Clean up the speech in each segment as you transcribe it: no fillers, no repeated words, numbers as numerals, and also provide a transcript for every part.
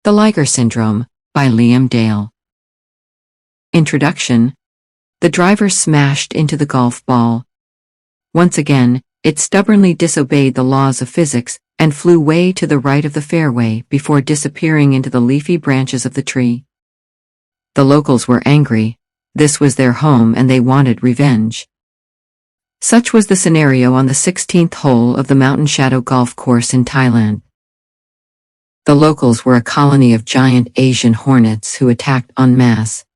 The Liger Syndrome, by Liam Dale. Introduction. The driver smashed into the golf ball. Once again, it stubbornly disobeyed the laws of physics and flew way to the right of the fairway before disappearing into the leafy branches of the tree. The locals were angry. This was their home and they wanted revenge. Such was the scenario on the 16th hole of the Mountain Shadow golf course in Thailand. The locals were a colony of giant Asian hornets who attacked en masse.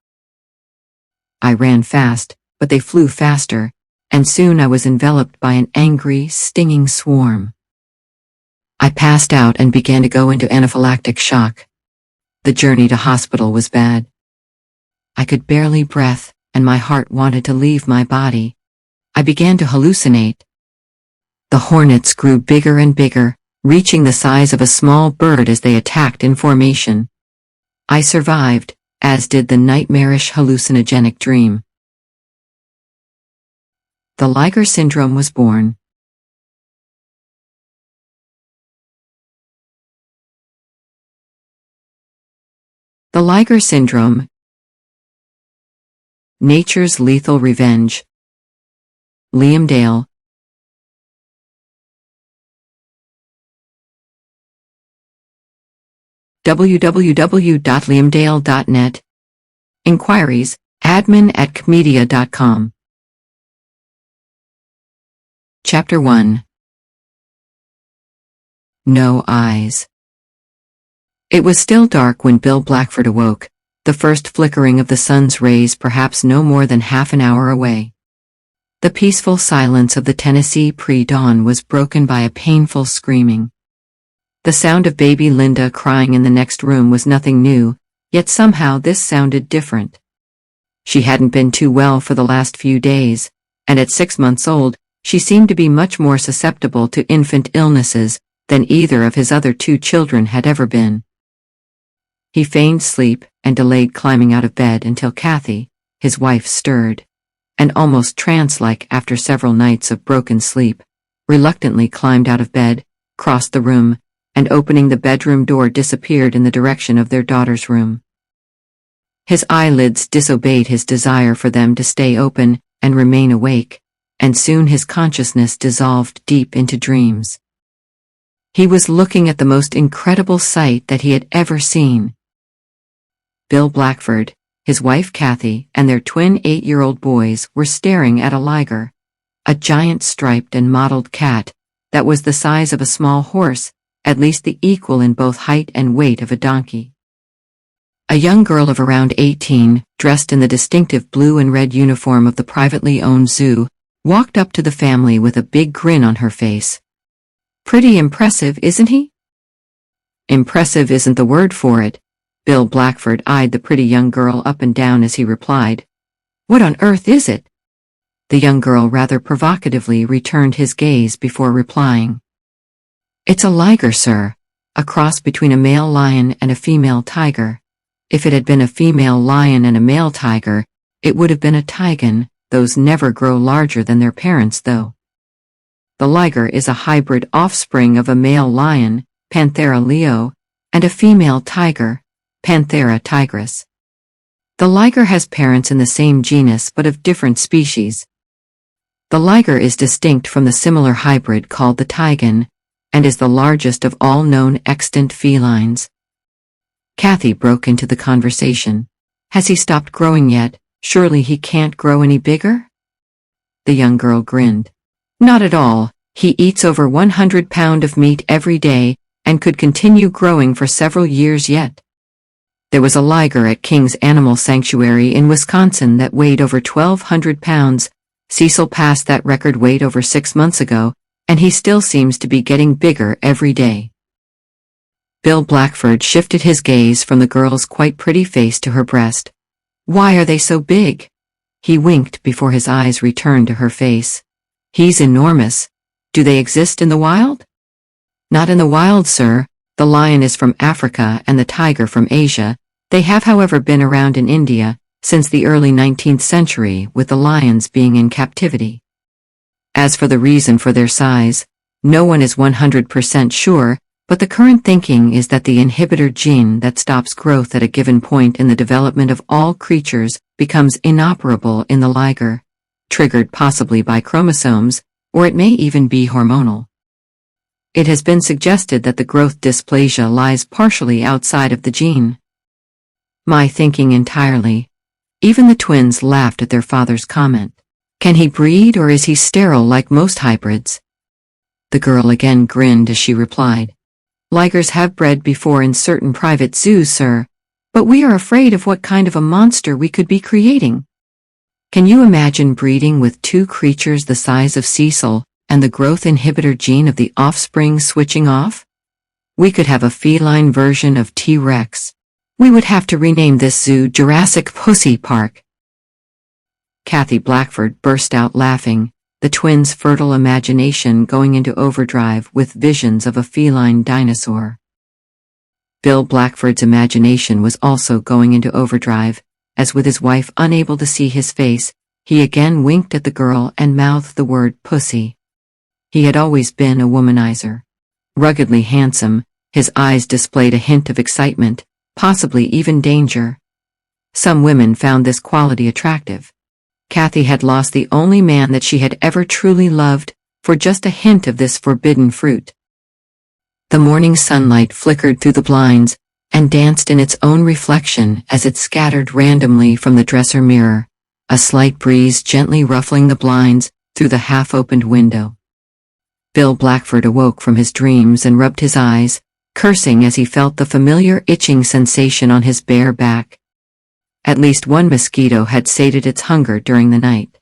I ran fast, but they flew faster, and soon I was enveloped by an angry, stinging swarm. I passed out and began to go into anaphylactic shock. The journey to hospital was bad. I could barely breathe, and my heart wanted to leave my body. I began to hallucinate. The hornets grew bigger and bigger, reaching the size of a small bird as they attacked in formation. I survived, as did the nightmarish hallucinogenic dream. The Liger Syndrome was born. The Liger Syndrome. Nature's Lethal Revenge. Liam Dale. www.liamdale.net. Inquiries, admin@kmedia.com. Chapter 1. No Eyes. It was still dark when Bill Blackford awoke, the first flickering of the sun's rays perhaps no more than half an hour away. The peaceful silence of the Tennessee pre-dawn was broken by a painful screaming. The sound of baby Linda crying in the next room was nothing new, yet somehow this sounded different. She hadn't been too well for the last few days, and at 6 months old, she seemed to be much more susceptible to infant illnesses than either of his other 2 children had ever been. He feigned sleep and delayed climbing out of bed until Kathy, his wife, stirred, and almost trance-like after several nights of broken sleep, reluctantly climbed out of bed, crossed the room, and opening the bedroom door disappeared in the direction of their daughter's room. His eyelids disobeyed his desire for them to stay open and remain awake, and soon his consciousness dissolved deep into dreams. He was looking at the most incredible sight that he had ever seen. Bill Blackford, his wife Kathy, and their twin 8-year-old boys were staring at a liger, a giant striped and mottled cat that was the size of a small horse, at least the equal in both height and weight of a donkey. A young girl of around 18, dressed in the distinctive blue and red uniform of the privately owned zoo, walked up to the family with a big grin on her face. "Pretty impressive, isn't he?" "Impressive isn't the word for it." Bill Blackford eyed the pretty young girl up and down as he replied. "What on earth is it?" The young girl rather provocatively returned his gaze before replying. "It's a liger, sir, a cross between a male lion and a female tiger. If it had been a female lion and a male tiger, it would have been a tigon. Those never grow larger than their parents, though. The liger is a hybrid offspring of a male lion, Panthera leo, and a female tiger, Panthera tigris. The liger has parents in the same genus but of different species. The liger is distinct from the similar hybrid called the tigon, and is the largest of all known extant felines." Kathy broke into the conversation. "Has he stopped growing yet? Surely he can't grow any bigger?" The young girl grinned. "Not at all. He eats over 100 pounds of meat every day, and could continue growing for several years yet. There was a liger at King's Animal Sanctuary in Wisconsin that weighed over 1,200 pounds. Cecil passed that record weight over 6 months ago, and he still seems to be getting bigger every day." Bill Blackford shifted his gaze from the girl's quite pretty face to her breast. "Why are they so big?" He winked before his eyes returned to her face. "He's enormous. Do they exist in the wild?" "Not in the wild, sir. The lion is from Africa and the tiger from Asia. They have, however, been around in India since the early 19th century, with the lions being in captivity. As for the reason for their size, no one is 100% sure, But the current thinking is that the inhibitor gene that stops growth at a given point in the development of all creatures becomes inoperable in the Liger, triggered possibly by chromosomes, or it may even be hormonal. It has been suggested that the growth dysplasia lies partially outside of the gene. My thinking entirely. Even the twins laughed at their father's comment. Can he breed or is he sterile like most hybrids? The girl again grinned as she replied. Ligers have bred before in certain private zoos, sir, but we are afraid of what kind of a monster we could be creating. Can you imagine breeding with two creatures the size of Cecil, and the growth inhibitor gene of the offspring switching off? We could have a feline version of T-Rex. We would have to rename this zoo Jurassic Pussy Park. Kathy Blackford burst out laughing, the twins' fertile imagination going into overdrive with visions of a feline dinosaur. Bill Blackford's imagination was also going into overdrive, as with his wife unable to see his face, he again winked at the girl and mouthed the word pussy. He had always been a womanizer. Ruggedly handsome, his eyes displayed a hint of excitement, possibly even danger. Some women found this quality attractive. Kathy had lost the only man that she had ever truly loved, for just a hint of this forbidden fruit. The morning sunlight flickered through the blinds, and danced in its own reflection as it scattered randomly from the dresser mirror, a slight breeze gently ruffling the blinds through the half-opened window. Bill Blackford awoke from his dreams and rubbed his eyes, cursing as he felt the familiar itching sensation on his bare back. At least one mosquito had sated its hunger during the night.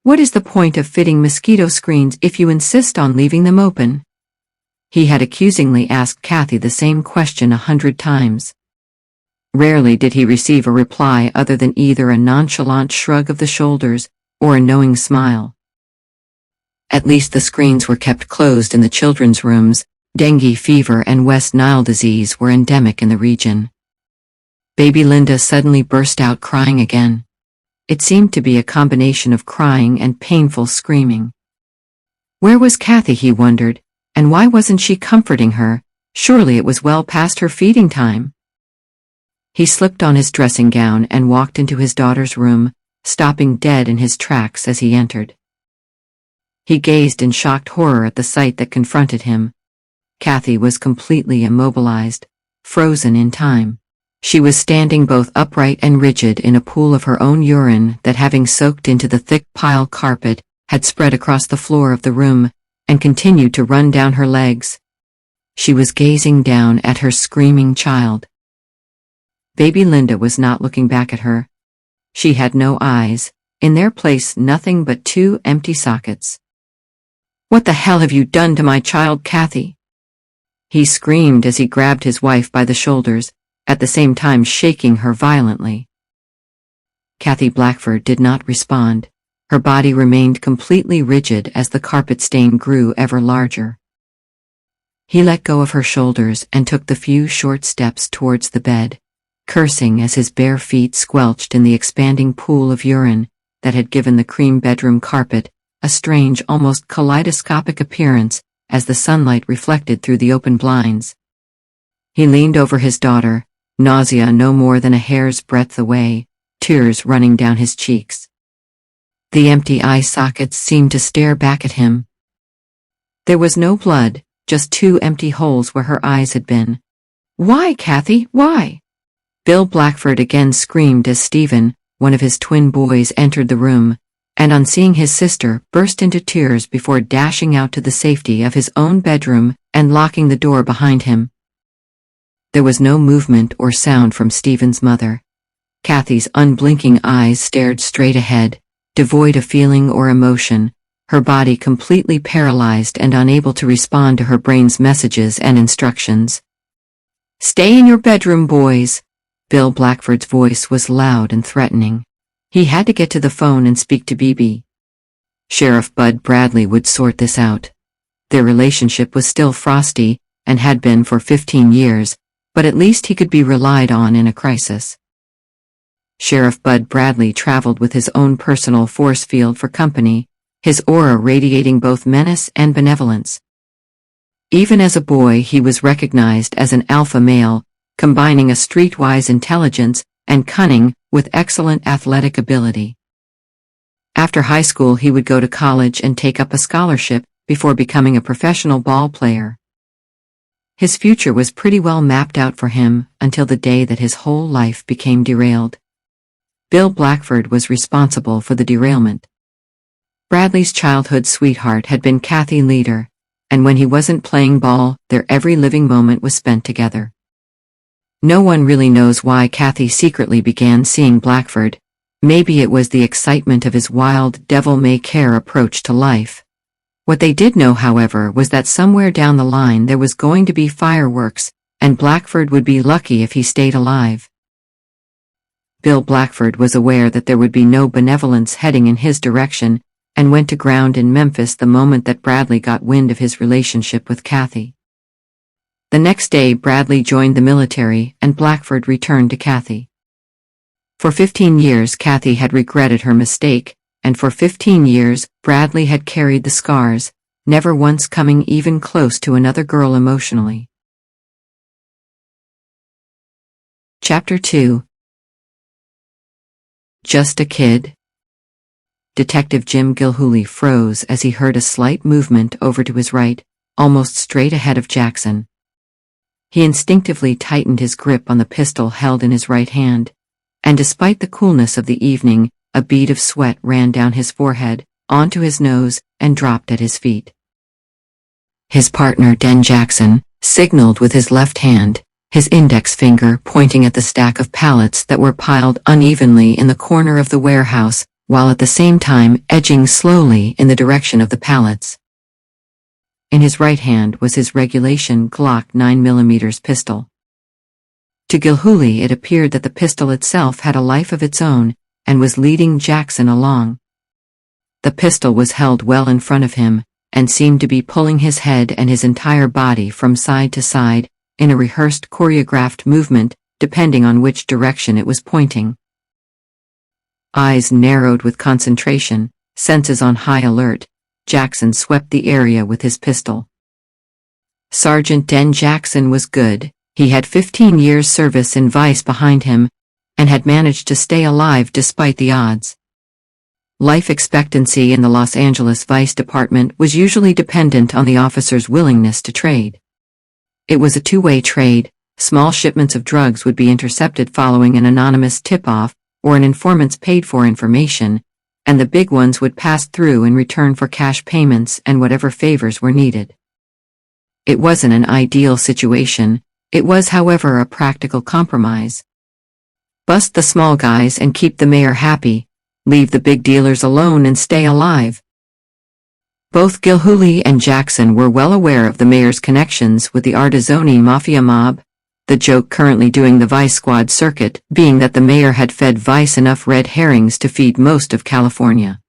What is the point of fitting mosquito screens if you insist on leaving them open? He had accusingly asked Kathy the same question 100 times. Rarely did he receive a reply other than either a nonchalant shrug of the shoulders or a knowing smile. At least the screens were kept closed in the children's rooms. Dengue fever and West Nile disease were endemic in the region. Baby Linda suddenly burst out crying again. It seemed to be a combination of crying and painful screaming. Where was Kathy, he wondered, and why wasn't she comforting her? Surely it was well past her feeding time. He slipped on his dressing gown and walked into his daughter's room, stopping dead in his tracks as he entered. He gazed in shocked horror at the sight that confronted him. Kathy was completely immobilized, frozen in time. She was standing both upright and rigid in a pool of her own urine that, having soaked into the thick pile carpet, had spread across the floor of the room, and continued to run down her legs. She was gazing down at her screaming child. Baby Linda was not looking back at her. She had no eyes, in their place nothing but two empty sockets. "What the hell have you done to my child, Kathy?" he screamed as he grabbed his wife by the shoulders, at the same time shaking her violently. Kathy Blackford did not respond. Her body remained completely rigid as the carpet stain grew ever larger. He let go of her shoulders and took the few short steps towards the bed, cursing as his bare feet squelched in the expanding pool of urine that had given the cream bedroom carpet a strange, almost kaleidoscopic appearance as the sunlight reflected through the open blinds. He leaned over his daughter, nausea no more than a hair's breadth away, tears running down his cheeks. The empty eye sockets seemed to stare back at him. There was no blood, just two empty holes where her eyes had been. "Why, Kathy, why?" Bill Blackford again screamed as Stephen, one of his twin boys, entered the room, and on seeing his sister, burst into tears before dashing out to the safety of his own bedroom and locking the door behind him. There was no movement or sound from Stephen's mother. Kathy's unblinking eyes stared straight ahead, devoid of feeling or emotion, her body completely paralyzed and unable to respond to her brain's messages and instructions. "Stay in your bedroom, boys." Bill Blackford's voice was loud and threatening. He had to get to the phone and speak to BB. Sheriff Bud Bradley would sort this out. Their relationship was still frosty, and had been for 15 years, but at least he could be relied on in a crisis. Sheriff Bud Bradley traveled with his own personal force field for company, his aura radiating both menace and benevolence. Even as a boy, he was recognized as an alpha male, combining a streetwise intelligence and cunning with excellent athletic ability. After high school, he would go to college and take up a scholarship before becoming a professional ball player. His future was pretty well mapped out for him until the day that his whole life became derailed. Bill Blackford was responsible for the derailment. Bradley's childhood sweetheart had been Kathy Liger, and when he wasn't playing ball, their every living moment was spent together. No one really knows why Kathy secretly began seeing Blackford. Maybe it was the excitement of his wild, devil-may-care approach to life. What they did know, however, was that somewhere down the line there was going to be fireworks, and Blackford would be lucky if he stayed alive. Bill Blackford was aware that there would be no benevolence heading in his direction, and went to ground in Memphis the moment that Bradley got wind of his relationship with Kathy. The next day, Bradley joined the military, and Blackford returned to Kathy. For 15 years, Kathy had regretted her mistake, and for 15 years, Bradley had carried the scars, never once coming even close to another girl emotionally. Chapter 2. Just a kid? Detective Jim Gilhooly froze as he heard a slight movement over to his right, almost straight ahead of Jackson. He instinctively tightened his grip on the pistol held in his right hand, and despite the coolness of the evening, a bead of sweat ran down his forehead, onto his nose, and dropped at his feet. His partner, Den Jackson, signaled with his left hand, his index finger pointing at the stack of pallets that were piled unevenly in the corner of the warehouse, while at the same time edging slowly in the direction of the pallets. In his right hand was his regulation Glock 9mm pistol. To Gilhooly it appeared that the pistol itself had a life of its own, and was leading Jackson along. The pistol was held well in front of him, and seemed to be pulling his head and his entire body from side to side, in a rehearsed choreographed movement, depending on which direction it was pointing. Eyes narrowed with concentration, senses on high alert, Jackson swept the area with his pistol. Sergeant Den Jackson was good. He had 15 years' service in Vice behind him, and had managed to stay alive despite the odds. Life expectancy in the Los Angeles Vice Department was usually dependent on the officer's willingness to trade. It was a two-way trade. Small shipments of drugs would be intercepted following an anonymous tip-off or an informant's paid-for information, and the big ones would pass through in return for cash payments and whatever favors were needed. It wasn't an ideal situation. It was, however, a practical compromise. Bust the small guys and keep the mayor happy, leave the big dealers alone and stay alive. Both Gilhooly and Jackson were well aware of the mayor's connections with the Artizzoni Mafia mob, the joke currently doing the Vice Squad circuit being that the mayor had fed Vice enough red herrings to feed most of California.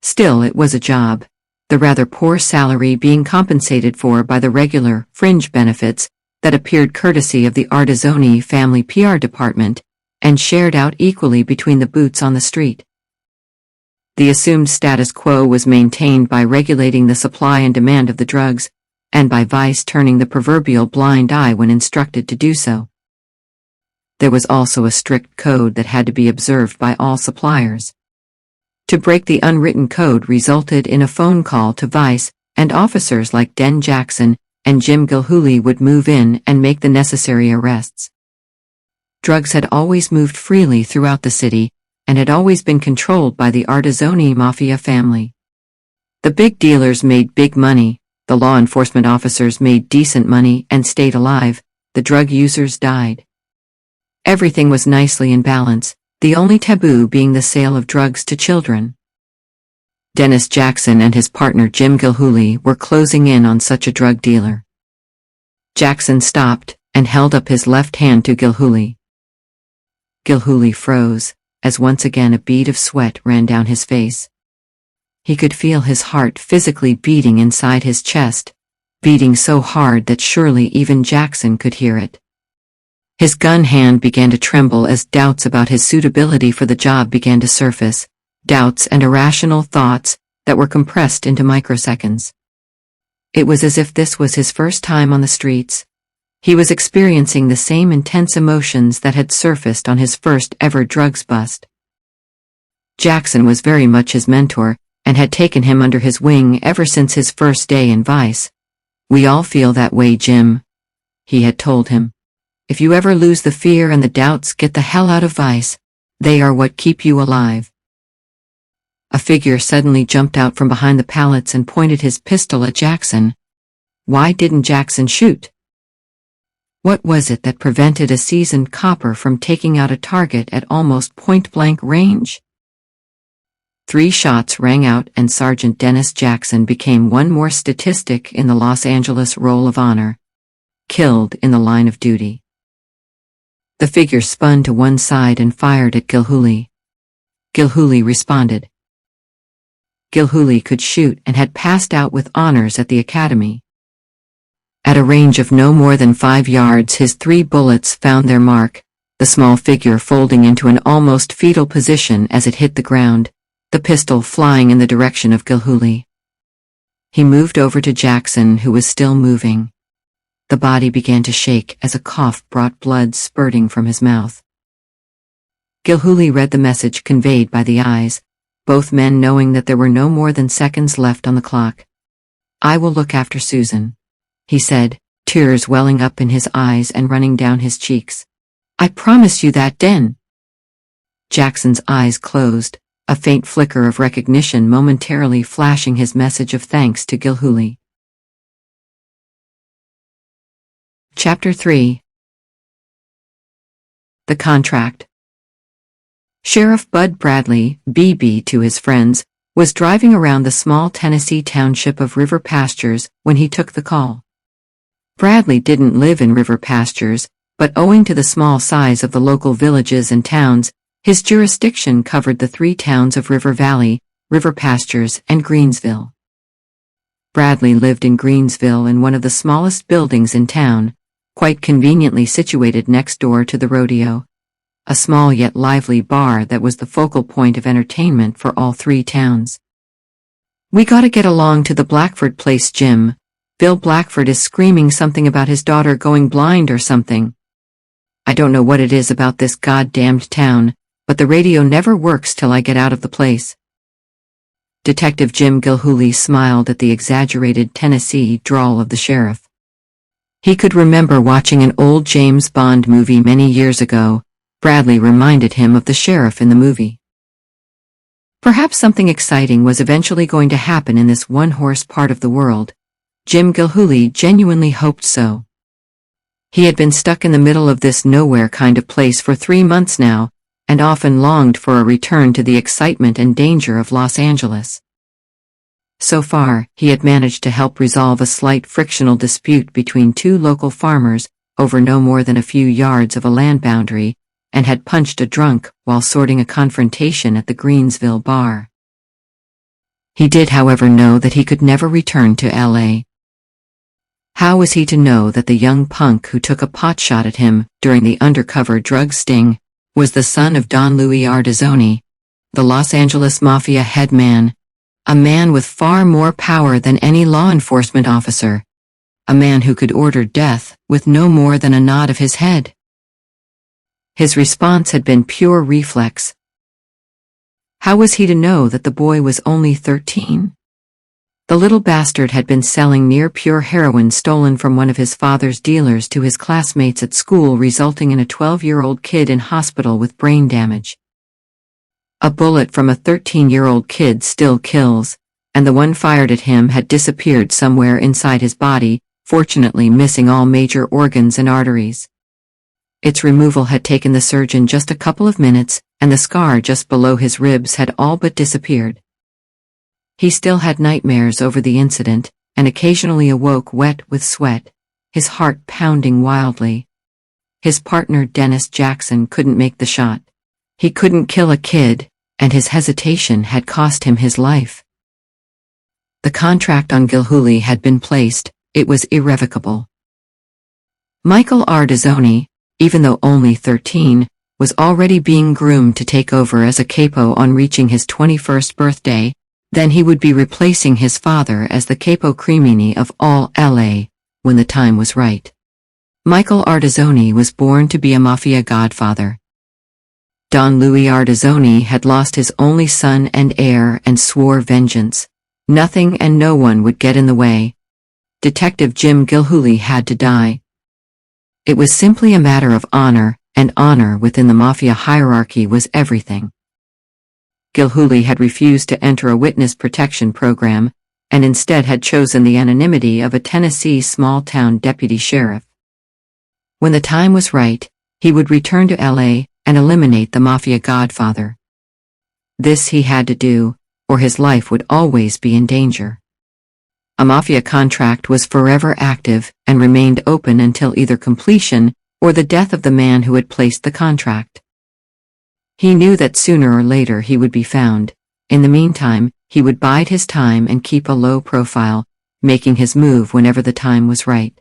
Still, it was a job, the rather poor salary being compensated for by the regular, fringe benefits that appeared courtesy of the Artizzoni family PR department, and shared out equally between the boots on the street. The assumed status quo was maintained by regulating the supply and demand of the drugs, and by Vice turning the proverbial blind eye when instructed to do so. There was also a strict code that had to be observed by all suppliers. To break the unwritten code resulted in a phone call to Vice, and officers like Den Jackson and Jim Gilhooly would move in and make the necessary arrests. Drugs had always moved freely throughout the city, and had always been controlled by the Artizzoni Mafia family. The big dealers made big money, the law enforcement officers made decent money and stayed alive, the drug users died. Everything was nicely in balance, the only taboo being the sale of drugs to children. Dennis Jackson and his partner Jim Gilhooly were closing in on such a drug dealer. Jackson stopped and held up his left hand to Gilhooly. Gilhooly froze, as once again a bead of sweat ran down his face. He could feel his heart physically beating inside his chest, beating so hard that surely even Jackson could hear it. His gun hand began to tremble as doubts about his suitability for the job began to surface, doubts and irrational thoughts that were compressed into microseconds. It was as if this was his first time on the streets. He was experiencing the same intense emotions that had surfaced on his first ever drugs bust. Jackson was very much his mentor, and had taken him under his wing ever since his first day in Vice. "We all feel that way, Jim," he had told him. "If you ever lose the fear and the doubts, get the hell out of Vice. They are what keep you alive." A figure suddenly jumped out from behind the pallets and pointed his pistol at Jackson. Why didn't Jackson shoot? What was it that prevented a seasoned copper from taking out a target at almost point-blank range? 3 shots rang out and Sergeant Dennis Jackson became one more statistic in the Los Angeles Roll of Honor. Killed in the line of duty. The figure spun to one side and fired at Gilhooly. Gilhooly responded. Gilhooly could shoot and had passed out with honors at the academy. At a range of no more than 5 yards, his 3 bullets found their mark, the small figure folding into an almost fetal position as it hit the ground, the pistol flying in the direction of Gilhooly. He moved over to Jackson, who was still moving. The body began to shake as a cough brought blood spurting from his mouth. Gilhooly read the message conveyed by the eyes, both men knowing that there were no more than seconds left on the clock. "I will look after Susan," he said, tears welling up in his eyes and running down his cheeks. "I promise you that, Den." Jackson's eyes closed, a faint flicker of recognition momentarily flashing his message of thanks to Gilhooly. Chapter 3. The Contract. Sheriff Bud Bradley, BB to his friends, was driving around the small Tennessee township of River Pastures when he took the call. Bradley didn't live in River Pastures, but owing to the small size of the local villages and towns, his jurisdiction covered the 3 towns of River Valley, River Pastures, and Greensville. Bradley lived in Greensville in one of the smallest buildings in town, quite conveniently situated next door to the rodeo. A small yet lively bar that was the focal point of entertainment for all 3 towns. "We gotta get along to the Blackford place, Jim. Bill Blackford is screaming something about his daughter going blind or something. I don't know what it is about this goddamned town, but the radio never works till I get out of the place." Detective Jim Gilhooly smiled at the exaggerated Tennessee drawl of the sheriff. He could remember watching an old James Bond movie many years ago. Bradley reminded him of the sheriff in the movie. Perhaps something exciting was eventually going to happen in this one-horse part of the world. Jim Gilhooly genuinely hoped so. He had been stuck in the middle of this nowhere kind of place for 3 months now, and often longed for a return to the excitement and danger of Los Angeles. So far, he had managed to help resolve a slight frictional dispute between 2 local farmers over no more than a few yards of a land boundary, and had punched a drunk while sorting a confrontation at the Greensville bar. He did, however, know that he could never return to L.A. How was he to know that the young punk who took a potshot at him during the undercover drug sting was the son of Don Louis Ardizzoni, the Los Angeles Mafia head man, a man with far more power than any law enforcement officer, a man who could order death with no more than a nod of his head? His response had been pure reflex. How was he to know that the boy was only 13? The little bastard had been selling near-pure heroin stolen from one of his father's dealers to his classmates at school, resulting in a 12-year-old kid in hospital with brain damage. A bullet from a 13-year-old kid still kills, and the one fired at him had disappeared somewhere inside his body, fortunately missing all major organs and arteries. Its removal had taken the surgeon just a couple of minutes, and the scar just below his ribs had all but disappeared. He still had nightmares over the incident, and occasionally awoke wet with sweat, his heart pounding wildly. His partner Dennis Jackson couldn't make the shot. He couldn't kill a kid, and his hesitation had cost him his life. The contract on Gilhooly had been placed, it was irrevocable. Michael Ardizzoni, even though only 13, was already being groomed to take over as a capo on reaching his 21st birthday, Then he would be replacing his father as the capo crimine of all LA, when the time was right. Michael Ardizzoni was born to be a Mafia godfather. Don Louis Ardizzoni had lost his only son and heir and swore vengeance. Nothing and no one would get in the way. Detective Jim Gilhooly had to die. It was simply a matter of honor, and honor within the Mafia hierarchy was everything. Gilhooly had refused to enter a witness protection program, and instead had chosen the anonymity of a Tennessee small-town deputy sheriff. When the time was right, he would return to LA and eliminate the Mafia godfather. This he had to do, or his life would always be in danger. A Mafia contract was forever active and remained open until either completion or the death of the man who had placed the contract. He knew that sooner or later he would be found. In the meantime, he would bide his time and keep a low profile, making his move whenever the time was right.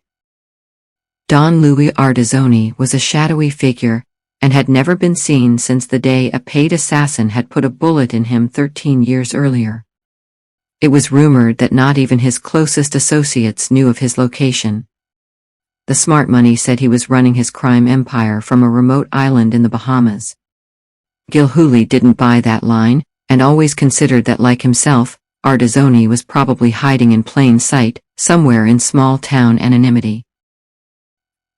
Don Louis Ardizzoni was a shadowy figure, and had never been seen since the day a paid assassin had put a bullet in him 13 years earlier. It was rumored that not even his closest associates knew of his location. The smart money said he was running his crime empire from a remote island in the Bahamas. Gilhooly didn't buy that line, and always considered that, like himself, Ardizzoni was probably hiding in plain sight, somewhere in small-town anonymity.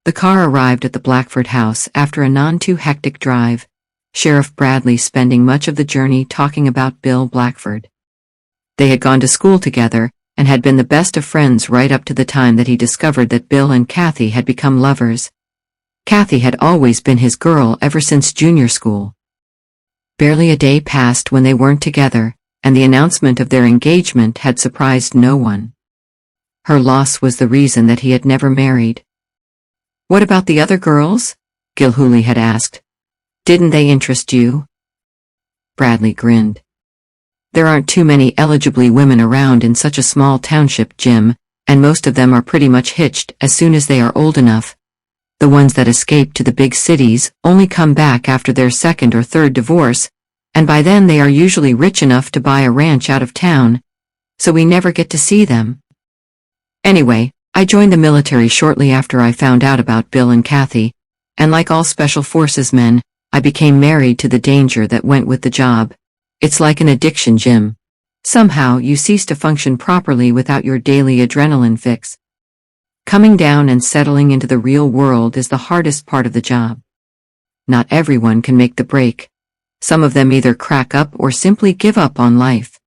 The car arrived at the Blackford house after a none-too-hectic drive, Sheriff Bradley spending much of the journey talking about Bill Blackford. They had gone to school together, and had been the best of friends right up to the time that he discovered that Bill and Kathy had become lovers. Kathy had always been his girl ever since junior school. Barely a day passed when they weren't together, and the announcement of their engagement had surprised no one. Her loss was the reason that he had never married. "What about the other girls?" Gilhooly had asked. "Didn't they interest you?" Bradley grinned. "There aren't too many eligibly women around in such a small township, Jim, and most of them are pretty much hitched as soon as they are old enough. The ones that escape to the big cities only come back after their second or third divorce, and by then they are usually rich enough to buy a ranch out of town, so we never get to see them. Anyway, I joined the military shortly after I found out about Bill and Kathy, and like all Special Forces men, I became married to the danger that went with the job. It's like an addiction, Jim. Somehow you cease to function properly without your daily adrenaline fix. Coming down and settling into the real world is the hardest part of the job. Not everyone can make the break. Some of them either crack up or simply give up on life.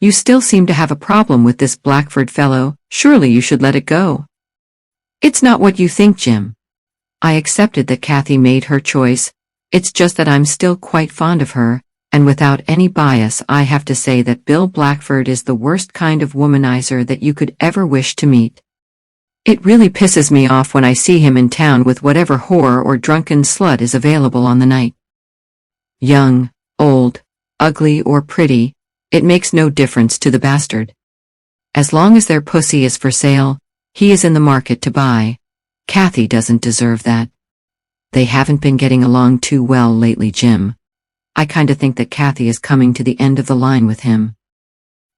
You still seem to have a problem with this Blackford fellow. Surely you should let it go." "It's not what you think, Jim. I accepted that Kathy made her choice. It's just that I'm still quite fond of her, and without any bias I have to say that Bill Blackford is the worst kind of womanizer that you could ever wish to meet. It really pisses me off when I see him in town with whatever whore or drunken slut is available on the night. Young, old, ugly or pretty, it makes no difference to the bastard. As long as their pussy is for sale, he is in the market to buy. Kathy doesn't deserve that. They haven't been getting along too well lately, Jim. I kinda think that Kathy is coming to the end of the line with him.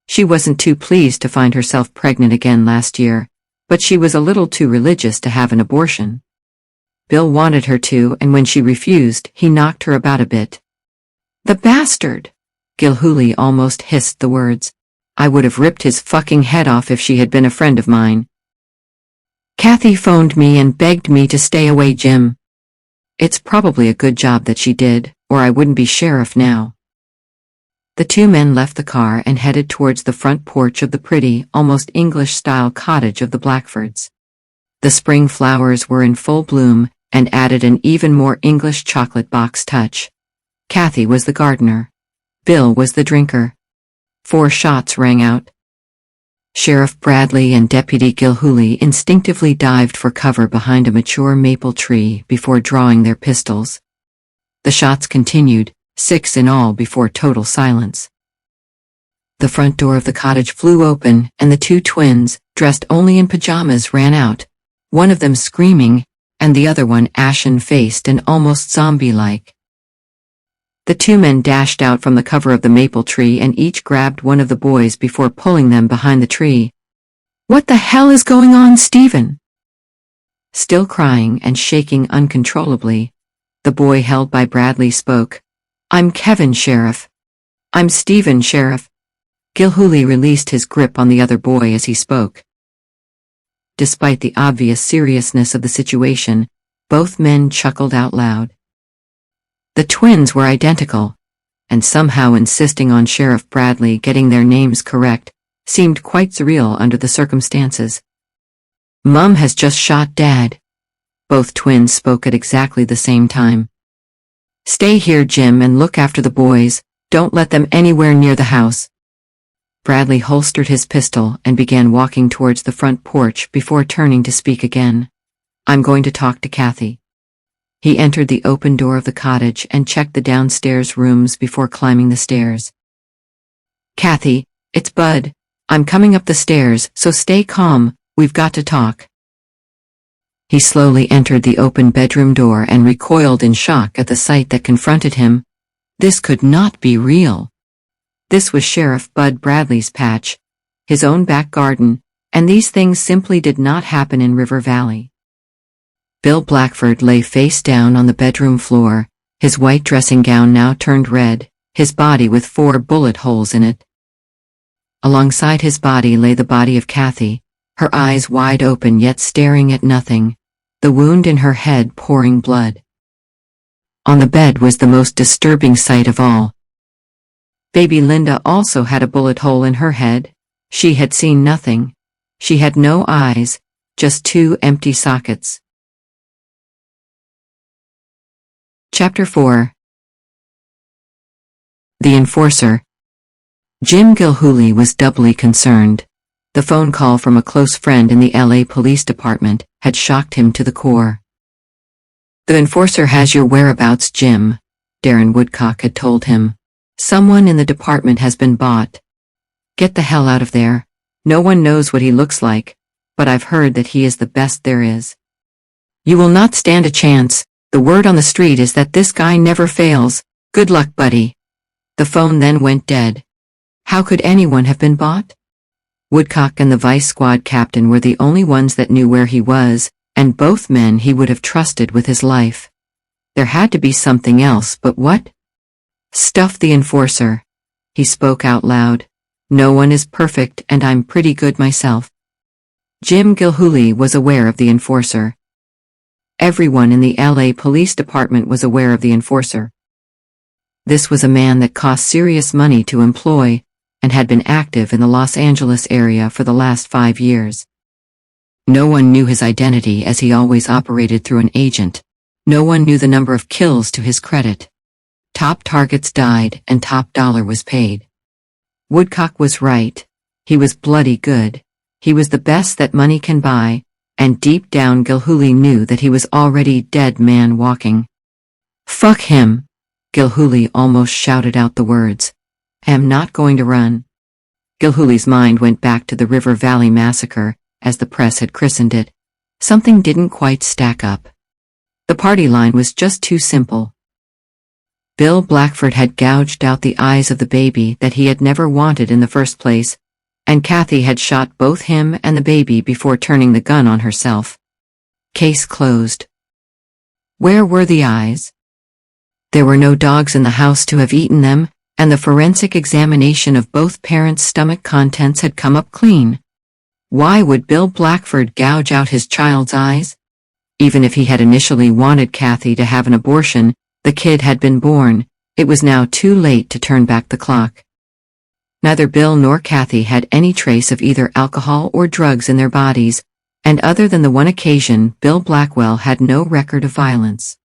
She wasn't too pleased to find herself pregnant again last year, but she was a little too religious to have an abortion. Bill wanted her to, and when she refused, he knocked her about a bit. The bastard! Gilhooly almost hissed the words. I would have ripped his fucking head off if she had been a friend of mine. Kathy phoned me and begged me to stay away, Jim. It's probably a good job that she did, or I wouldn't be sheriff now. The two men left the car and headed towards the front porch of the pretty, almost English-style cottage of the Blackfords. The spring flowers were in full bloom, and added an even more English chocolate box touch. Kathy was the gardener. Bill was the drinker. 4 shots rang out. Sheriff Bradley and Deputy Gilhooly instinctively dived for cover behind a mature maple tree before drawing their pistols. The shots continued, 6 in all before total silence. The front door of the cottage flew open and the two twins, dressed only in pajamas, ran out, one of them screaming, and the other one ashen-faced and almost zombie-like. The two men dashed out from the cover of the maple tree and each grabbed one of the boys before pulling them behind the tree. "What the hell is going on, Stephen?" Still crying and shaking uncontrollably, the boy held by Bradley spoke. "I'm Kevin, Sheriff." "I'm Stephen, Sheriff." Gilhooly released his grip on the other boy as he spoke. Despite the obvious seriousness of the situation, both men chuckled out loud. The twins were identical, and somehow insisting on Sheriff Bradley getting their names correct seemed quite surreal under the circumstances. "Mum has just shot Dad." Both twins spoke at exactly the same time. "Stay here, Jim, and look after the boys. Don't let them anywhere near the house." Bradley holstered his pistol and began walking towards the front porch before turning to speak again. "I'm going to talk to Kathy." He entered the open door of the cottage and checked the downstairs rooms before climbing the stairs. "Kathy, it's Bud. I'm coming up the stairs, so stay calm, we've got to talk." He slowly entered the open bedroom door and recoiled in shock at the sight that confronted him. This could not be real. This was Sheriff Bud Bradley's patch, his own back garden, and these things simply did not happen in River Valley. Bill Blackford lay face down on the bedroom floor, his white dressing gown now turned red, his body with 4 bullet holes in it. Alongside his body lay the body of Kathy, her eyes wide open yet staring at nothing, the wound in her head pouring blood. On the bed was the most disturbing sight of all. Baby Linda also had a bullet hole in her head. She had seen nothing. She had no eyes, just 2 empty sockets. Chapter 4. The Enforcer. Jim Gilhooly was doubly concerned. The phone call from a close friend in the LA Police Department had shocked him to the core. "The Enforcer has your whereabouts, Jim," Darren Woodcock had told him. "Someone in the department has been bought. Get the hell out of there. No one knows what he looks like, but I've heard that he is the best there is. You will not stand a chance. The word on the street is that this guy never fails. Good luck, buddy." The phone then went dead. How could anyone have been bought? Woodcock and the vice squad captain were the only ones that knew where he was, and both men he would have trusted with his life. There had to be something else, but what? "Stuff the Enforcer." He spoke out loud. "No one is perfect and I'm pretty good myself." Jim Gilhooly was aware of the Enforcer. Everyone in the LA Police Department was aware of the Enforcer. This was a man that cost serious money to employ, and had been active in the Los Angeles area for the last 5 years. No one knew his identity as he always operated through an agent. No one knew the number of kills to his credit. Top targets died and top dollar was paid. Woodcock was right. He was bloody good. He was the best that money can buy, and deep down Gilhooly knew that he was already dead man walking. "Fuck him!" Gilhooly almost shouted out the words. "Am not going to run." Gilhooly's mind went back to the River Valley Massacre, as the press had christened it. Something didn't quite stack up. The party line was just too simple. Bill Blackford had gouged out the eyes of the baby that he had never wanted in the first place, and Kathy had shot both him and the baby before turning the gun on herself. Case closed. Where were the eyes? There were no dogs in the house to have eaten them, and the forensic examination of both parents' stomach contents had come up clean. Why would Bill Blackford gouge out his child's eyes? Even if he had initially wanted Kathy to have an abortion, the kid had been born. It was now too late to turn back the clock. Neither Bill nor Kathy had any trace of either alcohol or drugs in their bodies, and other than the one occasion, Bill Blackwell had no record of violence.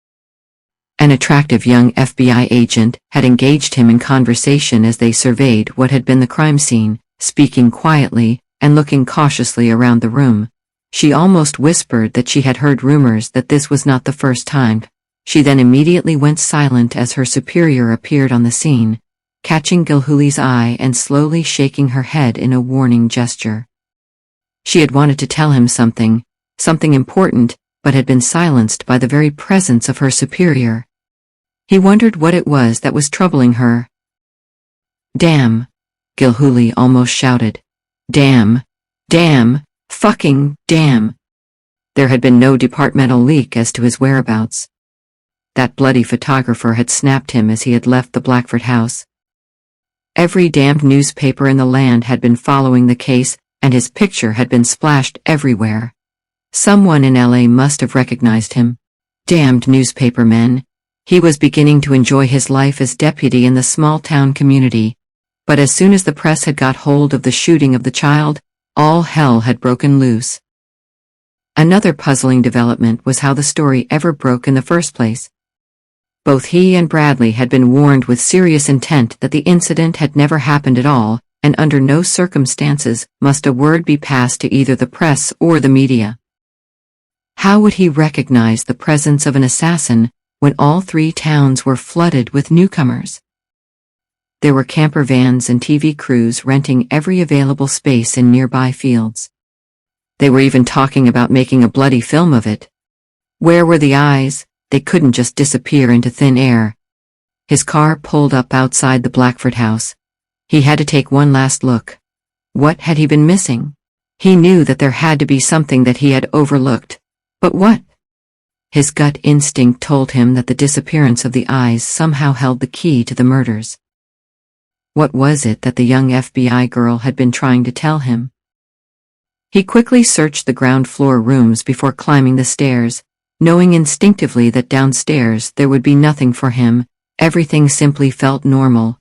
An attractive young FBI agent had engaged him in conversation as they surveyed what had been the crime scene, speaking quietly and looking cautiously around the room. She almost whispered that she had heard rumors that this was not the first time. She then immediately went silent as her superior appeared on the scene, catching Gilhooly's eye and slowly shaking her head in a warning gesture. She had wanted to tell him something important, but had been silenced by the very presence of her superior. He wondered what it was that was troubling her. "Damn," Gilhooly almost shouted. "Damn. Damn. Fucking damn." There had been no departmental leak as to his whereabouts. That bloody photographer had snapped him as he had left the Blackford house. Every damned newspaper in the land had been following the case, and his picture had been splashed everywhere. Someone in LA must have recognized him. Damned newspapermen. He was beginning to enjoy his life as deputy in the small-town community. But as soon as the press had got hold of the shooting of the child, all hell had broken loose. Another puzzling development was how the story ever broke in the first place. Both he and Bradley had been warned with serious intent that the incident had never happened at all, and under no circumstances must a word be passed to either the press or the media. How would he recognize the presence of an assassin when all three towns were flooded with newcomers? There were camper vans and TV crews renting every available space in nearby fields. They were even talking about making a bloody film of it. Where were the eyes? They couldn't just disappear into thin air. His car pulled up outside the Blackford house. He had to take one last look. What had he been missing? He knew that there had to be something that he had overlooked. But what? His gut instinct told him that the disappearance of the eyes somehow held the key to the murders. What was it that the young FBI girl had been trying to tell him? He quickly searched the ground floor rooms before climbing the stairs, knowing instinctively that downstairs there would be nothing for him. Everything simply felt normal.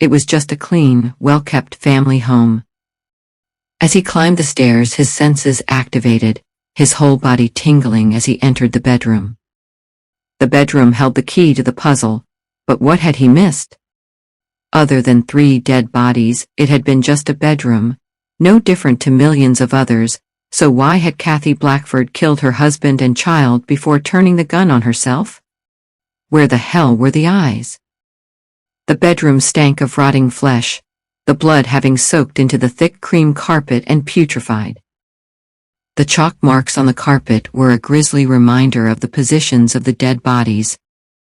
It was just a clean, well-kept family home. As he climbed the stairs, his senses activated, his whole body tingling as he entered the bedroom. The bedroom held the key to the puzzle, but what had he missed? Other than 3 dead bodies, it had been just a bedroom, no different to millions of others, so why had Kathy Blackford killed her husband and child before turning the gun on herself? Where the hell were the eyes? The bedroom stank of rotting flesh, the blood having soaked into the thick cream carpet and putrefied. The chalk marks on the carpet were a grisly reminder of the positions of the dead bodies,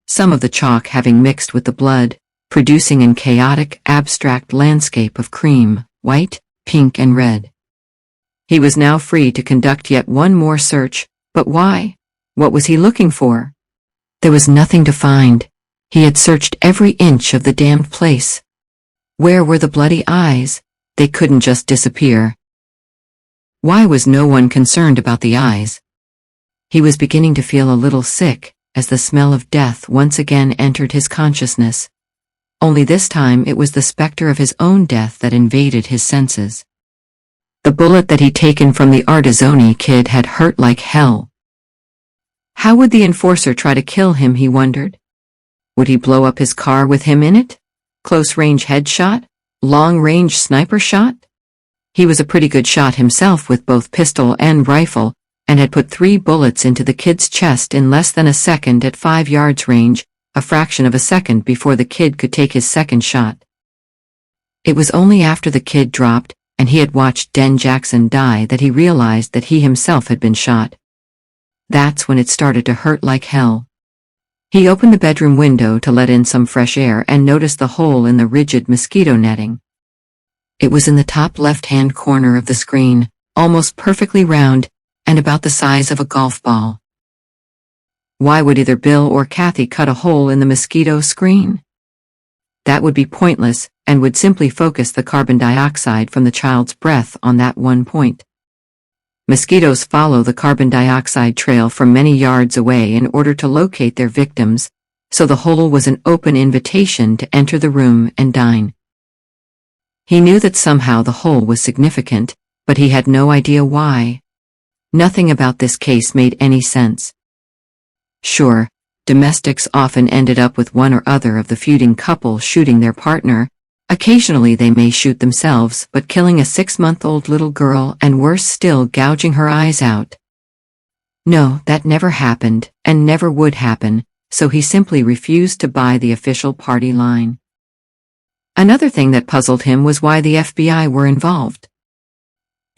some of the chalk having mixed with the blood, producing an chaotic, abstract landscape of cream, white, pink and red. He was now free to conduct yet one more search, but why? What was he looking for? There was nothing to find. He had searched every inch of the damned place. Where were the bloody eyes? They couldn't just disappear. Why was no one concerned about the eyes? He was beginning to feel a little sick, as the smell of death once again entered his consciousness. Only this time it was the specter of his own death that invaded his senses. The bullet that he'd taken from the Artizzoni kid had hurt like hell. How would the enforcer try to kill him, he wondered? Would he blow up his car with him in it? Close-range headshot? Long-range sniper shot? He was a pretty good shot himself with both pistol and rifle, and had put 3 bullets into the kid's chest in less than a second at 5 yards range, a fraction of a second before the kid could take his second shot. It was only after the kid dropped, and he had watched Den Jackson die, that he realized that he himself had been shot. That's when it started to hurt like hell. He opened the bedroom window to let in some fresh air and noticed the hole in the rigid mosquito netting. It was in the top left-hand corner of the screen, almost perfectly round, and about the size of a golf ball. Why would either Bill or Kathy cut a hole in the mosquito screen? That would be pointless, and would simply focus the carbon dioxide from the child's breath on that one point. Mosquitoes follow the carbon dioxide trail from many yards away in order to locate their victims, so the hole was an open invitation to enter the room and dine. He knew that somehow the hole was significant, but he had no idea why. Nothing about this case made any sense. Sure, domestics often ended up with one or other of the feuding couple shooting their partner. Occasionally they may shoot themselves, but killing a 6-month-old little girl and worse still, gouging her eyes out. No, that never happened, and never would happen, so he simply refused to buy the official party line. Another thing that puzzled him was why the FBI were involved.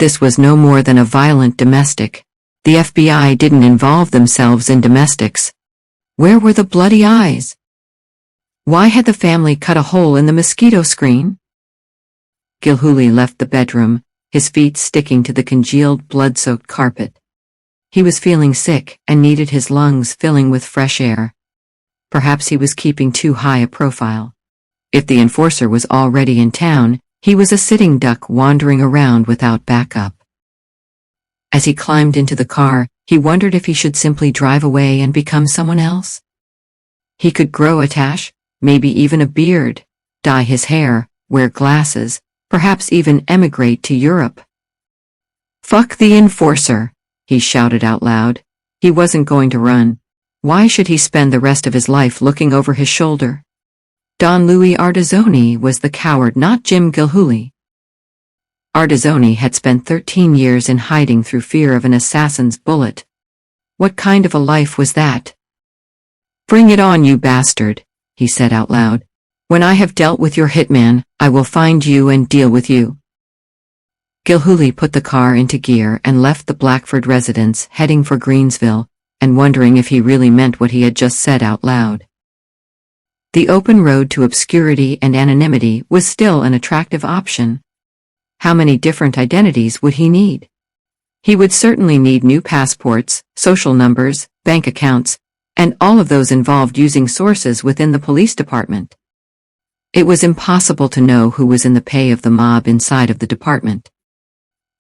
This was no more than a violent domestic. The FBI didn't involve themselves in domestics. Where were the bloody eyes? Why had the family cut a hole in the mosquito screen? Gilhooly left the bedroom, his feet sticking to the congealed, blood-soaked carpet. He was feeling sick and needed his lungs filling with fresh air. Perhaps he was keeping too high a profile. If the enforcer was already in town, he was a sitting duck wandering around without backup. As he climbed into the car, he wondered if he should simply drive away and become someone else. He could grow a tash, maybe even a beard, dye his hair, wear glasses, perhaps even emigrate to Europe. "Fuck the enforcer," he shouted out loud. He wasn't going to run. Why should he spend the rest of his life looking over his shoulder? Don Louis Ardizzoni was the coward, not Jim Gilhooly. Ardizzoni had spent 13 years in hiding through fear of an assassin's bullet. What kind of a life was that? "Bring it on, you bastard," he said out loud. "When I have dealt with your hitman, I will find you and deal with you." Gilhooly put the car into gear and left the Blackford residence, heading for Greensville, and wondering if he really meant what he had just said out loud. The open road to obscurity and anonymity was still an attractive option. How many different identities would he need? He would certainly need new passports, social numbers, bank accounts, and all of those involved using sources within the police department. It was impossible to know who was in the pay of the mob inside of the department.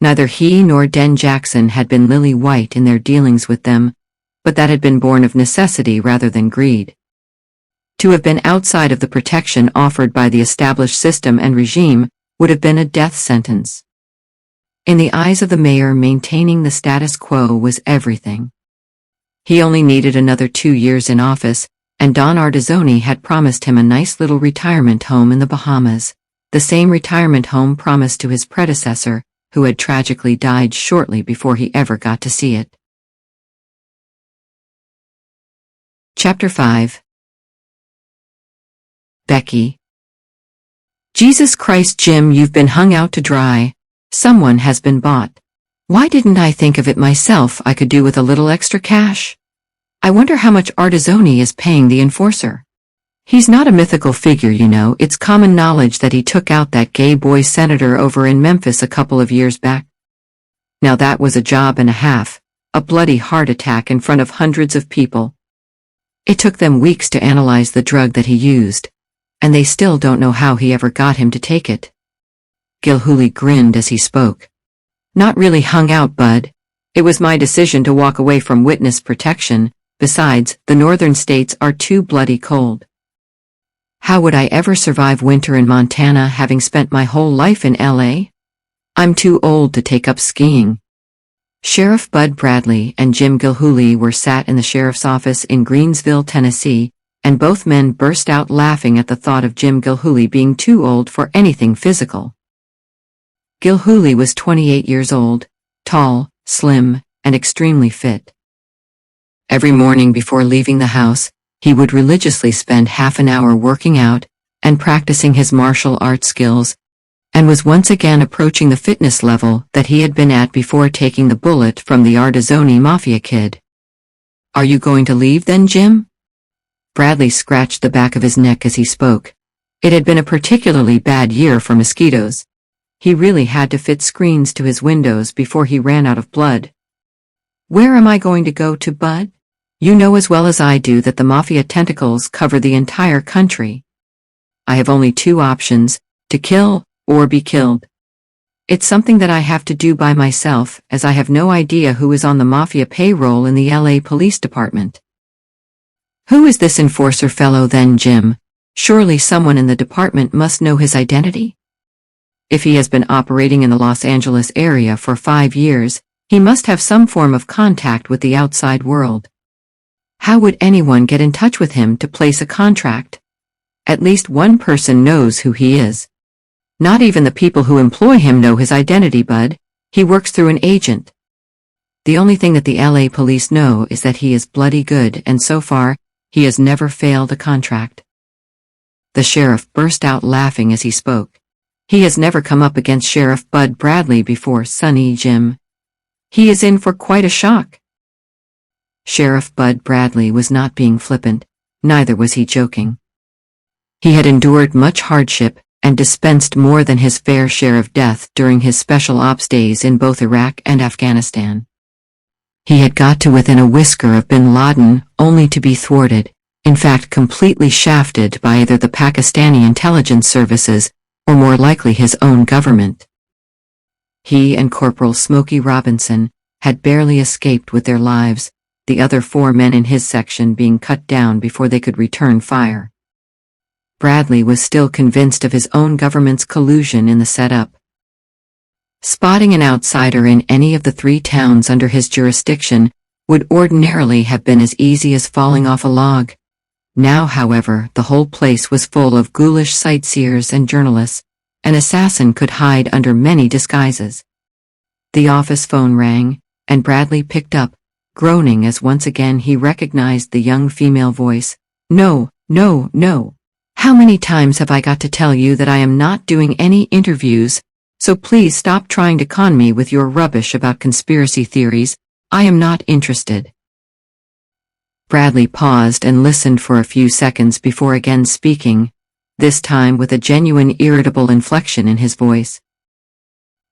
Neither he nor Den Jackson had been lily white in their dealings with them, but that had been born of necessity rather than greed. To have been outside of the protection offered by the established system and regime would have been a death sentence. In the eyes of the mayor, maintaining the status quo was everything. He only needed another 2 years in office, and Don Ardizzoni had promised him a nice little retirement home in the Bahamas, the same retirement home promised to his predecessor, who had tragically died shortly before he ever got to see it. Chapter 5. Becky. "Jesus Christ, Jim, you've been hung out to dry. Someone has been bought. Why didn't I think of it myself? I could do with a little extra cash. I wonder how much Ardizzoni is paying the enforcer. He's not a mythical figure, you know. It's common knowledge that he took out that gay boy senator over in Memphis a couple of years back. Now that was a job and a half, a bloody heart attack in front of hundreds of people. It took them weeks to analyze the drug that he used, and they still don't know how he ever got him to take it." Gilhooly grinned as he spoke. "Not really hung out, bud. It was my decision to walk away from witness protection. Besides, the northern states are too bloody cold. How would I ever survive winter in Montana, having spent my whole life in LA? I'm too old to take up skiing." Sheriff Bud Bradley and Jim Gilhooly were sat in the sheriff's office in Greensville, Tennessee, and both men burst out laughing at the thought of Jim Gilhooly being too old for anything physical. Gilhooly was 28 years old, tall, slim, and extremely fit. Every morning before leaving the house, he would religiously spend half an hour working out and practicing his martial arts skills, and was once again approaching the fitness level that he had been at before taking the bullet from the Ardizzoni Mafia kid. "Are you going to leave then, Jim?" Bradley scratched the back of his neck as he spoke. It had been a particularly bad year for mosquitoes. He really had to fit screens to his windows before he ran out of blood. "Where am I going to go to, Bud? You know as well as I do that the Mafia tentacles cover the entire country. I have only 2 options, to kill or be killed. It's something that I have to do by myself, as I have no idea who is on the Mafia payroll in the LA Police Department." "Who is this enforcer fellow then, Jim? Surely someone in the department must know his identity? If he has been operating in the Los Angeles area for 5 years, he must have some form of contact with the outside world. How would anyone get in touch with him to place a contract? At least one person knows who he is. Not even the people who employ him know his identity, Bud. He works through an agent. The only thing that the LA police know is that he is bloody good, and so far, he has never failed a contract." The sheriff burst out laughing as he spoke. He has never come up against Sheriff Bud Bradley before, Sonny Jim. He is in for quite a shock. Sheriff Bud Bradley was not being flippant, neither was he joking. He had endured much hardship and dispensed more than his fair share of death during his special ops days in both Iraq and Afghanistan. He had got to within a whisker of bin Laden only to be thwarted, in fact completely shafted by either the Pakistani intelligence services or more likely his own government. He and Corporal Smokey Robinson had barely escaped with their lives, the other 4 men in his section being cut down before they could return fire. Bradley was still convinced of his own government's collusion in the setup. Spotting an outsider in any of the 3 towns under his jurisdiction would ordinarily have been as easy as falling off a log. Now, however, the whole place was full of ghoulish sightseers and journalists. An assassin could hide under many disguises. The office phone rang, and Bradley picked up, groaning as once again he recognized the young female voice. "No, no, no. How many times have I got to tell you that I am not doing any interviews, so please stop trying to con me with your rubbish about conspiracy theories. I am not interested." Bradley paused and listened for a few seconds before again speaking, this time with a genuine irritable inflection in his voice.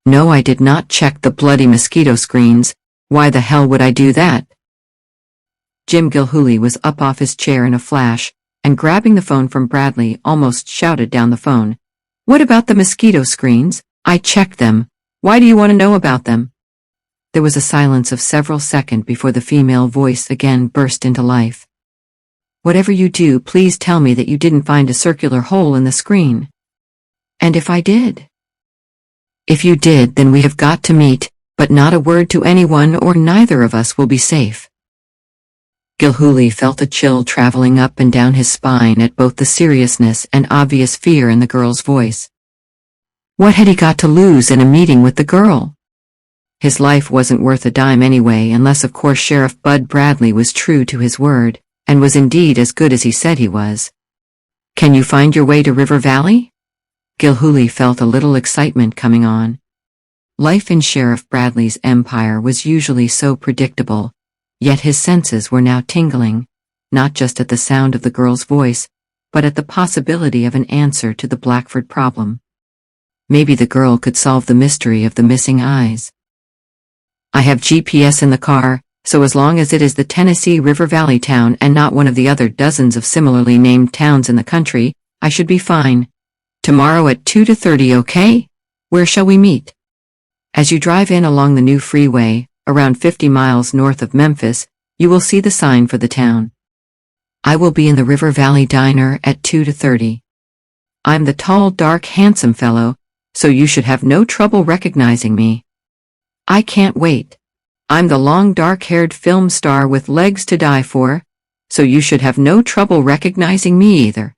"No, I did not check the bloody mosquito screens. Why the hell would I do that?" Jim Gilhooly was up off his chair in a flash, and grabbing the phone from Bradley almost shouted down the phone. "What about the mosquito screens? I checked them. Why do you want to know about them?" There was a silence of several seconds before the female voice again burst into life. "Whatever you do, please tell me that you didn't find a circular hole in the screen." "And if I did?" "If you did, then we have got to meet, but not a word to anyone or neither of us will be safe." Gilhooly felt a chill traveling up and down his spine at both the seriousness and obvious fear in the girl's voice. What had he got to lose in a meeting with the girl? His life wasn't worth a dime anyway, unless of course Sheriff Bud Bradley was true to his word, and was indeed as good as he said he was. "Can you find your way to River Valley?" Gilhooly felt a little excitement coming on. Life in Sheriff Bradley's empire was usually so predictable, yet his senses were now tingling, not just at the sound of the girl's voice, but at the possibility of an answer to the Blackford problem. Maybe the girl could solve the mystery of the missing eyes. "I have GPS in the car, so as long as it is the Tennessee River Valley town and not one of the other dozens of similarly named towns in the country, I should be fine. Tomorrow at 2:30, okay? Where shall we meet?" As you drive in along the new freeway, around 50 miles north of Memphis, you will see the sign for the town. I will be in the River Valley Diner at 2:30. I'm the tall, dark, handsome fellow, so you should have no trouble recognizing me. I can't wait. I'm the long, dark-haired film star with legs to die for, so you should have no trouble recognizing me either.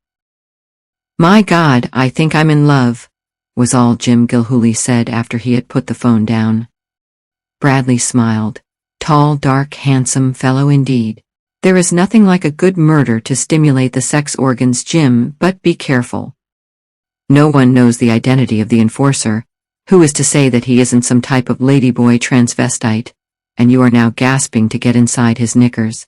My God, I think I'm in love, was all Jim Gilhooly said after he had put the phone down. Bradley smiled. Tall, dark, handsome fellow indeed. There is nothing like a good murder to stimulate the sex organs, Jim, but be careful. No one knows the identity of the enforcer. Who is to say that he isn't some type of ladyboy transvestite, and you are now gasping to get inside his knickers.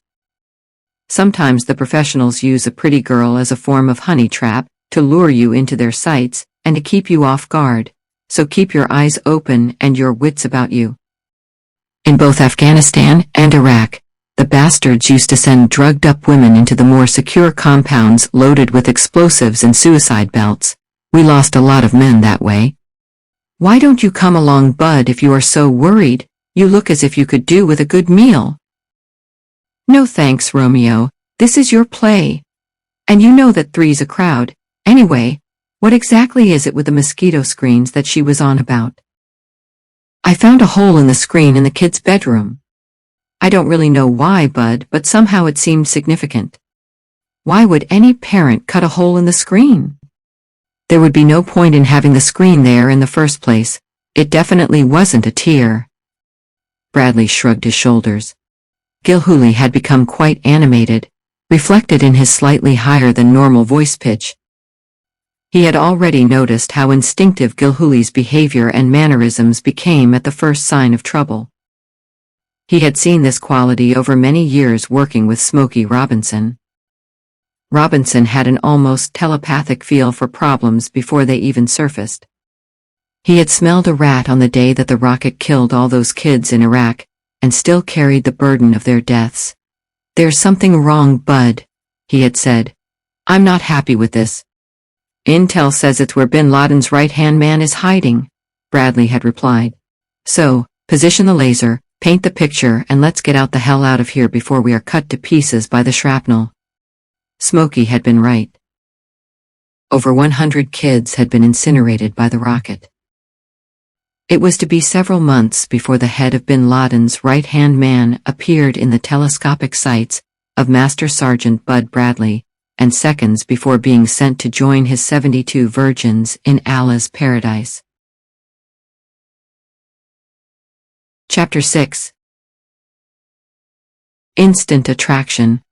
Sometimes the professionals use a pretty girl as a form of honey trap to lure you into their sights and to keep you off guard, so keep your eyes open and your wits about you. In both Afghanistan and Iraq, the bastards used to send drugged-up women into the more secure compounds loaded with explosives and suicide belts. We lost a lot of men that way. Why don't you come along, Bud, if you are so worried? You look as if you could do with a good meal. No thanks, Romeo, this is your play. And you know that three's a crowd. Anyway, what exactly is it with the mosquito screens that she was on about? I found a hole in the screen in the kid's bedroom. I don't really know why, Bud, but somehow it seemed significant. Why would any parent cut a hole in the screen? There would be no point in having the screen there in the first place. It definitely wasn't a tear. Bradley shrugged his shoulders. Gilhooly had become quite animated, reflected in his slightly higher than normal voice pitch. He had already noticed how instinctive Gilhooly's behavior and mannerisms became at the first sign of trouble. He had seen this quality over many years working with Smokey Robinson. Robinson had an almost telepathic feel for problems before they even surfaced. He had smelled a rat on the day that the rocket killed all those kids in Iraq, and still carried the burden of their deaths. "There's something wrong, Bud," he had said. "I'm not happy with this." "Intel says it's where bin Laden's right-hand man is hiding," Bradley had replied. "So, position the laser, paint the picture, and let's get out the hell out of here before we are cut to pieces by the shrapnel." Smokey had been right. Over 100 kids had been incinerated by the rocket. It was to be several months before the head of bin Laden's right-hand man appeared in the telescopic sights of Master Sergeant Bud Bradley, and seconds before being sent to join his 72 virgins in Allah's paradise. Chapter 6. Instant Attraction.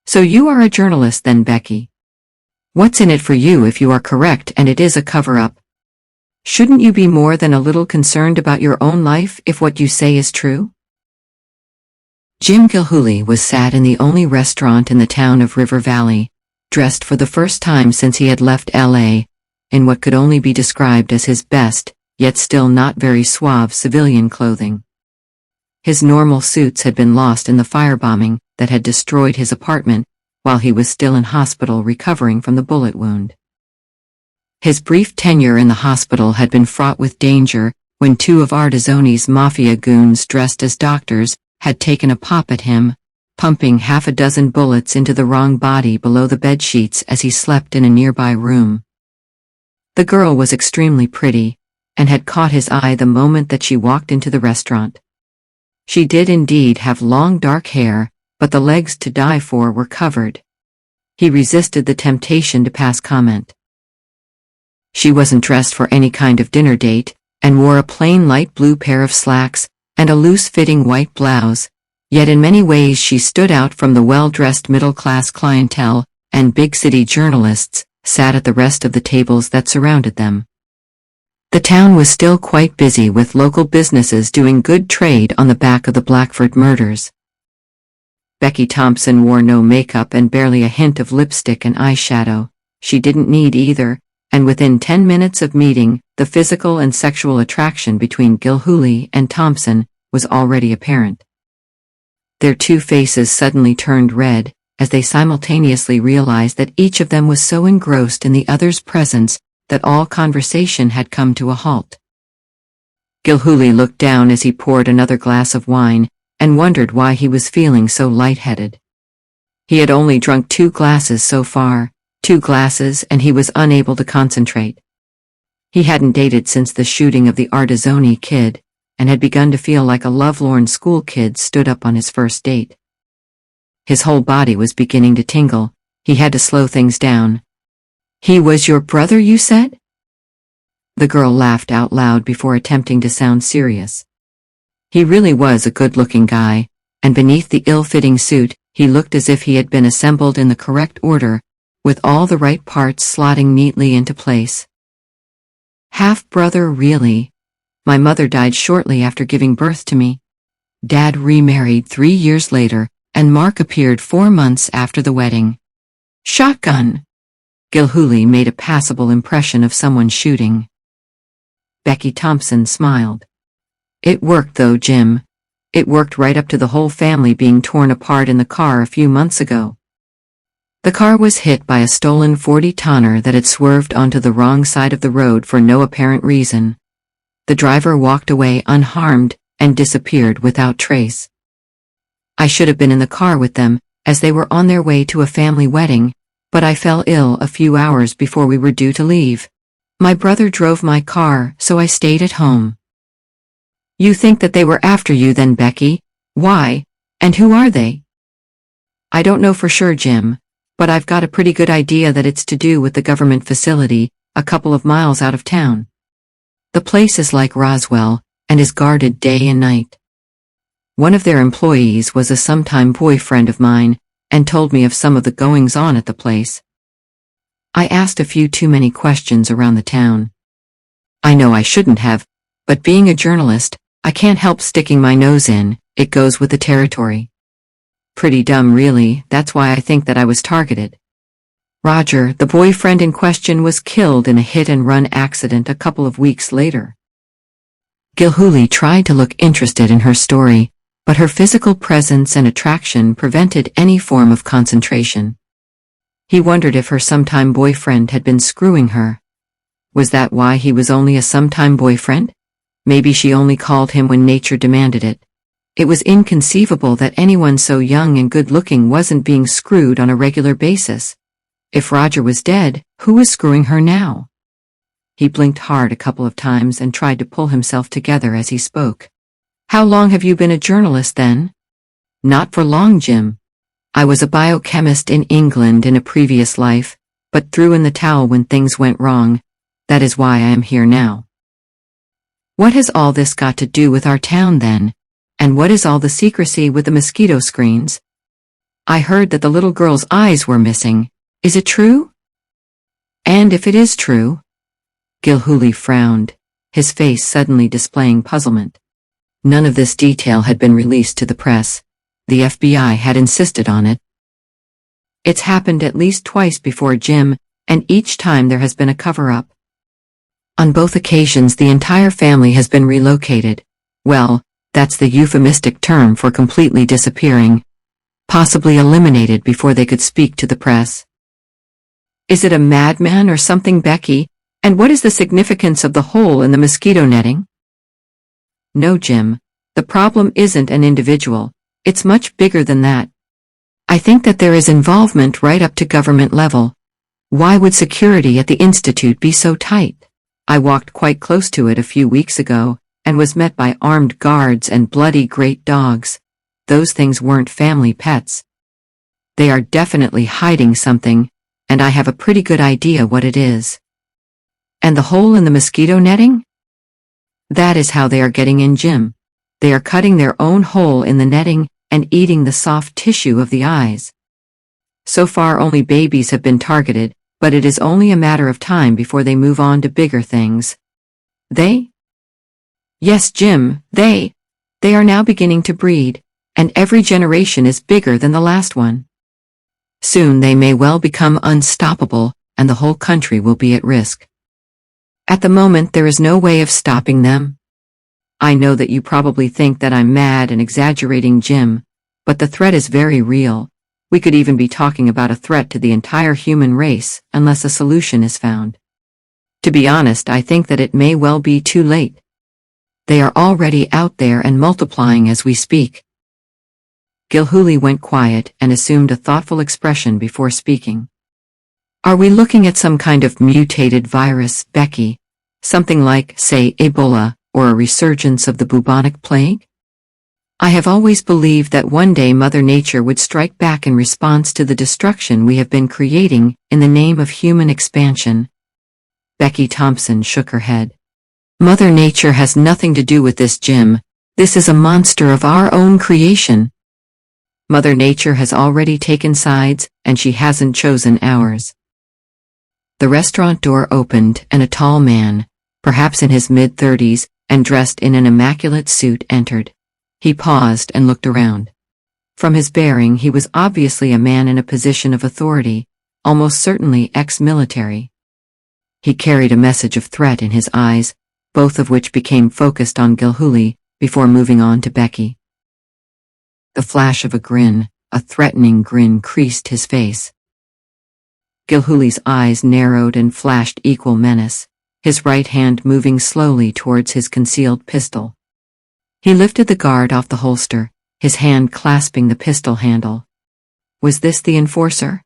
"So you are a journalist then, Becky? What's in it for you if you are correct and it is a cover-up? Shouldn't you be more than a little concerned about your own life if what you say is true?" Jim Gilhooly was sat in the only restaurant in the town of River Valley, dressed for the first time since he had left L.A., in what could only be described as his best, yet still not very suave civilian clothing. His normal suits had been lost in the firebombing that had destroyed his apartment while he was still in hospital recovering from the bullet wound. His brief tenure in the hospital had been fraught with danger when two of Artizzoni's Mafia goons dressed as doctors had taken a pop at him, pumping half a dozen bullets into the wrong body below the bedsheets as he slept in a nearby room. The girl was extremely pretty, and had caught his eye the moment that she walked into the restaurant. She did indeed have long dark hair, but the legs to die for were covered. He resisted the temptation to pass comment. She wasn't dressed for any kind of dinner date, and wore a plain light blue pair of slacks and a loose-fitting white blouse, yet in many ways she stood out from the well-dressed middle-class clientele and big-city journalists sat at the rest of the tables that surrounded them. The town was still quite busy with local businesses doing good trade on the back of the Blackford murders. Becky Thompson wore no makeup and barely a hint of lipstick and eyeshadow. She didn't need either, and within 10 minutes of meeting, the physical and sexual attraction between Gilhooly and Thompson was already apparent. Their two faces suddenly turned red, as they simultaneously realized that each of them was so engrossed in the other's presence that all conversation had come to a halt. Gilhooly looked down as he poured another glass of wine, and wondered why he was feeling so lightheaded. He had only drunk 2 glasses so far, 2 glasses, and he was unable to concentrate. He hadn't dated since the shooting of the Artizzoni kid, and had begun to feel like a lovelorn school kid stood up on his first date. His whole body was beginning to tingle. He had to slow things down. "He was your brother, you said?" The girl laughed out loud before attempting to sound serious. He really was a good-looking guy, and beneath the ill-fitting suit, he looked as if he had been assembled in the correct order, with all the right parts slotting neatly into place. "Half-brother, really? My mother died shortly after giving birth to me. Dad remarried 3 years later, and Mark appeared 4 months after the wedding." "Shotgun!" Gilhooly made a passable impression of someone shooting. Becky Thompson smiled. "It worked though, Jim. It worked right up to the whole family being torn apart in the car a few months ago." The car was hit by a stolen 40-tonner that had swerved onto the wrong side of the road for no apparent reason. The driver walked away unharmed and disappeared without trace. "I should have been in the car with them, as they were on their way to a family wedding, but I fell ill a few hours before we were due to leave. My brother drove my car, so I stayed at home." "You think that they were after you then, Becky? Why? And who are they?" "I don't know for sure, Jim, but I've got a pretty good idea that it's to do with the government facility, a couple of miles out of town. The place is like Roswell, and is guarded day and night. One of their employees was a sometime boyfriend of mine, and told me of some of the goings-on at the place. I asked a few too many questions around the town. I know I shouldn't have, but being a journalist, I can't help sticking my nose in. It goes with the territory. Pretty dumb really, that's why I think that I was targeted. Roger, the boyfriend in question, was killed in a hit-and-run accident a couple of weeks later. Gilhooly tried to look interested in her story, but her physical presence and attraction prevented any form of concentration. He wondered if her sometime boyfriend had been screwing her. Was that why he was only a sometime boyfriend? Maybe she only called him when nature demanded it. It was inconceivable that anyone so young and good-looking wasn't being screwed on a regular basis. If Roger was dead, who was screwing her now? He blinked hard a couple of times and tried to pull himself together as he spoke. How long have you been a journalist then? Not for long, Jim. I was a biochemist in England in a previous life, but threw in the towel when things went wrong. That is why I am here now. What has all this got to do with our town then? And what is all the secrecy with the mosquito screens? I heard that the little girl's eyes were missing. Is it true? And if it is true? Gilhooly frowned, his face suddenly displaying puzzlement. None of this detail had been released to the press. The FBI had insisted on it. It's happened at least twice before, Jim, and each time there has been a cover-up. On both occasions the entire family has been relocated. Well, that's the euphemistic term for completely disappearing. Possibly eliminated before they could speak to the press. Is it a madman or something, Becky? And what is the significance of the hole in the mosquito netting? No, Jim. The problem isn't an individual. It's much bigger than that. I think that there is involvement right up to government level. Why would security at the Institute be so tight? I walked quite close to it a few weeks ago, and was met by armed guards and bloody great dogs. Those things weren't family pets. They are definitely hiding something, and I have a pretty good idea what it is. And the hole in the mosquito netting? That is how they are getting in, Jim. They are cutting their own hole in the netting and eating the soft tissue of the eyes. So far only babies have been targeted, but it is only a matter of time before they move on to bigger things. They? Yes, Jim, they are now beginning to breed, and every generation is bigger than the last one. Soon they may well become unstoppable, and the whole country will be at risk. At the moment there is no way of stopping them. I know that you probably think that I'm mad and exaggerating, Jim, but the threat is very real. We could even be talking about a threat to the entire human race unless a solution is found. To be honest, I think that it may well be too late. They are already out there and multiplying as we speak. Gilhooly went quiet and assumed a thoughtful expression before speaking. Are we looking at some kind of mutated virus, Becky? Something like, say, Ebola, or a resurgence of the bubonic plague? I have always believed that one day Mother Nature would strike back in response to the destruction we have been creating in the name of human expansion. Becky Thompson shook her head. Mother Nature has nothing to do with this, Jim. This is a monster of our own creation. Mother Nature has already taken sides, and she hasn't chosen ours. The restaurant door opened and a tall man, perhaps in his mid-30s, and dressed in an immaculate suit, entered. He paused and looked around. From his bearing he was obviously a man in a position of authority, almost certainly ex-military. He carried a message of threat in his eyes, both of which became focused on Gilhooly, before moving on to Becky. The flash of a grin, a threatening grin, creased his face. Gilhooly's eyes narrowed and flashed equal menace, his right hand moving slowly towards his concealed pistol. He lifted the guard off the holster, his hand clasping the pistol handle. Was this the enforcer?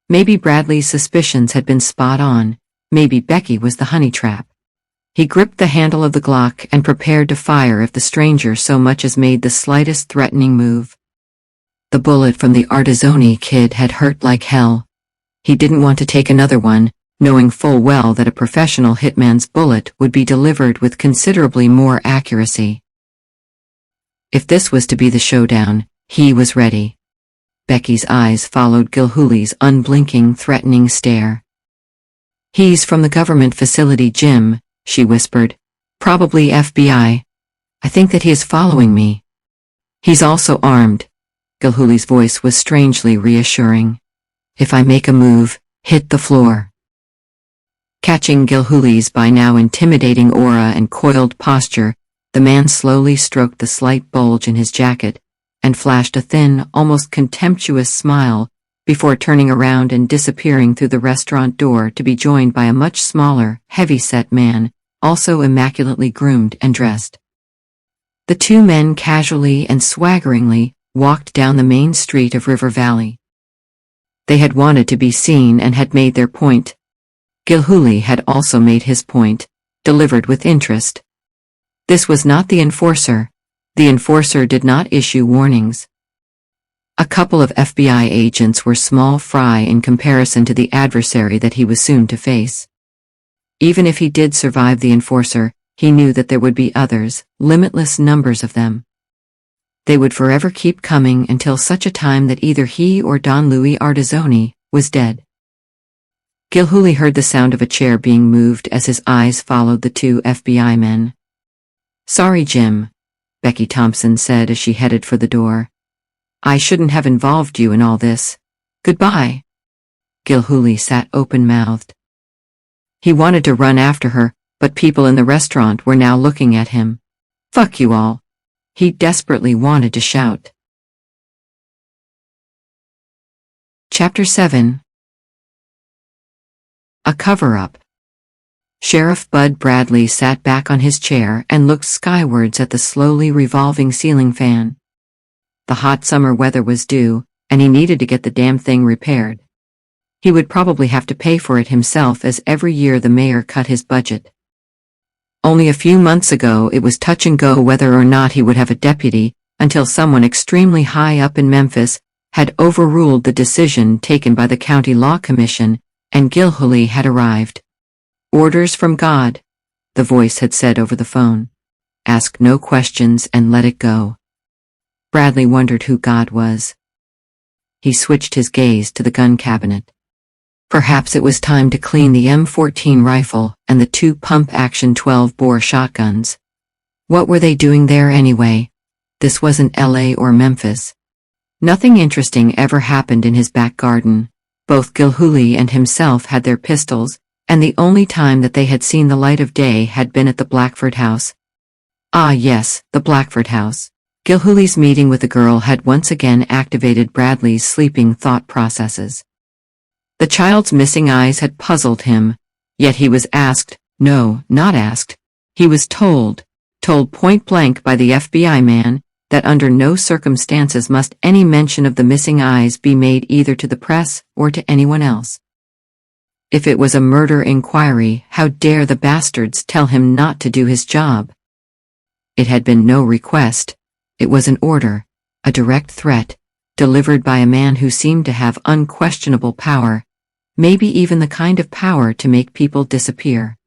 Maybe Bradley's suspicions had been spot on, maybe Becky was the honey trap. He gripped the handle of the Glock and prepared to fire if the stranger so much as made the slightest threatening move. The bullet from the Artizzoni kid had hurt like hell. He didn't want to take another one, knowing full well that a professional hitman's bullet would be delivered with considerably more accuracy. If this was to be the showdown, he was ready. Becky's eyes followed Gilhooly's unblinking, threatening stare. He's from the government facility, Jim, she whispered. Probably FBI. I think that he is following me. He's also armed. Gilhooly's voice was strangely reassuring. If I make a move, hit the floor. Catching Gilhooly's by now intimidating aura and coiled posture, the man slowly stroked the slight bulge in his jacket, and flashed a thin, almost contemptuous smile, before turning around and disappearing through the restaurant door to be joined by a much smaller, heavy-set man, also immaculately groomed and dressed. The two men casually and swaggeringly walked down the main street of River Valley. They had wanted to be seen and had made their point. Gilhooly had also made his point, delivered with interest. This was not the enforcer. The enforcer did not issue warnings. A couple of FBI agents were small fry in comparison to the adversary that he was soon to face. Even if he did survive the enforcer, he knew that there would be others, limitless numbers of them. They would forever keep coming until such a time that either he or Don Louis Artizzoni was dead. Gilhooly heard the sound of a chair being moved as his eyes followed the two FBI men. Sorry, Jim, Becky Thompson said as she headed for the door. I shouldn't have involved you in all this. Goodbye. Gilhooly sat open-mouthed. He wanted to run after her, but people in the restaurant were now looking at him. Fuck you all. He desperately wanted to shout. Chapter 7. A cover-up. Sheriff Bud Bradley sat back on his chair and looked skywards at the slowly revolving ceiling fan. The hot summer weather was due, and he needed to get the damn thing repaired. He would probably have to pay for it himself as every year the mayor cut his budget. Only a few months ago it was touch and go whether or not he would have a deputy, until someone extremely high up in Memphis had overruled the decision taken by the County Law Commission, and Gilhooly had arrived. Orders from God, the voice had said over the phone. Ask no questions and let it go. Bradley wondered who God was. He switched his gaze to the gun cabinet. Perhaps it was time to clean the M14 rifle and the two pump-action 12-bore shotguns. What were they doing there anyway? This wasn't LA or Memphis. Nothing interesting ever happened in his back garden. Both Gilhooly and himself had their pistols, and the only time that they had seen the light of day had been at the Blackford house. Ah yes, the Blackford house. Gilhooly's meeting with the girl had once again activated Bradley's sleeping thought processes. The child's missing eyes had puzzled him, yet he was asked, no, not asked, he was told point blank by the FBI man, that under no circumstances must any mention of the missing eyes be made either to the press or to anyone else. If it was a murder inquiry, how dare the bastards tell him not to do his job? It had been no request, it was an order, a direct threat, delivered by a man who seemed to have unquestionable power, maybe even the kind of power to make people disappear.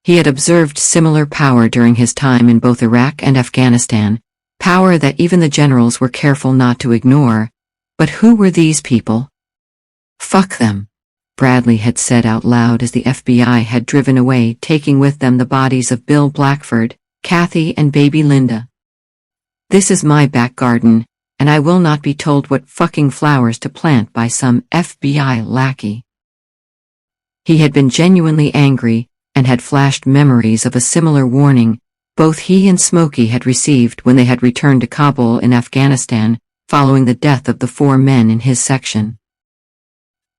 He had observed similar power during his time in both Iraq and Afghanistan, power that even the generals were careful not to ignore. But who were these people? Fuck them, Bradley had said out loud as the FBI had driven away, taking with them the bodies of Bill Blackford, Kathy and baby Linda. This is my back garden, and I will not be told what fucking flowers to plant by some FBI lackey. He had been genuinely angry, and had flashed memories of a similar warning both he and Smokey had received when they had returned to Kabul in Afghanistan, following the death of the 4 men in his section.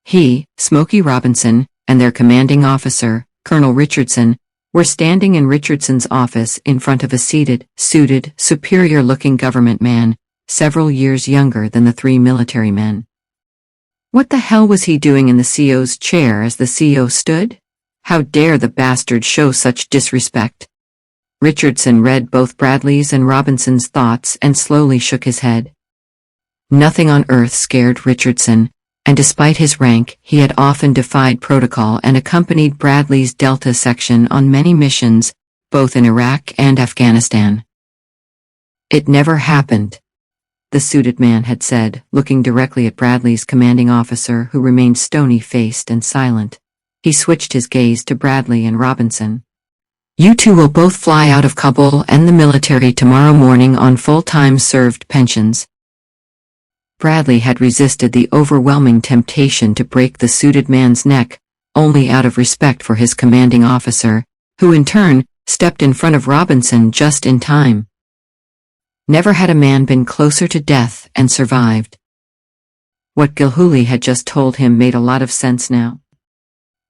He, Smokey Robinson, and their commanding officer, Colonel Richardson, were standing in Richardson's office in front of a seated, suited, superior-looking government man, several years younger than the 3 military men. What the hell was he doing in the CO's chair as the CO stood? How dare the bastard show such disrespect? Richardson read both Bradley's and Robinson's thoughts and slowly shook his head. Nothing on earth scared Richardson, and despite his rank, he had often defied protocol and accompanied Bradley's Delta section on many missions, both in Iraq and Afghanistan. It never happened, the suited man had said, looking directly at Bradley's commanding officer, who remained stony-faced and silent. He switched his gaze to Bradley and Robinson. You two will both fly out of Kabul and the military tomorrow morning on full-time served pensions. Bradley had resisted the overwhelming temptation to break the suited man's neck, only out of respect for his commanding officer, who in turn stepped in front of Robinson just in time. Never had a man been closer to death and survived. What Gilhooly had just told him made a lot of sense now.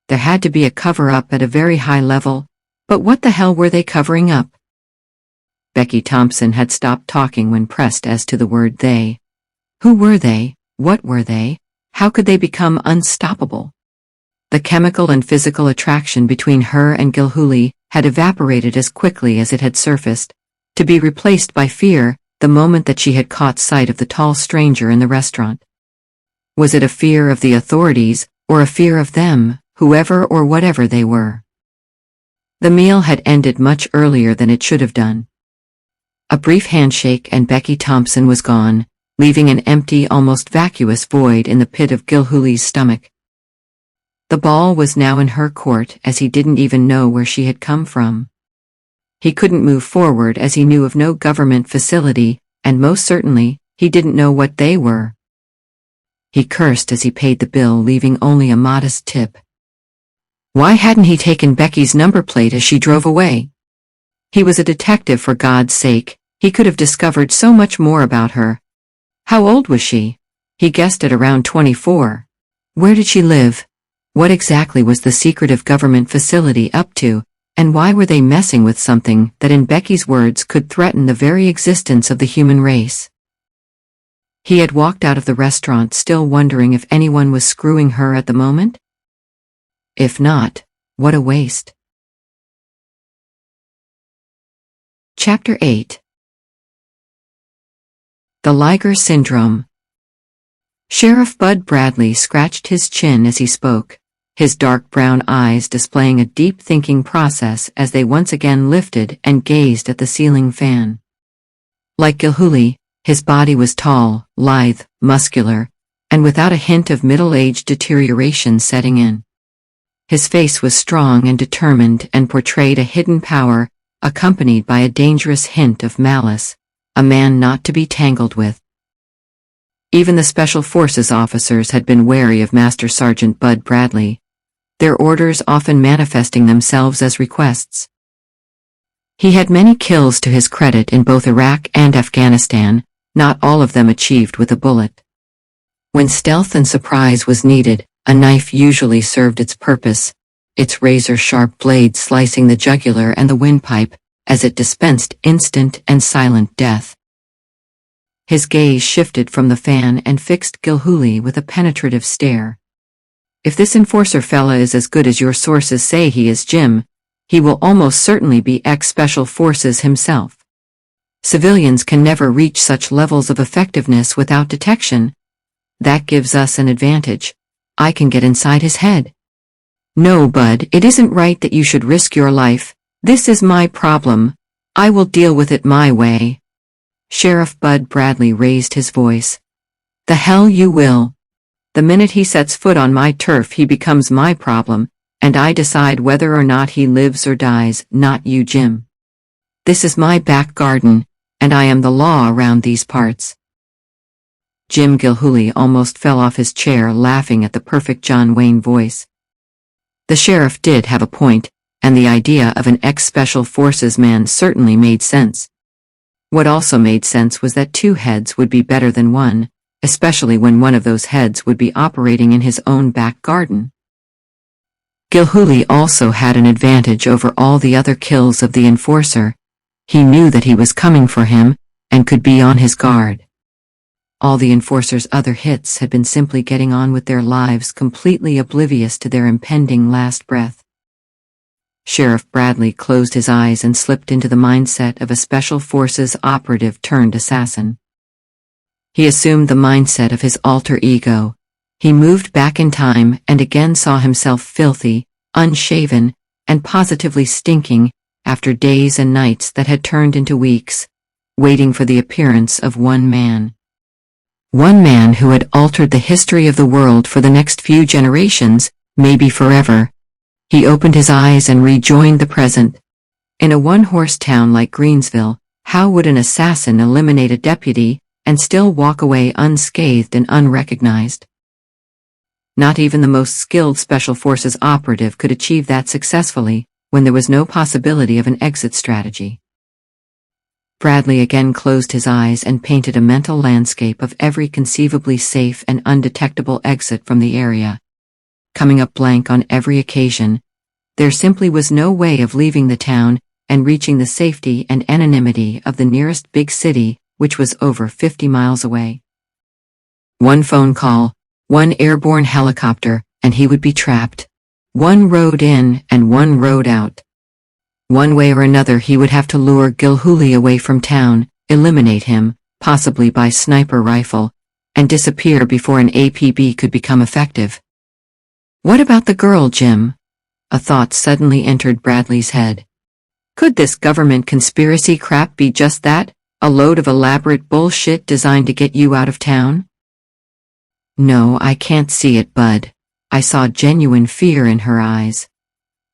There had to be a cover-up at a very high level, but what the hell were they covering up? Becky Thompson had stopped talking when pressed as to the word they. Who were they? What were they? How could they become unstoppable? The chemical and physical attraction between her and Gilhooly had evaporated as quickly as it had surfaced, to be replaced by fear the moment that she had caught sight of the tall stranger in the restaurant. Was it a fear of the authorities, or a fear of them, whoever or whatever they were? The meal had ended much earlier than it should have done. A brief handshake and Becky Thompson was gone, leaving an empty, almost vacuous void in the pit of Gilhooly's stomach. The ball was now in her court, as he didn't even know where she had come from. He couldn't move forward as he knew of no government facility, and most certainly, he didn't know what they were. He cursed as he paid the bill, leaving only a modest tip. Why hadn't he taken Becky's number plate as she drove away? He was a detective, for God's sake. He could have discovered so much more about her. How old was she? He guessed at around 24. Where did she live? What exactly was the secretive government facility up to, and why were they messing with something that, in Becky's words, could threaten the very existence of the human race? He had walked out of the restaurant still wondering if anyone was screwing her at the moment. If not, what a waste. Chapter 8. The Liger Syndrome. Sheriff Bud Bradley scratched his chin as he spoke, his dark brown eyes displaying a deep thinking process as they once again lifted and gazed at the ceiling fan. Like Gilhooly, his body was tall, lithe, muscular, and without a hint of middle-aged deterioration setting in. His face was strong and determined and portrayed a hidden power, accompanied by a dangerous hint of malice, a man not to be tangled with. Even the Special Forces officers had been wary of Master Sergeant Bud Bradley, their orders often manifesting themselves as requests. He had many kills to his credit in both Iraq and Afghanistan, not all of them achieved with a bullet. When stealth and surprise was needed, a knife usually served its purpose, its razor-sharp blade slicing the jugular and the windpipe, as it dispensed instant and silent death. His gaze shifted from the fan and fixed Gilhooly with a penetrative stare. If this enforcer fella is as good as your sources say he is, Jim, he will almost certainly be ex-Special Forces himself. Civilians can never reach such levels of effectiveness without detection. That gives us an advantage. I can get inside his head. No, Bud, it isn't right that you should risk your life. This is my problem. I will deal with it my way. Sheriff Bud Bradley raised his voice. The hell you will. The minute he sets foot on my turf, he becomes my problem, and I decide whether or not he lives or dies, not you, Jim. This is my back garden, and I am the law around these parts. Jim Gilhooly almost fell off his chair, laughing at the perfect John Wayne voice. The sheriff did have a point, and the idea of an ex-Special Forces man certainly made sense. What also made sense was that two heads would be better than one, especially when one of those heads would be operating in his own back garden. Gilhooly also had an advantage over all the other kills of the enforcer. He knew that he was coming for him, and could be on his guard. All the enforcer's other hits had been simply getting on with their lives, completely oblivious to their impending last breath. Sheriff Bradley closed his eyes and slipped into the mindset of a Special Forces operative turned assassin. He assumed the mindset of his alter ego. He moved back in time and again saw himself filthy, unshaven, and positively stinking, after days and nights that had turned into weeks, waiting for the appearance of one man. One man who had altered the history of the world for the next few generations, maybe forever. He opened his eyes and rejoined the present. In a one-horse town like Greensville, how would an assassin eliminate a deputy, and still walk away unscathed and unrecognized. Not even the most skilled Special Forces operative could achieve that successfully, when there was no possibility of an exit strategy. Bradley again closed his eyes and painted a mental landscape of every conceivably safe and undetectable exit from the area. Coming up blank on every occasion, there simply was no way of leaving the town and reaching the safety and anonymity of the nearest big city, which was over 50 miles away. One phone call, one airborne helicopter, and he would be trapped. One road in and one road out. One way or another he would have to lure Gilhooly away from town, eliminate him, possibly by sniper rifle, and disappear before an APB could become effective. What about the girl, Jim? A thought suddenly entered Bradley's head. Could this government conspiracy crap be just that, a load of elaborate bullshit designed to get you out of town? No, I can't see it, bud. I saw genuine fear in her eyes.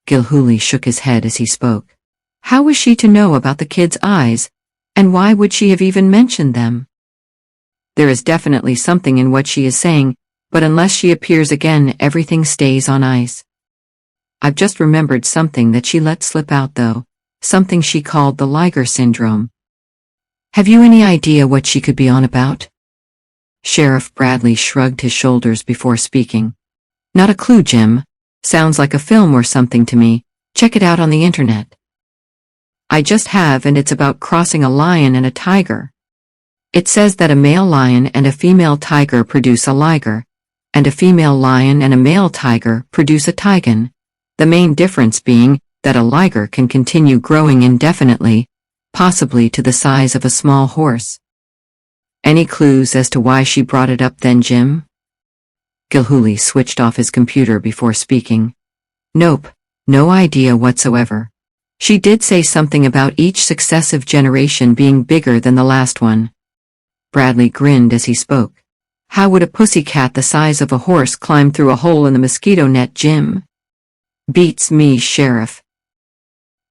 Gilhooly shook his head as he spoke. How was she to know about the kid's eyes, and why would she have even mentioned them? There is definitely something in what she is saying, but unless she appears again, everything stays on ice. I've just remembered something that she let slip out though, something she called the Liger Syndrome. Have you any idea what she could be on about? Sheriff Bradley shrugged his shoulders before speaking. Not a clue, Jim. Sounds like a film or something to me. Check it out on the internet. I just have, and it's about crossing a lion and a tiger. It says that a male lion and a female tiger produce a liger, and a female lion and a male tiger produce a tigon, the main difference being that a liger can continue growing indefinitely, possibly to the size of a small horse. Any clues as to why she brought it up then, Jim? Gilhooly switched off his computer before speaking. Nope, no idea whatsoever. She did say something about each successive generation being bigger than the last one. Bradley grinned as he spoke. How would a pussycat the size of a horse climb through a hole in the mosquito net, Jim? Beats me, Sheriff.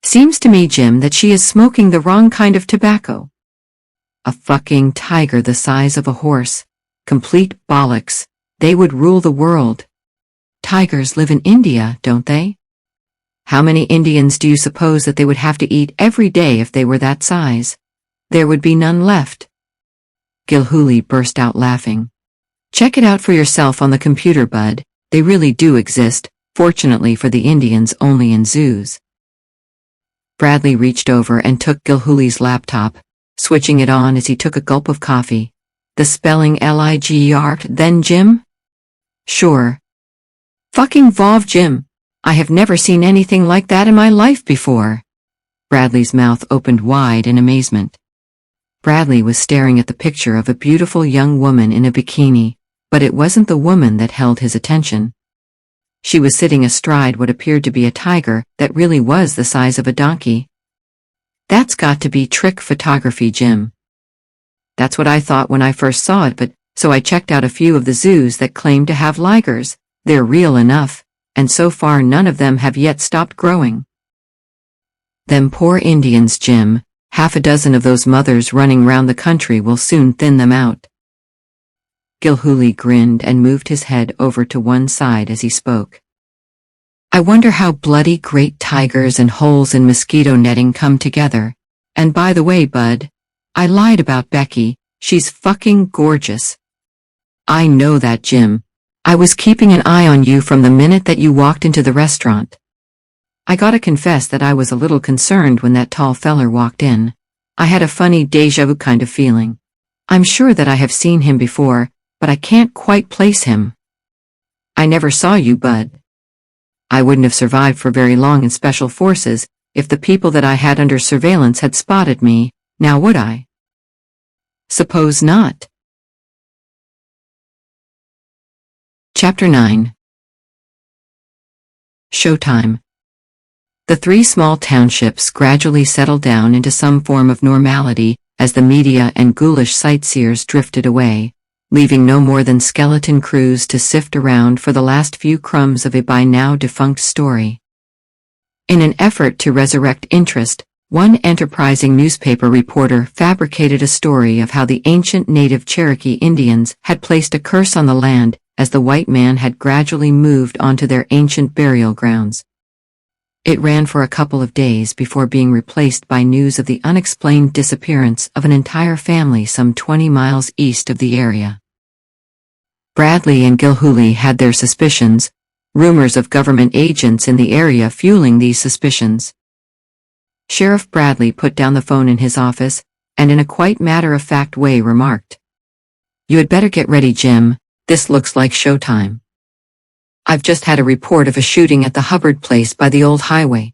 Seems to me, Jim, that she is smoking the wrong kind of tobacco. A fucking tiger the size of a horse. Complete bollocks. They would rule the world. Tigers live in India, don't they? How many Indians do you suppose that they would have to eat every day if they were that size? There would be none left. Gilhooly burst out laughing. Check it out for yourself on the computer, bud. They really do exist, fortunately for the Indians only in zoos. Bradley reached over and took Gilhooly's laptop, switching it on as he took a gulp of coffee. The spelling Liger, then, Jim? Sure. Fucking Vov, Jim. I have never seen anything like that in my life before. Bradley's mouth opened wide in amazement. Bradley was staring at the picture of a beautiful young woman in a bikini, but it wasn't the woman that held his attention. She was sitting astride what appeared to be a tiger that really was the size of a donkey. That's got to be trick photography, Jim. That's what I thought when I first saw it, but so I checked out a few of the zoos that claim to have ligers. They're real enough, and so far none of them have yet stopped growing. Them poor Indians, Jim. Half a dozen of those mothers running round the country will soon thin them out. Gilhooly grinned and moved his head over to one side as he spoke. I wonder how bloody great tigers and holes in mosquito netting come together. And by the way, bud, I lied about Becky. She's fucking gorgeous. I know that, Jim. I was keeping an eye on you from the minute that you walked into the restaurant. I gotta confess that I was a little concerned when that tall feller walked in. I had a funny déjà vu kind of feeling. I'm sure that I have seen him before, but I can't quite place him. I never saw you, bud. I wouldn't have survived for very long in Special Forces if the people that I had under surveillance had spotted me, now would I? Suppose not. Chapter 9. Showtime. The three small townships gradually settled down into some form of normality as the media and ghoulish sightseers drifted away, leaving no more than skeleton crews to sift around for the last few crumbs of a by now defunct story. In an effort to resurrect interest, One enterprising newspaper reporter fabricated a story of how the ancient native Cherokee Indians had placed a curse on the land as the white man had gradually moved onto their ancient burial grounds. It ran for a couple of days before being replaced by news of the unexplained disappearance of an entire family some 20 miles east of the area. Bradley and Gilhooly had their suspicions, rumors of government agents in the area fueling these suspicions. Sheriff Bradley put down the phone in his office, and in a quite matter-of-fact way remarked, "You had better get ready, Jim, this looks like showtime. I've just had a report of a shooting at the Hubbard place by the old highway.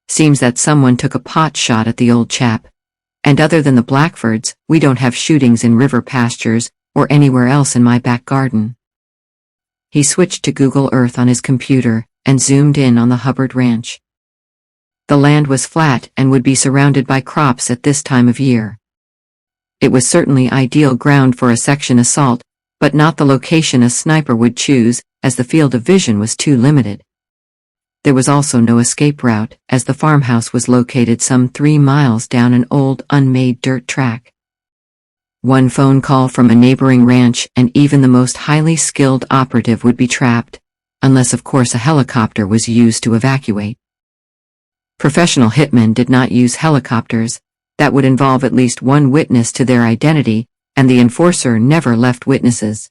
Seems that someone took a pot shot at the old chap, and other than the Blackfords, we don't have shootings in river pastures or anywhere else in my back garden." He switched to Google Earth on his computer and zoomed in on the Hubbard ranch. The land was flat and would be surrounded by crops at this time of year. It was certainly ideal ground for a section assault, but not the location a sniper would choose, as the field of vision was too limited. There was also no escape route, as the farmhouse was located some 3 miles down an old, unmade dirt track. One phone call from a neighboring ranch and even the most highly skilled operative would be trapped, unless of course a helicopter was used to evacuate. Professional hitmen did not use helicopters. That would involve at least one witness to their identity, and the enforcer never left witnesses.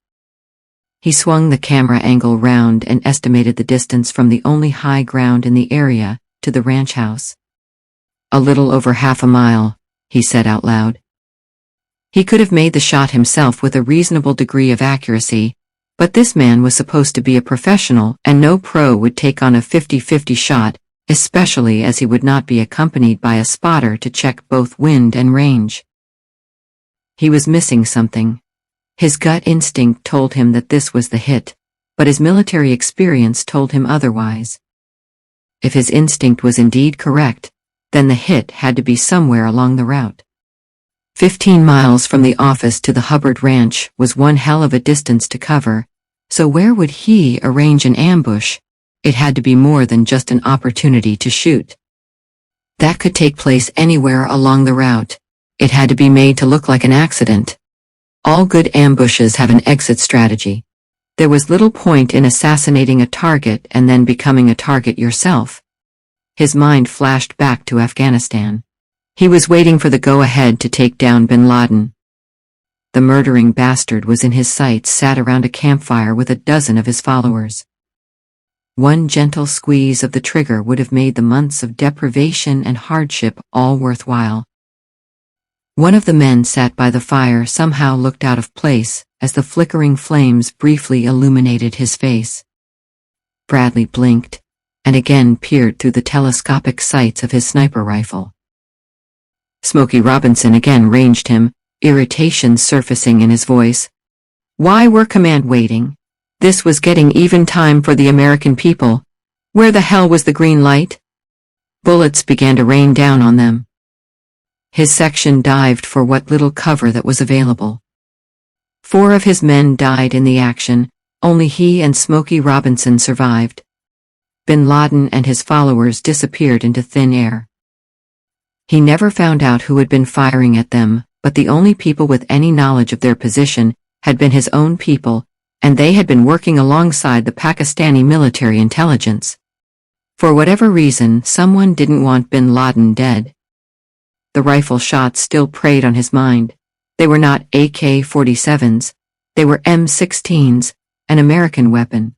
He swung the camera angle round and estimated the distance from the only high ground in the area to the ranch house. "A little over half a mile," he said out loud. He could have made the shot himself with a reasonable degree of accuracy, but this man was supposed to be a professional and no pro would take on a 50-50 shot, especially as he would not be accompanied by a spotter to check both wind and range. He was missing something. His gut instinct told him that this was the hit, but his military experience told him otherwise. If his instinct was indeed correct, then the hit had to be somewhere along the route. 15 miles from the office to the Hubbard Ranch was one hell of a distance to cover, so where would he arrange an ambush? It had to be more than just an opportunity to shoot. That could take place anywhere along the route. It had to be made to look like an accident. All good ambushes have an exit strategy. There was little point in assassinating a target and then becoming a target yourself. His mind flashed back to Afghanistan. He was waiting for the go-ahead to take down bin Laden. The murdering bastard was in his sights, sat around a campfire with a dozen of his followers. One gentle squeeze of the trigger would have made the months of deprivation and hardship all worthwhile. One of the men sat by the fire somehow looked out of place as the flickering flames briefly illuminated his face. Bradley blinked, and again peered through the telescopic sights of his sniper rifle. Smokey Robinson again ranged him, irritation surfacing in his voice. "Why were command waiting? This was getting even time for the American people. Where the hell was the green light?" Bullets began to rain down on them. His section dived for what little cover that was available. 4 of his men died in the action, only he and Smokey Robinson survived. Bin Laden and his followers disappeared into thin air. He never found out who had been firing at them, but the only people with any knowledge of their position had been his own people, and they had been working alongside the Pakistani military intelligence. For whatever reason, someone didn't want bin Laden dead. The rifle shots still preyed on his mind. They were not AK-47s, they were M16s, an American weapon.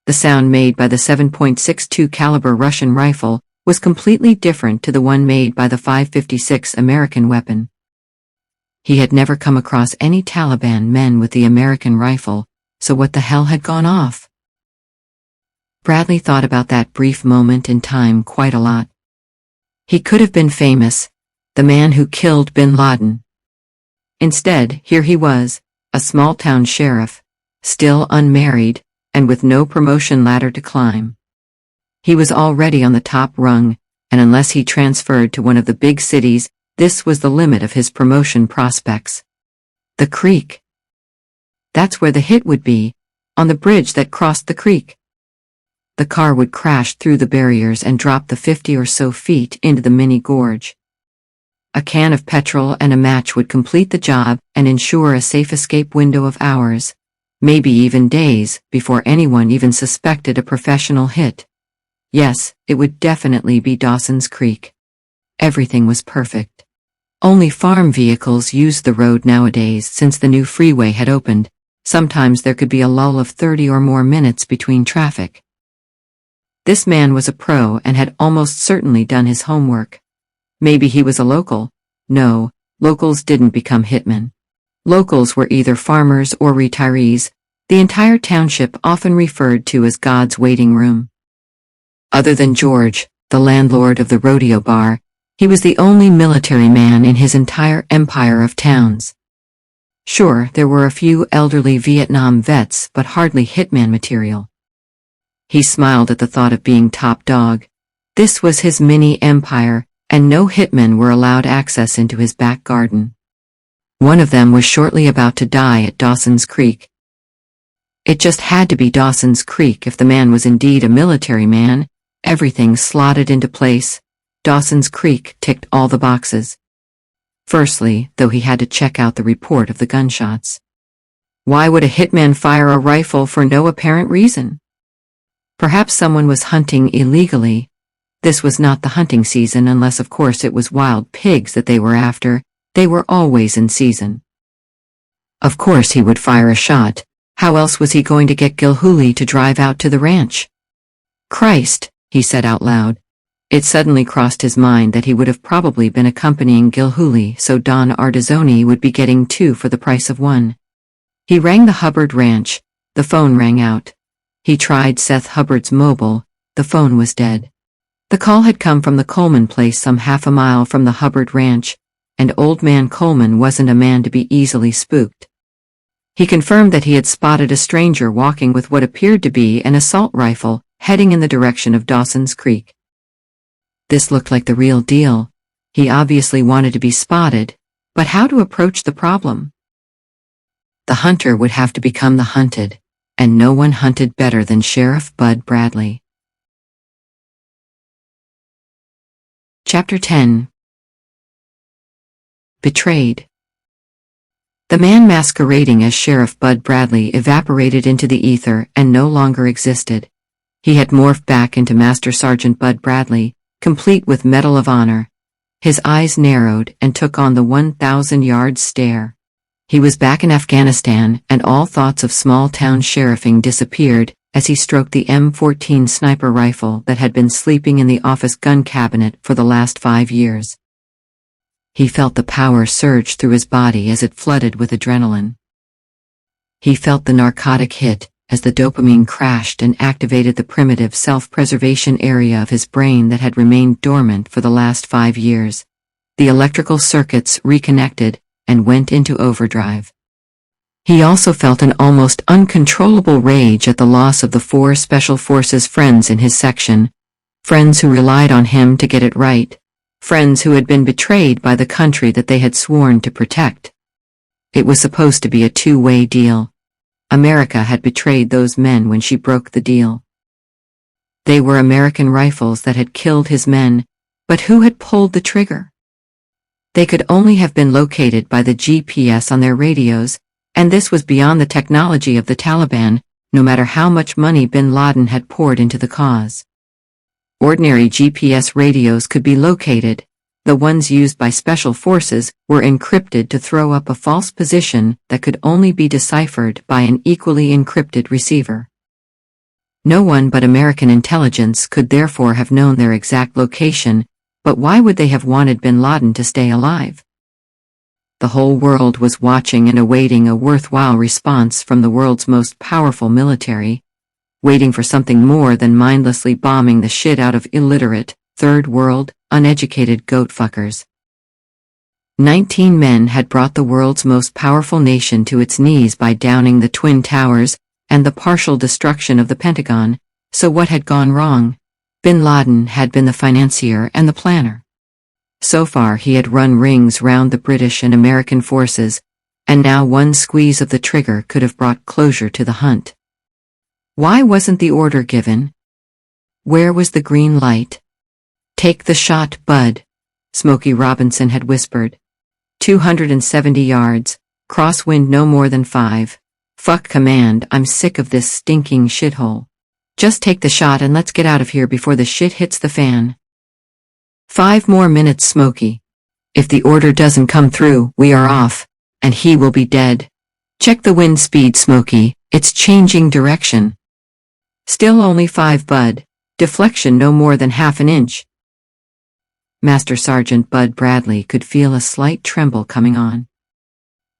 The sound made by the 7.62 caliber Russian rifle was completely different to the one made by the 5.56 American weapon. He had never come across any Taliban men with the American rifle, so what the hell had gone off? Bradley thought about that brief moment in time quite a lot. He could have been famous, the man who killed bin Laden. Instead, here he was, a small-town sheriff, still unmarried, and with no promotion ladder to climb. He was already on the top rung, and unless he transferred to one of the big cities, this was the limit of his promotion prospects. The creek. That's where the hit would be, on the bridge that crossed the creek. the car would crash through the barriers and drop the 50 or so feet into the mini gorge. A can of petrol and a match would complete the job and ensure a safe escape window of hours, maybe even days, before anyone even suspected a professional hit. Yes, it would definitely be Dawson's Creek. Everything was perfect. Only farm vehicles used the road nowadays since the new freeway had opened. Sometimes there could be a lull of 30 or more minutes between traffic. This man was a pro and had almost certainly done his homework. Maybe he was a local. No, locals didn't become hitmen. Locals were either farmers or retirees, the entire township often referred to as God's waiting room. Other than George, the landlord of the rodeo bar, he was the only military man in his entire empire of towns. Sure, there were a few elderly Vietnam vets, but hardly hitman material. He smiled at the thought of being top dog. This was his mini empire, and no hitmen were allowed access into his back garden. One of them was shortly about to die at Dawson's Creek. It just had to be Dawson's Creek if the man was indeed a military man. Everything slotted into place. Dawson's Creek ticked all the boxes. Firstly, though, he had to check out the report of the gunshots. Why would a hitman fire a rifle for no apparent reason? Perhaps someone was hunting illegally. This was not the hunting season unless of course it was wild pigs that they were after. They were always in season. Of course he would fire a shot. How else was he going to get Gilhooly to drive out to the ranch? Christ, he said out loud. It suddenly crossed his mind that he would have probably been accompanying Gilhooly, so Don Ardizzoni would be getting two for the price of one. He rang the Hubbard ranch. The phone rang out. He tried Seth Hubbard's mobile. The phone was dead. The call had come from the Coleman place some half a mile from the Hubbard ranch, and old man Coleman wasn't a man to be easily spooked. He confirmed that he had spotted a stranger walking with what appeared to be an assault rifle, heading in the direction of Dawson's Creek. This looked like the real deal. He obviously wanted to be spotted, but how to approach the problem? The hunter would have to become the hunted, and no one hunted better than Sheriff Bud Bradley. Chapter 10. Betrayed. The man masquerading as Sheriff Bud Bradley evaporated into the ether and no longer existed. He had morphed back into Master Sergeant Bud Bradley, complete with Medal of Honor. His eyes narrowed and took on the 1,000-yard stare. He was back in Afghanistan, and all thoughts of small-town sheriffing disappeared as he stroked the M14 sniper rifle that had been sleeping in the office gun cabinet for the last 5 years. He felt the power surge through his body as it flooded with adrenaline. He felt the narcotic hit as the dopamine crashed and activated the primitive self-preservation area of his brain that had remained dormant for the last 5 years. The electrical circuits reconnected and went into overdrive. He also felt an almost uncontrollable rage at the loss of the 4 Special Forces friends in his section, friends who relied on him to get it right, friends who had been betrayed by the country that they had sworn to protect. It was supposed to be a two-way deal. America had betrayed those men when she broke the deal. They were American rifles that had killed his men, but who had pulled the trigger? They could only have been located by the GPS on their radios, and this was beyond the technology of the Taliban, no matter how much money bin Laden had poured into the cause. Ordinary GPS radios could be located. The ones used by special forces were encrypted to throw up a false position that could only be deciphered by an equally encrypted receiver. No one but American intelligence could therefore have known their exact location, but why would they have wanted bin Laden to stay alive? The whole world was watching and awaiting a worthwhile response from the world's most powerful military, waiting for something more than mindlessly bombing the shit out of illiterate, third world, uneducated goat fuckers. 19 men had brought the world's most powerful nation to its knees by downing the Twin Towers and the partial destruction of the Pentagon, so what had gone wrong? Bin Laden had been the financier and the planner. So far he had run rings round the British and American forces, and now one squeeze of the trigger could have brought closure to the hunt. Why wasn't the order given? Where was the green light? Take the shot, Bud, Smokey Robinson had whispered. 270 yards, crosswind no more than 5. Fuck command, I'm sick of this stinking shithole. Just take the shot and let's get out of here before the shit hits the fan. 5 more minutes, Smokey. If the order doesn't come through, we are off, and he will be dead. Check the wind speed, Smokey, it's changing direction. Still only 5, Bud. Deflection no more than half an inch. Master Sergeant Bud Bradley could feel a slight tremble coming on.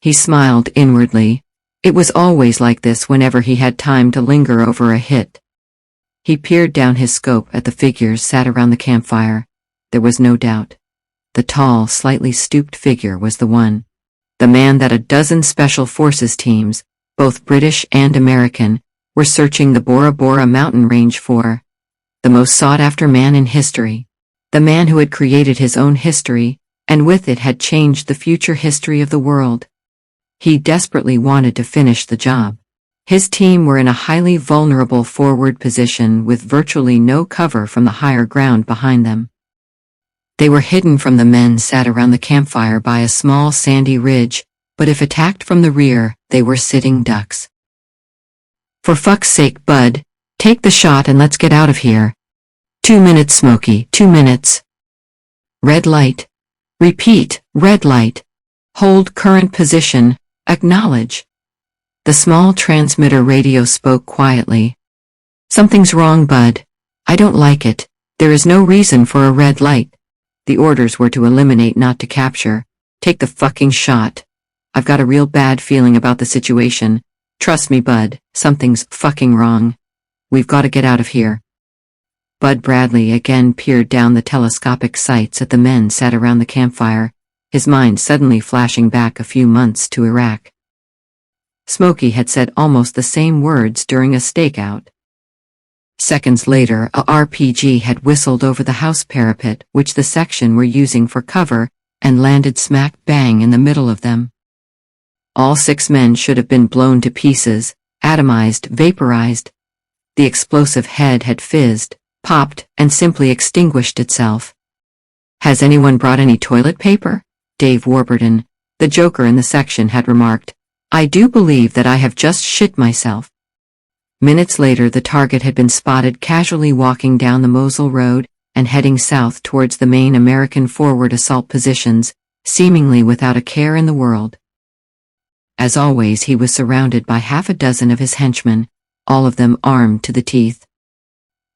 He smiled inwardly. It was always like this whenever he had time to linger over a hit. He peered down his scope at the figures sat around the campfire. There was no doubt. The tall, slightly stooped figure was the one. The man that a dozen special forces teams, both British and American, were searching the Bora Bora mountain range for. The most sought-after man in history. The man who had created his own history, and with it had changed the future history of the world. He desperately wanted to finish the job. His team were in a highly vulnerable forward position with virtually no cover from the higher ground behind them. They were hidden from the men sat around the campfire by a small sandy ridge, but if attacked from the rear, they were sitting ducks. For fuck's sake, Bud, take the shot and let's get out of here. 2 minutes, Smokey, 2 minutes. Red light. Repeat, red light. Hold current position, acknowledge. The small transmitter radio spoke quietly. Something's wrong, Bud. I don't like it. There is no reason for a red light. The orders were to eliminate, not to capture. Take the fucking shot. I've got a real bad feeling about the situation. Trust me, Bud, something's fucking wrong. We've got to get out of here. Bud Bradley again peered down the telescopic sights at the men sat around the campfire, his mind suddenly flashing back a few months to Iraq. Smokey had said almost the same words during a stakeout. Seconds later, a RPG had whistled over the house parapet which the section were using for cover, and landed smack bang in the middle of them. All 6 men should have been blown to pieces, atomized, vaporized. The explosive head had fizzed, popped, and simply extinguished itself. Has anyone brought any toilet paper? Dave Warburton, the joker in the section, had remarked. I do believe that I have just shit myself. Minutes later, the target had been spotted casually walking down the Mosul Road and heading south towards the main American forward assault positions, seemingly without a care in the world. As always, he was surrounded by half a dozen of his henchmen, all of them armed to the teeth.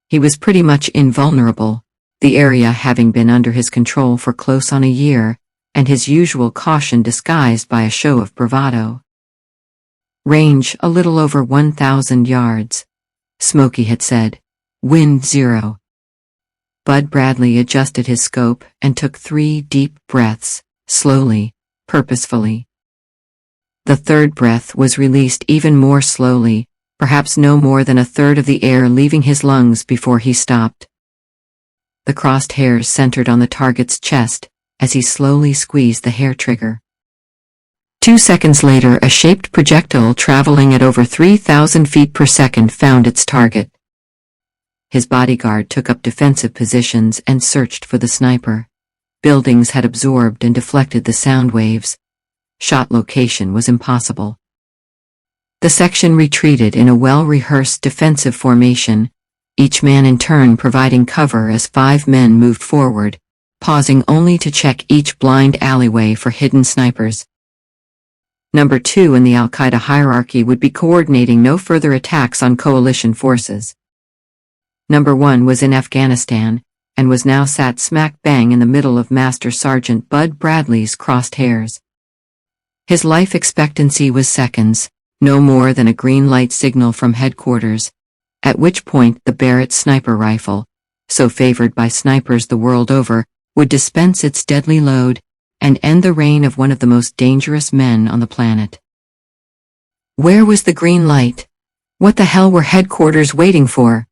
He was pretty much invulnerable, the area having been under his control for close on a year, and his usual caution disguised by a show of bravado. Range a little over 1,000 yards. Smokey had said. Wind 0. Bud Bradley adjusted his scope and took 3 deep breaths, slowly, purposefully. The third breath was released even more slowly, perhaps no more than a third of the air leaving his lungs before he stopped. The crossed hairs centered on the target's chest as he slowly squeezed the hair trigger. 2 seconds later, a shaped projectile traveling at over 3,000 feet per second found its target. His bodyguard took up defensive positions and searched for the sniper. Buildings had absorbed and deflected the sound waves. Shot location was impossible. The section retreated in a well-rehearsed defensive formation, each man in turn providing cover as 5 men moved forward, pausing only to check each blind alleyway for hidden snipers. Number 2 in the Al-Qaeda hierarchy would be coordinating no further attacks on coalition forces. Number 1 was in Afghanistan, and was now sat smack bang in the middle of Master Sergeant Bud Bradley's crossed hairs. His life expectancy was seconds, no more than a green light signal from headquarters, at which point the Barrett sniper rifle, so favored by snipers the world over, would dispense its deadly load, and end the reign of one of the most dangerous men on the planet. Where was the green light? What the hell were headquarters waiting for?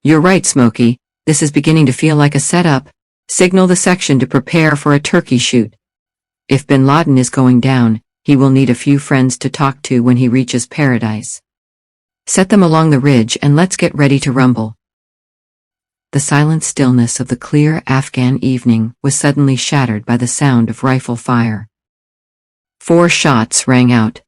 You're right, Smokey, this is beginning to feel like a setup. Signal the section to prepare for a turkey shoot. If Bin Laden is going down, he will need a few friends to talk to when he reaches paradise. Set them along the ridge and let's get ready to rumble. the silent stillness of the clear Afghan evening was suddenly shattered by the sound of rifle fire. 4 shots rang out,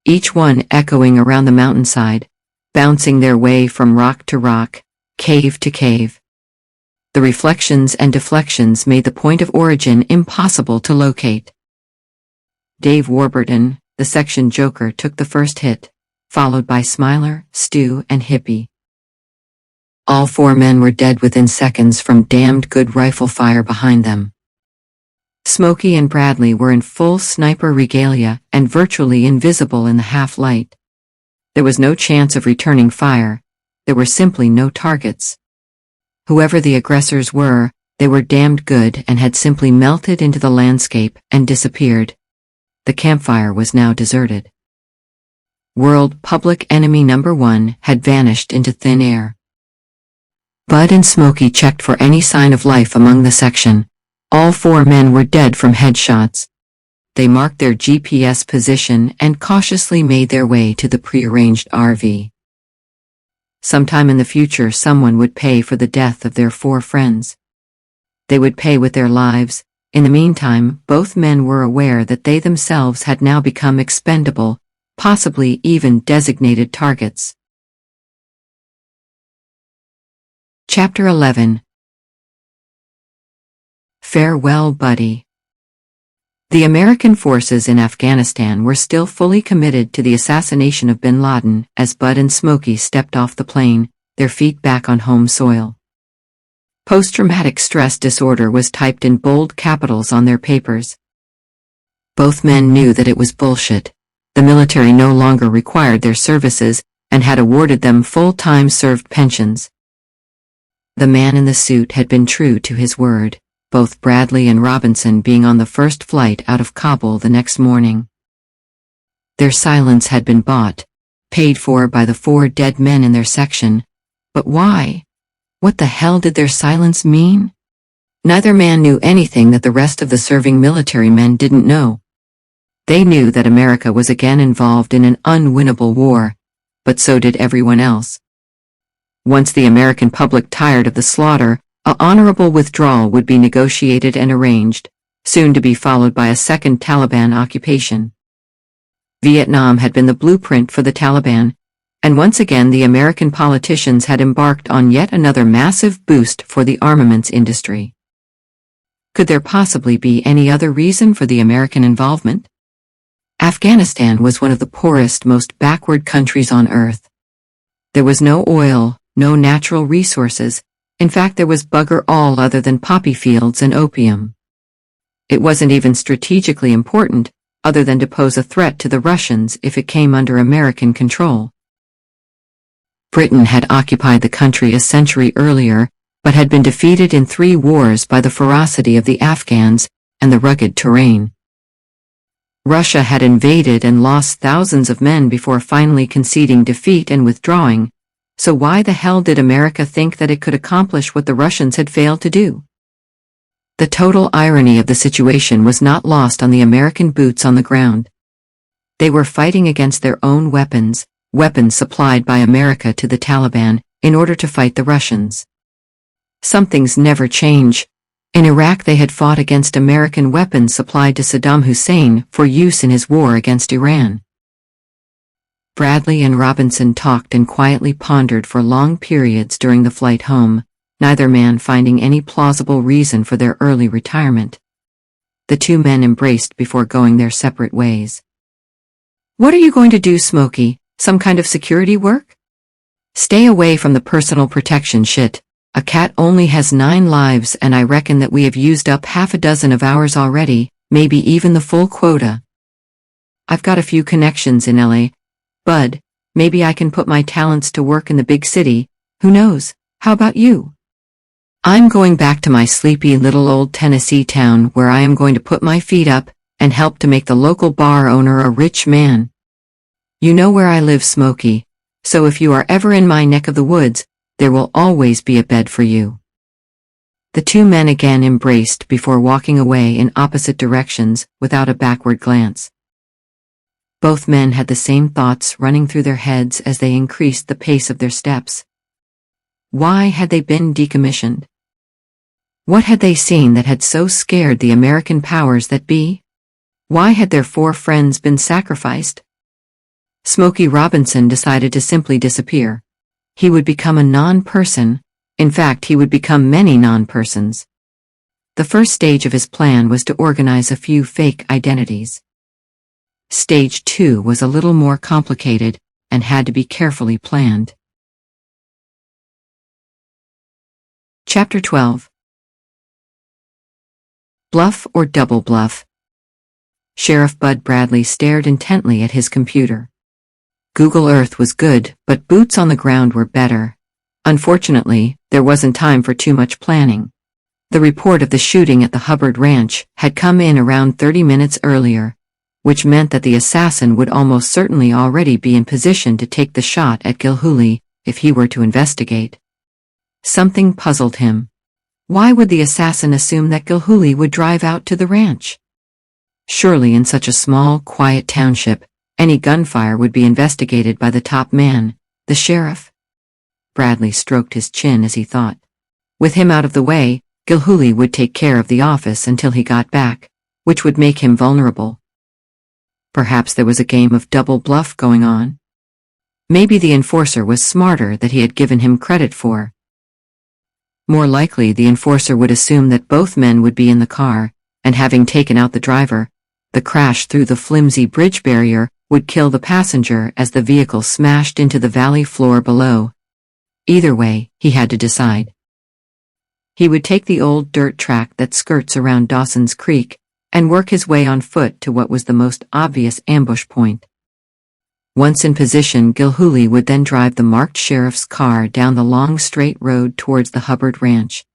each one echoing around the mountainside, bouncing their way from rock to rock, cave to cave. The reflections and deflections made the point of origin impossible to locate. Dave Warburton, the section joker, took the first hit, followed by Smiler, Stu, and Hippie. All 4 men were dead within seconds from damned good rifle fire behind them. Smokey and Bradley were in full sniper regalia and virtually invisible in the half-light. There was no chance of returning fire. There were simply no targets. Whoever the aggressors were, they were damned good and had simply melted into the landscape and disappeared. The campfire was now deserted. World public enemy number 1 had vanished into thin air. Bud and Smokey checked for any sign of life among the section. All 4 men were dead from headshots. They marked their GPS position and cautiously made their way to the prearranged RV. Sometime in the future someone would pay for the death of their 4 friends. They would pay with their lives. In the meantime, both men were aware that they themselves had now become expendable, possibly even designated targets. Chapter 11. Farewell, buddy. The American forces in Afghanistan were still fully committed to the assassination of bin Laden as Bud and Smokey stepped off the plane, their feet back on home soil. Post-traumatic stress disorder was typed in bold capitals on their papers. Both men knew that it was bullshit. The military no longer required their services and had awarded them full-time served pensions. The man in the suit had been true to his word, both Bradley and Robinson being on the first flight out of Kabul the next morning. Their silence had been bought, paid for by the 4 dead men in their section. But why? What the hell did their silence mean? Neither man knew anything that the rest of the serving military men didn't know. They knew that America was again involved in an unwinnable war, but so did everyone else. Once the American public tired of the slaughter, an honorable withdrawal would be negotiated and arranged, soon to be followed by a second Taliban occupation. Vietnam had been the blueprint for the Taliban, and once again the American politicians had embarked on yet another massive boost for the armaments industry. Could there possibly be any other reason for the American involvement? Afghanistan was one of the poorest, most backward countries on earth. There was no oil, no natural resources. In fact, there was bugger all other than poppy fields and opium. It wasn't even strategically important, other than to pose a threat to the Russians if it came under American control. Britain had occupied the country a century earlier, but had been defeated in 3 wars by the ferocity of the Afghans and the rugged terrain. Russia had invaded and lost thousands of men before finally conceding defeat and withdrawing. So why the hell did America think that it could accomplish what the Russians had failed to do? The total irony of the situation was not lost on the American boots on the ground. They were fighting against their own weapons, weapons supplied by America to the Taliban, in order to fight the Russians. Some things never change. In Iraq they had fought against American weapons supplied to Saddam Hussein for use in his war against Iran. Bradley and Robinson talked and quietly pondered for long periods during the flight home, neither man finding any plausible reason for their early retirement. The 2 men embraced before going their separate ways. "What are you going to do, Smokey? Some kind of security work?" "Stay away from the personal protection shit. A cat only has 9 lives and I reckon that we have used up half a dozen of ours already, maybe even the full quota. I've got a few connections in LA. Bud, maybe I can put my talents to work in the big city, who knows? How about you?" "I'm going back to my sleepy little old Tennessee town where I am going to put my feet up and help to make the local bar owner a rich man. You know where I live, Smokey, so if you are ever in my neck of the woods, there will always be a bed for you." The 2 men again embraced before walking away in opposite directions without a backward glance. Both men had the same thoughts running through their heads as they increased the pace of their steps. Why had they been decommissioned? What had they seen that had so scared the American powers that be? Why had their 4 friends been sacrificed? Smokey Robinson decided to simply disappear. He would become a non-person. In fact, he would become many non-persons. The first stage of his plan was to organize a few fake identities. Stage 2 was a little more complicated and had to be carefully planned. Chapter 12. Bluff or double bluff? Sheriff Bud Bradley stared intently at his computer. Google Earth was good, but boots on the ground were better. Unfortunately, there wasn't time for too much planning. The report of the shooting at the Hubbard Ranch had come in around 30 minutes earlier, which meant that the assassin would almost certainly already be in position to take the shot at Gilhooly if he were to investigate. Something puzzled him. Why would the assassin assume that Gilhooly would drive out to the ranch? Surely in such a small, quiet township, any gunfire would be investigated by the top man, the sheriff. Bradley stroked his chin as he thought. With him out of the way, Gilhooly would take care of the office until he got back, which would make him vulnerable. Perhaps there was a game of double bluff going on. Maybe the enforcer was smarter than he had given him credit for. More likely the enforcer would assume that both men would be in the car, and having taken out the driver, the crash through the flimsy bridge barrier would kill the passenger as the vehicle smashed into the valley floor below. Either way, he had to decide. He would take the old dirt track that skirts around Dawson's Creek and work his way on foot to what was the most obvious ambush point. Once in position, Gilhooly would then drive the marked sheriff's car down the long straight road towards the Hubbard Ranch.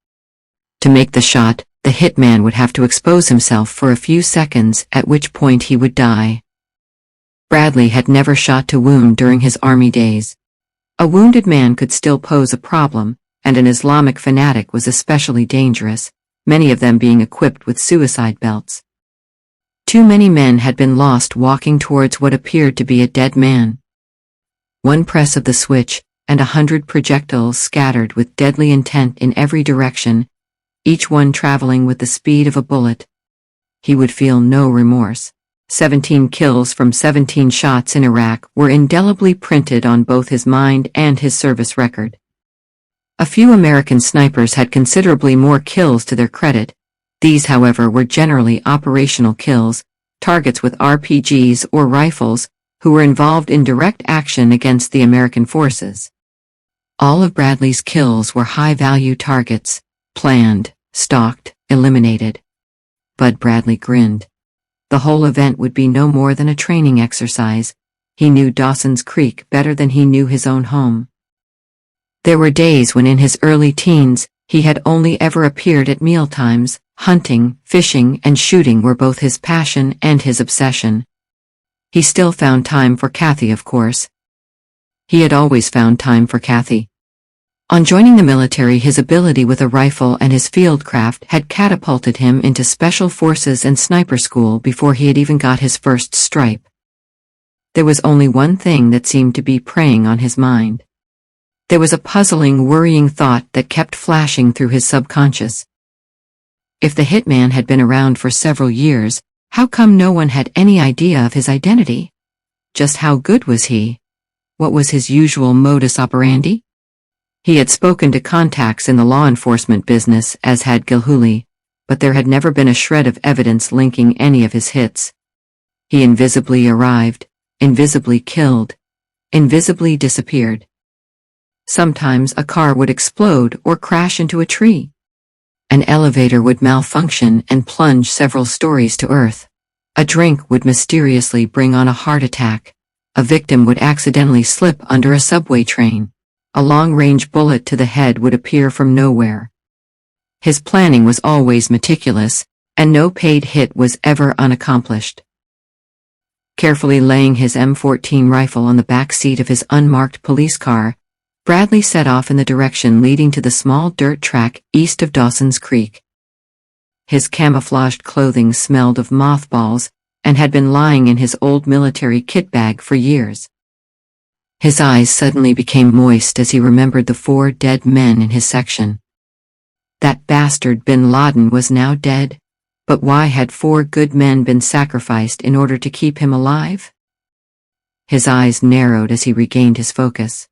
To make the shot, the hitman would have to expose himself for a few seconds, at which point he would die. Bradley had never shot to wound during his army days. A wounded man could still pose a problem, and an Islamic fanatic was especially dangerous, many of them being equipped with suicide belts. Too many men had been lost walking towards what appeared to be a dead man. One press of the switch, and 100 projectiles scattered with deadly intent in every direction, each one traveling with the speed of a bullet. He would feel no remorse. 17 kills from 17 shots in Iraq were indelibly printed on both his mind and his service record. A few American snipers had considerably more kills to their credit. These, however, were generally operational kills, targets with RPGs or rifles, who were involved in direct action against the American forces. All of Bradley's kills were high-value targets, planned, stalked, eliminated. Bud Bradley grinned. The whole event would be no more than a training exercise. He knew Dawson's Creek better than he knew his own home. There were days when in his early teens, he had only ever appeared at mealtimes. Hunting, fishing, and shooting were both his passion and his obsession. He still found time for Kathy, of course. He had always found time for Kathy. On joining the military, his ability with a rifle and his fieldcraft had catapulted him into special forces and sniper school before he had even got his first stripe. There was only one thing that seemed to be preying on his mind. There was a puzzling, worrying thought that kept flashing through his subconscious. If the hitman had been around for several years, how come no one had any idea of his identity? Just how good was he? What was his usual modus operandi? He had spoken to contacts in the law enforcement business, as had Gilhooly, but there had never been a shred of evidence linking any of his hits. He invisibly arrived, invisibly killed, invisibly disappeared. Sometimes a car would explode or crash into a tree. An elevator would malfunction and plunge several stories to earth. A drink would mysteriously bring on a heart attack. A victim would accidentally slip under a subway train. A long-range bullet to the head would appear from nowhere. His planning was always meticulous, and no paid hit was ever unaccomplished. Carefully laying his M14 rifle on the back seat of his unmarked police car, Bradley set off in the direction leading to the small dirt track east of Dawson's Creek. His camouflaged clothing smelled of mothballs and had been lying in his old military kit bag for years. His eyes suddenly became moist as he remembered the 4 dead men in his section. That bastard bin Laden was now dead, but why had 4 good men been sacrificed in order to keep him alive? His eyes narrowed as he regained his focus.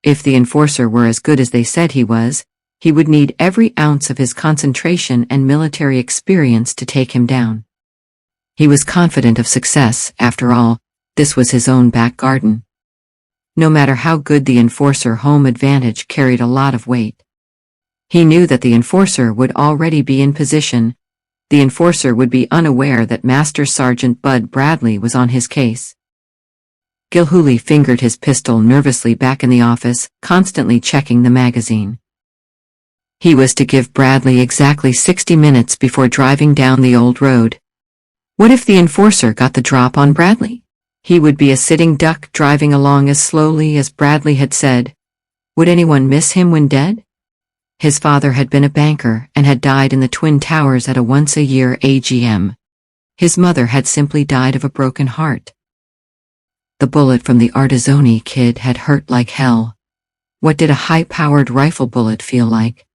If the enforcer were as good as they said he was, he would need every ounce of his concentration and military experience to take him down. He was confident of success, after all, this was his own back garden. No matter how good the enforcer, home advantage carried a lot of weight. He knew that the enforcer would already be in position. The enforcer would be unaware that Master Sergeant Bud Bradley was on his case. Gilhooly fingered his pistol nervously back in the office, constantly checking the magazine. He was to give Bradley exactly 60 minutes before driving down the old road. What if the enforcer got the drop on Bradley? He would be a sitting duck driving along as slowly as Bradley had said. Would anyone miss him when dead? His father had been a banker and had died in the Twin Towers at a once-a-year AGM. His mother had simply died of a broken heart. The bullet from the Artizzoni kid had hurt like hell. What did a high-powered rifle bullet feel like?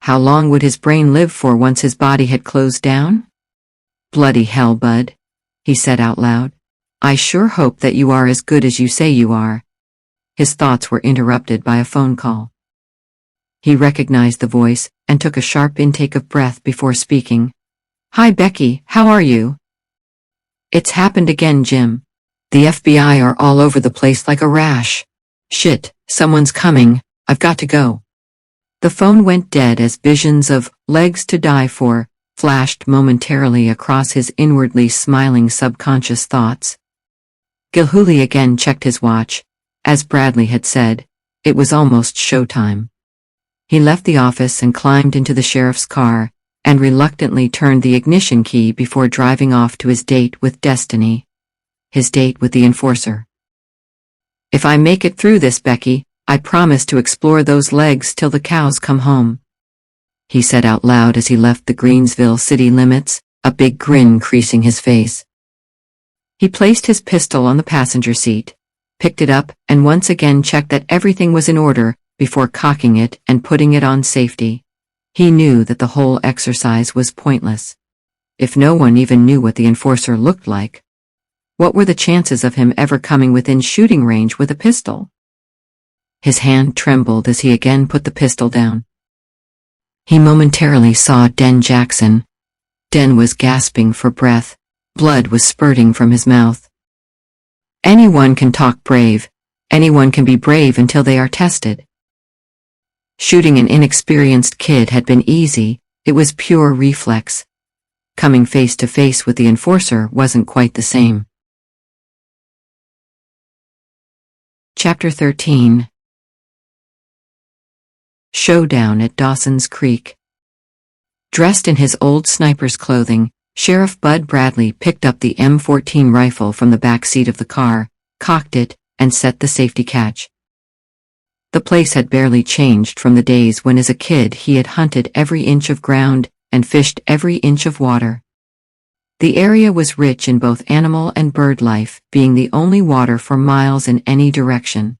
How long would his brain live for once his body had closed down? Bloody hell, Bud, he said out loud. I sure hope that you are as good as you say you are. His thoughts were interrupted by a phone call. He recognized the voice and took a sharp intake of breath before speaking. Hi Becky, how are you? It's happened again, Jim. The FBI are all over the place like a rash. Shit, someone's coming, I've got to go. The phone went dead as visions of legs to die for flashed momentarily across his inwardly smiling subconscious thoughts. Gilhooly again checked his watch. As Bradley had said, it was almost showtime. He left the office and climbed into the sheriff's car, and reluctantly turned the ignition key before driving off to his date with Destiny. His date with the enforcer. If I make it through this, Becky, I promise to explore those legs till the cows come home, he said out loud as he left the Greensville city limits, a big grin creasing his face. He placed his pistol on the passenger seat, picked it up, and once again checked that everything was in order before cocking it and putting it on safety. He knew that the whole exercise was pointless. If no one even knew what the enforcer looked like, what were the chances of him ever coming within shooting range with a pistol? His hand trembled as he again put the pistol down. He momentarily saw Den Jackson. Den was gasping for breath. Blood was spurting from his mouth. Anyone can talk brave. Anyone can be brave until they are tested. Shooting an inexperienced kid had been easy, it was pure reflex. Coming face to face with the enforcer wasn't quite the same. Chapter 13. Showdown at Dawson's Creek. Dressed in his old sniper's clothing, Sheriff Bud Bradley picked up the M14 rifle from the back seat of the car, cocked it, and set the safety catch. The place had barely changed from the days when as a kid he had hunted every inch of ground and fished every inch of water. The area was rich in both animal and bird life, being the only water for miles in any direction.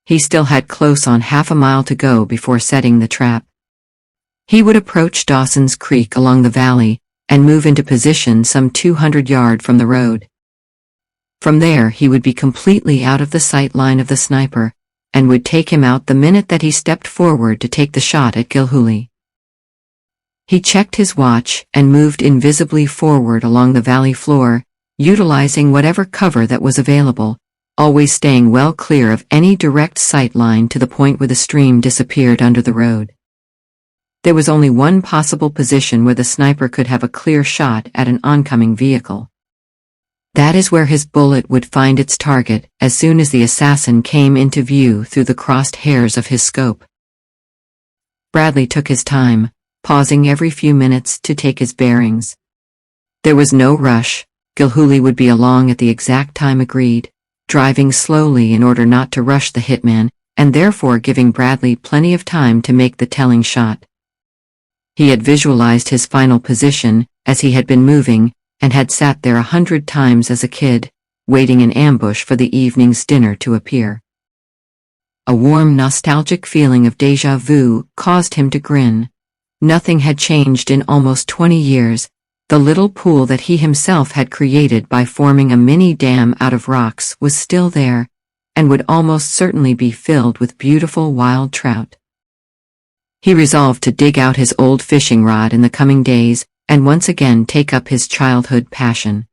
He still had close on half a mile to go before setting the trap. He would approach Dawson's Creek along the valley and move into position some 200 yards from the road. From there he would be completely out of the sight line of the sniper, and would take him out the minute that he stepped forward to take the shot at Gilhooly. He checked his watch and moved invisibly forward along the valley floor, utilizing whatever cover that was available, always staying well clear of any direct sight line to the point where the stream disappeared under the road. There was only one possible position where the sniper could have a clear shot at an oncoming vehicle. That is where his bullet would find its target as soon as the assassin came into view through the crossed hairs of his scope. Bradley took his time, pausing every few minutes to take his bearings. There was no rush. Gilhooly would be along at the exact time agreed, driving slowly in order not to rush the hitman, and therefore giving Bradley plenty of time to make the telling shot. He had visualized his final position, as he had been moving, and had sat there 100 times as a kid, waiting in ambush for the evening's dinner to appear. A warm, nostalgic feeling of déjà vu caused him to grin. Nothing had changed in almost 20 years. The little pool that he himself had created by forming a mini dam out of rocks was still there, and would almost certainly be filled with beautiful wild trout. He resolved to dig out his old fishing rod in the coming days, and once again take up his childhood passion.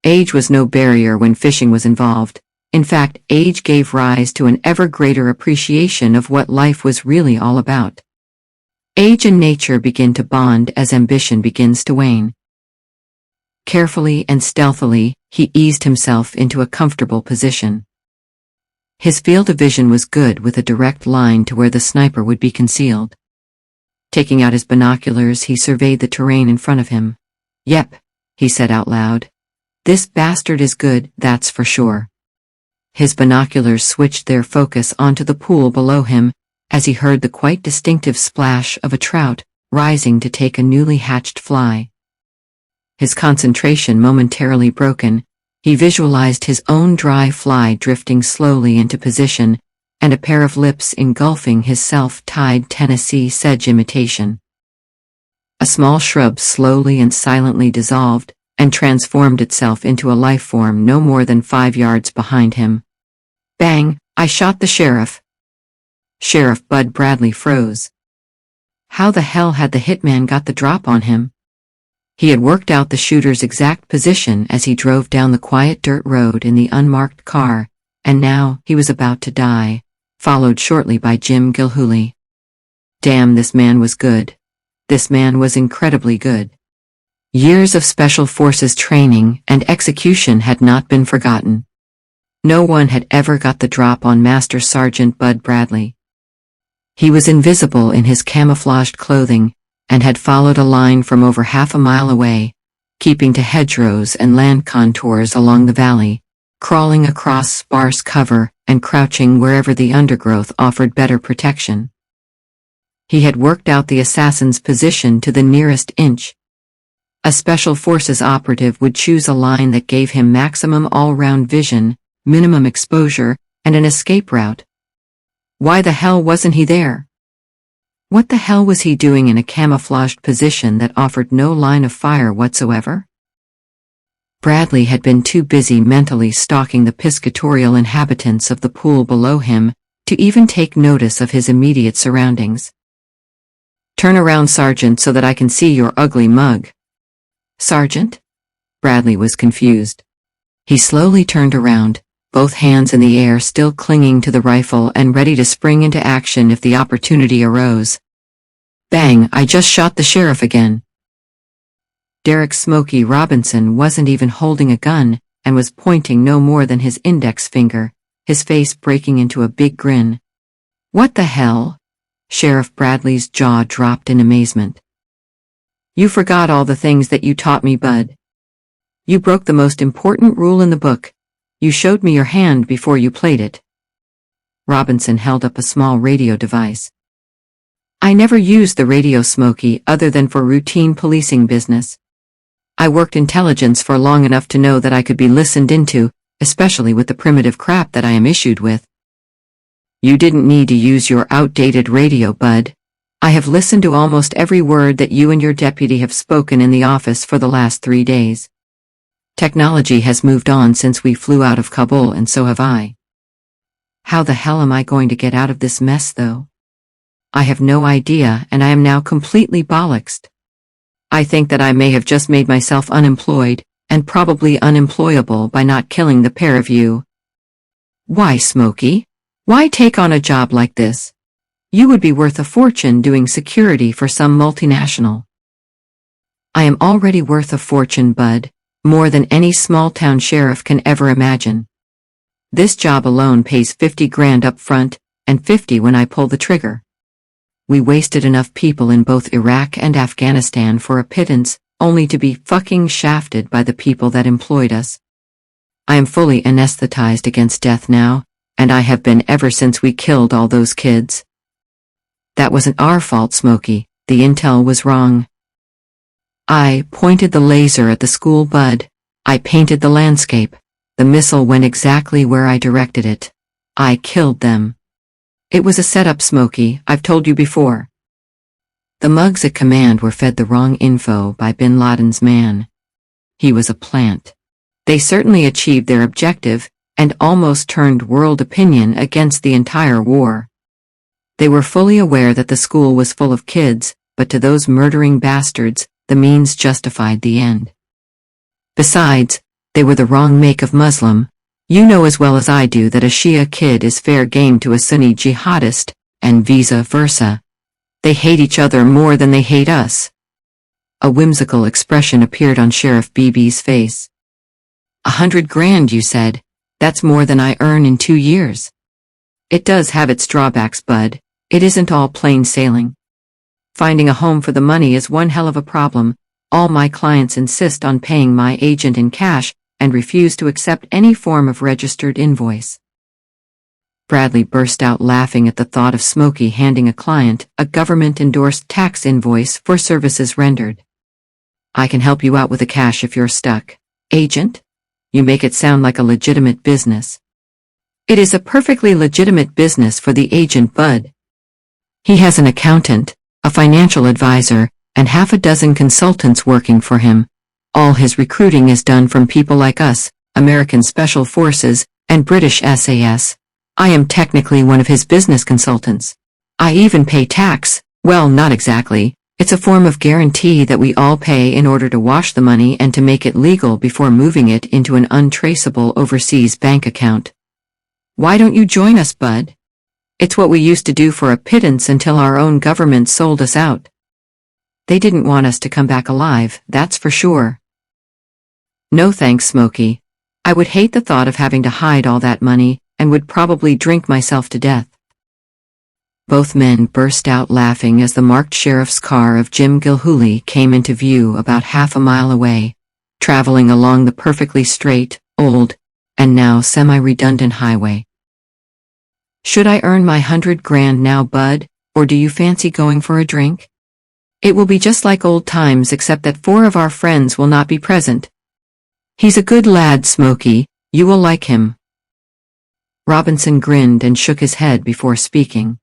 Age was no barrier when fishing was involved. In fact, age gave rise to an ever greater appreciation of what life was really all about. Age and nature begin to bond as ambition begins to wane. Carefully and stealthily, he eased himself into a comfortable position. His field of vision was good, with a direct line to where the sniper would be concealed. Taking out his binoculars, he surveyed the terrain in front of him. "Yep," he said out loud. "This bastard is good, that's for sure." His binoculars switched their focus onto the pool below him, as he heard the quite distinctive splash of a trout rising to take a newly hatched fly. His concentration momentarily broken, he visualized his own dry fly drifting slowly into position, and a pair of lips engulfing his self-tied Tennessee sedge imitation. A small shrub slowly and silently dissolved, and transformed itself into a life form no more than 5 yards behind him. Bang! I shot the sheriff. Sheriff Bud Bradley froze. How the hell had the hitman got the drop on him? He had worked out the shooter's exact position as he drove down the quiet dirt road in the unmarked car, and now he was about to die, followed shortly by Jim Gilhooly. Damn, this man was good. This man was incredibly good. Years of Special Forces training and execution had not been forgotten. No one had ever got the drop on Master Sergeant Bud Bradley. He was invisible in his camouflaged clothing, and had followed a line from over half a mile away, keeping to hedgerows and land contours along the valley, crawling across sparse cover and crouching wherever the undergrowth offered better protection. He had worked out the assassin's position to the nearest inch. A Special Forces operative would choose a line that gave him maximum all-round vision, minimum exposure, and an escape route. Why the hell wasn't he there? What the hell was he doing in a camouflaged position that offered no line of fire whatsoever? Bradley had been too busy mentally stalking the piscatorial inhabitants of the pool below him to even take notice of his immediate surroundings. "Turn around, Sergeant, so that I can see your ugly mug." "Sergeant?" Bradley was confused. He slowly turned around, both hands in the air, still clinging to the rifle and ready to spring into action if the opportunity arose. Bang! I just shot the sheriff again. Derek "Smokey" Robinson wasn't even holding a gun, and was pointing no more than his index finger, his face breaking into a big grin. "What the hell?" Sheriff Bradley's jaw dropped in amazement. "You forgot all the things that you taught me, Bud. You broke the most important rule in the book. You showed me your hand before you played it." Robinson held up a small radio device. "I never used the radio, Smokey, other than for routine policing business. I worked intelligence for long enough to know that I could be listened into, especially with the primitive crap that I am issued with." "You didn't need to use your outdated radio, Bud. I have listened to almost every word that you and your deputy have spoken in the office for the last 3 days. Technology has moved on since we flew out of Kabul, and so have I. How the hell am I going to get out of this mess, though? I have no idea, and I am now completely bollocksed. I think that I may have just made myself unemployed, and probably unemployable, by not killing the pair of you." "Why, Smokey? Why take on a job like this? You would be worth a fortune doing security for some multinational." "I am already worth a fortune, Bud, more than any small-town sheriff can ever imagine. This job alone pays 50 grand up front, and 50 when I pull the trigger. We wasted enough people in both Iraq and Afghanistan for a pittance, only to be fucking shafted by the people that employed us. I am fully anesthetized against death now, and I have been ever since we killed all those kids. That wasn't our fault, Smokey. The intel was wrong. I pointed the laser at the school, Bud. I painted the landscape. The missile went exactly where I directed it. I killed them. It was a setup, Smokey, I've told you before. The mugs at command were fed the wrong info by Bin Laden's man. He was a plant. They certainly achieved their objective, and almost turned world opinion against the entire war. They were fully aware that the school was full of kids, but to those murdering bastards, the means justified the end. Besides, they were the wrong make of Muslim. You know as well as I do that a Shia kid is fair game to a Sunni jihadist, and vice versa. They hate each other more than they hate us. A whimsical expression appeared on Sheriff Beebe's face. 100 grand, you said. That's more than I earn in 2 years. It does have its drawbacks, bud. It isn't all plain sailing. Finding a home for the money is one hell of a problem. All my clients insist on paying my agent in cash and refuse to accept any form of registered invoice. Bradley burst out laughing at the thought of Smokey handing a client a government-endorsed tax invoice for services rendered. I can help you out with the cash if you're stuck. Agent? You make it sound like a legitimate business. It is a perfectly legitimate business for the agent, bud. He has an accountant, a financial advisor, and half a dozen consultants working for him. All his recruiting is done from people like us, American Special Forces, and British SAS. I am technically one of his business consultants. I even pay tax. Well, not exactly. It's a form of guarantee that we all pay in order to wash the money and to make it legal before moving it into an untraceable overseas bank account. Why don't you join us, bud? It's what we used to do for a pittance until our own government sold us out. They didn't want us to come back alive, that's for sure. No thanks, Smokey. I would hate the thought of having to hide all that money, and would probably drink myself to death. Both men burst out laughing as the marked sheriff's car of Jim Gilhooly came into view about half a mile away, traveling along the perfectly straight, old, and now semi-redundant highway. Should I earn my 100 grand now, bud, or do you fancy going for a drink? It will be just like old times except that 4 of our friends will not be present. He's a good lad, Smokey, you will like him. Robinson grinned and shook his head before speaking.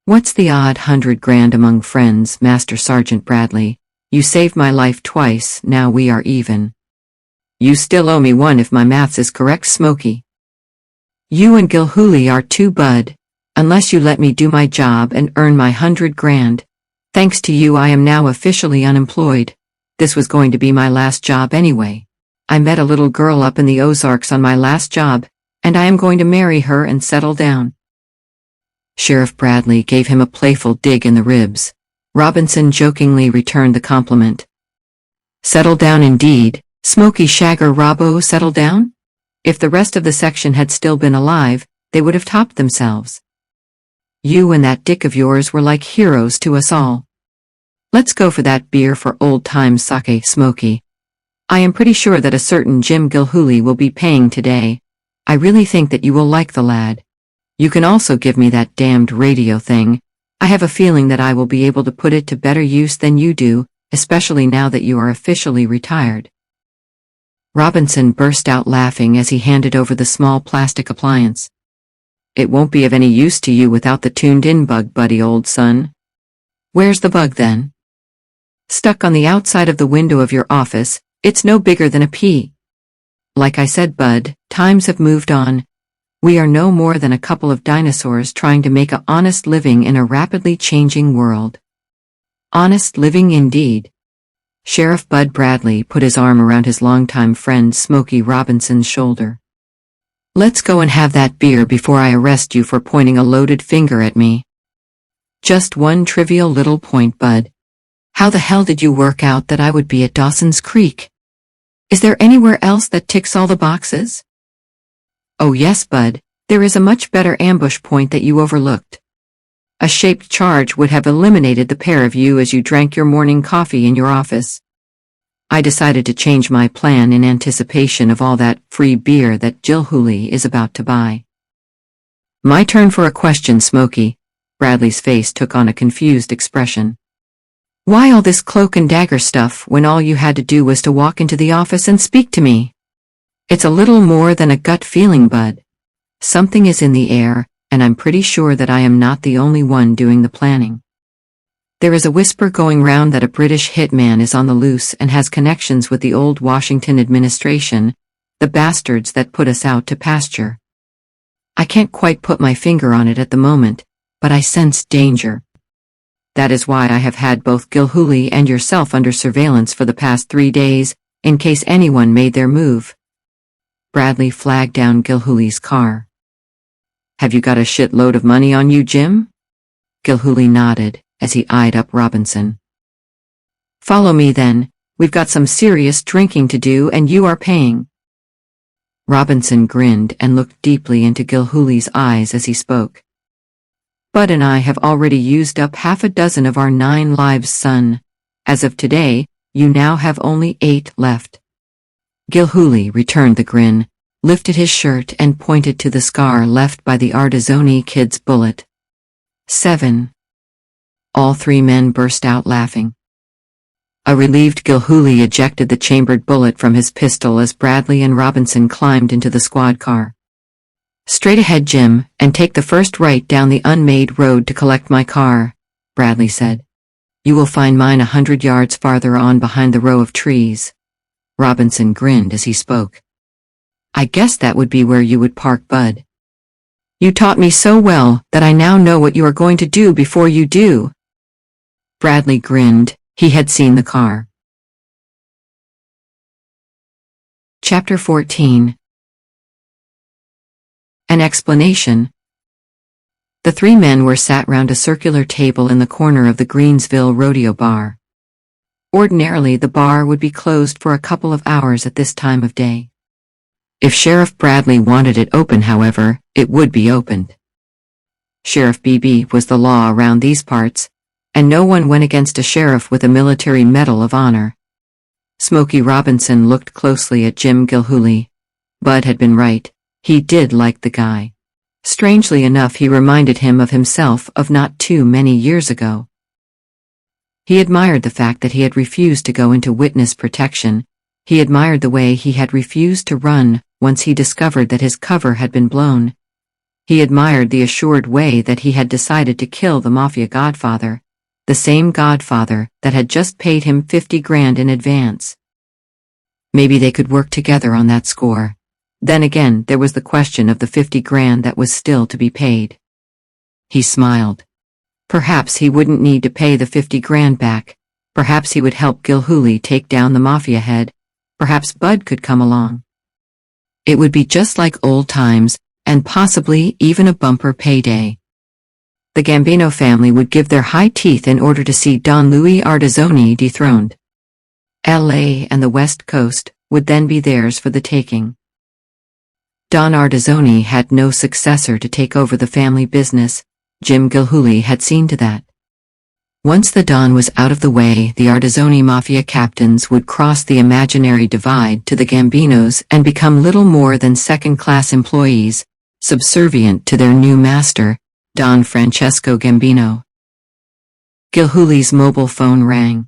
What's the odd 100 grand among friends, Master Sergeant Bradley? You saved my life twice, now we are even. You still owe me one if my maths is correct, Smokey. You and Gilhooly are too, bud. Unless you let me do my job and earn my 100 grand. Thanks to you I am now officially unemployed. This was going to be my last job anyway. I met a little girl up in the Ozarks on my last job, and I am going to marry her and settle down. Sheriff Bradley gave him a playful dig in the ribs. Robinson jokingly returned the compliment. Settle down indeed, Smokey Shagger Robbo, settle down? If the rest of the section had still been alive, they would have topped themselves. You and that dick of yours were like heroes to us all. Let's go for that beer for old time's sake, Smokey. I am pretty sure that a certain Jim Gilhooly will be paying today. I really think that you will like the lad. You can also give me that damned radio thing. I have a feeling that I will be able to put it to better use than you do, especially now that you are officially retired. Robinson burst out laughing as he handed over the small plastic appliance. It won't be of any use to you without the tuned-in bug, buddy, old son. Where's the bug then? Stuck on the outside of the window of your office. It's no bigger than a pea. Like I said, bud, times have moved on. We are no more than a couple of dinosaurs trying to make an honest living in a rapidly changing world. Honest living indeed. Sheriff Bud Bradley put his arm around his longtime friend Smokey Robinson's shoulder. Let's go and have that beer before I arrest you for pointing a loaded finger at me. Just one trivial little point, Bud. How the hell did you work out that I would be at Dawson's Creek? Is there anywhere else that ticks all the boxes? Oh yes, Bud, there is a much better ambush point that you overlooked. A shaped charge would have eliminated the pair of you as you drank your morning coffee in your office. I decided to change my plan in anticipation of all that free beer that Gilhooly is about to buy. My turn for a question, Smokey. Bradley's face took on a confused expression. Why all this cloak and dagger stuff when all you had to do was to walk into the office and speak to me? It's a little more than a gut feeling, Bud. Something is in the air, and I'm pretty sure that I am not the only one doing the planning. There is a whisper going round that a British hitman is on the loose and has connections with the old Washington administration, the bastards that put us out to pasture. I can't quite put my finger on it at the moment, but I sense danger. That is why I have had both Gilhooly and yourself under surveillance for the past 3 days, in case anyone made their move. Bradley flagged down Gilhooly's car. Have you got a shitload of money on you, Jim? Gilhooly nodded, as he eyed up Robinson. Follow me then, we've got some serious drinking to do and you are paying. Robinson grinned and looked deeply into Gilhooly's eyes as he spoke. Bud and I have already used up half a dozen of our 9 lives, son. As of today, you now have only 8 left. Gilhooly returned the grin, lifted his shirt and pointed to the scar left by the Artizzoni kid's bullet. 7. All 3 men burst out laughing. A relieved Gilhooly ejected the chambered bullet from his pistol as Bradley and Robinson climbed into the squad car. Straight ahead, Jim, and take the first right down the unmade road to collect my car, Bradley said. You will find mine 100 yards farther on behind the row of trees. Robinson grinned as he spoke. I guess that would be where you would park, Bud. You taught me so well that I now know what you are going to do before you do. Bradley grinned. He had seen the car. Chapter 14. An explanation. The 3 men were sat round a circular table in the corner of the Greensville Rodeo Bar. Ordinarily, the bar would be closed for a couple of hours at this time of day. If Sheriff Bradley wanted it open, however, it would be opened. Sheriff BB was the law around these parts, and no one went against a sheriff with a military medal of honor. Smokey Robinson looked closely at Jim Gilhooly. Bud had been right, he did like the guy. Strangely enough, he reminded him of himself of not too many years ago. He admired the fact that he had refused to go into witness protection. He admired the way he had refused to run once he discovered that his cover had been blown. He admired the assured way that he had decided to kill the Mafia godfather, the same godfather that had just paid him 50 grand in advance. Maybe they could work together on that score. Then again, there was the question of the 50 grand that was still to be paid. He smiled. Perhaps he wouldn't need to pay the 50 grand back. Perhaps he would help Gilhooly take down the Mafia head. Perhaps Bud could come along. It would be just like old times, and possibly even a bumper payday. The Gambino family would give their high teeth in order to see Don Louis Artizzoni dethroned. LA and the West Coast would then be theirs for the taking. Don Artizzoni had no successor to take over the family business. Jim Gilhooly had seen to that. Once the Don was out of the way, the Artizzoni Mafia captains would cross the imaginary divide to the Gambinos and become little more than second-class employees, subservient to their new master, Don Francesco Gambino. Gilhooly's mobile phone rang.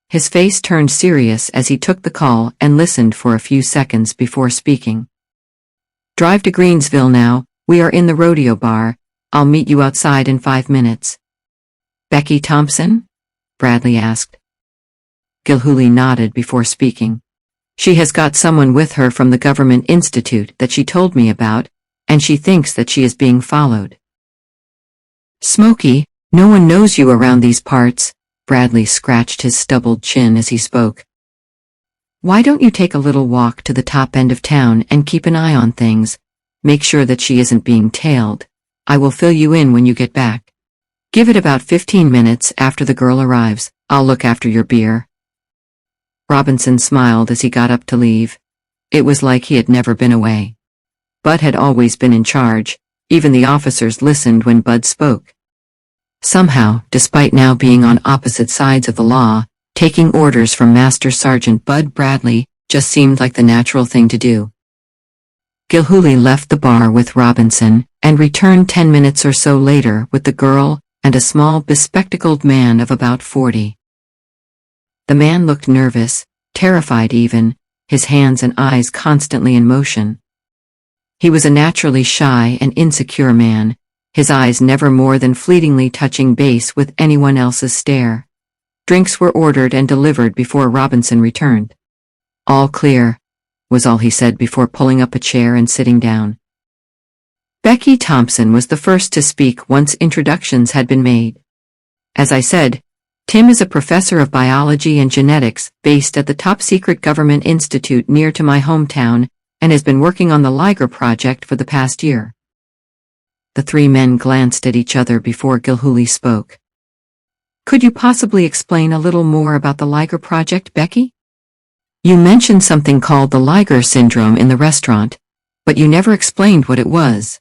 His face turned serious as he took the call and listened for a few seconds before speaking. Drive to Greensville now, we are in the rodeo bar, I'll meet you outside in 5 minutes. Becky Thompson? Bradley asked. Gilhooly nodded before speaking. She has got someone with her from the government institute that she told me about, and she thinks that she is being followed. Smokey, no one knows you around these parts. Bradley scratched his stubbled chin as he spoke. Why don't you take a little walk to the top end of town and keep an eye on things? Make sure that she isn't being tailed. I will fill you in when you get back. Give it about 15 minutes after the girl arrives. I'll look after your beer. Robinson smiled as he got up to leave. It was like he had never been away. Bud had always been in charge. Even the officers listened when Bud spoke. Somehow, despite now being on opposite sides of the law, taking orders from Master Sergeant Bud Bradley just seemed like the natural thing to do. Gilhooly left the bar with Robinson and returned 10 minutes or so later with the girl and a small bespectacled man of about 40. The man looked nervous, terrified even. his hands and eyes constantly in motion. He was a naturally shy and insecure man, his eyes never more than fleetingly touching base with anyone else's stare. Drinks were ordered and delivered before Robinson returned. "All clear," was all he said before pulling up a chair and sitting down. Becky Thompson was the first to speak once introductions had been made. "As I said, Tim is a professor of biology and genetics based at the top-secret government institute near to my hometown and has been working on the Liger project for the past year." The three men glanced at each other before Gilhooly spoke. "Could you possibly explain a little more about the Liger project, Becky? You mentioned something called the Liger Syndrome in the restaurant, but you never explained what it was."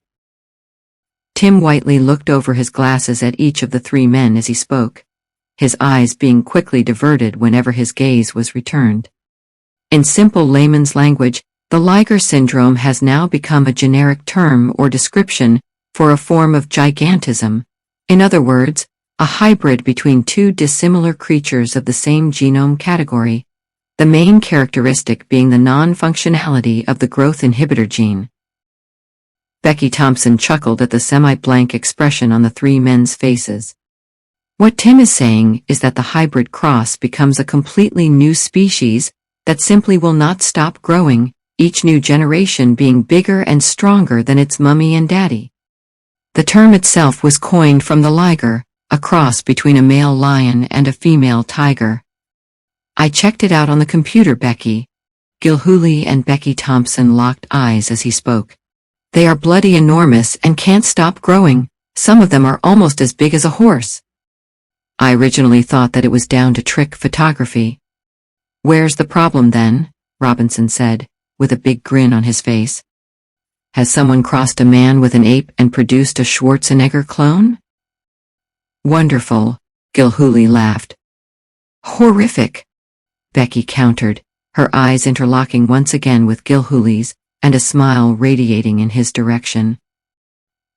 Tim Whiteley looked over his glasses at each of the three men as he spoke, his eyes being quickly diverted whenever his gaze was returned. In simple layman's language, the Liger Syndrome has now become a generic term or description for a form of gigantism, in other words, a hybrid between two dissimilar creatures of the same genome category, the main characteristic being the non-functionality of the growth inhibitor gene. Becky Thompson chuckled at the semi-blank expression on the three men's faces. "What Tim is saying is that the hybrid cross becomes a completely new species that simply will not stop growing, each new generation being bigger and stronger than its mummy and daddy. The term itself was coined from the liger, a cross between a male lion and a female tiger. I checked it out on the computer, Becky." Gilhooly and Becky Thompson locked eyes as he spoke. "They are bloody enormous and can't stop growing, some of them are almost as big as a horse. I originally thought that it was down to trick photography." "Where's the problem then?" Robinson said, with a big grin on his face. "Has someone crossed a man with an ape and produced a Schwarzenegger clone?" "Wonderful," Gilhooly laughed. "Horrific," Becky countered, her eyes interlocking once again with Gilhooly's, and a smile radiating in his direction.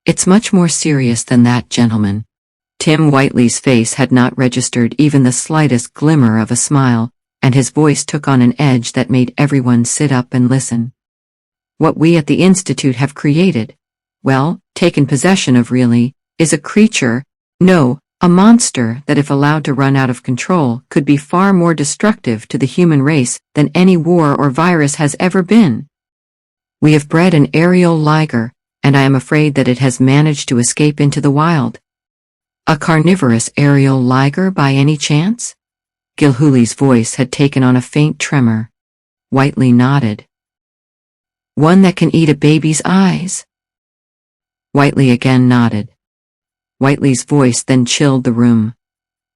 "It's much more serious than that, gentlemen." Tim Whiteley's face had not registered even the slightest glimmer of a smile, and his voice took on an edge that made everyone sit up and listen. "What we at the Institute have created, well, taken possession of really, is a creature, no, a monster that if allowed to run out of control could be far more destructive to the human race than any war or virus has ever been. We have bred an aerial liger, and I am afraid that it has managed to escape into the wild." "A carnivorous aerial liger by any chance?" Gilhooly's voice had taken on a faint tremor. Whiteley nodded. "One that can eat a baby's eyes?" Whiteley again nodded. Whiteley's voice then chilled the room.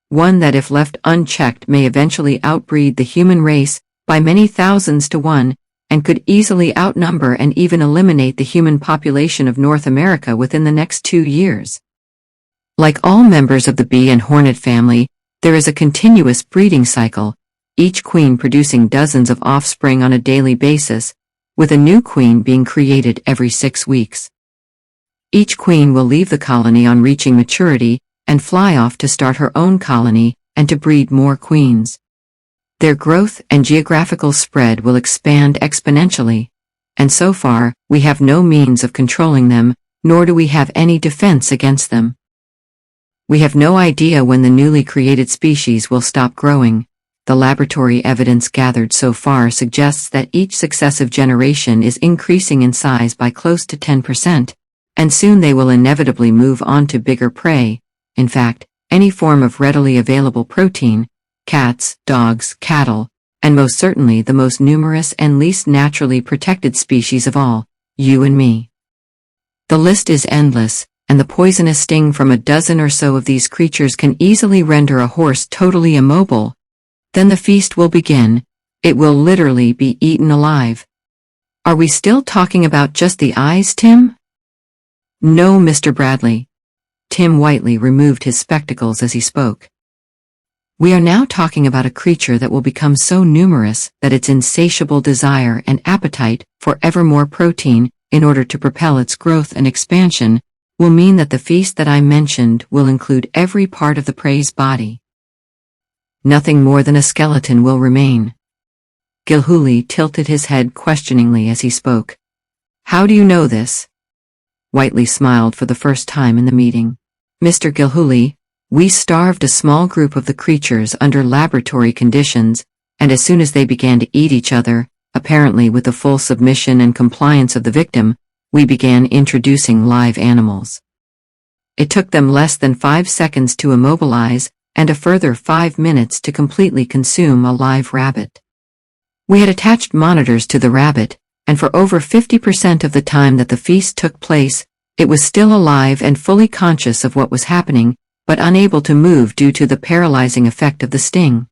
"One that if left unchecked may eventually outbreed the human race by many thousands to one, and could easily outnumber and even eliminate the human population of North America within the next 2 years. Like all members of the bee and hornet family, there is a continuous breeding cycle, each queen producing dozens of offspring on a daily basis, with a new queen being created every 6 weeks. Each queen will leave the colony on reaching maturity and fly off to start her own colony and to breed more queens. Their growth and geographical spread will expand exponentially, and so far, we have no means of controlling them, nor do we have any defense against them. We have no idea when the newly created species will stop growing. The laboratory evidence gathered so far suggests that each successive generation is increasing in size by close to 10%, and soon they will inevitably move on to bigger prey, in fact, any form of readily available protein, cats, dogs, cattle, and most certainly the most numerous and least naturally protected species of all, you and me. The list is endless, and the poisonous sting from a dozen or so of these creatures can easily render a horse totally immobile. Then the feast will begin. It will literally be eaten alive. Are we still talking about just the eyes, Tim? No, Mr. Bradley. Tim Whiteley removed his spectacles as he spoke. We are now talking about a creature that will become so numerous that its insatiable desire and appetite for ever more protein, in order to propel its growth and expansion, will mean that the feast that I mentioned will include every part of the prey's body. Nothing more than a skeleton will remain. Gilhooly tilted his head questioningly as he spoke. How do you know this? Whiteley smiled for the first time in the meeting. Mr. Gilhooly, we starved a small group of the creatures under laboratory conditions, and as soon as they began to eat each other, apparently with the full submission and compliance of the victim, we began introducing live animals. It took them less than 5 seconds to immobilize, and a further 5 minutes to completely consume a live rabbit. We had attached monitors to the rabbit, and for over 50% of the time that the feast took place, it was still alive and fully conscious of what was happening, but unable to move due to the paralyzing effect of the sting.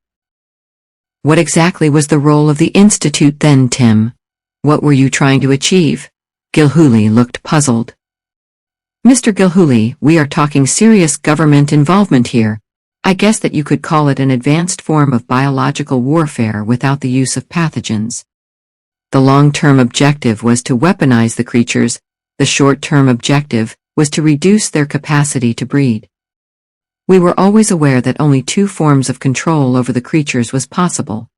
What exactly was the role of the Institute then, Tim? What were you trying to achieve? Gilhooly looked puzzled. Mr. Gilhooly, we are talking serious government involvement here. I guess that you could call it an advanced form of biological warfare without the use of pathogens. The long-term objective was to weaponize the creatures, the short-term objective was to reduce their capacity to breed. We were always aware that only 2 forms of control over the creatures was possible.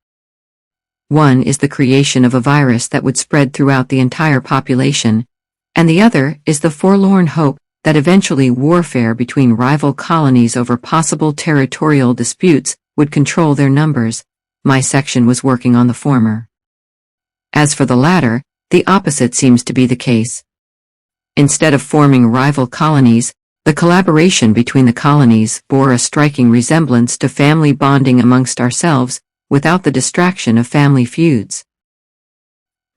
One is the creation of a virus that would spread throughout the entire population, and the other is the forlorn hope that eventually warfare between rival colonies over possible territorial disputes would control their numbers. My section was working on the former. As for the latter, the opposite seems to be the case. Instead of forming rival colonies, the collaboration between the colonies bore a striking resemblance to family bonding amongst ourselves, without the distraction of family feuds.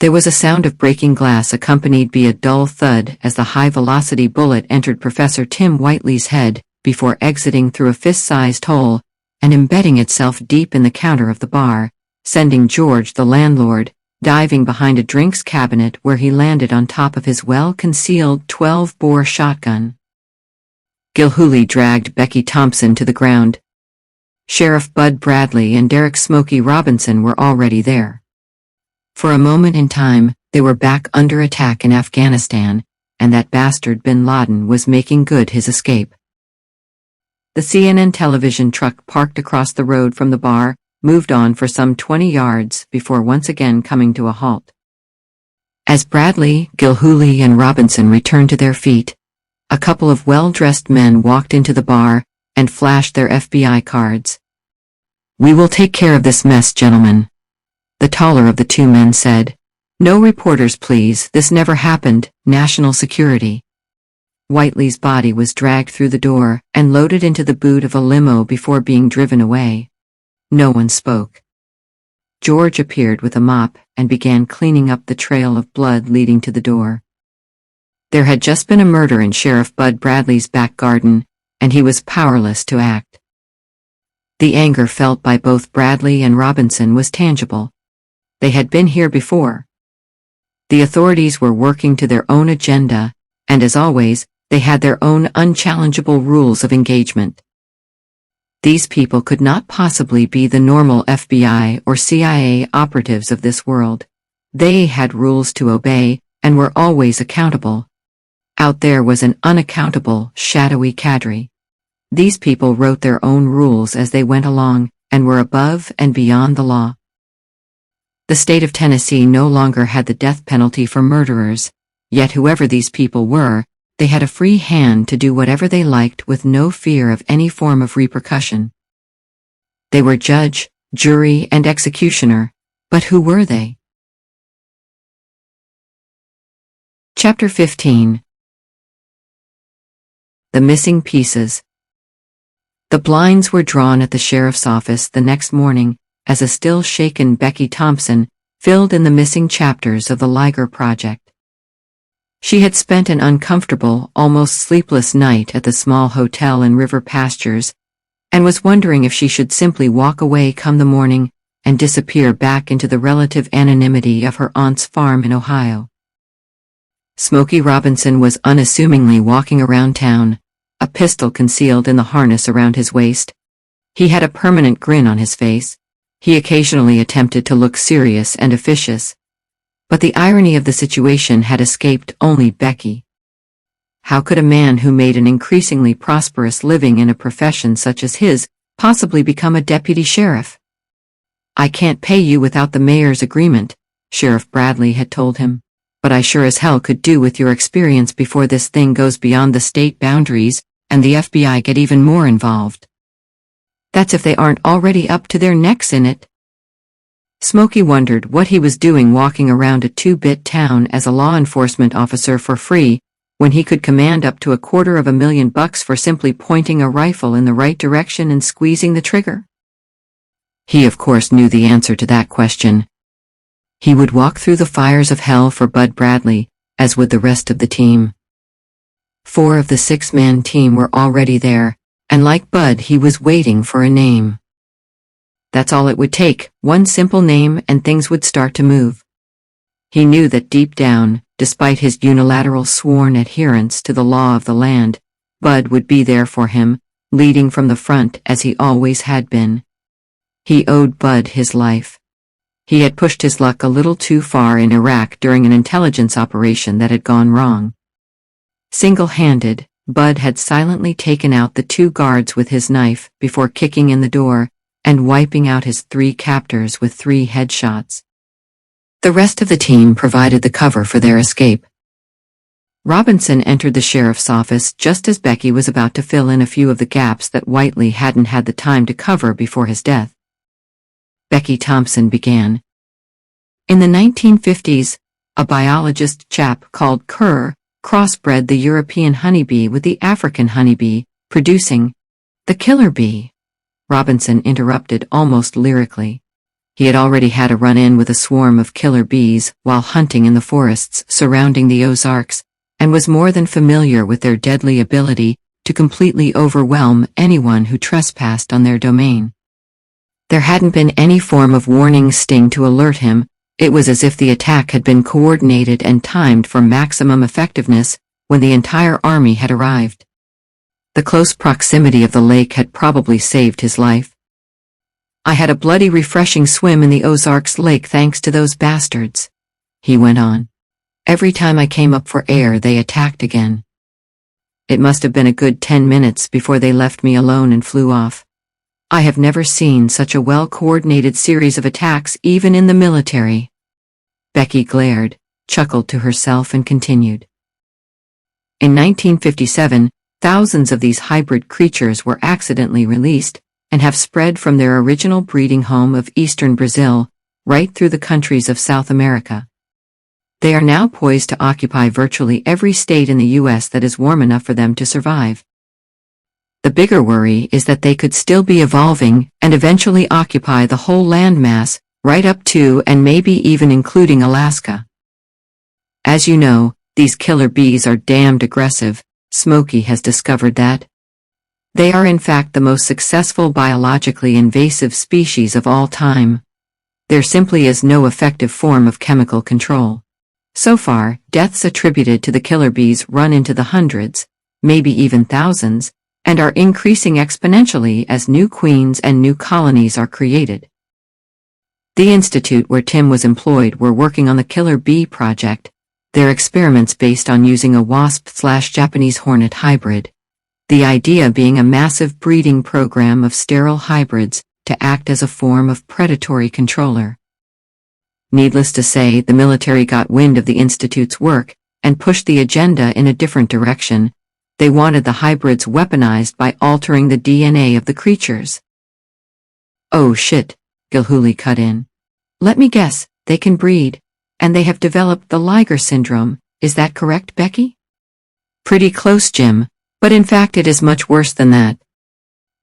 There was a sound of breaking glass accompanied by a dull thud as the high-velocity bullet entered Professor Tim Whiteley's head, before exiting through a fist-sized hole, and embedding itself deep in the counter of the bar, sending George the landlord, diving behind a drinks cabinet where he landed on top of his well-concealed 12-bore shotgun. Gilhooly dragged Becky Thompson to the ground. Sheriff Bud Bradley and Derek Smokey Robinson were already there. For a moment in time, they were back under attack in Afghanistan, and that bastard bin Laden was making good his escape. The CNN television truck parked across the road from the bar, moved on for some 20 yards before once again coming to a halt. As Bradley, Gilhooly, and Robinson returned to their feet, a couple of well-dressed men walked into the bar and flashed their FBI cards. "We will take care of this mess, gentlemen," the taller of the 2 men said. "No reporters, please, this never happened, national security." Whiteley's body was dragged through the door and loaded into the boot of a limo before being driven away. No one spoke. George appeared with a mop and began cleaning up the trail of blood leading to the door. There had just been a murder in Sheriff Bud Bradley's back garden, and he was powerless to act. The anger felt by both Bradley and Robinson was tangible. They had been here before. The authorities were working to their own agenda, and as always, they had their own unchallengeable rules of engagement. These people could not possibly be the normal FBI or CIA operatives of this world. They had rules to obey, and were always accountable. Out there was an unaccountable, shadowy cadre. These people wrote their own rules as they went along, and were above and beyond the law. The state of Tennessee no longer had the death penalty for murderers, yet whoever these people were, they had a free hand to do whatever they liked with no fear of any form of repercussion. They were judge, jury, and executioner, but who were they? Chapter 15. The Missing Pieces. The blinds were drawn at the sheriff's office the next morning, as a still-shaken Becky Thompson filled in the missing chapters of the Liger project. She had spent an uncomfortable, almost sleepless night at the small hotel in River Pastures, and was wondering if she should simply walk away come the morning and disappear back into the relative anonymity of her aunt's farm in Ohio. Smokey Robinson was unassumingly walking around town, a pistol concealed in the harness around his waist. He had a permanent grin on his face. He occasionally attempted to look serious and officious. But the irony of the situation had escaped only Becky. How could a man who made an increasingly prosperous living in a profession such as his possibly become a deputy sheriff? "I can't pay you without the mayor's agreement," Sheriff Bradley had told him. "But I sure as hell could do with your experience before this thing goes beyond the state boundaries and the FBI get even more involved." That's if they aren't already up to their necks in it. Smokey wondered what he was doing walking around a two-bit town as a law enforcement officer for free, when he could command up to $250,000 for simply pointing a rifle in the right direction and squeezing the trigger. He of course knew the answer to that question. He would walk through the fires of hell for Bud Bradley, as would the rest of the team. 4 of the 6-man team were already there, and like Bud he was waiting for a name. That's all it would take, one simple name and things would start to move. He knew that deep down, despite his unilateral sworn adherence to the law of the land, Bud would be there for him, leading from the front as he always had been. He owed Bud his life. He had pushed his luck a little too far in Iraq during an intelligence operation that had gone wrong. Single-handed, Bud had silently taken out the 2 guards with his knife before kicking in the door and wiping out his 3 captors with 3 headshots. The rest of the team provided the cover for their escape. Robinson entered the sheriff's office just as Becky was about to fill in a few of the gaps that Whiteley hadn't had the time to cover before his death. Becky Thompson began. In the 1950s, a biologist chap called Kerr crossbred the European honeybee with the African honeybee, producing the killer bee. Robinson interrupted almost lyrically. He had already had a run-in with a swarm of killer bees while hunting in the forests surrounding the Ozarks, and was more than familiar with their deadly ability to completely overwhelm anyone who trespassed on their domain. There hadn't been any form of warning sting to alert him. It was as if the attack had been coordinated and timed for maximum effectiveness when the entire army had arrived. The close proximity of the lake had probably saved his life. "I had a bloody refreshing swim in the Ozarks lake thanks to those bastards," he went on. "Every time I came up for air they attacked again. It must have been a good 10 minutes before they left me alone and flew off. I have never seen such a well-coordinated series of attacks even in the military." Becky glared, chuckled to herself and continued. In 1957, thousands of these hybrid creatures were accidentally released and have spread from their original breeding home of eastern Brazil, right through the countries of South America. They are now poised to occupy virtually every state in the U.S. that is warm enough for them to survive. The bigger worry is that they could still be evolving and eventually occupy the whole landmass, right up to and maybe even including Alaska. As you know, these killer bees are damned aggressive. Smokey has discovered that. They are in fact the most successful biologically invasive species of all time. There simply is no effective form of chemical control. So far, deaths attributed to the killer bees run into the hundreds, maybe even thousands, and are increasing exponentially as new queens and new colonies are created. The institute where Tim was employed were working on the Killer Bee Project, their experiments based on using a wasp/Japanese hornet hybrid. The idea being a massive breeding program of sterile hybrids to act as a form of predatory controller. Needless to say, the military got wind of the institute's work and pushed the agenda in a different direction. They wanted the hybrids weaponized by altering the DNA of the creatures. "Oh shit," Gilhooly cut in. "Let me guess, they can breed, and they have developed the Liger Syndrome, is that correct, Becky?" "Pretty close, Jim, but in fact it is much worse than that.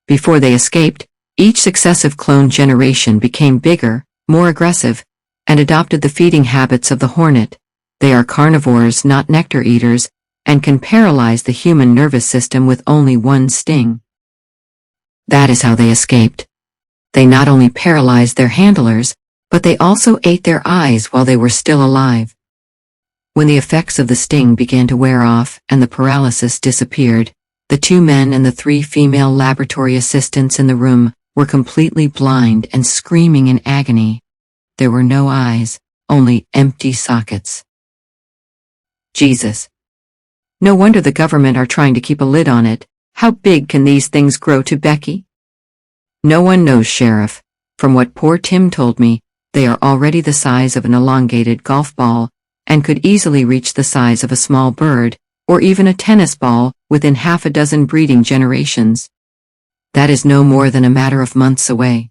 Before they escaped, each successive clone generation became bigger, more aggressive, and adopted the feeding habits of the hornet. They are carnivores, not nectar eaters, and can paralyze the human nervous system with only one sting. That is how they escaped. They not only paralyzed their handlers, but they also ate their eyes while they were still alive. When the effects of the sting began to wear off and the paralysis disappeared, the 2 men and the 3 female laboratory assistants in the room were completely blind and screaming in agony. There were no eyes, only empty sockets. Jesus. No wonder the government are trying to keep a lid on it. How big can these things grow to, Becky? No one knows, Sheriff. From what poor Tim told me, they are already the size of an elongated golf ball, and could easily reach the size of a small bird, or even a tennis ball, within half a dozen breeding generations. That is no more than a matter of months away.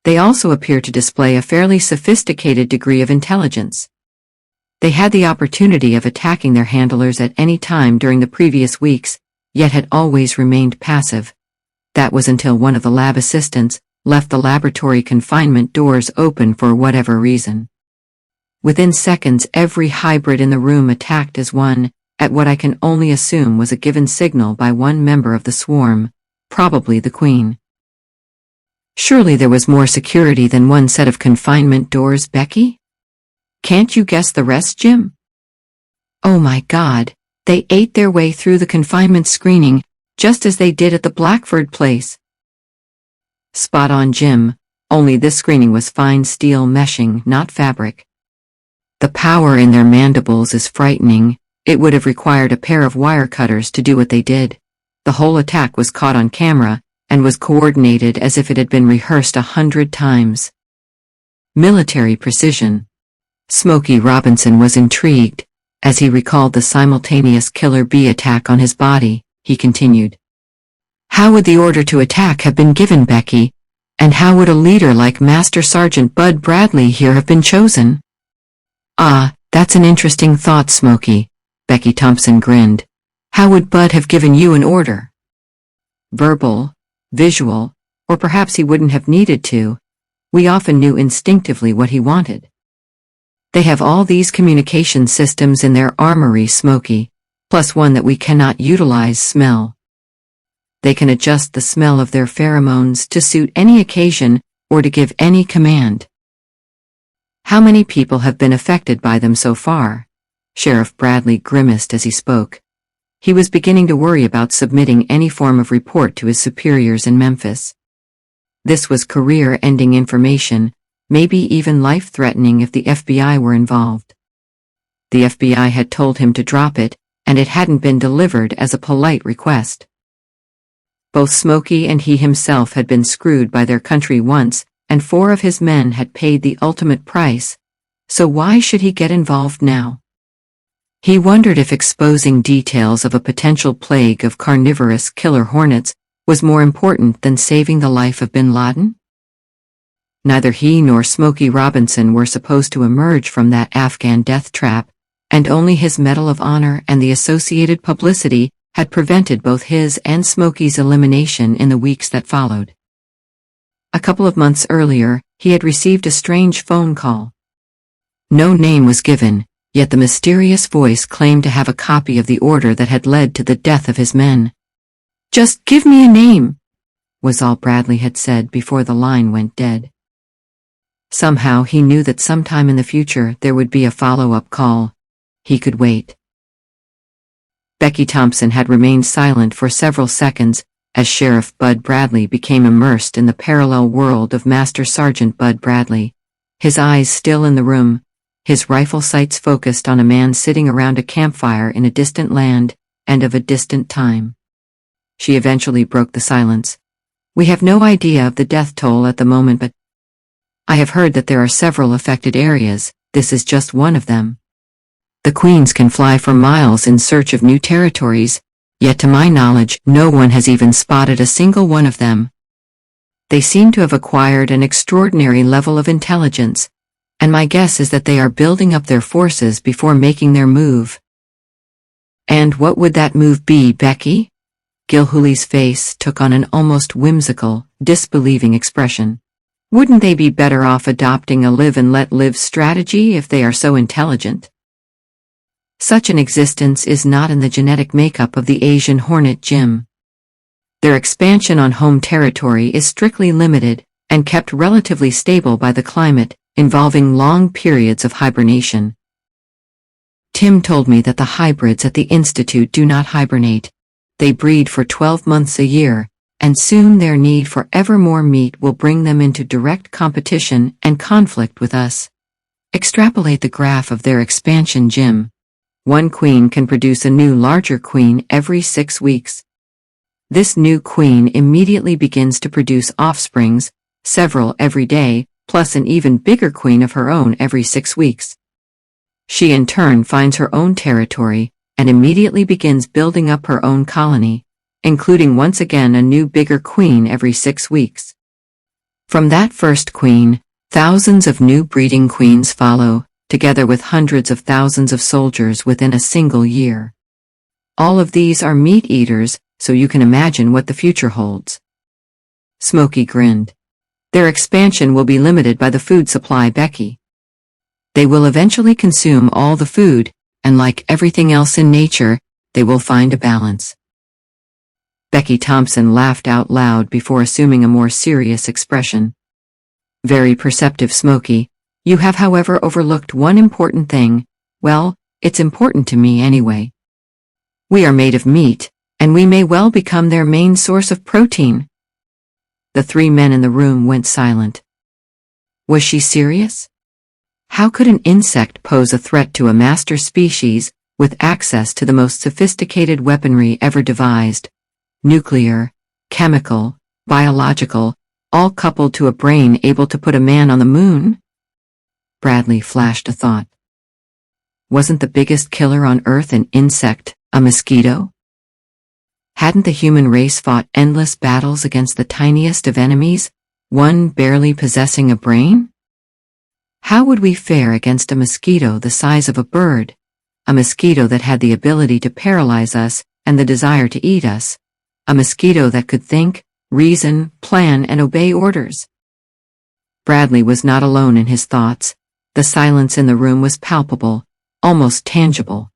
They also appear to display a fairly sophisticated degree of intelligence. They had the opportunity of attacking their handlers at any time during the previous weeks, yet had always remained passive. That was until one of the lab assistants left the laboratory confinement doors open for whatever reason. Within seconds, every hybrid in the room attacked as one, at what I can only assume was a given signal by one member of the swarm, probably the queen. Surely there was more security than one set of confinement doors, Becky? Can't you guess the rest, Jim? Oh my God, they ate their way through the confinement screening, just as they did at the Blackford place. Spot on, Jim, only this screening was fine steel meshing, not fabric. The power in their mandibles is frightening. It would have required a pair of wire cutters to do what they did. The whole attack was caught on camera, and was coordinated as if it had been rehearsed 100 times. Military precision. Smokey Robinson was intrigued. As he recalled the simultaneous killer bee attack on his body, he continued. How would the order to attack have been given, Becky? And how would a leader like Master Sergeant Bud Bradley here have been chosen? Ah, that's an interesting thought, Smokey. Becky Thompson grinned. How would Bud have given you an order? Verbal, visual, or perhaps he wouldn't have needed to. We often knew instinctively what he wanted. They have all these communication systems in their armory, Smokey, plus one that we cannot utilize, smell. They can adjust the smell of their pheromones to suit any occasion or to give any command. How many people have been affected by them so far? Sheriff Bradley grimaced as he spoke. He was beginning to worry about submitting any form of report to his superiors in Memphis. This was career-ending information, maybe even life-threatening if the FBI were involved. The FBI had told him to drop it, and it hadn't been delivered as a polite request. Both Smokey and he himself had been screwed by their country once, and 4 of his men had paid the ultimate price, so why should he get involved now? He wondered if exposing details of a potential plague of carnivorous killer hornets was more important than saving the life of bin Laden? Neither he nor Smokey Robinson were supposed to emerge from that Afghan death trap, and only his Medal of Honor and the associated publicity had prevented both his and Smokey's elimination in the weeks that followed. A couple of months earlier, he had received a strange phone call. No name was given, yet the mysterious voice claimed to have a copy of the order that had led to the death of his men. "Just give me a name," was all Bradley had said before the line went dead. Somehow he knew that sometime in the future there would be a follow-up call. He could wait. Becky Thompson had remained silent for several seconds, as Sheriff Bud Bradley became immersed in the parallel world of Master Sergeant Bud Bradley, his eyes still in the room, his rifle sights focused on a man sitting around a campfire in a distant land, and of a distant time. She eventually broke the silence. "We have no idea of the death toll at the moment, but I have heard that there are several affected areas. This is just one of them. The queens can fly for miles in search of new territories, yet to my knowledge no one has even spotted a single one of them. They seem to have acquired an extraordinary level of intelligence, and my guess is that they are building up their forces before making their move." "And what would that move be, Becky?" Gilhooly's face took on an almost whimsical, disbelieving expression. "Wouldn't they be better off adopting a live-and-let-live strategy if they are so intelligent? Such an existence is not in the genetic makeup of the Asian hornet, Jim. Their expansion on home territory is strictly limited, and kept relatively stable by the climate, involving long periods of hibernation. Tim told me that the hybrids at the Institute do not hibernate. They breed for 12 months a year, and soon their need for ever more meat will bring them into direct competition and conflict with us. Extrapolate the graph of their expansion, Jim. One queen can produce a new larger queen every 6 weeks. This new queen immediately begins to produce offsprings, several every day, plus an even bigger queen of her own every 6 weeks. She in turn finds her own territory and immediately begins building up her own colony, including once again a new bigger queen every 6 weeks. From that first queen, thousands of new breeding queens follow, together with hundreds of thousands of soldiers within a single year. All of these are meat eaters, so you can imagine what the future holds. Smokey grinned. Their expansion will be limited by the food supply, Becky. They will eventually consume all the food, and like everything else in nature, they will find a balance. Becky Thompson laughed out loud before assuming a more serious expression. Very perceptive, Smokey. You have, however, overlooked one important thing. Well, it's important to me anyway. We are made of meat, and we may well become their main source of protein. The 3 men in the room went silent. Was she serious? How could an insect pose a threat to a master species with access to the most sophisticated weaponry ever devised? Nuclear, chemical, biological, all coupled to a brain able to put a man on the moon? Bradley flashed a thought. Wasn't the biggest killer on Earth an insect, a mosquito? Hadn't the human race fought endless battles against the tiniest of enemies, one barely possessing a brain? How would we fare against a mosquito the size of a bird, a mosquito that had the ability to paralyze us and the desire to eat us, a mosquito that could think, reason, plan, and obey orders? Bradley was not alone in his thoughts. The silence in the room was palpable, almost tangible.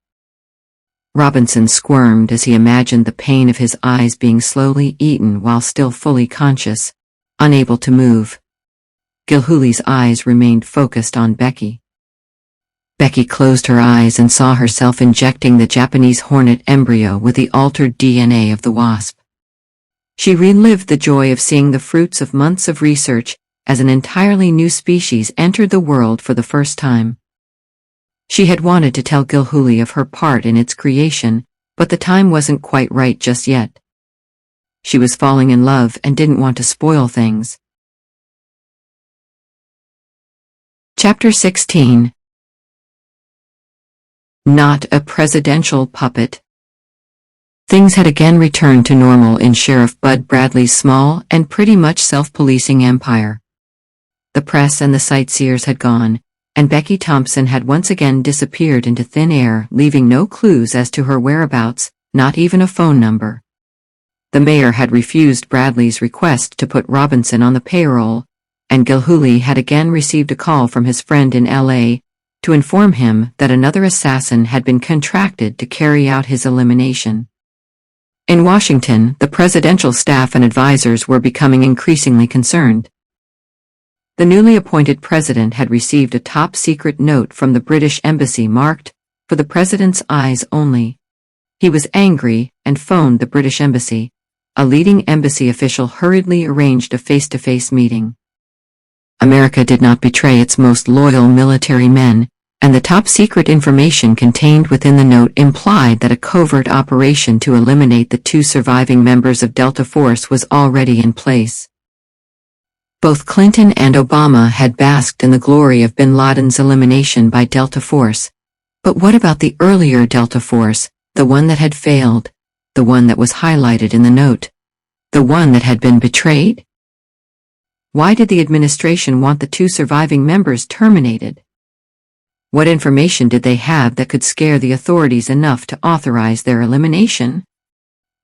Robinson squirmed as he imagined the pain of his eyes being slowly eaten while still fully conscious, unable to move. Gilhooly's eyes remained focused on Becky. Becky closed her eyes and saw herself injecting the Japanese hornet embryo with the altered DNA of the wasp. She relived the joy of seeing the fruits of months of research as an entirely new species entered the world for the first time. She had wanted to tell Gilhooly of her part in its creation, but the time wasn't quite right just yet. She was falling in love and didn't want to spoil things. Chapter 16. Not a presidential puppet. Things had again returned to normal in Sheriff Bud Bradley's small and pretty much self-policing empire. The press and the sightseers had gone, and Becky Thompson had once again disappeared into thin air, leaving no clues as to her whereabouts, not even a phone number. The mayor had refused Bradley's request to put Robinson on the payroll, and Gilhooly had again received a call from his friend in L.A. to inform him that another assassin had been contracted to carry out his elimination. In Washington, the presidential staff and advisors were becoming increasingly concerned. The newly appointed president had received a top-secret note from the British embassy marked, "For the president's eyes only." He was angry and phoned the British embassy. A leading embassy official hurriedly arranged a face-to-face meeting. America did not betray its most loyal military men, and the top-secret information contained within the note implied that a covert operation to eliminate the 2 surviving members of Delta Force was already in place. Both Clinton and Obama had basked in the glory of bin Laden's elimination by Delta Force. But what about the earlier Delta Force, the one that had failed, the one that was highlighted in the note, the one that had been betrayed? Why did the administration want the 2 surviving members terminated? What information did they have that could scare the authorities enough to authorize their elimination?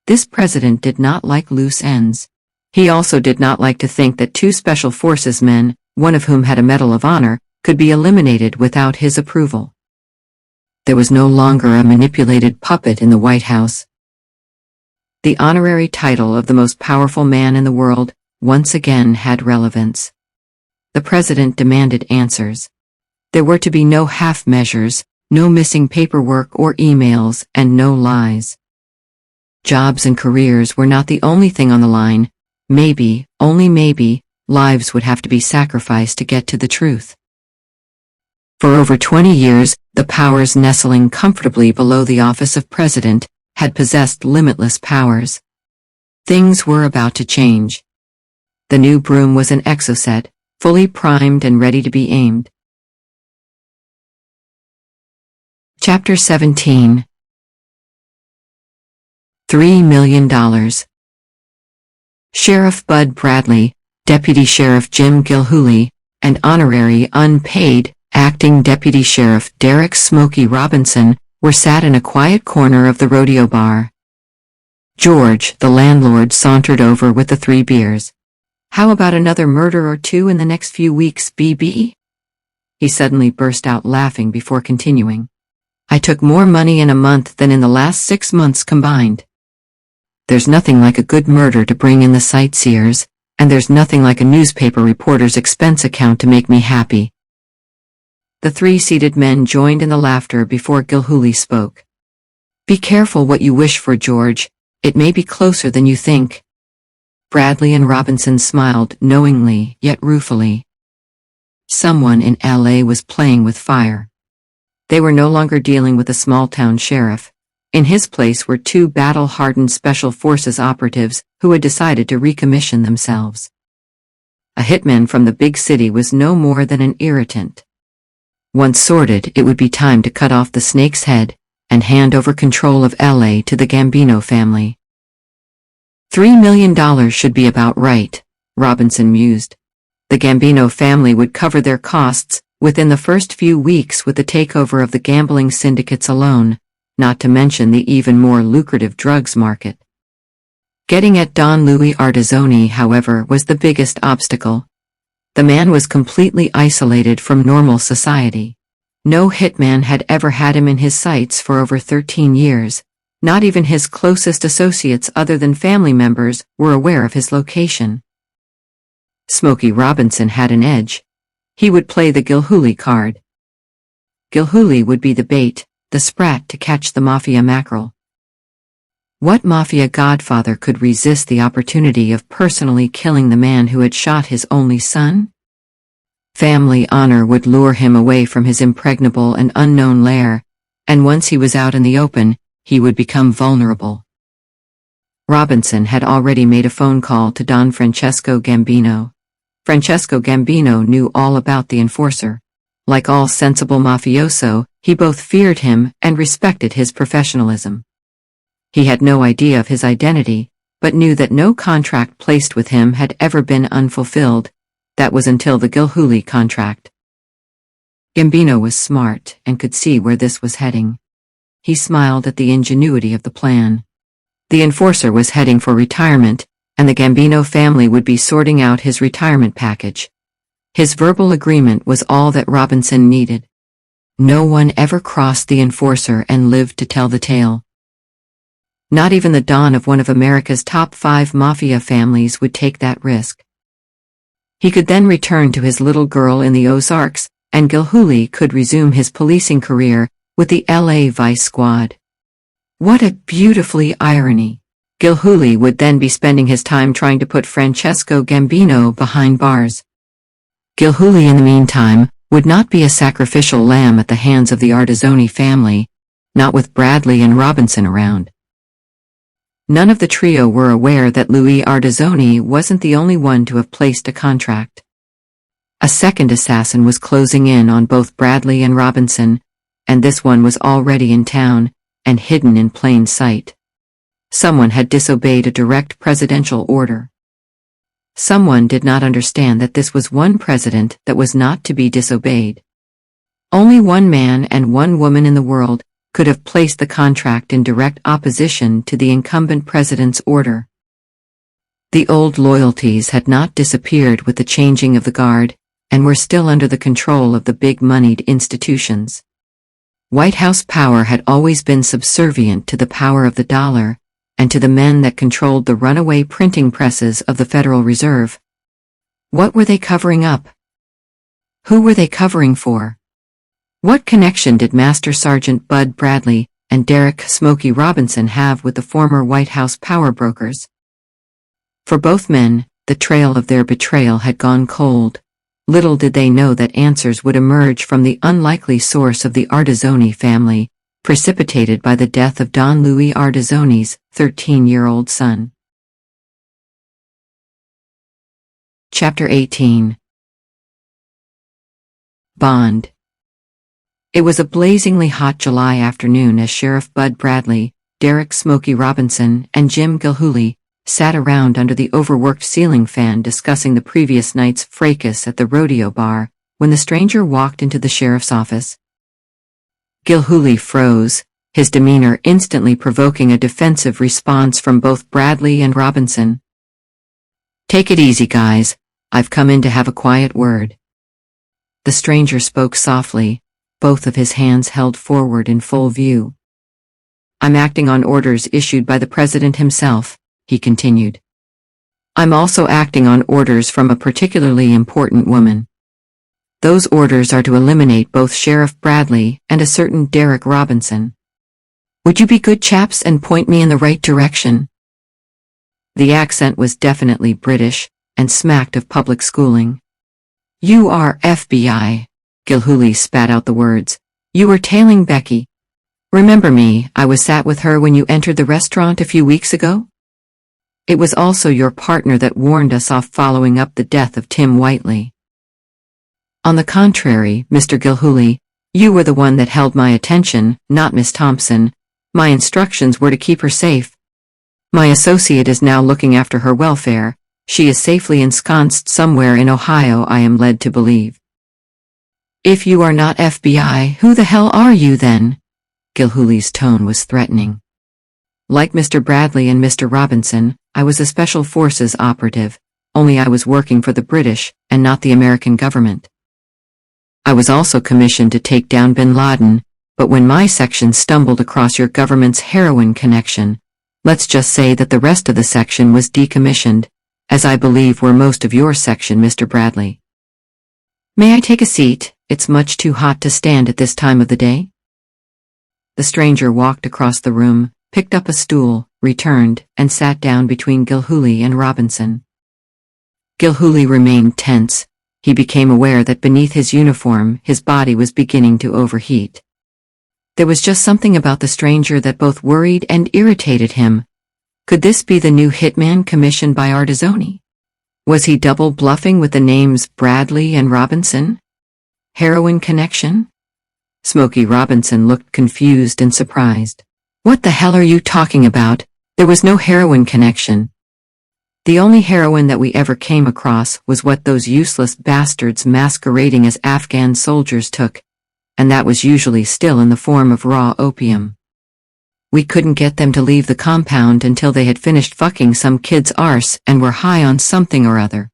This president did not like loose ends. He also did not like to think that 2 Special Forces men, one of whom had a Medal of Honor, could be eliminated without his approval. There was no longer a manipulated puppet in the White House. The honorary title of the most powerful man in the world once again had relevance. The president demanded answers. There were to be no half measures, no missing paperwork or emails, and no lies. Jobs and careers were not the only thing on the line. Maybe, only maybe, lives would have to be sacrificed to get to the truth. For over 20 years, the powers nestling comfortably below the office of president had possessed limitless powers. Things were about to change. The new broom was an exocet, fully primed and ready to be aimed. Chapter 17. $3 million. Sheriff Bud Bradley, Deputy Sheriff Jim Gilhooly, and Honorary Unpaid Acting Deputy Sheriff Derek "Smokey" Robinson were sat in a quiet corner of the rodeo bar. George, the landlord, sauntered over with the 3 beers. "How about another murder or 2 in the next few weeks, BB?" He suddenly burst out laughing before continuing. "I took more money in a month than in the last 6 months combined. There's nothing like a good murder to bring in the sightseers, and there's nothing like a newspaper reporter's expense account to make me happy." The 3 seated men joined in the laughter before Gilhooly spoke. "Be careful what you wish for, George. It may be closer than you think." Bradley and Robinson smiled knowingly yet ruefully. Someone in LA was playing with fire. They were no longer dealing with a small-town sheriff. In his place were 2 battle-hardened Special Forces operatives who had decided to recommission themselves. A hitman from the big city was no more than an irritant. Once sorted, it would be time to cut off the snake's head and hand over control of LA to the Gambino family. $3 million should be about right, Robinson mused. The Gambino family would cover their costs within the first few weeks with the takeover of the gambling syndicates alone, not to mention the even more lucrative drugs market. Getting at Don Louis Artizzoni, however, was the biggest obstacle. The man was completely isolated from normal society. No hitman had ever had him in his sights for over 13 years. Not even his closest associates other than family members were aware of his location. Smokey Robinson had an edge. He would play the Gilhooly card. Gilhooly would be the bait, the sprat to catch the Mafia mackerel. What Mafia godfather could resist the opportunity of personally killing the man who had shot his only son? Family honor would lure him away from his impregnable and unknown lair, and once he was out in the open, he would become vulnerable. Robinson had already made a phone call to Don Francesco Gambino. Francesco Gambino knew all about the enforcer. Like all sensible mafioso, he both feared him and respected his professionalism. He had no idea of his identity, but knew that no contract placed with him had ever been unfulfilled. That was until the Gilhooly contract. Gambino was smart and could see where this was heading. He smiled at the ingenuity of the plan. The enforcer was heading for retirement, and the Gambino family would be sorting out his retirement package. His verbal agreement was all that Robinson needed. No one ever crossed the enforcer and lived to tell the tale. Not even the Don of one of America's top 5 Mafia families would take that risk. He could then return to his little girl in the Ozarks, and Gilhooly could resume his policing career with the LA Vice Squad. What a beautifully irony! Gilhooly would then be spending his time trying to put Francesco Gambino behind bars. Gilhooly, in the meantime, would not be a sacrificial lamb at the hands of the Artizzoni family, not with Bradley and Robinson around. None of the trio were aware that Louis Artizzoni wasn't the only one to have placed a contract. A second assassin was closing in on both Bradley and Robinson, and this one was already in town, and hidden in plain sight. Someone had disobeyed a direct presidential order. Someone did not understand that this was one president that was not to be disobeyed. Only one man and one woman in the world could have placed the contract in direct opposition to the incumbent president's order. The old loyalties had not disappeared with the changing of the guard, and were still under the control of the big-moneyed institutions. White House power had always been subservient to the power of the dollar, and to the men that controlled the runaway printing presses of the Federal Reserve. What were they covering up? Who were they covering for? What connection did Master Sergeant Bud Bradley and Derek "Smokey" Robinson have with the former White House power brokers? For both men, the trail of their betrayal had gone cold. Little did they know that answers would emerge from the unlikely source of the Artizzoni family, precipitated by the death of Don Louis Artizzoni's 13-year-old son. Chapter 18. Bond. It was a blazingly hot July afternoon as Sheriff Bud Bradley, Derek Smokey Robinson, and Jim Gilhooly sat around under the overworked ceiling fan discussing the previous night's fracas at the rodeo bar when the stranger walked into the sheriff's office. Gilhooly froze, his demeanor instantly provoking a defensive response from both Bradley and Robinson. "Take it easy, guys. I've come in to have a quiet word." The stranger spoke softly, both of his hands held forward in full view. "I'm acting on orders issued by the president himself," he continued. "I'm also acting on orders from a particularly important woman. Those orders are to eliminate both Sheriff Bradley and a certain Derek Robinson. Would you be good chaps and point me in the right direction?" The accent was definitely British, and smacked of public schooling. "You are FBI," Gilhooly spat out the words. "You were tailing Becky. Remember me? I was sat with her when you entered the restaurant a few weeks ago? It was also your partner that warned us off following up the death of Tim Whiteley." "On the contrary, Mr. Gilhooly, you were the one that held my attention, not Miss Thompson. My instructions were to keep her safe. My associate is now looking after her welfare. She is safely ensconced somewhere in Ohio, I am led to believe." "If you are not FBI, who the hell are you then?" Gilhooly's tone was threatening. "Like Mr. Bradley and Mr. Robinson, I was a Special Forces operative, only I was working for the British, and not the American government. I was also commissioned to take down bin Laden, but when my section stumbled across your government's heroin connection, let's just say that the rest of the section was decommissioned, as I believe were most of your section, Mr. Bradley. May I take a seat? It's much too hot to stand at this time of the day." The stranger walked across the room, picked up a stool, returned, and sat down between Gilhooly and Robinson. Gilhooly remained tense. He became aware that beneath his uniform his body was beginning to overheat. There was just something about the stranger that both worried and irritated him. Could this be the new hitman commissioned by Artizzoni? Was he double bluffing with the names Bradley and Robinson? Heroin connection? Smokey Robinson looked confused and surprised. "What the hell are you talking about? There was no heroin connection. The only heroin that we ever came across was what those useless bastards masquerading as Afghan soldiers took, and that was usually still in the form of raw opium. We couldn't get them to leave the compound until they had finished fucking some kid's arse and were high on something or other.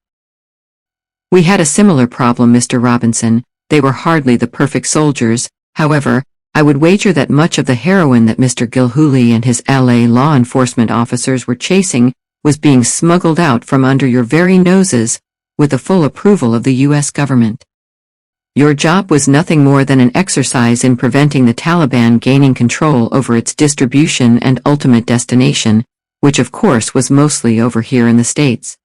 We had a similar problem, Mr. Robinson. They were hardly the perfect soldiers. However, I would wager that much of the heroin that Mr. Gilhooly and his LA law enforcement officers were chasing was being smuggled out from under your very noses, with the full approval of the U.S. government. Your job was nothing more than an exercise in preventing the Taliban gaining control over its distribution and ultimate destination, which of course was mostly over here in the States.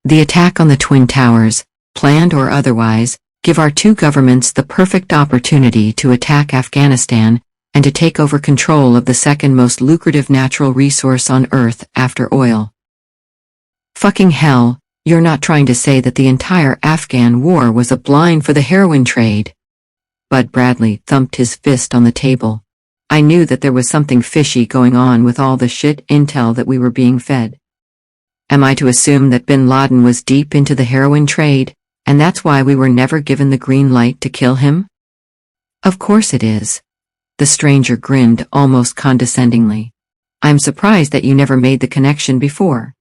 The attack on the Twin Towers, planned or otherwise, give our two governments the perfect opportunity to attack Afghanistan and to take over control of the second most lucrative natural resource on Earth after oil. Fucking hell, you're not trying to say that the entire Afghan war was a blind for the heroin trade?" Bud Bradley thumped his fist on the table. "I knew that there was something fishy going on with all the shit intel that we were being fed. Am I to assume that bin Laden was deep into the heroin trade, and that's why we were never given the green light to kill him?" "Of course it is." The stranger grinned almost condescendingly. "I'm surprised that you never made the connection before.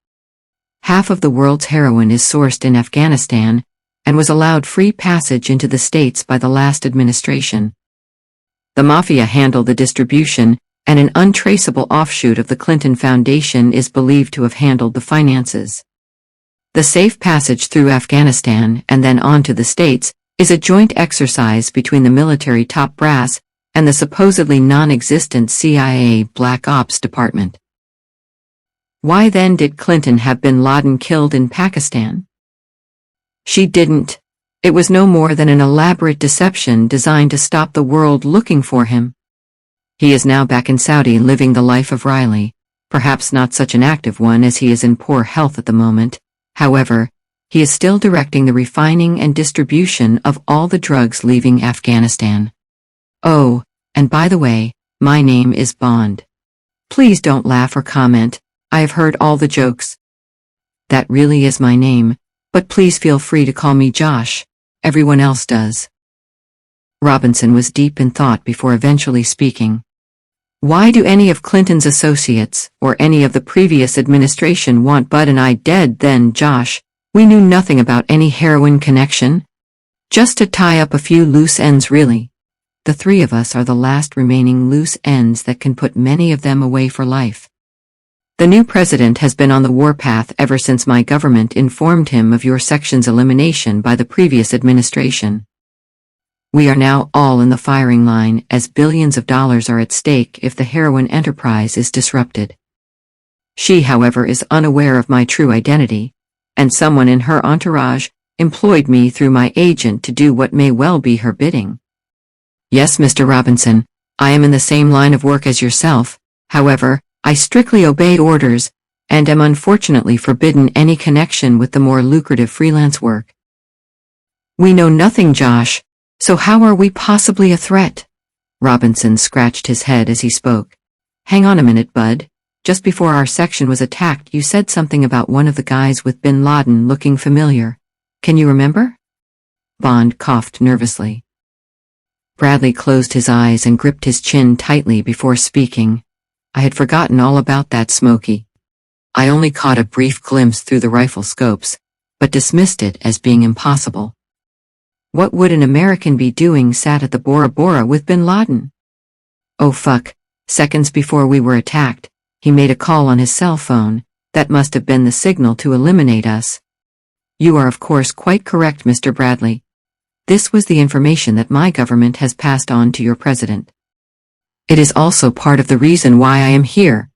Half of the world's heroin is sourced in Afghanistan, and was allowed free passage into the States by the last administration. The Mafia handled the distribution, and an untraceable offshoot of the Clinton Foundation is believed to have handled the finances. The safe passage through Afghanistan and then on to the States is a joint exercise between the military top brass and the supposedly non-existent CIA Black Ops Department. Why then did Clinton have bin Laden killed in Pakistan? She didn't. It was no more than an elaborate deception designed to stop the world looking for him. He is now back in Saudi living the life of Riley, perhaps not such an active one as he is in poor health at the moment. However, he is still directing the refining and distribution of all the drugs leaving Afghanistan. Oh, and by the way, my name is Bond. Please don't laugh or comment, I have heard all the jokes. That really is my name, but please feel free to call me Josh, everyone else does. Robinson was deep in thought before eventually speaking. Why do any of Clinton's associates, or any of the previous administration want Bud and I dead then, Josh? We knew nothing about any heroin connection. Just to tie up a few loose ends really. The three of us are the last remaining loose ends that can put many of them away for life. The new president has been on the warpath ever since my government informed him of your section's elimination by the previous administration. We are now all in the firing line as billions of dollars are at stake if the heroin enterprise is disrupted. She, however, is unaware of my true identity, and someone in her entourage employed me through my agent to do what may well be her bidding. Yes, Mr. Robinson, I am in the same line of work as yourself, however, I strictly obey orders, and am unfortunately forbidden any connection with the more lucrative freelance work. We know nothing, Josh, so how are we possibly a threat? Robinson scratched his head as he spoke. Hang on a minute, Bud. Just before our section was attacked, you said something about one of the guys with bin Laden looking familiar. Can you remember? Bond coughed nervously. Bradley closed his eyes and gripped his chin tightly before speaking. I had forgotten all about that, Smokey. I only caught a brief glimpse through the rifle scopes, but dismissed it as being impossible. What would an American be doing sat at the Bora Bora with bin Laden? Oh fuck, seconds before we were attacked, he made a call on his cell phone. That must have been the signal to eliminate us. You are of course quite correct, Mr. Bradley. This was the information that my government has passed on to your president. It is also part of the reason why I am here.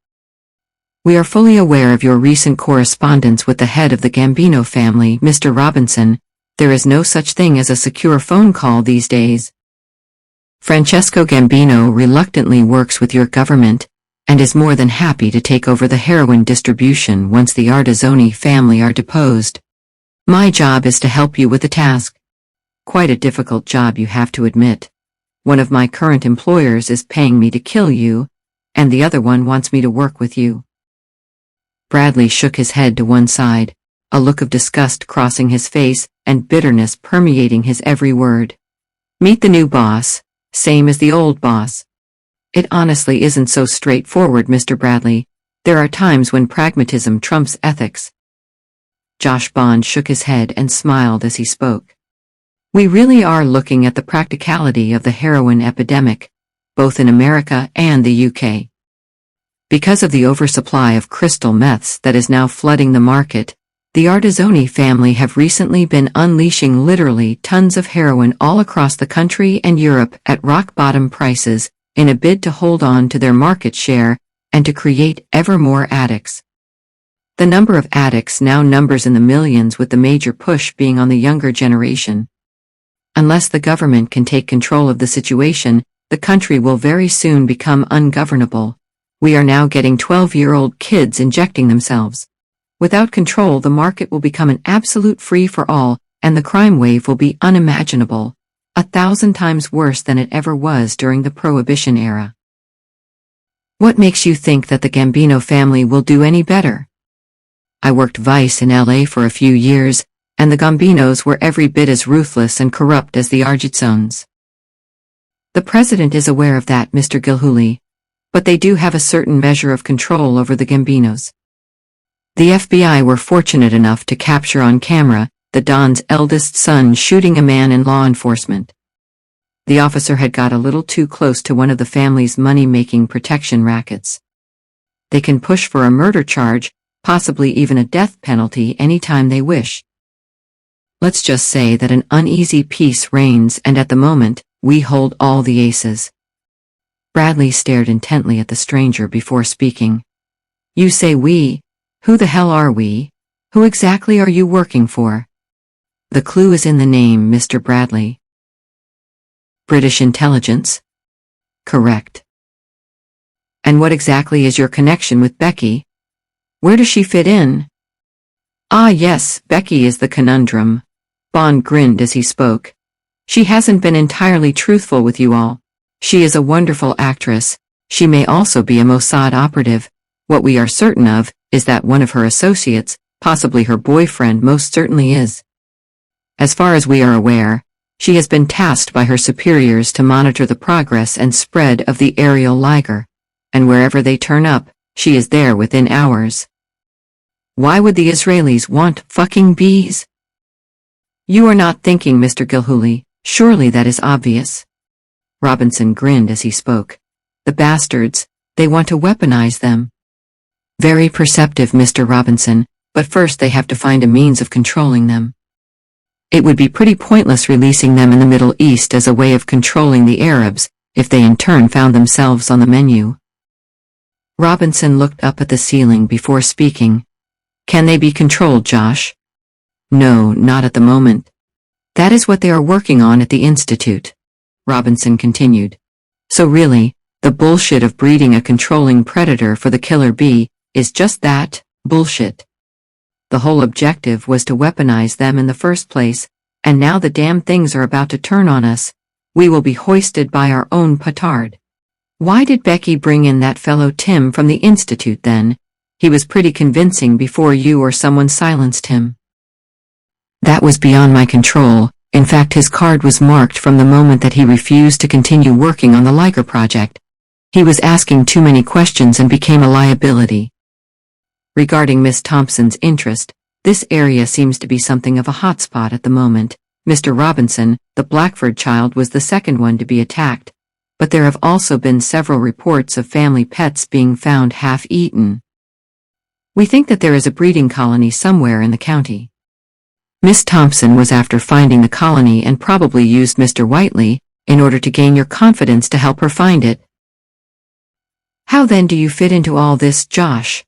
We are fully aware of your recent correspondence with the head of the Gambino family, Mr. Robinson. There is no such thing as a secure phone call these days. Francesco Gambino reluctantly works with your government, and is more than happy to take over the heroin distribution once the Artizzoni family are deposed. My job is to help you with the task. Quite a difficult job, you have to admit. One of my current employers is paying me to kill you, and the other one wants me to work with you. Bradley shook his head to one side, a look of disgust crossing his face and bitterness permeating his every word. Meet the new boss, same as the old boss. It honestly isn't so straightforward, Mr. Bradley. There are times when pragmatism trumps ethics. Josh Bond shook his head and smiled as he spoke. We really are looking at the practicality of the heroin epidemic, both in America and the UK. Because of the oversupply of crystal meths that is now flooding the market, the Artizzoni family have recently been unleashing literally tons of heroin all across the country and Europe at rock-bottom prices, in a bid to hold on to their market share and to create ever more addicts. The number of addicts now numbers in the millions, with the major push being on the younger generation. Unless the government can take control of the situation, the country will very soon become ungovernable. We are now getting 12-year-old kids injecting themselves. Without control, the market will become an absolute free-for-all, and the crime wave will be unimaginable, 1,000 times worse than it ever was during the Prohibition era. What makes you think that the Gambino family will do any better? I worked vice in LA for a few years, and the Gambinos were every bit as ruthless and corrupt as the Argitzones. The president is aware of that, Mr. Gilhooly, but they do have a certain measure of control over the Gambinos. The FBI were fortunate enough to capture on camera the Don's eldest son shooting a man in law enforcement. The officer had got a little too close to one of the family's money-making protection rackets. They can push for a murder charge, possibly even a death penalty anytime they wish. Let's just say that an uneasy peace reigns, and at the moment, we hold all the aces. Bradley stared intently at the stranger before speaking. You say we? Who the hell are we? Who exactly are you working for? The clue is in the name, Mr. Bradley. British intelligence? Correct. And what exactly is your connection with Becky? Where does she fit in? Ah yes, Becky is the conundrum. Bond grinned as he spoke. She hasn't been entirely truthful with you all. She is a wonderful actress. She may also be a Mossad operative. What we are certain of is that one of her associates, possibly her boyfriend, most certainly is. As far as we are aware, she has been tasked by her superiors to monitor the progress and spread of the aerial Liger, and wherever they turn up, she is there within hours. Why would the Israelis want fucking bees? You are not thinking, Mr. Gilhooly. Surely that is obvious. Robinson grinned as he spoke. The bastards, they want to weaponize them. Very perceptive, Mr. Robinson, but first they have to find a means of controlling them. It would be pretty pointless releasing them in the Middle East as a way of controlling the Arabs, if they in turn found themselves on the menu. Robinson looked up at the ceiling before speaking. Can they be controlled, Josh? No, not at the moment. That is what they are working on at the Institute. Robinson continued. So really, the bullshit of breeding a controlling predator for the killer bee is just that, bullshit. The whole objective was to weaponize them in the first place, and now the damn things are about to turn on us. We will be hoisted by our own petard. Why did Becky bring in that fellow Tim from the Institute then? He was pretty convincing before you or someone silenced him. That was beyond my control. In fact, his card was marked from the moment that he refused to continue working on the Liger project. He was asking too many questions and became a liability. Regarding Miss Thompson's interest, this area seems to be something of a hotspot at the moment. Mr. Robinson, the Blackford child, was the second one to be attacked, but there have also been several reports of family pets being found half-eaten. We think that there is a breeding colony somewhere in the county. Miss Thompson was after finding the colony and probably used Mr. Whiteley in order to gain your confidence to help her find it. How then do you fit into all this, Josh?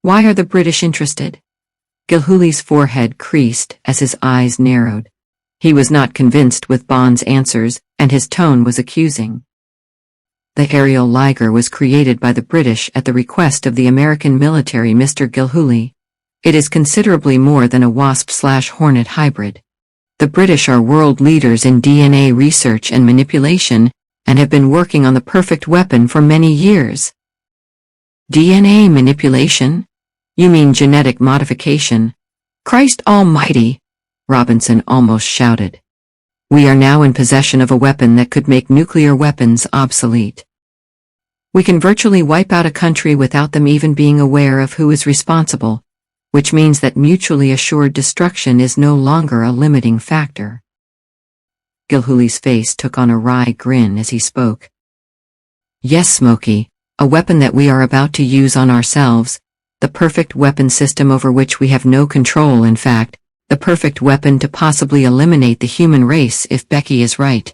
Why are the British interested? Gilhooly's forehead creased as his eyes narrowed. He was not convinced with Bond's answers, and his tone was accusing. The aerial Liger was created by the British at the request of the American military, Mr. Gilhooly. It is considerably more than a wasp/hornet hybrid. The British are world leaders in DNA research and manipulation, and have been working on the perfect weapon for many years. DNA manipulation? You mean genetic modification? Christ almighty! Robinson almost shouted. We are now in possession of a weapon that could make nuclear weapons obsolete. We can virtually wipe out a country without them even being aware of who is responsible, which means that mutually assured destruction is no longer a limiting factor. Gilhooly's face took on a wry grin as he spoke. Yes, Smokey, a weapon that we are about to use on ourselves, the perfect weapon system over which we have no control, in fact, the perfect weapon to possibly eliminate the human race if Becky is right.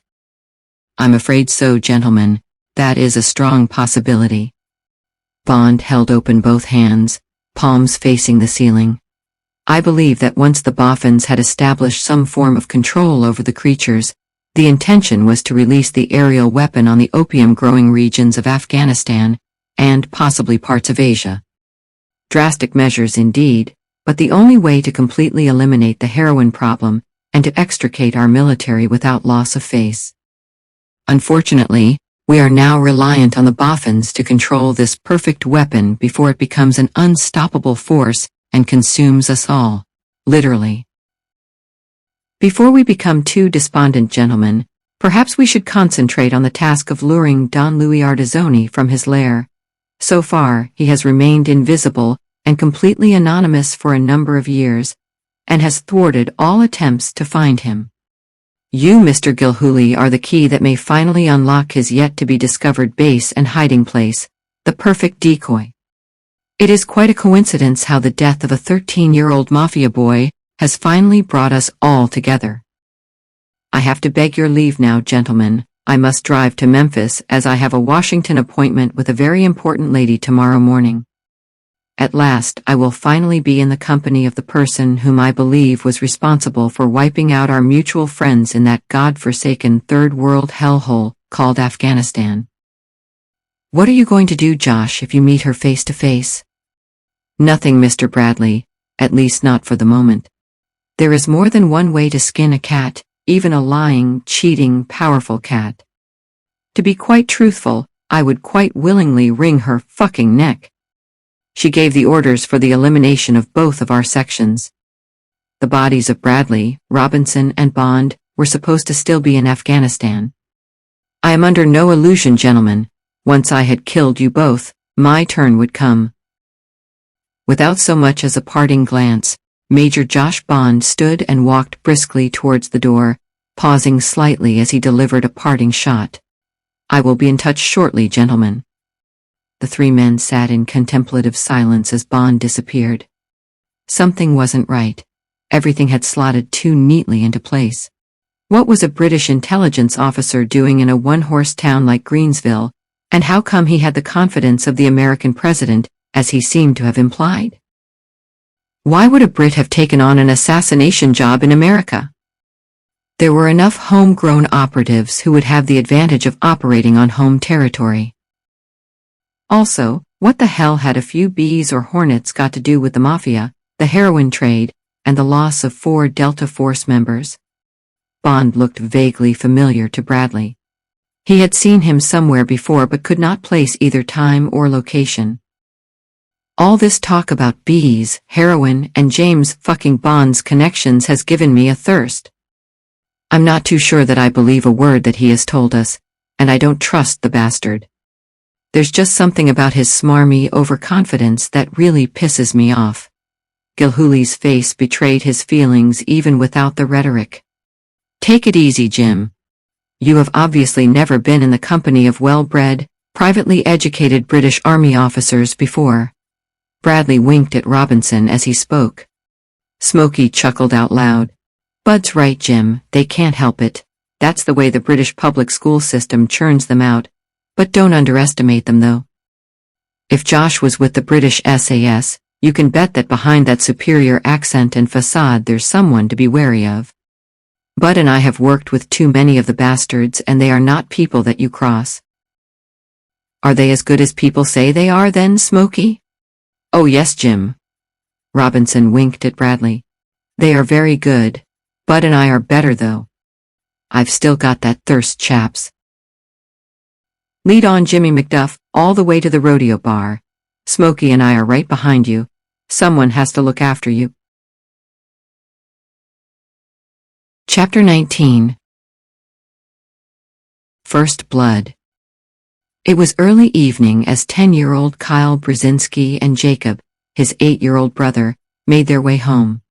I'm afraid so, gentlemen, that is a strong possibility. Bond held open both hands, palms facing the ceiling. I believe that once the Boffins had established some form of control over the creatures, the intention was to release the aerial weapon on the opium-growing regions of Afghanistan, and possibly parts of Asia. Drastic measures indeed, but the only way to completely eliminate the heroin problem, and to extricate our military without loss of face. Unfortunately, we are now reliant on the Boffins to control this perfect weapon before it becomes an unstoppable force and consumes us all, literally. Before we become too despondent, gentlemen, perhaps we should concentrate on the task of luring Don Louis Artizzoni from his lair. So far, he has remained invisible and completely anonymous for a number of years, and has thwarted all attempts to find him. You, Mr. Gilhooly, are the key that may finally unlock his yet-to-be-discovered base and hiding place, the perfect decoy. It is quite a coincidence how the death of a 13-year-old Mafia boy has finally brought us all together. I have to beg your leave now, gentlemen. I must drive to Memphis as I have a Washington appointment with a very important lady tomorrow morning. At last I will finally be in the company of the person whom I believe was responsible for wiping out our mutual friends in that god-forsaken third world hellhole called Afghanistan. What are you going to do, Josh, if you meet her face to face? Nothing, Mr. Bradley. at least not for the moment. There is more than one way to skin a cat, even a lying, cheating, powerful cat. To be quite truthful, I would quite willingly wring her fucking neck. She gave the orders for the elimination of both of our sections. The bodies of Bradley, Robinson, and Bond were supposed to still be in Afghanistan. I am under no illusion, gentlemen. Once I had killed you both, my turn would come. Without so much as a parting glance, Major Josh Bond stood and walked briskly towards the door, pausing slightly as he delivered a parting shot. I will be in touch shortly, gentlemen. The three men sat in contemplative silence as Bond disappeared. Something wasn't right. Everything had slotted too neatly into place. What was a British intelligence officer doing in a one-horse town like Greensville, and how come he had the confidence of the American president, as he seemed to have implied? Why would a Brit have taken on an assassination job in America? There were enough homegrown operatives who would have the advantage of operating on home territory. Also, what the hell had a few bees or hornets got to do with the Mafia, the heroin trade, and the loss of 4 Delta Force members? Bond looked vaguely familiar to Bradley. He had seen him somewhere before but could not place either time or location. All this talk about bees, heroin, and James fucking Bond's connections has given me a thirst. I'm not too sure that I believe a word that he has told us, and I don't trust the bastard. There's just something about his smarmy overconfidence that really pisses me off. Gilhooly's face betrayed his feelings even without the rhetoric. Take it easy, Jim. You have obviously never been in the company of well-bred, privately educated British Army officers before. Bradley winked at Robinson as he spoke. Smokey chuckled out loud. Bud's right, Jim, they can't help it. That's the way the British public school system churns them out. But don't underestimate them, though. If Josh was with the British SAS, you can bet that behind that superior accent and facade there's someone to be wary of. Bud and I have worked with too many of the bastards, and they are not people that you cross. Are they as good as people say they are then, Smokey? Oh yes, Jim. Robinson winked at Bradley. They are very good. Bud and I are better, though. I've still got that thirst, chaps. Lead on, Jimmy McDuff, all the way to the rodeo bar. Smokey and I are right behind you. Someone has to look after you. Chapter 19. First Blood. It was early evening as 10-year-old Kyle Brzezinski and Jacob, his 8-year-old brother, made their way home.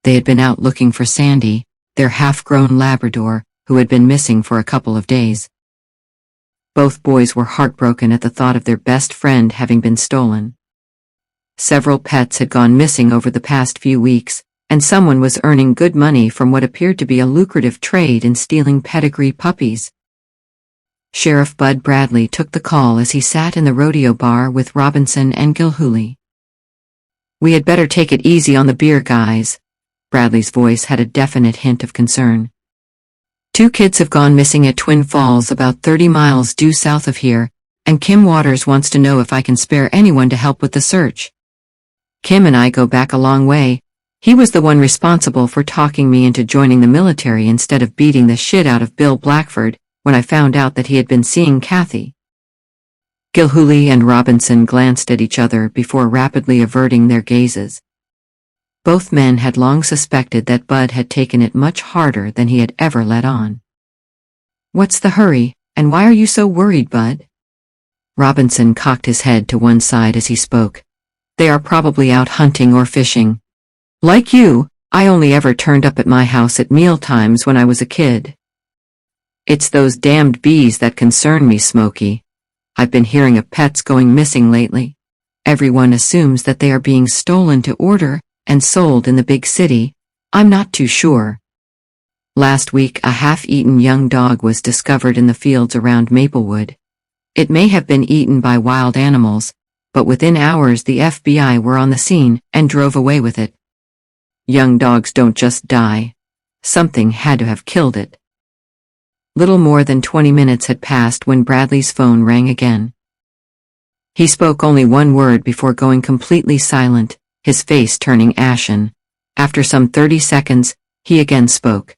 They had been out looking for Sandy, their half-grown Labrador, who had been missing for a couple of days. Both boys were heartbroken at the thought of their best friend having been stolen. Several pets had gone missing over the past few weeks, and someone was earning good money from what appeared to be a lucrative trade in stealing pedigree puppies. Sheriff Bud Bradley took the call as he sat in the rodeo bar with Robinson and Gilhooly. We had better take it easy on the beer, guys. Bradley's voice had a definite hint of concern. 2 kids have gone missing at Twin Falls, about 30 miles due south of here, and Kim Waters wants to know if I can spare anyone to help with the search. Kim and I go back a long way. He was the one responsible for talking me into joining the military instead of beating the shit out of Bill Blackford when I found out that he had been seeing Kathy. Gilhooly and Robinson glanced at each other before rapidly averting their gazes. Both men had long suspected that Bud had taken it much harder than he had ever let on. What's the hurry, and why are you so worried, Bud? Robinson cocked his head to one side as he spoke. They are probably out hunting or fishing. Like you, I only ever turned up at my house at mealtimes when I was a kid. It's those damned bees that concern me, Smokey. I've been hearing of pets going missing lately. Everyone assumes that they are being stolen to order and sold in the big city. I'm not too sure. Last week a half-eaten young dog was discovered in the fields around Maplewood. It may have been eaten by wild animals, but within hours the FBI were on the scene and drove away with it. Young dogs don't just die. Something had to have killed it. Little more than 20 minutes had passed when Bradley's phone rang again. He spoke only one word before going completely silent, his face turning ashen. After some 30 seconds, he again spoke.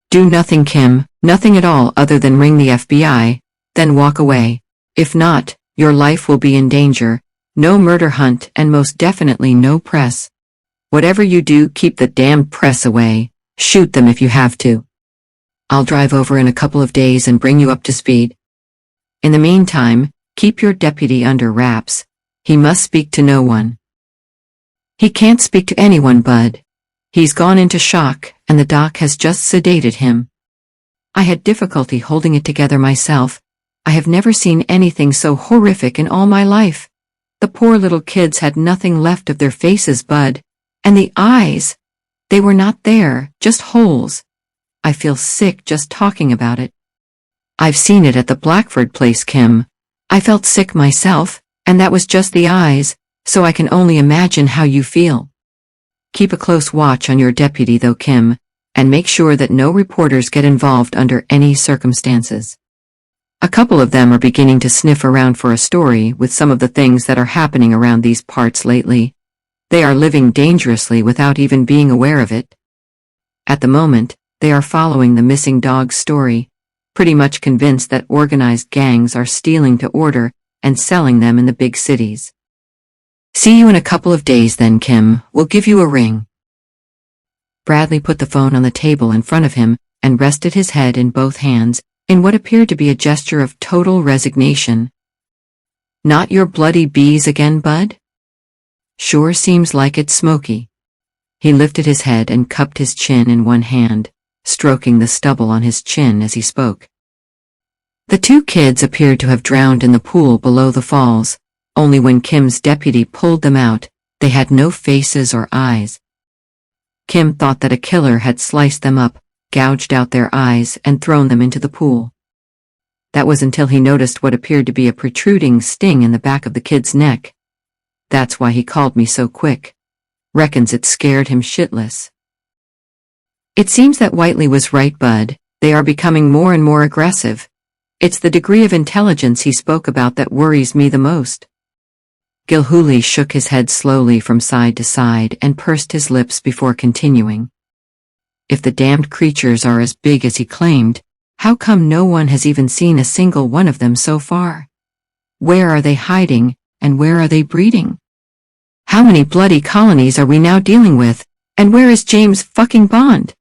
Do nothing, Kim, nothing at all other than ring the FBI, then walk away. If not, your life will be in danger. No murder hunt and most definitely no press. Whatever you do, keep the damned press away. Shoot them if you have to. I'll drive over in a couple of days and bring you up to speed. In the meantime, keep your deputy under wraps. He must speak to no one. He can't speak to anyone, Bud. He's gone into shock, and the doc has just sedated him. I had difficulty holding it together myself. I have never seen anything so horrific in all my life. The poor little kids had nothing left of their faces, Bud. And the eyes. They were not there, just holes. I feel sick just talking about it. I've seen it at the Blackford place, Kim. I felt sick myself, and that was just the eyes, so I can only imagine how you feel. Keep a close watch on your deputy though, Kim, and make sure that no reporters get involved under any circumstances. A couple of them are beginning to sniff around for a story with some of the things that are happening around these parts lately. They are living dangerously without even being aware of it. At the moment, they are following the missing dog story, pretty much convinced that organized gangs are stealing to order and selling them in the big cities. See you in a couple of days then, Kim. We'll give you a ring. Bradley put the phone on the table in front of him and rested his head in both hands, in what appeared to be a gesture of total resignation. Not your bloody bees again, Bud? Sure seems like it, Smokey. He lifted his head and cupped his chin in one hand, stroking the stubble on his chin as he spoke. The two kids appeared to have drowned in the pool below the falls. Only when Kim's deputy pulled them out, they had no faces or eyes. Kim thought that a killer had sliced them up, gouged out their eyes, and thrown them into the pool. That was until he noticed what appeared to be a protruding sting in the back of the kid's neck. That's why he called me so quick. Reckons it scared him shitless. It seems that Whiteley was right, Bud. They are becoming more and more aggressive. It's the degree of intelligence he spoke about that worries me the most. Gilhooly shook his head slowly from side to side and pursed his lips before continuing. If the damned creatures are as big as he claimed, how come no one has even seen a single one of them so far? Where are they hiding, and where are they breeding? How many bloody colonies are we now dealing with, and where is James fucking Bond?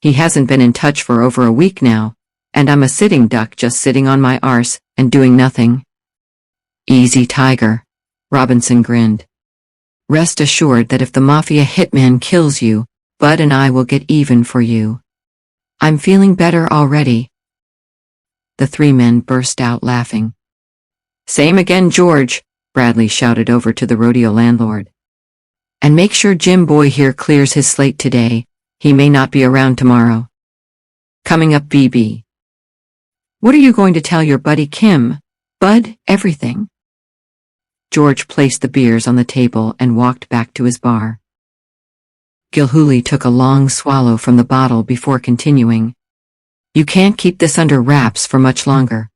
He hasn't been in touch for over a week now, and I'm a sitting duck just sitting on my arse and doing nothing. Easy, Tiger. Robinson grinned. Rest assured that if the Mafia hitman kills you, Bud and I will get even for you. I'm feeling better already. The three men burst out laughing. Same again, George, Bradley shouted over to the rodeo landlord. And make sure Jim Boy here clears his slate today. He may not be around tomorrow. Coming up, BB. What are you going to tell your buddy Kim? Bud, everything. George placed the beers on the table and walked back to his bar. Gilhooly took a long swallow from the bottle before continuing. You can't keep this under wraps for much longer.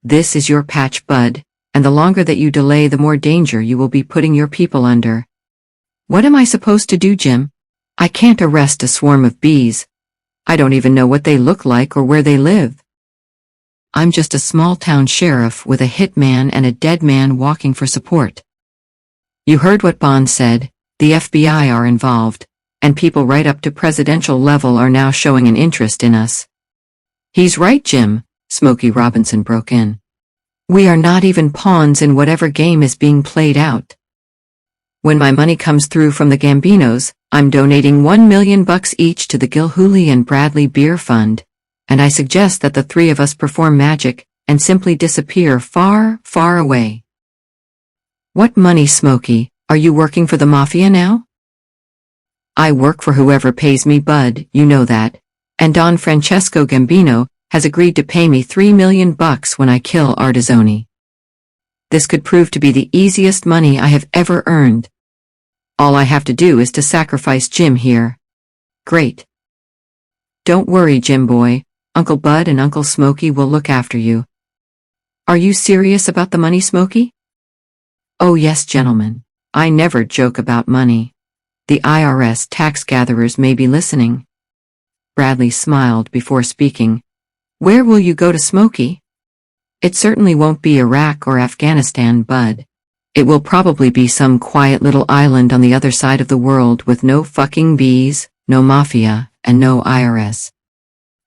This is your patch, Bud, and the longer that you delay, the more danger you will be putting your people under. What am I supposed to do, Jim? I can't arrest a swarm of bees. I don't even know what they look like or where they live. I'm just a small-town sheriff with a hitman and a dead man walking for support. You heard what Bond said. The FBI are involved, and people right up to presidential level are now showing an interest in us. He's right, Jim, Smokey Robinson broke in. We are not even pawns in whatever game is being played out. When my money comes through from the Gambinos, I'm donating $1 million each to the Gilhooly and Bradley Beer Fund, and I suggest that the three of us perform magic and simply disappear far, far away. What money, Smokey? Are you working for the Mafia now? I work for whoever pays me, Bud, you know that, and Don Francesco Gambino has agreed to pay me $3 million when I kill Artizzoni. This could prove to be the easiest money I have ever earned. All I have to do is to sacrifice Jim here. Great. Don't worry, Jim boy. Uncle Bud and Uncle Smokey will look after you. Are you serious about the money, Smokey? Oh yes, gentlemen. I never joke about money. The IRS tax gatherers may be listening. Bradley smiled before speaking. Where will you go to Smokey? It certainly won't be Iraq or Afghanistan, bud. It will probably be some quiet little island on the other side of the world with no fucking bees, no mafia, and no IRS.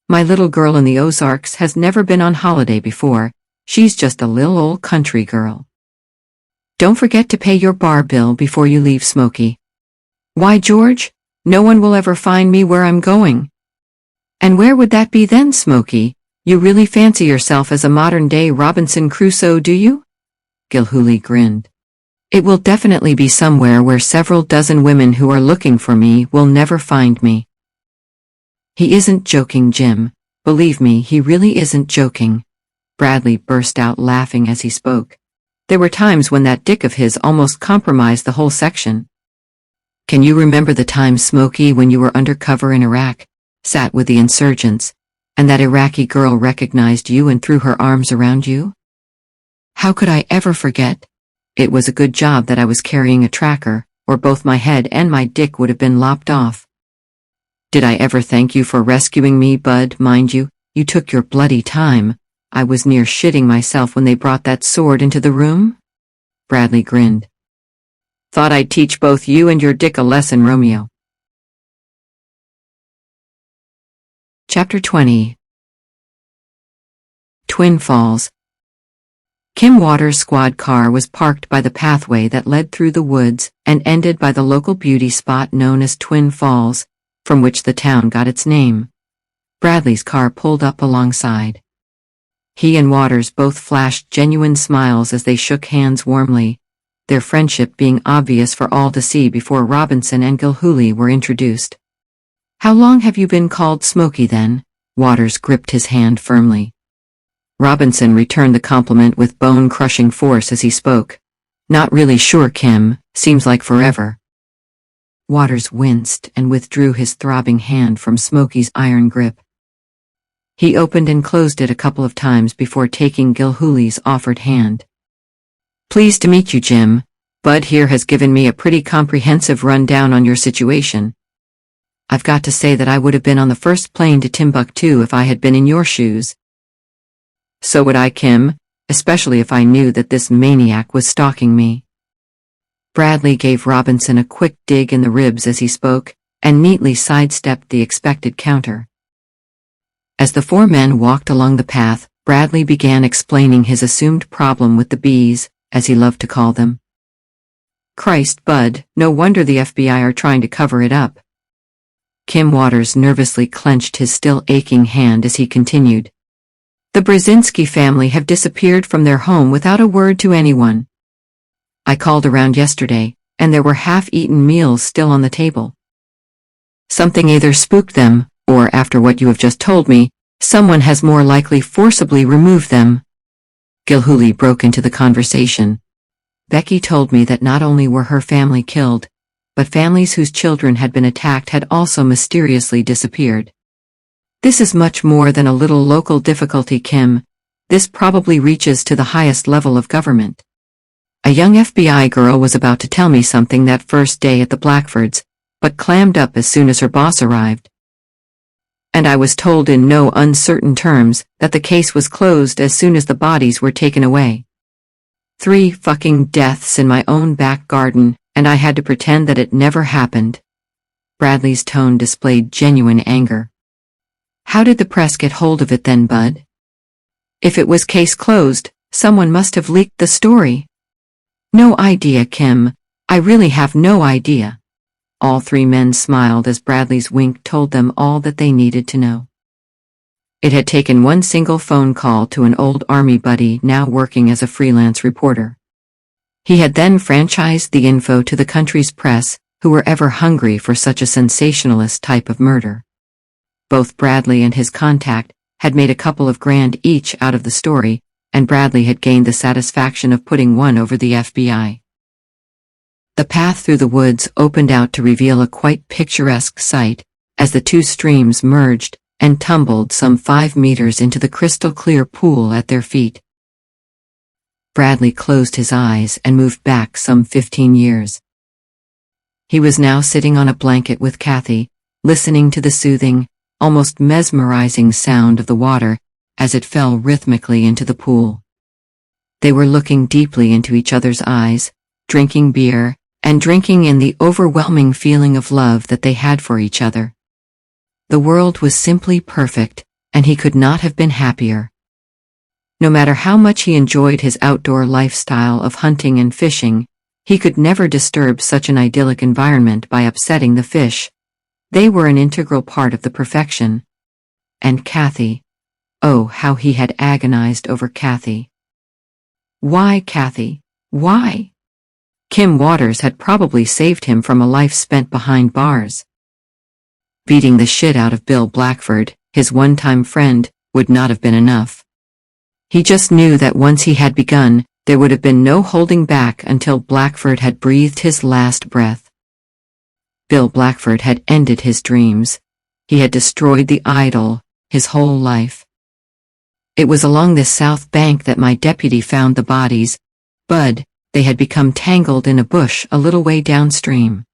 My little girl in the Ozarks has never been on holiday before. She's just a little old country girl. Don't forget to pay your bar bill before you leave, Smokey. Why, George? No one will ever find me where I'm going. And where would that be then, Smokey? You really fancy yourself as a modern-day Robinson Crusoe, do you? Gilhooly grinned. It will definitely be somewhere where several dozen women who are looking for me will never find me. He isn't joking, Jim. Believe me, he really isn't joking. Bradley burst out laughing as he spoke. There were times when that dick of his almost compromised the whole section. Can you remember the time, Smokey, when you were undercover in Iraq, sat with the insurgents, and that Iraqi girl recognized you and threw her arms around you? How could I ever forget? It was a good job that I was carrying a tracker, or both my head and my dick would have been lopped off. Did I ever thank you for rescuing me, bud? Mind you, you took your bloody time. I was near shitting myself when they brought that sword into the room. Bradley grinned. Thought I'd teach both you and your dick a lesson, Romeo. Chapter 20. Twin Falls. Kim Waters' squad car was parked by the pathway that led through the woods and ended by the local beauty spot known as Twin Falls, from which the town got its name. Bradley's car pulled up alongside. He and Waters both flashed genuine smiles as they shook hands warmly, their friendship being obvious for all to see before Robinson and Gilhooly were introduced. How long have you been called Smokey then? Waters gripped his hand firmly. Robinson returned the compliment with bone-crushing force as he spoke. Not really sure, Kim, seems like forever. Waters winced and withdrew his throbbing hand from Smokey's iron grip. He opened and closed it a couple of times before taking Gilhooly's offered hand. Pleased to meet you, Jim. Bud here has given me a pretty comprehensive rundown on your situation. I've got to say that I would have been on the first plane to Timbuktu if I had been in your shoes. So would I, Kim, especially if I knew that this maniac was stalking me. Bradley gave Robinson a quick dig in the ribs as he spoke, and neatly sidestepped the expected counter. As the four men walked along the path, Bradley began explaining his assumed problem with the bees, as he loved to call them. Christ, Bud, no wonder the FBI are trying to cover it up. Kim Waters nervously clenched his still aching hand as he continued. The Brzezinski family have disappeared from their home without a word to anyone. I called around yesterday, and there were half-eaten meals still on the table. Something either spooked them, or after what you have just told me, someone has more likely forcibly removed them. Gilhooly broke into the conversation. Becky told me that not only were her family killed, but families whose children had been attacked had also mysteriously disappeared. This is much more than a little local difficulty, Kim. This probably reaches to the highest level of government. A young FBI girl was about to tell me something that first day at the Blackfords, but clammed up as soon as her boss arrived. And I was told in no uncertain terms that the case was closed as soon as the bodies were taken away. 3 fucking deaths in my own back garden, and I had to pretend that it never happened. Bradley's tone displayed genuine anger. How did the press get hold of it then, Bud? If it was case closed, someone must have leaked the story. No idea, Kim. I really have no idea. All 3 men smiled as Bradley's wink told them all that they needed to know. It had taken one single phone call to an old army buddy now working as a freelance reporter. He had then franchised the info to the country's press, who were ever hungry for such a sensationalist type of murder. Both Bradley and his contact had made a couple of grand each out of the story, and Bradley had gained the satisfaction of putting one over the FBI. The path through the woods opened out to reveal a quite picturesque sight, as the 2 streams merged and tumbled some 5 meters into the crystal-clear pool at their feet. Bradley closed his eyes and moved back some 15 years. He was now sitting on a blanket with Kathy, listening to the soothing, almost mesmerizing sound of the water as it fell rhythmically into the pool. They were looking deeply into each other's eyes, drinking beer, and drinking in the overwhelming feeling of love that they had for each other. The world was simply perfect, and he could not have been happier. No matter how much he enjoyed his outdoor lifestyle of hunting and fishing, he could never disturb such an idyllic environment by upsetting the fish. They were an integral part of the perfection. And Kathy. Oh, how he had agonized over Kathy. Why Kathy? Why? Kim Waters had probably saved him from a life spent behind bars. Beating the shit out of Bill Blackford, his one-time friend, would not have been enough. He just knew that once he had begun, there would have been no holding back until Blackford had breathed his last breath. Bill Blackford had ended his dreams. He had destroyed the idol, his whole life. It was along this south bank that my deputy found the bodies, Bud. They had become tangled in a bush a little way downstream.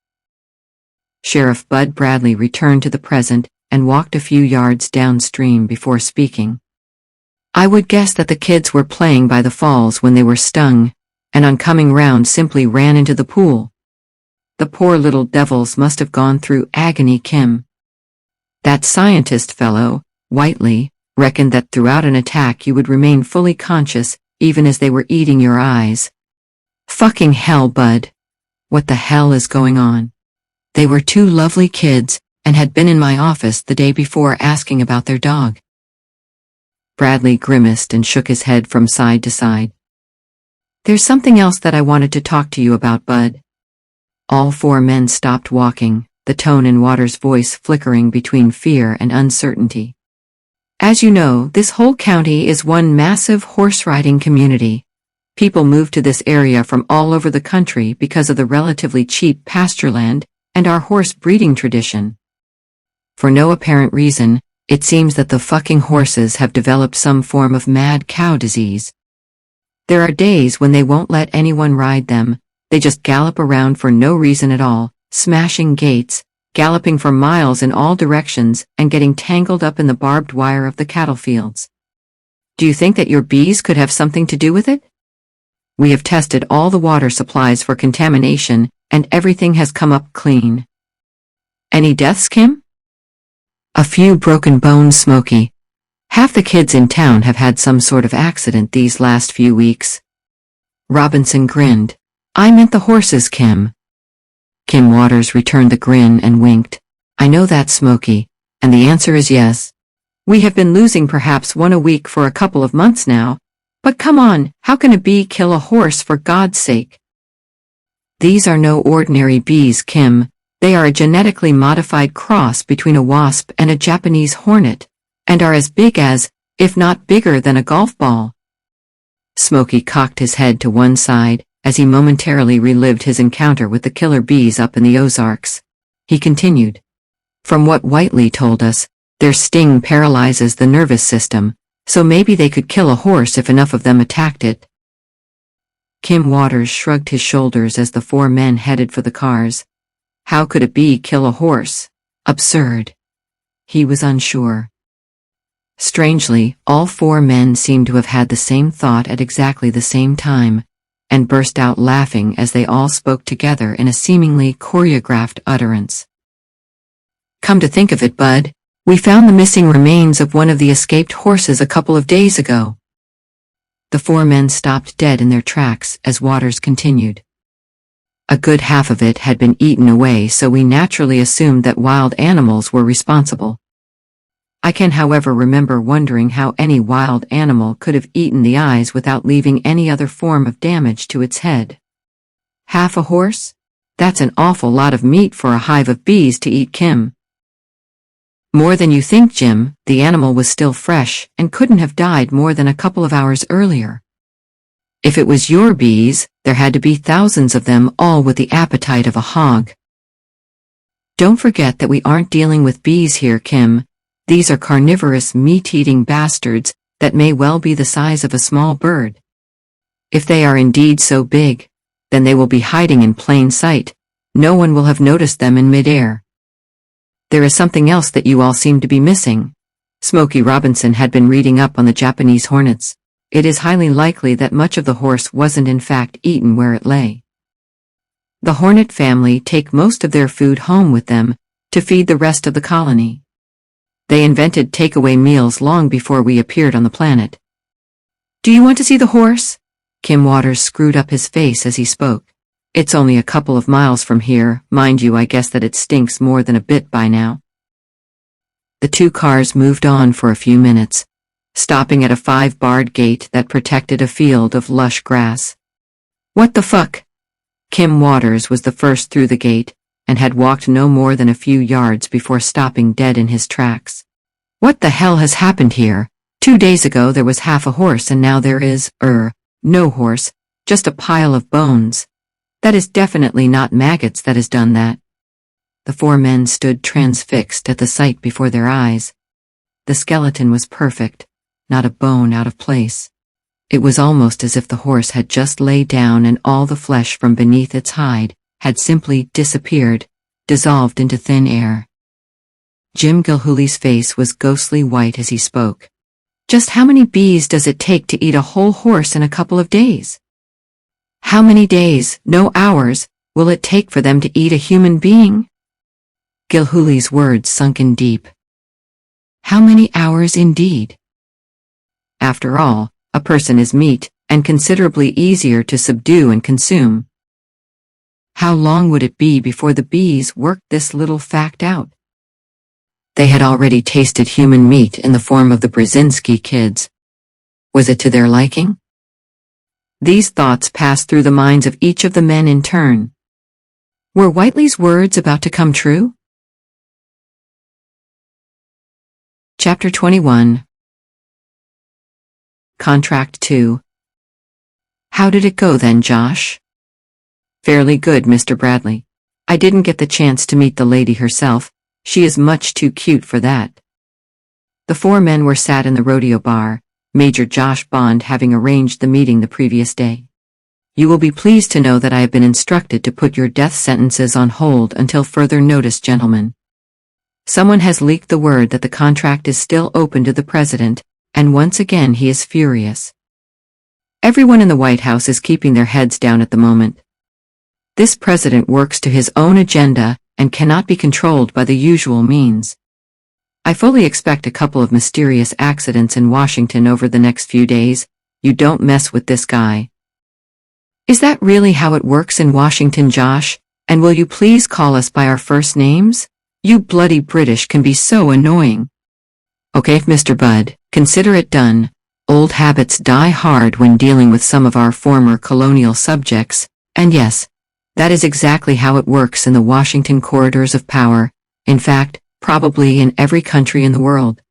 Sheriff Bud Bradley returned to the present and walked a few yards downstream before speaking. I would guess that the kids were playing by the falls when they were stung, and on coming round simply ran into the pool. The poor little devils must have gone through agony. Kim. That scientist fellow, Whiteley, reckoned that throughout an attack you would remain fully conscious, even as they were eating your eyes. Fucking hell, Bud. What the hell is going on? They were two lovely kids, and had been in my office the day before asking about their dog. Bradley grimaced and shook his head from side to side. There's something else that I wanted to talk to you about, Bud. All four men stopped walking, the tone in Waters' voice flickering between fear and uncertainty. As you know, this whole county is one massive horse-riding community. People move to this area from all over the country because of the relatively cheap pasture land and our horse breeding tradition. For no apparent reason, it seems that the fucking horses have developed some form of mad cow disease. There are days when they won't let anyone ride them, they just gallop around for no reason at all, smashing gates, galloping for miles in all directions and getting tangled up in the barbed wire of the cattle fields. Do you think that your bees could have something to do with it? We have tested all the water supplies for contamination, and everything has come up clean. Any deaths, Kim? A few broken bones, Smokey. Half the kids in town have had some sort of accident these last few weeks. Robinson grinned. I meant the horses, Kim. Kim Waters returned the grin and winked. I know that, Smokey, and the answer is yes. We have been losing perhaps one a week for a couple of months now. But come on, how can a bee kill a horse for God's sake? These are no ordinary bees, Kim. They are a genetically modified cross between a wasp and a Japanese hornet, and are as big as, if not bigger than a golf ball. Smokey cocked his head to one side, as he momentarily relived his encounter with the killer bees up in the Ozarks. He continued. From what Whiteley told us, their sting paralyzes the nervous system, so maybe they could kill a horse if enough of them attacked it. Kim Waters shrugged his shoulders as the four men headed for the cars. How could a bee kill a horse? Absurd. He was unsure. Strangely, all four men seemed to have had the same thought at exactly the same time, and burst out laughing as they all spoke together in a seemingly choreographed utterance. Come to think of it, Bud, we found the missing remains of one of the escaped horses a couple of days ago. The four men stopped dead in their tracks as Waters continued. A good half of it had been eaten away, so we naturally assumed that wild animals were responsible. I can, however, remember wondering how any wild animal could have eaten the eyes without leaving any other form of damage to its head. Half a horse? That's an awful lot of meat for a hive of bees to eat, Kim. More than you think, Jim. The animal was still fresh and couldn't have died more than a couple of hours earlier. If it was your bees, there had to be thousands of them, all with the appetite of a hog. Don't forget that we aren't dealing with bees here, Kim. These are carnivorous, meat-eating bastards that may well be the size of a small bird. If they are indeed so big, then they will be hiding in plain sight. No one will have noticed them in mid-air. There is something else that you all seem to be missing. Smokey Robinson had been reading up on the Japanese hornets. It is highly likely that much of the horse wasn't in fact eaten where it lay. The hornet family take most of their food home with them to feed the rest of the colony. They invented takeaway meals long before we appeared on the planet. Do you want to see the horse? Kim Waters screwed up his face as he spoke. It's only a couple of miles from here, mind you. I guess that it stinks more than a bit by now. The two cars moved on for a few minutes, stopping at a 5-barred gate that protected a field of lush grass. What the fuck? Kim Waters was the first through the gate, and had walked no more than a few yards before stopping dead in his tracks. What the hell has happened here? 2 days ago there was half a horse and now there is, no horse, just a pile of bones. That is definitely not maggots that has done that. The 4 men stood transfixed at the sight before their eyes. The skeleton was perfect, not a bone out of place. It was almost as if the horse had just laid down and all the flesh from beneath its hide had simply disappeared, dissolved into thin air. Jim Gilhooly's face was ghostly white as he spoke. Just how many bees does it take to eat a whole horse in a couple of days? How many days, no hours, will it take for them to eat a human being? Gilhooly's words sunk in deep. How many hours indeed? After all, a person is meat, and considerably easier to subdue and consume. How long would it be before the bees worked this little fact out? They had already tasted human meat in the form of the Brzezinski kids. Was it to their liking? These thoughts passed through the minds of each of the men in turn. Were Whiteley's words about to come true? Chapter 21. Contract 2. How did it go then, Josh? Fairly good, Mr. Bradley. I didn't get the chance to meet the lady herself. She is much too cute for that. The 4 men were sat in the rodeo bar, Major Josh Bond having arranged the meeting the previous day. You will be pleased to know that I have been instructed to put your death sentences on hold until further notice, gentlemen. Someone has leaked the word that the contract is still open to the president, and once again he is furious. Everyone in the White House is keeping their heads down at the moment. This president works to his own agenda and cannot be controlled by the usual means. I fully expect a couple of mysterious accidents in Washington over the next few days. You don't mess with this guy. Is that really how it works in Washington, Josh? And will you please call us by our first names? You bloody British can be so annoying. Okay, Mr. Budd, consider it done. Old habits die hard when dealing with some of our former colonial subjects, and yes, that is exactly how it works in the Washington corridors of power, in fact, probably in every country in the world.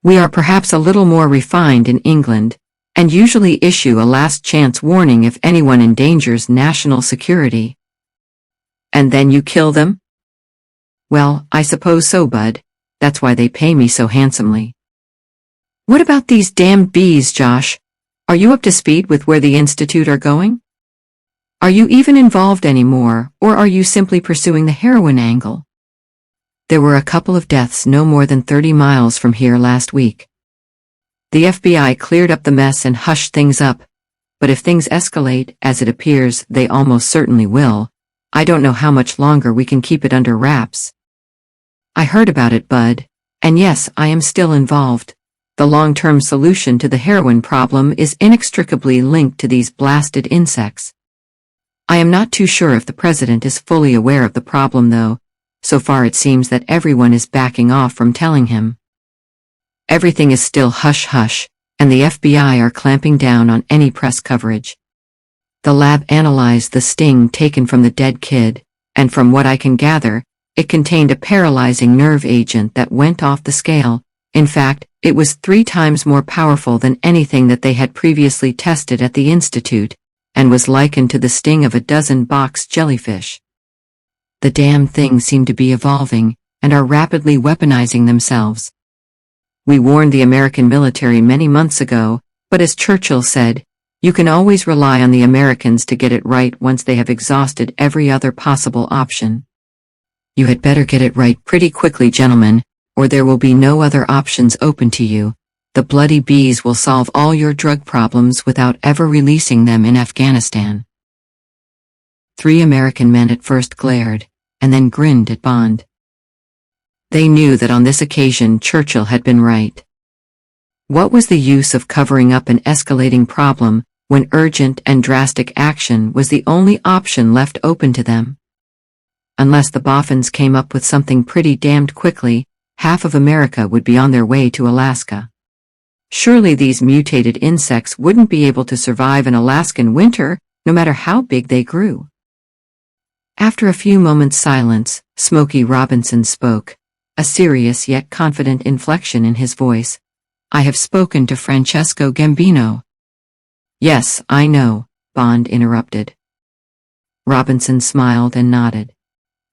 We are perhaps a little more refined in England, and usually issue a last chance warning if anyone endangers national security. And then you kill them? Well, I suppose so, Bud. That's why they pay me so handsomely. What about these damned bees, Josh? Are you up to speed with where the Institute are going? Are you even involved anymore, or are you simply pursuing the heroin angle? There were a couple of deaths no more than 30 miles from here last week. The FBI cleared up the mess and hushed things up, but if things escalate, as it appears they almost certainly will, I don't know how much longer we can keep it under wraps. I heard about it, Bud, and yes, I am still involved. The long-term solution to the heroin problem is inextricably linked to these blasted insects. I am not too sure if the president is fully aware of the problem though. So far it seems that everyone is backing off from telling him. Everything is still hush-hush, and the FBI are clamping down on any press coverage. The lab analyzed the sting taken from the dead kid, and from what I can gather, it contained a paralyzing nerve agent that went off the scale. In fact, it was 3 times more powerful than anything that they had previously tested at the Institute, and was likened to the sting of a dozen box jellyfish. The damn things seem to be evolving, and are rapidly weaponizing themselves. We warned the American military many months ago, but as Churchill said, You can always rely on the Americans to get it right once they have exhausted every other possible option. You had better get it right pretty quickly, gentlemen, or there will be no other options open to you. The bloody bees will solve all your drug problems without ever releasing them in Afghanistan. 3 American men at first glared, and then grinned at Bond. They knew that on this occasion Churchill had been right. What was the use of covering up an escalating problem when urgent and drastic action was the only option left open to them? Unless the Boffins came up with something pretty damned quickly, half of America would be on their way to Alaska. Surely these mutated insects wouldn't be able to survive an Alaskan winter, no matter how big they grew. After a few moments' silence, Smokey Robinson spoke, a serious yet confident inflection in his voice. I have spoken to Francesco Gambino. Yes, I know, Bond interrupted. Robinson smiled and nodded.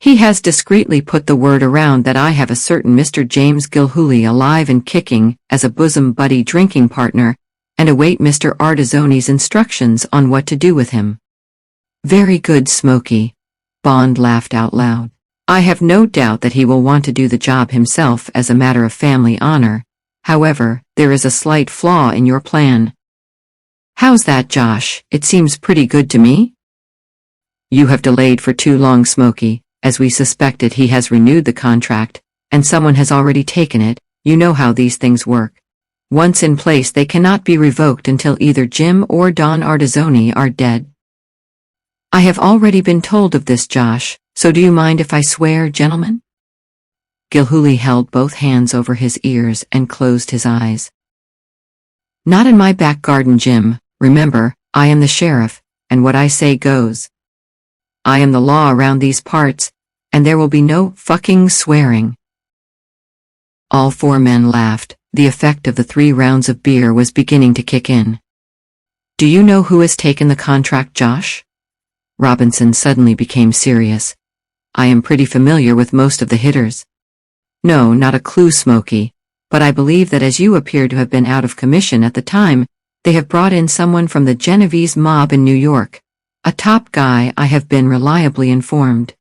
He has discreetly put the word around that I have a certain Mr. James Gilhooly alive and kicking as a bosom buddy drinking partner, and await Mr. Artizzoni's instructions on what to do with him. Very good, Smokey. Bond laughed out loud. I have no doubt that he will want to do the job himself as a matter of family honor. However, there is a slight flaw in your plan. How's that, Josh? It seems pretty good to me. You have delayed for too long, Smokey. As we suspected, he has renewed the contract, and someone has already taken it. You know how these things work. Once in place, they cannot be revoked until either Jim or Don Artizzoni are dead. I have already been told of this, Josh, so do you mind if I swear, gentlemen? Gilhooly held both hands over his ears and closed his eyes. Not in my back garden, Jim. Remember, I am the sheriff, and what I say goes. I am the law around these parts, and there will be no fucking swearing. All 4 men laughed. The effect of the 3 rounds of beer was beginning to kick in. Do you know who has taken the contract, Josh? Robinson suddenly became serious. I am pretty familiar with most of the hitters. No, not a clue, Smokey, but I believe that as you appear to have been out of commission at the time, they have brought in someone from the Genovese mob in New York. A top guy, I have been reliably informed.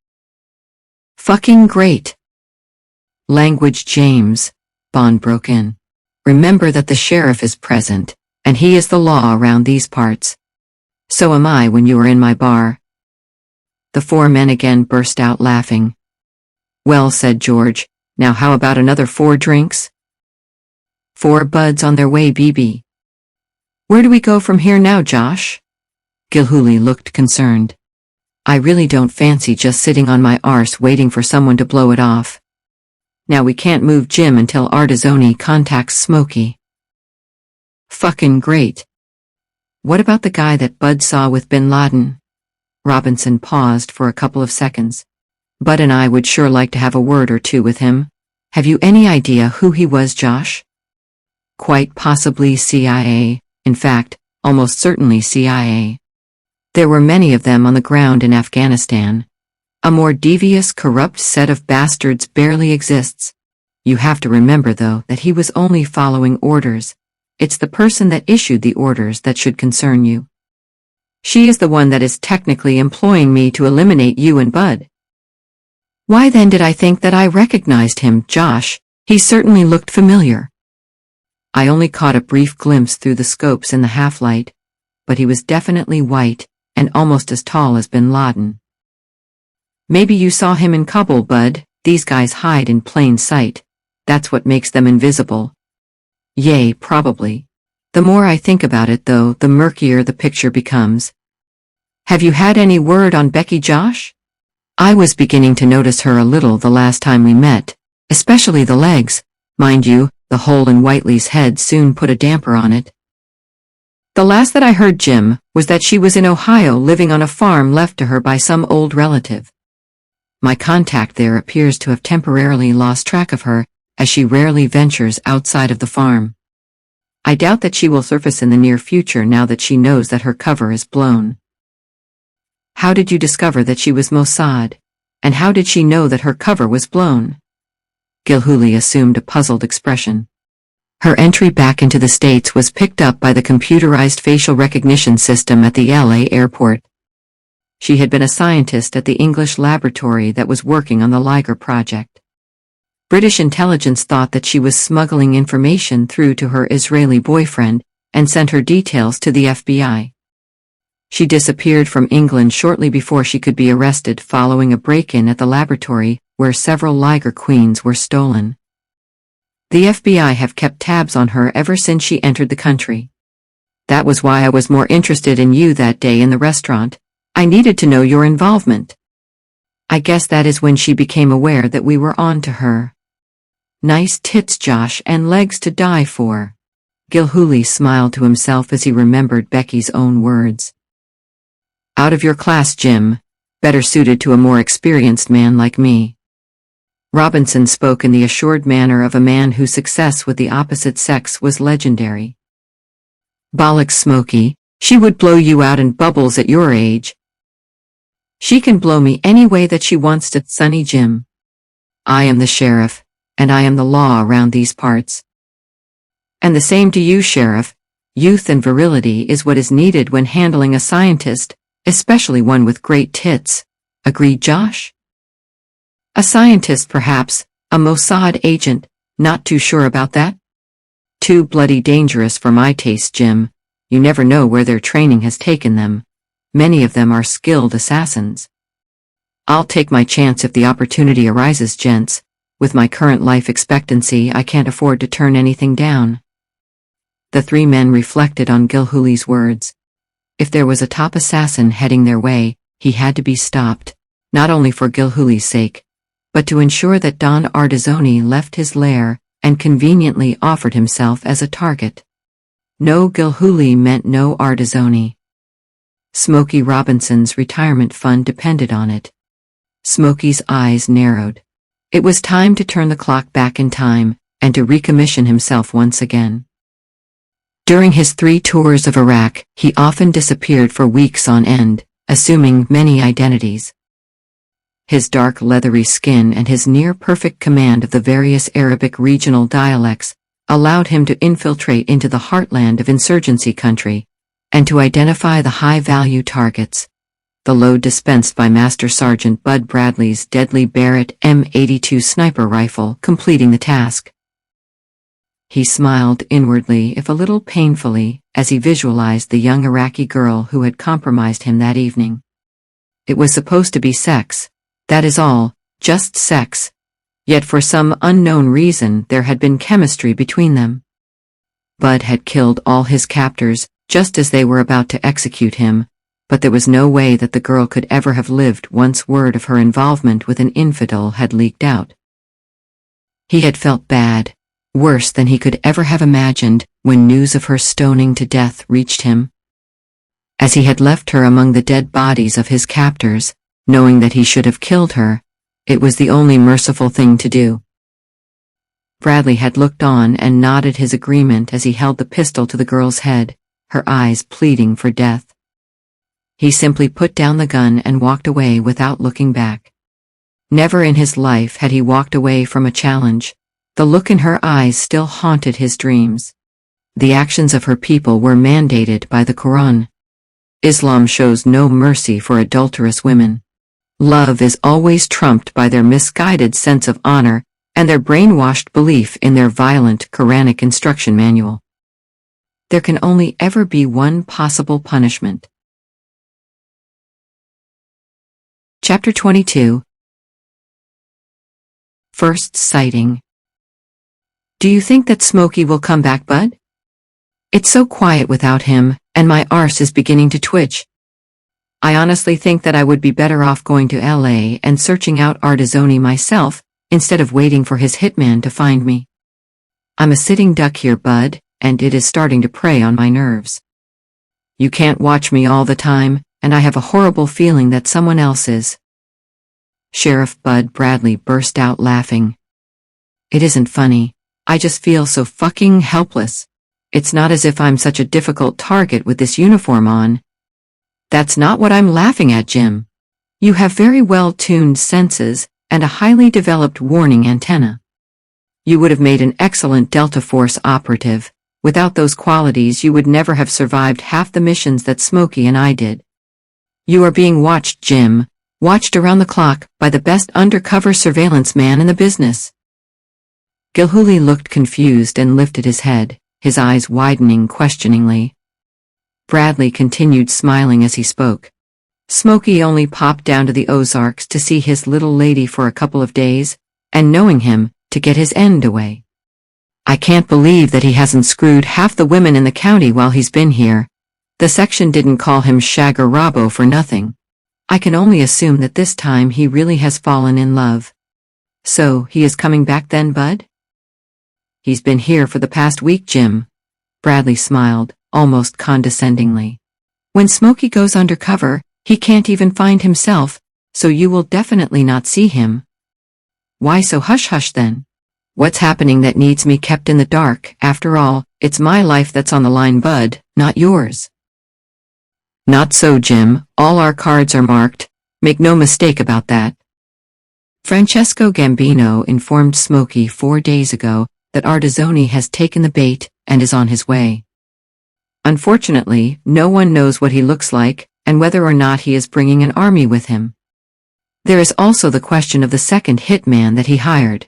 Fucking great. Language, James, Bond broke in. Remember that the sheriff is present, and he is the law around these parts. So am I when you are in my bar. The 4 men again burst out laughing. Well said, George. Now how about another 4 drinks? 4 buds on their way, BB. Where do we go from here now, Josh? Gilhooly looked concerned. I really don't fancy just sitting on my arse waiting for someone to blow it off. Now we can't move Jim until Artizzoni contacts Smokey. Fucking great. What about the guy that Bud saw with Bin Laden? Robinson paused for a couple of seconds. Bud and I would sure like to have a word or two with him. Have you any idea who he was, Josh? Quite possibly CIA, in fact, almost certainly CIA. There were many of them on the ground in Afghanistan. A more devious, corrupt set of bastards barely exists. You have to remember, though, that he was only following orders. It's the person that issued the orders that should concern you. She is the one that is technically employing me to eliminate you and Bud. Why then did I think that I recognized him, Josh? He certainly looked familiar. I only caught a brief glimpse through the scopes in the half-light, but he was definitely white, and almost as tall as Bin Laden. Maybe you saw him in Kabul, Bud. These guys hide in plain sight. That's what makes them invisible. Yay, probably. The more I think about it, though, the murkier the picture becomes. Have you had any word on Becky, Josh? I was beginning to notice her a little the last time we met, especially the legs. Mind you, the hole in Whiteley's head soon put a damper on it. The last that I heard, Jim, was that she was in Ohio living on a farm left to her by some old relative. My contact there appears to have temporarily lost track of her, as she rarely ventures outside of the farm. I doubt that she will surface in the near future now that she knows that her cover is blown. How did you discover that she was Mossad? And how did she know that her cover was blown? Gilhooly assumed a puzzled expression. Her entry back into the States was picked up by the computerized facial recognition system at the LA airport. She had been a scientist at the English laboratory that was working on the Liger project. British intelligence thought that she was smuggling information through to her Israeli boyfriend and sent her details to the FBI. She disappeared from England shortly before she could be arrested following a break-in at the laboratory where several Liger queens were stolen. The FBI have kept tabs on her ever since she entered the country. That was why I was more interested in you that day in the restaurant. I needed to know your involvement. I guess that is when she became aware that we were on to her. Nice tits, Josh, and legs to die for. Gilhooly smiled to himself as he remembered Becky's own words. Out of your class, Jim. Better suited to a more experienced man like me. Robinson spoke in the assured manner of a man whose success with the opposite sex was legendary. Bollocks, Smokey, she would blow you out in bubbles at your age. She can blow me any way that she wants to, Sonny Jim. I am the sheriff, and I am the law around these parts. And the same to you, Sheriff. Youth and virility is what is needed when handling a scientist, especially one with great tits. Agreed, Josh? A scientist, perhaps, a Mossad agent, not too sure about that? Too bloody dangerous for my taste, Jim. You never know where their training has taken them. Many of them are skilled assassins. I'll take my chance if the opportunity arises, gents. With my current life expectancy, I can't afford to turn anything down. The three men reflected on Gilhooly's words. If there was a top assassin heading their way, he had to be stopped, not only for Gilhooly's sake, but to ensure that Don Ardizzoni left his lair and conveniently offered himself as a target. No Gilhooly meant no Ardizzoni. Smokey Robinson's retirement fund depended on it. Smokey's eyes narrowed. It was time to turn the clock back in time and to recommission himself once again. During his 3 tours of Iraq, he often disappeared for weeks on end, assuming many identities. His dark leathery skin and his near-perfect command of the various Arabic regional dialects allowed him to infiltrate into the heartland of insurgency country and to identify the high-value targets. The load dispensed by Master Sergeant Bud Bradley's deadly Barrett M82 sniper rifle completing the task. He smiled inwardly, if a little painfully, as he visualized the young Iraqi girl who had compromised him that evening. It was supposed to be sex. That is all, just sex. Yet for some unknown reason there had been chemistry between them. Bud had killed all his captors, just as they were about to execute him, but there was no way that the girl could ever have lived once word of her involvement with an infidel had leaked out. He had felt bad, worse than he could ever have imagined, when news of her stoning to death reached him. As he had left her among the dead bodies of his captors, knowing that he should have killed her, it was the only merciful thing to do. Bradley had looked on and nodded his agreement as he held the pistol to the girl's head, her eyes pleading for death. He simply put down the gun and walked away without looking back. Never in his life had he walked away from a challenge. The look in her eyes still haunted his dreams. The actions of her people were mandated by the Quran. Islam shows no mercy for adulterous women. Love is always trumped by their misguided sense of honor and their brainwashed belief in their violent Quranic instruction manual. There can only ever be one possible punishment. Chapter 22. First sighting. Do you think that Smokey will come back, Bud? It's so quiet without him, and my arse is beginning to twitch. I honestly think that I would be better off going to LA and searching out Ardizzoni myself, instead of waiting for his hitman to find me. I'm a sitting duck here, Bud, and it is starting to prey on my nerves. You can't watch me all the time, and I have a horrible feeling that someone else is. Sheriff Bud Bradley burst out laughing. It isn't funny. I just feel so fucking helpless. It's not as if I'm such a difficult target with this uniform on. That's not what I'm laughing at, Jim. You have very well-tuned senses and a highly developed warning antenna. You would have made an excellent Delta Force operative. Without those qualities you would never have survived half the missions that Smokey and I did. You are being watched, Jim. Watched around the clock by the best undercover surveillance man in the business." Gilhooly looked confused and lifted his head, his eyes widening questioningly. Bradley continued smiling as he spoke. Smokey only popped down to the Ozarks to see his little lady for a couple of days, and knowing him, to get his end away. I can't believe that he hasn't screwed half the women in the county while he's been here. The section didn't call him Shagger Robbo for nothing. I can only assume that this time he really has fallen in love. So, he is coming back then, Bud? He's been here for the past week, Jim. Bradley smiled, almost condescendingly. When Smokey goes undercover, he can't even find himself, so you will definitely not see him. Why so hush-hush then? What's happening that needs me kept in the dark? After all, it's my life that's on the line, Bud, not yours. Not so, Jim. All our cards are marked. Make no mistake about that. Francesco Gambino informed Smokey 4 days ago that Ardizzoni has taken the bait and is on his way. Unfortunately, no one knows what he looks like and whether or not he is bringing an army with him. There is also the question of the second hitman that he hired.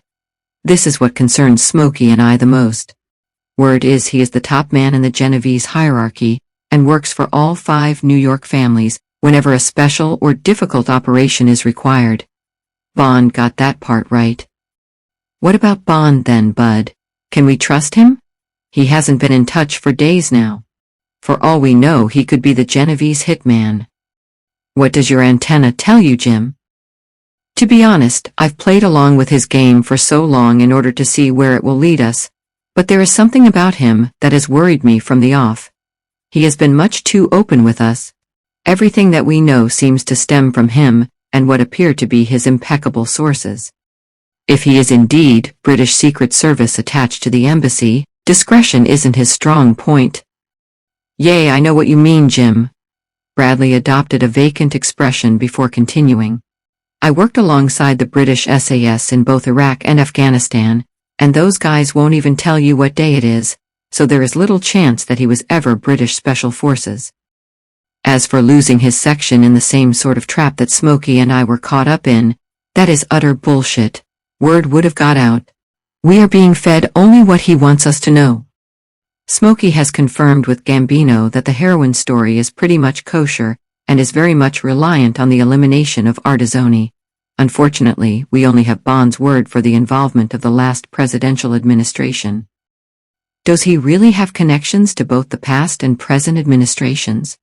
This is what concerns Smokey and I the most. Word is he is the top man in the Genovese hierarchy and works for all 5 New York families whenever a special or difficult operation is required. Bond got that part right. What about Bond then, Bud? Can we trust him? He hasn't been in touch for days now. For all we know, he could be the Genovese hitman. What does your antenna tell you, Jim? To be honest, I've played along with his game for so long in order to see where it will lead us, but there is something about him that has worried me from the off. He has been much too open with us. Everything that we know seems to stem from him and what appear to be his impeccable sources. If he is indeed British Secret Service attached to the embassy, discretion isn't his strong point. Yay, I know what you mean, Jim. Bradley adopted a vacant expression before continuing. I worked alongside the British SAS in both Iraq and Afghanistan, and those guys won't even tell you what day it is, so there is little chance that he was ever British Special Forces. As for losing his section in the same sort of trap that Smokey and I were caught up in, that is utter bullshit. Word would have got out. We are being fed only what he wants us to know. Smokey has confirmed with Gambino that the heroin story is pretty much kosher and is very much reliant on the elimination of Ardizzoni. Unfortunately, we only have Bond's word for the involvement of the last presidential administration. Does he really have connections to both the past and present administrations?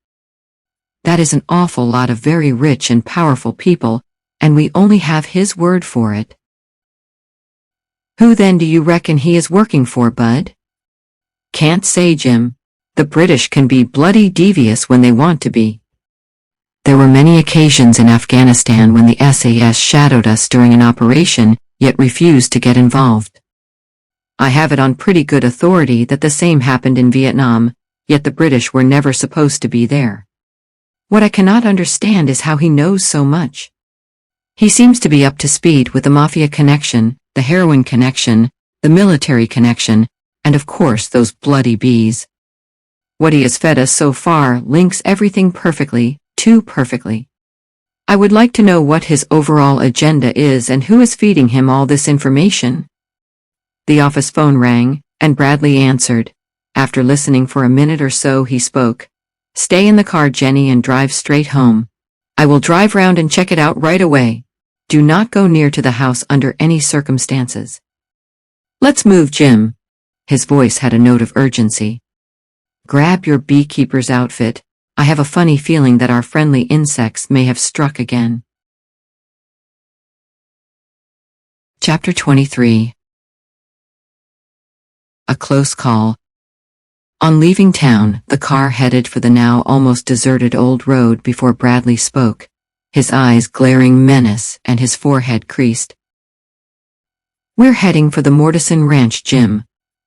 That is an awful lot of very rich and powerful people, and we only have his word for it. Who then do you reckon he is working for, Bud? Can't say, Jim. The British can be bloody devious when they want to be. There were many occasions in Afghanistan when the SAS shadowed us during an operation, yet refused to get involved. I have it on pretty good authority that the same happened in Vietnam, yet the British were never supposed to be there. What I cannot understand is how he knows so much. He seems to be up to speed with the Mafia connection, the heroin connection, the military connection, and of course those bloody bees. What he has fed us so far links everything perfectly, too perfectly. I would like to know what his overall agenda is and who is feeding him all this information. The office phone rang, and Bradley answered. After listening for a minute or so he spoke. Stay in the car, Jenny, and drive straight home. I will drive round and check it out right away. Do not go near to the house under any circumstances. Let's move, Jim. His voice had a note of urgency. Grab your beekeeper's outfit. I have a funny feeling that our friendly insects may have struck again. Chapter 23. A close call. On leaving town, the car headed for the now almost deserted old road before Bradley spoke, his eyes glaring menace and his forehead creased. We're heading for the Mortison Ranch, Jim.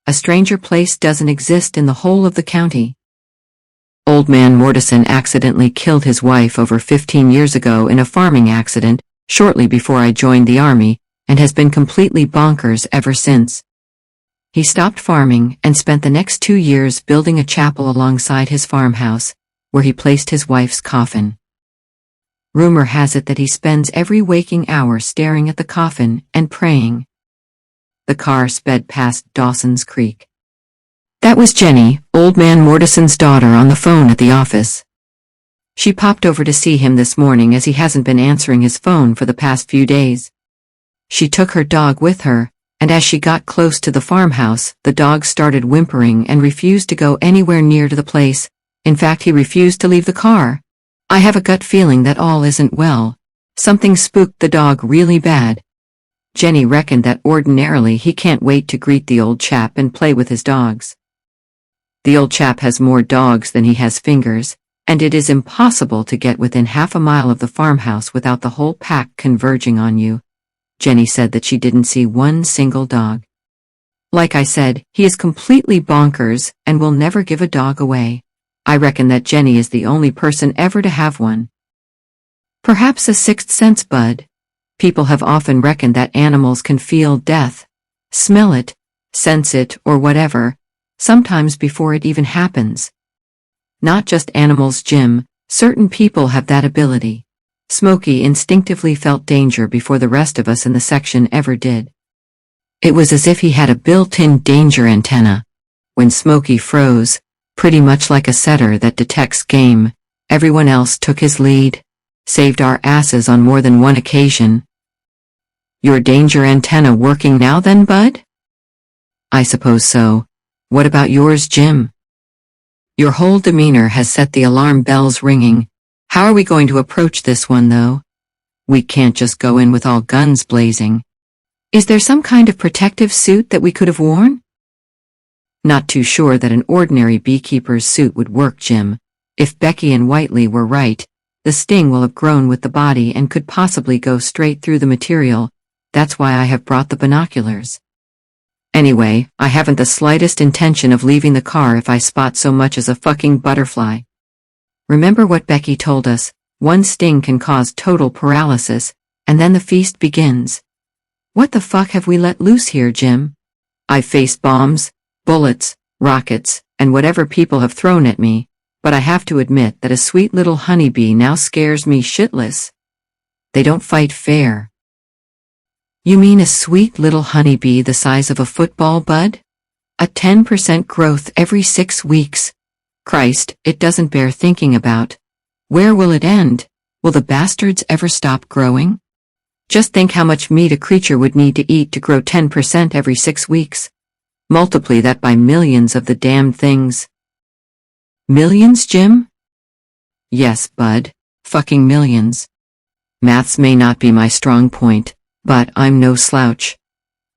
A stranger place doesn't exist in the whole of the county. Old man Mortison accidentally killed his wife over 15 years ago in a farming accident, shortly before I joined the army, and has been completely bonkers ever since. He stopped farming and spent the next 2 years building a chapel alongside his farmhouse, where he placed his wife's coffin. Rumor has it that he spends every waking hour staring at the coffin and praying. The car sped past Dawson's Creek. That was Jenny, Old Man Mortison's daughter, on the phone at the office. She popped over to see him this morning as he hasn't been answering his phone for the past few days. She took her dog with her, and as she got close to the farmhouse, the dog started whimpering and refused to go anywhere near to the place. In fact, he refused to leave the car. I have a gut feeling that all isn't well. Something spooked the dog really bad. Jenny reckoned that ordinarily he can't wait to greet the old chap and play with his dogs. The old chap has more dogs than he has fingers, and it is impossible to get within half a mile of the farmhouse without the whole pack converging on you. Jenny said that she didn't see one single dog. Like I said, he is completely bonkers and will never give a dog away. I reckon that Jenny is the only person ever to have one. Perhaps a sixth sense, Bud. People have often reckoned that animals can feel death, smell it, sense it, or whatever, sometimes before it even happens. Not just animals, Jim, certain people have that ability. Smokey instinctively felt danger before the rest of us in the section ever did. It was as if he had a built-in danger antenna. When Smokey froze, pretty much like a setter that detects game, everyone else took his lead, saved our asses on more than one occasion. Your danger antenna working now then, Bud? I suppose so. What about yours, Jim? Your whole demeanor has set the alarm bells ringing. How are we going to approach this one, though? We can't just go in with all guns blazing. Is there some kind of protective suit that we could have worn? Not too sure that an ordinary beekeeper's suit would work, Jim. If Becky and Whiteley were right, the sting will have grown with the body and could possibly go straight through the material. That's why I have brought the binoculars. Anyway, I haven't the slightest intention of leaving the car if I spot so much as a fucking butterfly. Remember what Becky told us, one sting can cause total paralysis, and then the feast begins. What the fuck have we let loose here, Jim? I've faced bombs, bullets, rockets, and whatever people have thrown at me, but I have to admit that a sweet little honeybee now scares me shitless. They don't fight fair. You mean a sweet little honeybee the size of a football, Bud? A 10% growth every 6 weeks. Christ, it doesn't bear thinking about. Where will it end? Will the bastards ever stop growing? Just think how much meat a creature would need to eat to grow 10% every 6 weeks. Multiply that by millions of the damned things. Millions, Jim? Yes, Bud. Fucking millions. Maths may not be my strong point, but I'm no slouch.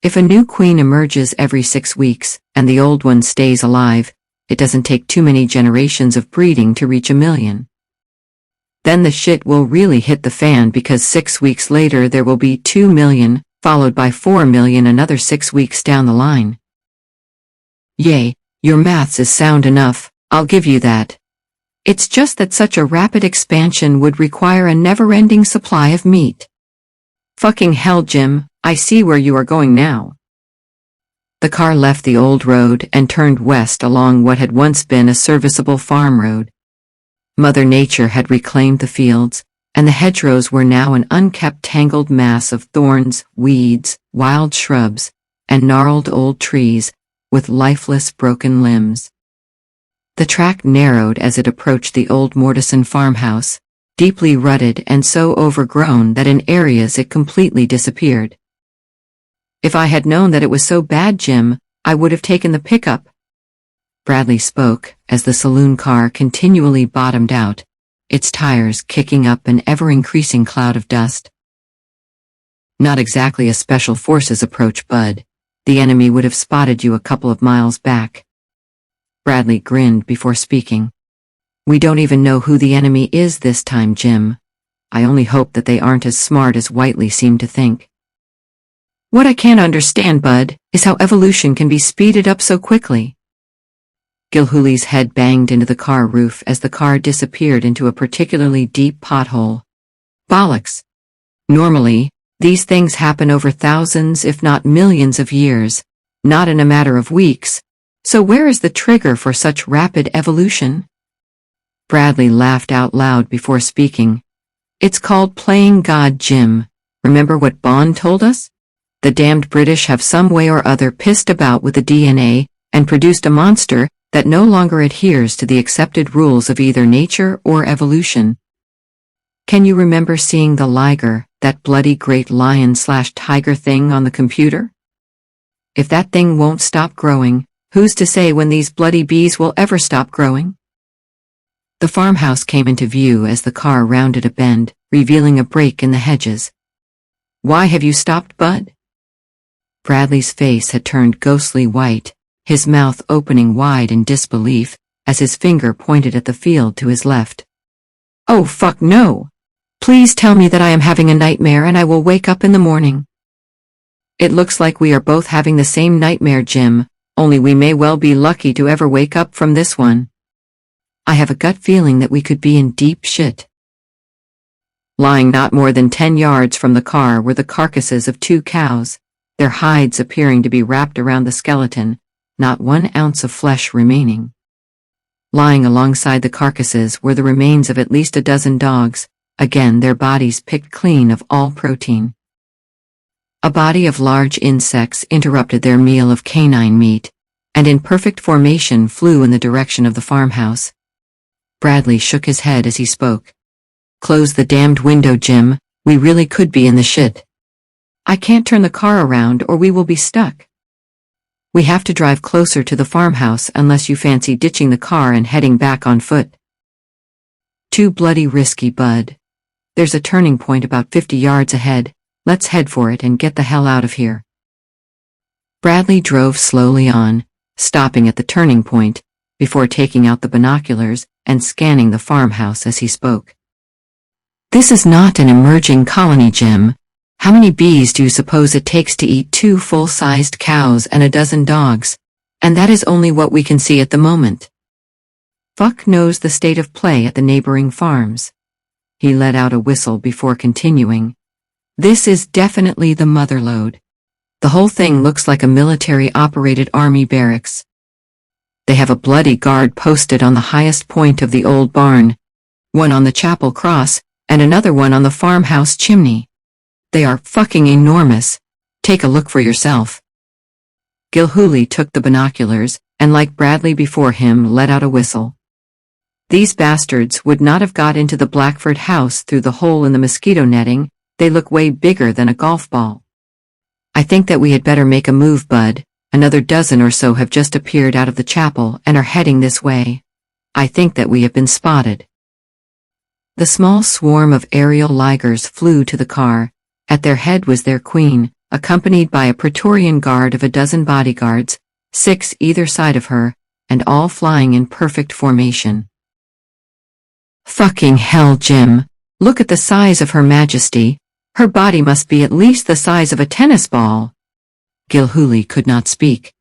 If a new queen emerges every 6 weeks, and the old one stays alive, it doesn't take too many generations of breeding to reach 1 million. Then the shit will really hit the fan, because 6 weeks later there will be 2 million, followed by 4 million another 6 weeks down the line. Yay, your maths is sound enough, I'll give you that. It's just that such a rapid expansion would require a never-ending supply of meat. Fucking hell, Jim, I see where you are going now. The car left the old road and turned west along what had once been a serviceable farm road. Mother Nature had reclaimed the fields, and the hedgerows were now an unkept tangled mass of thorns, weeds, wild shrubs, and gnarled old trees, with lifeless broken limbs. The track narrowed as it approached the old Mortison farmhouse, deeply rutted and so overgrown that in areas it completely disappeared. If I had known that it was so bad, Jim, I would have taken the pickup. Bradley spoke, as the saloon car continually bottomed out, its tires kicking up an ever-increasing cloud of dust. Not exactly a special forces approach, Bud. The enemy would have spotted you a couple of miles back. Bradley grinned before speaking. We don't even know who the enemy is this time, Jim. I only hope that they aren't as smart as Whiteley seemed to think. What I can't understand, Bud, is how evolution can be speeded up so quickly. Gilhooly's head banged into the car roof as the car disappeared into a particularly deep pothole. Bollocks. Normally, these things happen over thousands if not millions of years, not in a matter of weeks. So where is the trigger for such rapid evolution? Bradley laughed out loud before speaking. It's called playing God, Jim. Remember what Bond told us? The damned British have some way or other pissed about with the DNA and produced a monster that no longer adheres to the accepted rules of either nature or evolution. Can you remember seeing the Liger, that bloody great lion/tiger thing on the computer? If that thing won't stop growing, who's to say when these bloody bees will ever stop growing? The farmhouse came into view as the car rounded a bend, revealing a break in the hedges. Why have you stopped, Bud? Bradley's face had turned ghostly white, his mouth opening wide in disbelief, as his finger pointed at the field to his left. Oh fuck no! Please tell me that I am having a nightmare and I will wake up in the morning. It looks like we are both having the same nightmare, Jim, only we may well be lucky to ever wake up from this one. I have a gut feeling that we could be in deep shit. Lying not more than 10 yards from the car were the carcasses of 2 cows, their hides appearing to be wrapped around the skeleton, not 1 ounce of flesh remaining. Lying alongside the carcasses were the remains of at least a dozen dogs, again their bodies picked clean of all protein. A body of large insects interrupted their meal of canine meat, and in perfect formation flew in the direction of the farmhouse. Bradley shook his head as he spoke. Close the damned window, Jim, we really could be in the shit. I can't turn the car around or we will be stuck. We have to drive closer to the farmhouse unless you fancy ditching the car and heading back on foot. Too bloody risky, Bud. There's a turning point about 50 yards ahead, let's head for it and get the hell out of here. Bradley drove slowly on, stopping at the turning point, before taking out the binoculars and scanning the farmhouse as he spoke. This is not an emerging colony, Jim. How many bees do you suppose it takes to eat 2 full-sized cows and a dozen dogs? And that is only what we can see at the moment. Fuck knows the state of play at the neighboring farms. He let out a whistle before continuing. This is definitely the motherlode. The whole thing looks like a military-operated army barracks. They have a bloody guard posted on the highest point of the old barn, one on the chapel cross, and another one on the farmhouse chimney. They are fucking enormous. Take a look for yourself. Gilhooly took the binoculars, and like Bradley before him let out a whistle. These bastards would not have got into the Blackford house through the hole in the mosquito netting, they look way bigger than a golf ball. I think that we had better make a move, Bud. Another dozen or so have just appeared out of the chapel and are heading this way. I think that we have been spotted. The small swarm of aerial ligers flew to the car. At their head was their queen, accompanied by a Praetorian guard of a dozen bodyguards, 6 either side of her, and all flying in perfect formation. Fucking hell, Jim. Look at the size of Her Majesty. Her body must be at least the size of a tennis ball. Gilhooly could not speak.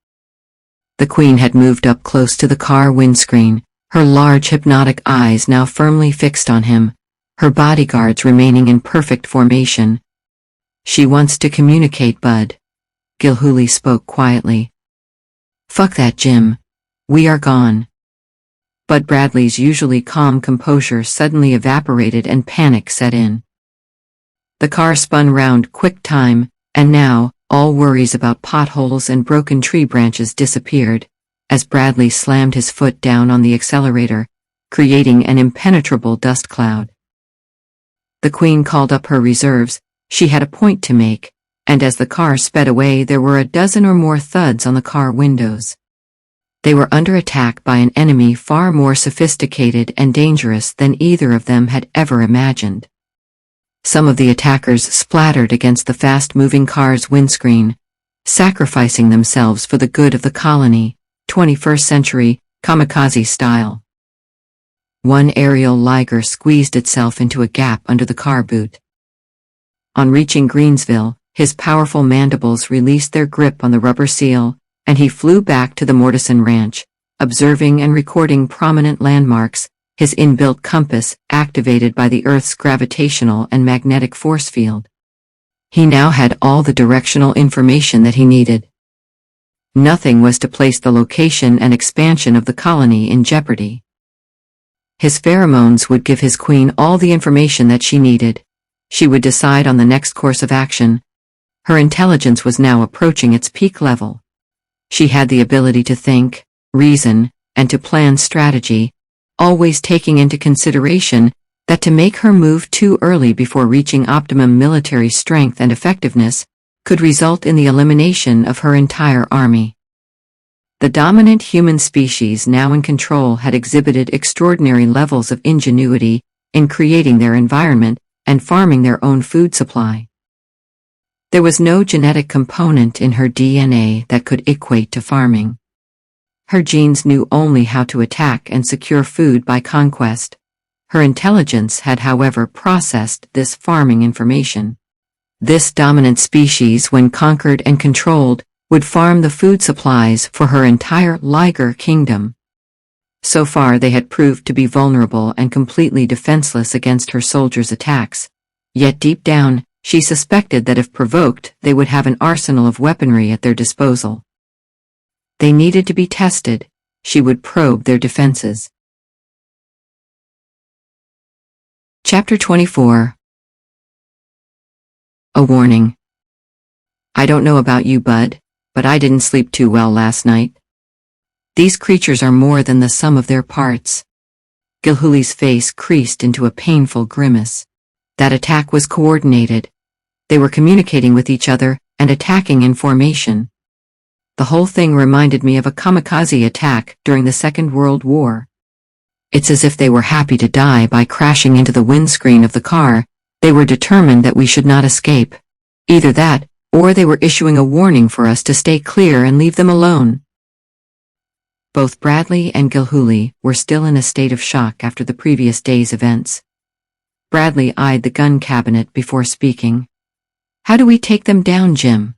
The queen had moved up close to the car windscreen, her large hypnotic eyes now firmly fixed on him, her bodyguards remaining in perfect formation. She wants to communicate, Bud. Gilhooly spoke quietly. Fuck that, Jim. We are gone. Bud Bradley's usually calm composure suddenly evaporated and panic set in. The car spun round quick time, and now, all worries about potholes and broken tree branches disappeared, as Bradley slammed his foot down on the accelerator, creating an impenetrable dust cloud. The queen called up her reserves. She had a point to make, and as the car sped away there were a dozen or more thuds on the car windows. They were under attack by an enemy far more sophisticated and dangerous than either of them had ever imagined. Some of the attackers splattered against the fast-moving car's windscreen, sacrificing themselves for the good of the colony, 21st century, kamikaze style. One aerial liger squeezed itself into a gap under the car boot. On reaching Greensville, his powerful mandibles released their grip on the rubber seal, and he flew back to the Mortison Ranch, observing and recording prominent landmarks, his inbuilt compass activated by the Earth's gravitational and magnetic force field. He now had all the directional information that he needed. Nothing was to place the location and expansion of the colony in jeopardy. His pheromones would give his queen all the information that she needed. She would decide on the next course of action. Her intelligence was now approaching its peak level. She had the ability to think, reason, and to plan strategy, always taking into consideration that to make her move too early before reaching optimum military strength and effectiveness could result in the elimination of her entire army. The dominant human species now in control had exhibited extraordinary levels of ingenuity in creating their environment and farming their own food supply. There was no genetic component in her DNA that could equate to farming. Her genes knew only how to attack and secure food by conquest. Her intelligence had, however, processed this farming information. This dominant species, when conquered and controlled, would farm the food supplies for her entire Liger kingdom. So far they had proved to be vulnerable and completely defenseless against her soldiers' attacks. Yet deep down, she suspected that if provoked, they would have an arsenal of weaponry at their disposal. They needed to be tested. She would probe their defenses. Chapter 24. A warning. I don't know about you, Bud, but I didn't sleep too well last night. These creatures are more than the sum of their parts. Gilhuli's face creased into a painful grimace. That attack was coordinated. They were communicating with each other and attacking in formation. The whole thing reminded me of a kamikaze attack during the Second World War. It's as if they were happy to die by crashing into the windscreen of the car. They were determined that we should not escape. Either that, or they were issuing a warning for us to stay clear and leave them alone. Both Bradley and Gilhuli were still in a state of shock after the previous day's events. Bradley eyed the gun cabinet before speaking. How do we take them down, Jim?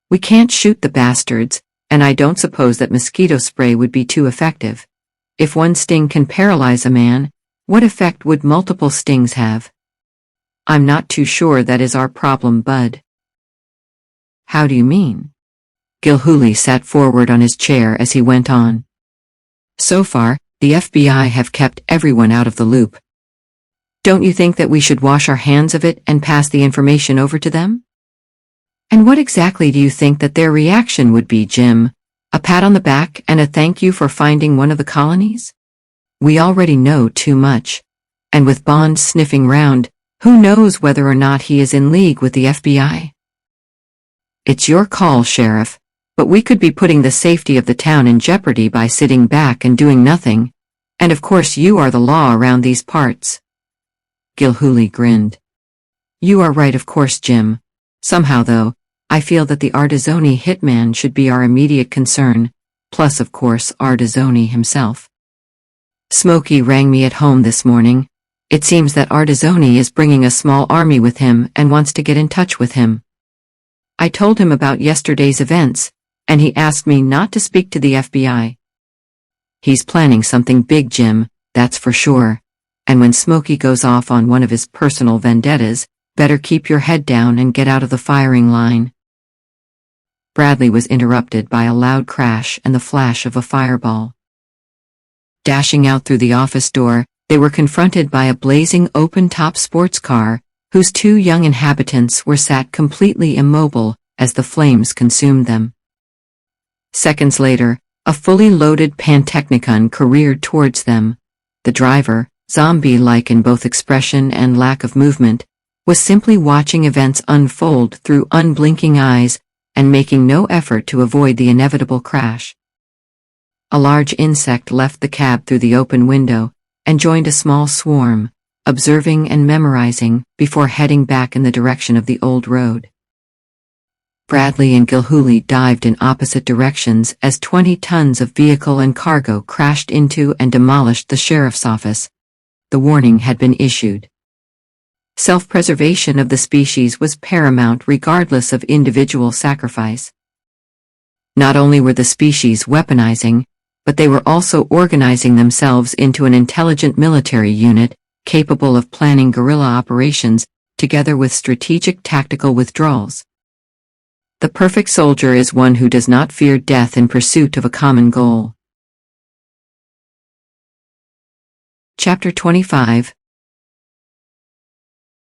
We can't shoot the bastards, and I don't suppose that mosquito spray would be too effective. If one sting can paralyze a man, what effect would multiple stings have? I'm not too sure that is our problem, Bud. How do you mean? Gilhuli sat forward on his chair as he went on. So far, the FBI have kept everyone out of the loop. Don't you think that we should wash our hands of it and pass the information over to them? And what exactly do you think that their reaction would be, Jim? A pat on the back and a thank you for finding one of the colonies? We already know too much. And with Bond sniffing round, who knows whether or not he is in league with the FBI? It's your call, Sheriff, but we could be putting the safety of the town in jeopardy by sitting back and doing nothing. And of course you are the law around these parts. Gilhuli grinned. You are right, of course, Jim. Somehow, though, I feel that the Artizzoni hitman should be our immediate concern, plus of course Artizzoni himself. Smokey rang me at home this morning. It seems that Artizzoni is bringing a small army with him and wants to get in touch with him. I told him about yesterday's events, and he asked me not to speak to the FBI. He's planning something big, Jim, that's for sure. And when Smokey goes off on one of his personal vendettas, better keep your head down and get out of the firing line. Bradley was interrupted by a loud crash and the flash of a fireball. Dashing out through the office door, they were confronted by a blazing open-top sports car, whose two young inhabitants were sat completely immobile as the flames consumed them. Seconds later, a fully loaded Pantechnicon careered towards them. The driver, zombie-like in both expression and lack of movement, was simply watching events unfold through unblinking eyes and making no effort to avoid the inevitable crash. A large insect left the cab through the open window and joined a small swarm, observing and memorizing before heading back in the direction of the old road. Bradley and Gilhuli dived in opposite directions as 20 tons of vehicle and cargo crashed into and demolished the sheriff's office. The warning had been issued. Self-preservation of the species was paramount regardless of individual sacrifice. Not only were the species weaponizing, but they were also organizing themselves into an intelligent military unit, capable of planning guerrilla operations, together with strategic tactical withdrawals. The perfect soldier is one who does not fear death in pursuit of a common goal. Chapter 25.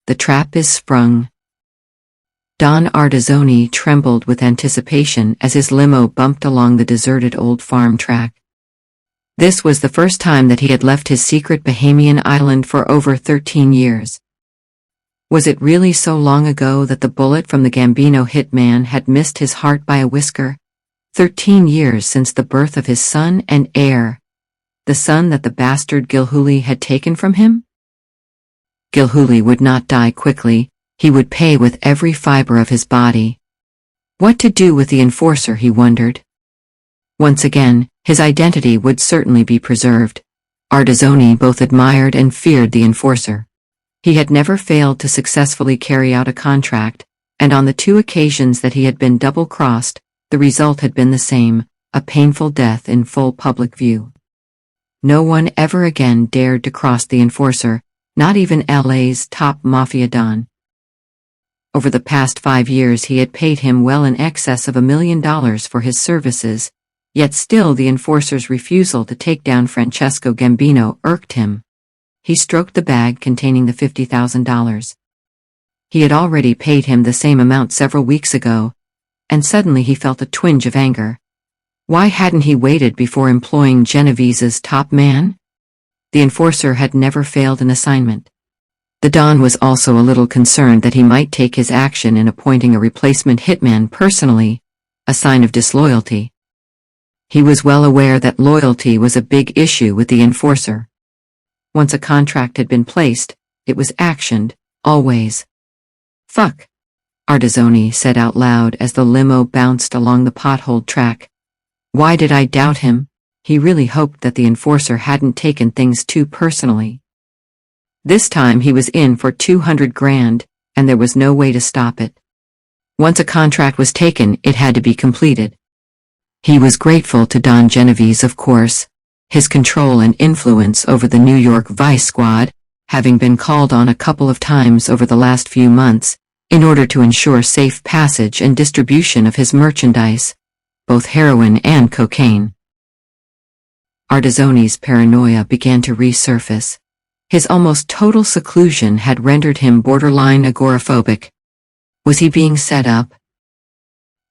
The trap is sprung. Don Artazzoni trembled with anticipation as his limo bumped along the deserted old farm track. This was the first time that he had left his secret Bahamian island for over 13 years. Was it really so long ago that the bullet from the Gambino hitman had missed his heart by a whisker? 13 years since the birth of his son and heir, the son that the bastard Gilhooly had taken from him? Gilhooly would not die quickly, he would pay with every fiber of his body. What to do with the enforcer, he wondered. Once again, his identity would certainly be preserved. Artazzoni both admired and feared the enforcer. He had never failed to successfully carry out a contract, and on the 2 occasions that he had been double-crossed, the result had been the same, a painful death in full public view. No one ever again dared to cross the enforcer, not even LA's top Mafia don. Over the past 5 years he had paid him well in excess of $1 million for his services, yet still the enforcer's refusal to take down Francesco Gambino irked him. He stroked the bag containing the $50,000. He had already paid him the same amount several weeks ago, and suddenly he felt a twinge of anger. Why hadn't he waited before employing Genovese's top man? The enforcer had never failed an assignment. The Don was also a little concerned that he might take his action in appointing a replacement hitman personally, a sign of disloyalty. He was well aware that loyalty was a big issue with the enforcer. Once a contract had been placed, it was actioned, always. Fuck, Artazzoni said out loud as the limo bounced along the potholed track. Why did I doubt him? He really hoped that the enforcer hadn't taken things too personally. This time he was in for 200 grand, and there was no way to stop it. Once a contract was taken, it had to be completed. He was grateful to Don Genovese, of course. His control and influence over the New York Vice Squad, having been called on a couple of times over the last few months, in order to ensure safe passage and distribution of his merchandise, both heroin and cocaine. Artazzoni's paranoia began to resurface. His almost total seclusion had rendered him borderline agoraphobic. Was he being set up?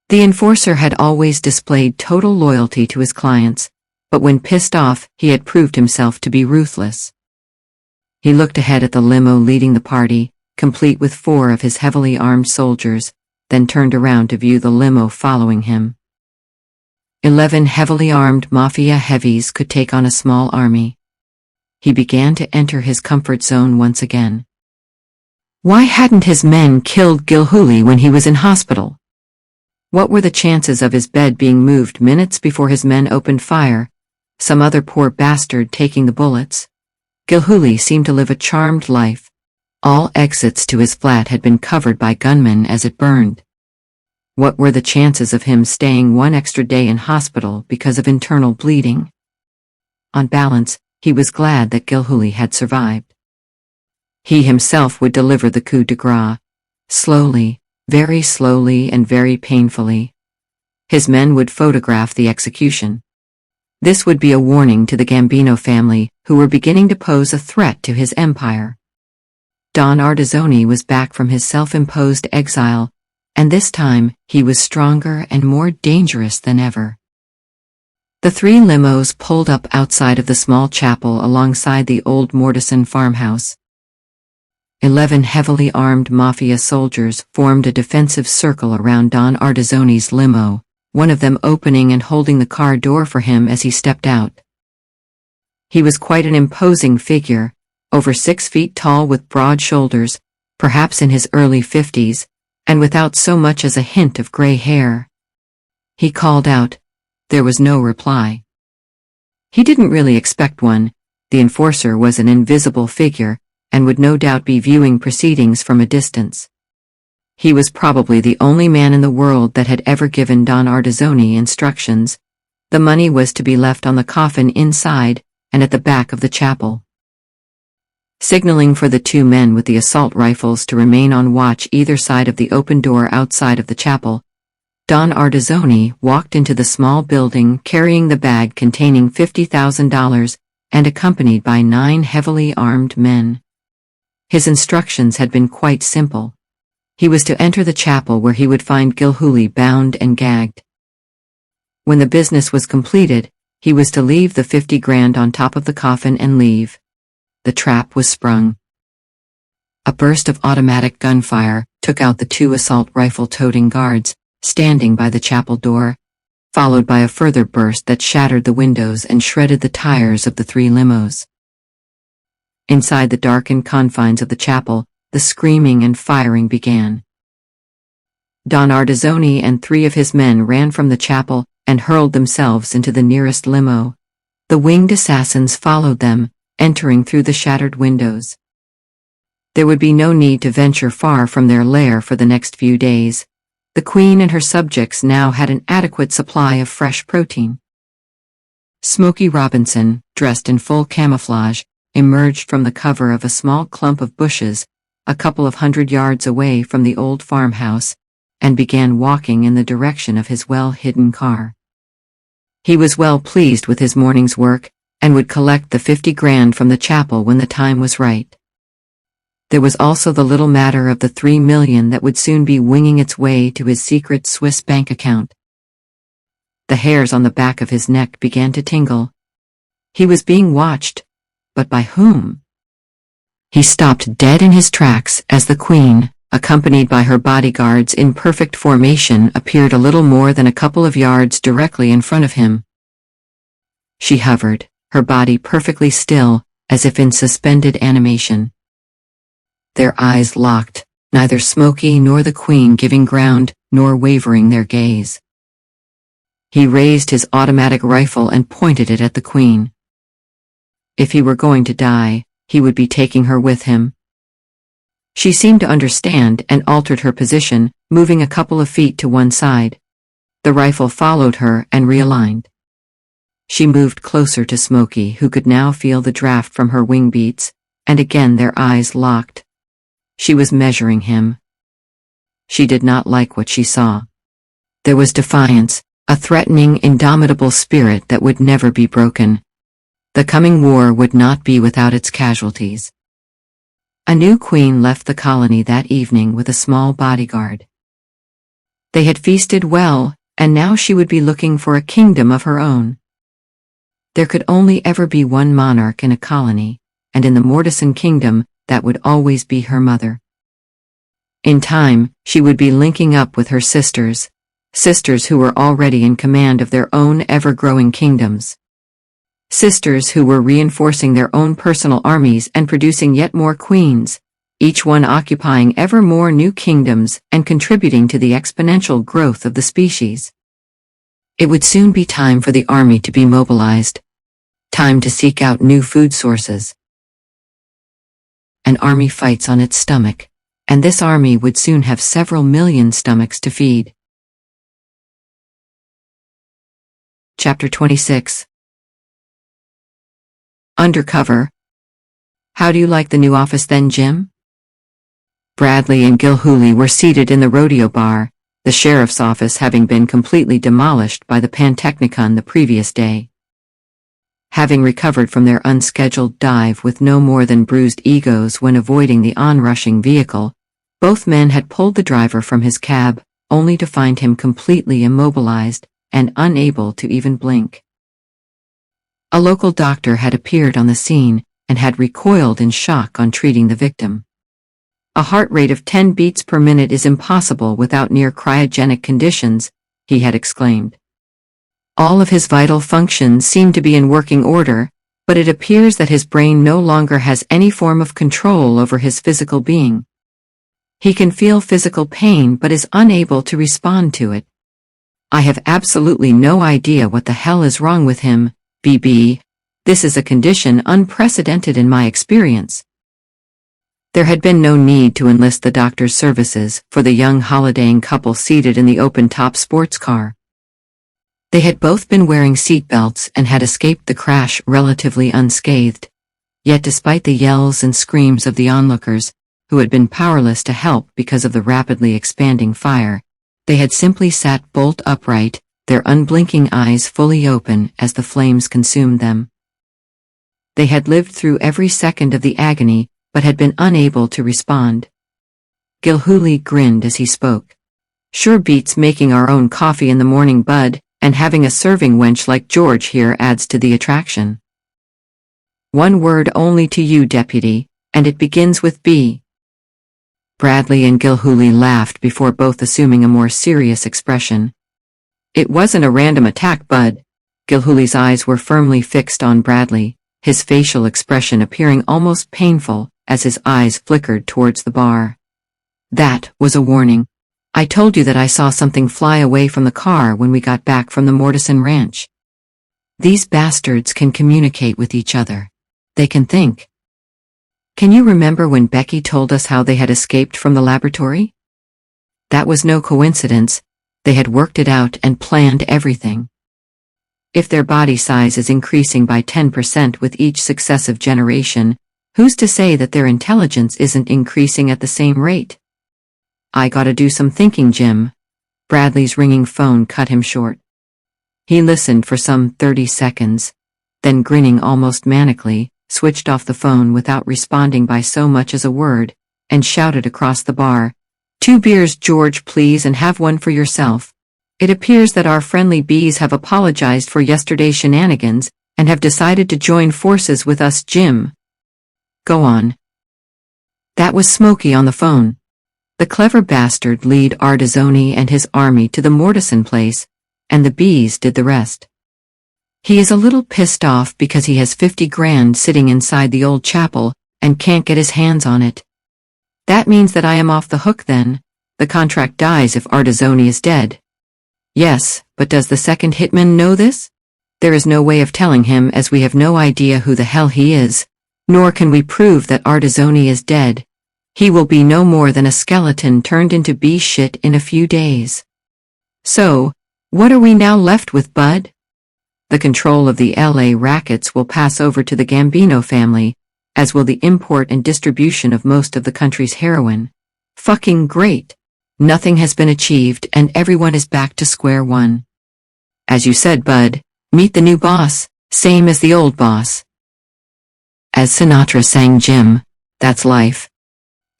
The enforcer had always displayed total loyalty to his clients, but when pissed off, he had proved himself to be ruthless. He looked ahead at the limo leading the party, complete with 4 of his heavily armed soldiers, then turned around to view the limo following him. 11 heavily armed Mafia heavies could take on a small army. He began to enter his comfort zone once again. Why hadn't his men killed Gilhooly when he was in hospital? What were the chances of his bed being moved minutes before his men opened fire? Some other poor bastard taking the bullets? Gilhooly seemed to live a charmed life. All exits to his flat had been covered by gunmen as it burned. What were the chances of him staying 1 extra day in hospital because of internal bleeding? On balance, he was glad that Gilhooly had survived. He himself would deliver the coup de grace. Slowly, very slowly and very painfully. His men would photograph the execution. This would be a warning to the Gambino family, who were beginning to pose a threat to his empire. Don Artazzoni was back from his self-imposed exile, and this time, he was stronger and more dangerous than ever. The 3 limos pulled up outside of the small chapel alongside the old Mortison farmhouse. 11 heavily armed Mafia soldiers formed a defensive circle around Don Artazzoni's limo, one of them opening and holding the car door for him as he stepped out. He was quite an imposing figure, over 6 feet tall with broad shoulders, perhaps in his early 50s, and without so much as a hint of gray hair. He called out. There was no reply. He didn't really expect one. The enforcer was an invisible figure, and would no doubt be viewing proceedings from a distance. He was probably the only man in the world that had ever given Don Artazzoni instructions. The money was to be left on the coffin inside, and at the back of the chapel. Signaling for the 2 men with the assault rifles to remain on watch either side of the open door outside of the chapel, Don Artizzoni walked into the small building carrying the bag containing $50,000 and accompanied by 9 heavily armed men. His instructions had been quite simple. He was to enter the chapel where he would find Gilhooly bound and gagged. When the business was completed, he was to leave the 50 grand on top of the coffin and leave. The trap was sprung. A burst of automatic gunfire took out the 2 assault rifle-toting guards standing by the chapel door, followed by a further burst that shattered the windows and shredded the tires of the 3 limos. Inside the darkened confines of the chapel, the screaming and firing began. Don Artizzoni and 3 of his men ran from the chapel and hurled themselves into the nearest limo. The winged assassins followed them, entering through the shattered windows. There would be no need to venture far from their lair for the next few days. The Queen and her subjects now had an adequate supply of fresh protein. Smokey Robinson, dressed in full camouflage, emerged from the cover of a small clump of bushes, a couple of 100 yards away from the old farmhouse, and began walking in the direction of his well-hidden car. He was well pleased with his morning's work, and would collect the 50 grand from the chapel when the time was right. There was also the little matter of the 3 million that would soon be winging its way to his secret Swiss bank account. The hairs on the back of his neck began to tingle. He was being watched, but by whom? He stopped dead in his tracks as the Queen, accompanied by her bodyguards in perfect formation, appeared a little more than a couple of yards directly in front of him. She hovered, her body perfectly still, as if in suspended animation. Their eyes locked, neither Smokey nor the Queen giving ground, nor wavering their gaze. He raised his automatic rifle and pointed it at the Queen. If he were going to die, he would be taking her with him. She seemed to understand and altered her position, moving a couple of feet to one side. The rifle followed her and realigned. She moved closer to Smokey, who could now feel the draft from her wing beats, and again their eyes locked. She was measuring him. She did not like what she saw. There was defiance, a threatening, indomitable spirit that would never be broken. The coming war would not be without its casualties. A new queen left the colony that evening with a small bodyguard. They had feasted well, and now she would be looking for a kingdom of her own. There could only ever be one monarch in a colony, and in the Mortison kingdom, that would always be her mother. In time, she would be linking up with her sisters who were already in command of their own ever-growing kingdoms. Sisters who were reinforcing their own personal armies and producing yet more queens, each one occupying ever more new kingdoms and contributing to the exponential growth of the species. It would soon be time for the army to be mobilized. Time to seek out new food sources. An army fights on its stomach, and this army would soon have several million stomachs to feed. Chapter 26. Undercover. How do you like the new office then, Jim? Bradley and Gilhooly were seated in the rodeo bar, the sheriff's office having been completely demolished by the Pantechnicon the previous day. Having recovered from their unscheduled dive with no more than bruised egos when avoiding the onrushing vehicle, both men had pulled the driver from his cab, only to find him completely immobilized and unable to even blink. A local doctor had appeared on the scene and had recoiled in shock on treating the victim. A heart rate of 10 beats per minute is impossible without near cryogenic conditions, he had exclaimed. All of his vital functions seem to be in working order, but it appears that his brain no longer has any form of control over his physical being. He can feel physical pain but is unable to respond to it. I have absolutely no idea what the hell is wrong with him, BB. This is a condition unprecedented in my experience. There had been no need to enlist the doctor's services for the young holidaying couple seated in the open-top sports car. They had both been wearing seatbelts and had escaped the crash relatively unscathed. Yet despite the yells and screams of the onlookers, who had been powerless to help because of the rapidly expanding fire, They had simply sat bolt upright, their unblinking eyes fully open as the flames consumed them. They had lived through every second of the agony, but had been unable to respond. Gilhooly grinned as he spoke. Sure beats making our own coffee in the morning, bud, and having a serving wench like George here adds to the attraction. One word only to you, deputy, and it begins with B. Bradley and Gilhooly laughed before both assuming a more serious expression. It wasn't a random attack, bud. Gilhooly's eyes were firmly fixed on Bradley, his facial expression appearing almost painful as his eyes flickered towards the bar. That was a warning. I told you that I saw something fly away from the car when we got back from the Mortison ranch. These bastards can communicate with each other. They can think. Can you remember when Becky told us how they had escaped from the laboratory? That was no coincidence. They had worked it out and planned everything. If their body size is increasing by 10% with each successive generation, who's to say that their intelligence isn't increasing at the same rate? I gotta do some thinking, Jim. Bradley's ringing phone cut him short. He listened for some 30 seconds, then grinning almost manically, switched off the phone without responding by so much as a word, and shouted across the bar, "2 beers, George, please, and have one for yourself. It appears that our friendly bees have apologized for yesterday's shenanigans, and have decided to join forces with us, Jim. Go on." That was Smokey on the phone. The clever bastard lead Ardizzoni and his army to the Mortison place, and the bees did the rest. He is a little pissed off because he has 50 grand sitting inside the old chapel, and can't get his hands on it. That means that I am off the hook then. The contract dies if Ardizzoni is dead. Yes, but does the second hitman know this? There is no way of telling him, as we have no idea who the hell he is, nor can we prove that Ardizzoni is dead. He will be no more than a skeleton turned into bee shit in a few days. So, what are we now left with, bud? The control of the LA rackets will pass over to the Gambino family, as will the import and distribution of most of the country's heroin. Fucking great. Nothing has been achieved and everyone is back to square one. As you said, bud, meet the new boss, same as the old boss. As Sinatra sang, Jim, that's life.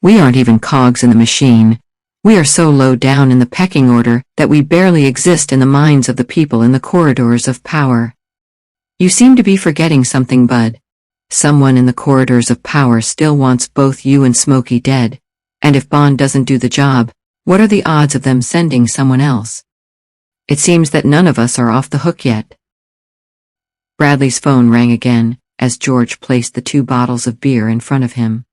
We aren't even cogs in the machine. We are so low down in the pecking order that we barely exist in the minds of the people in the corridors of power. You seem to be forgetting something, bud. Someone in the corridors of power still wants both you and Smokey dead, and if Bond doesn't do the job, what are the odds of them sending someone else? It seems that none of us are off the hook yet. Bradley's phone rang again, as George placed the 2 bottles of beer in front of him.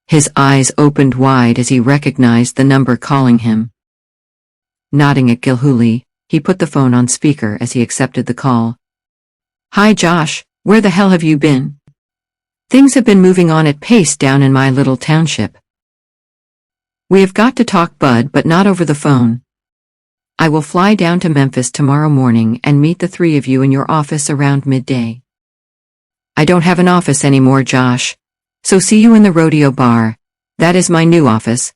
His eyes opened wide as he recognized the number calling him. Nodding at Gilhooly, he put the phone on speaker as he accepted the call. "Hi Josh, where the hell have you been? Things have been moving on at pace down in my little township. We have got to talk, bud, but not over the phone. I will fly down to Memphis tomorrow morning and meet the 3 of you in your office around midday. I don't have an office anymore, Josh. So see you in the rodeo bar. That is my new office.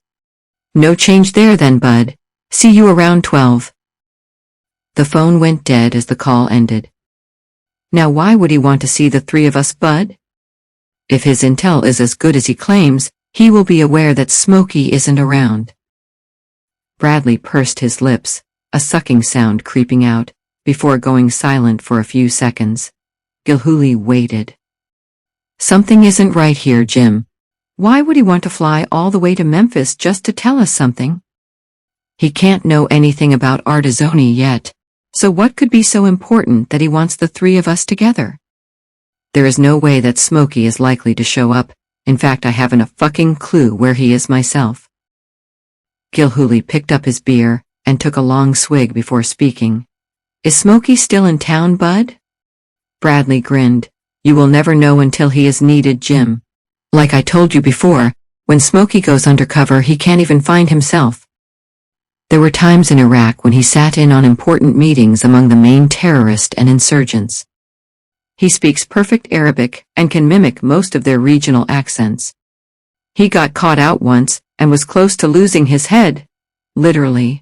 No change there then, bud. See you around 12. The phone went dead as the call ended. Now why would he want to see the 3 of us, bud? If his intel is as good as he claims, he will be aware that Smokey isn't around. Bradley pursed his lips, a sucking sound creeping out, before going silent for a few seconds. Gilhooly waited. Something isn't right here, Jim. Why would he want to fly all the way to Memphis just to tell us something? He can't know anything about Ardizzoni yet, so what could be so important that he wants the 3 of us together? There is no way that Smokey is likely to show up. In fact, I haven't a fucking clue where he is myself. Gilhooly picked up his beer and took a long swig before speaking. Is Smokey still in town, bud? Bradley grinned. You will never know until he is needed, Jim. Like I told you before, when Smokey goes undercover he can't even find himself. There were times in Iraq when he sat in on important meetings among the main terrorists and insurgents. He speaks perfect Arabic and can mimic most of their regional accents. He got caught out once and was close to losing his head. Literally.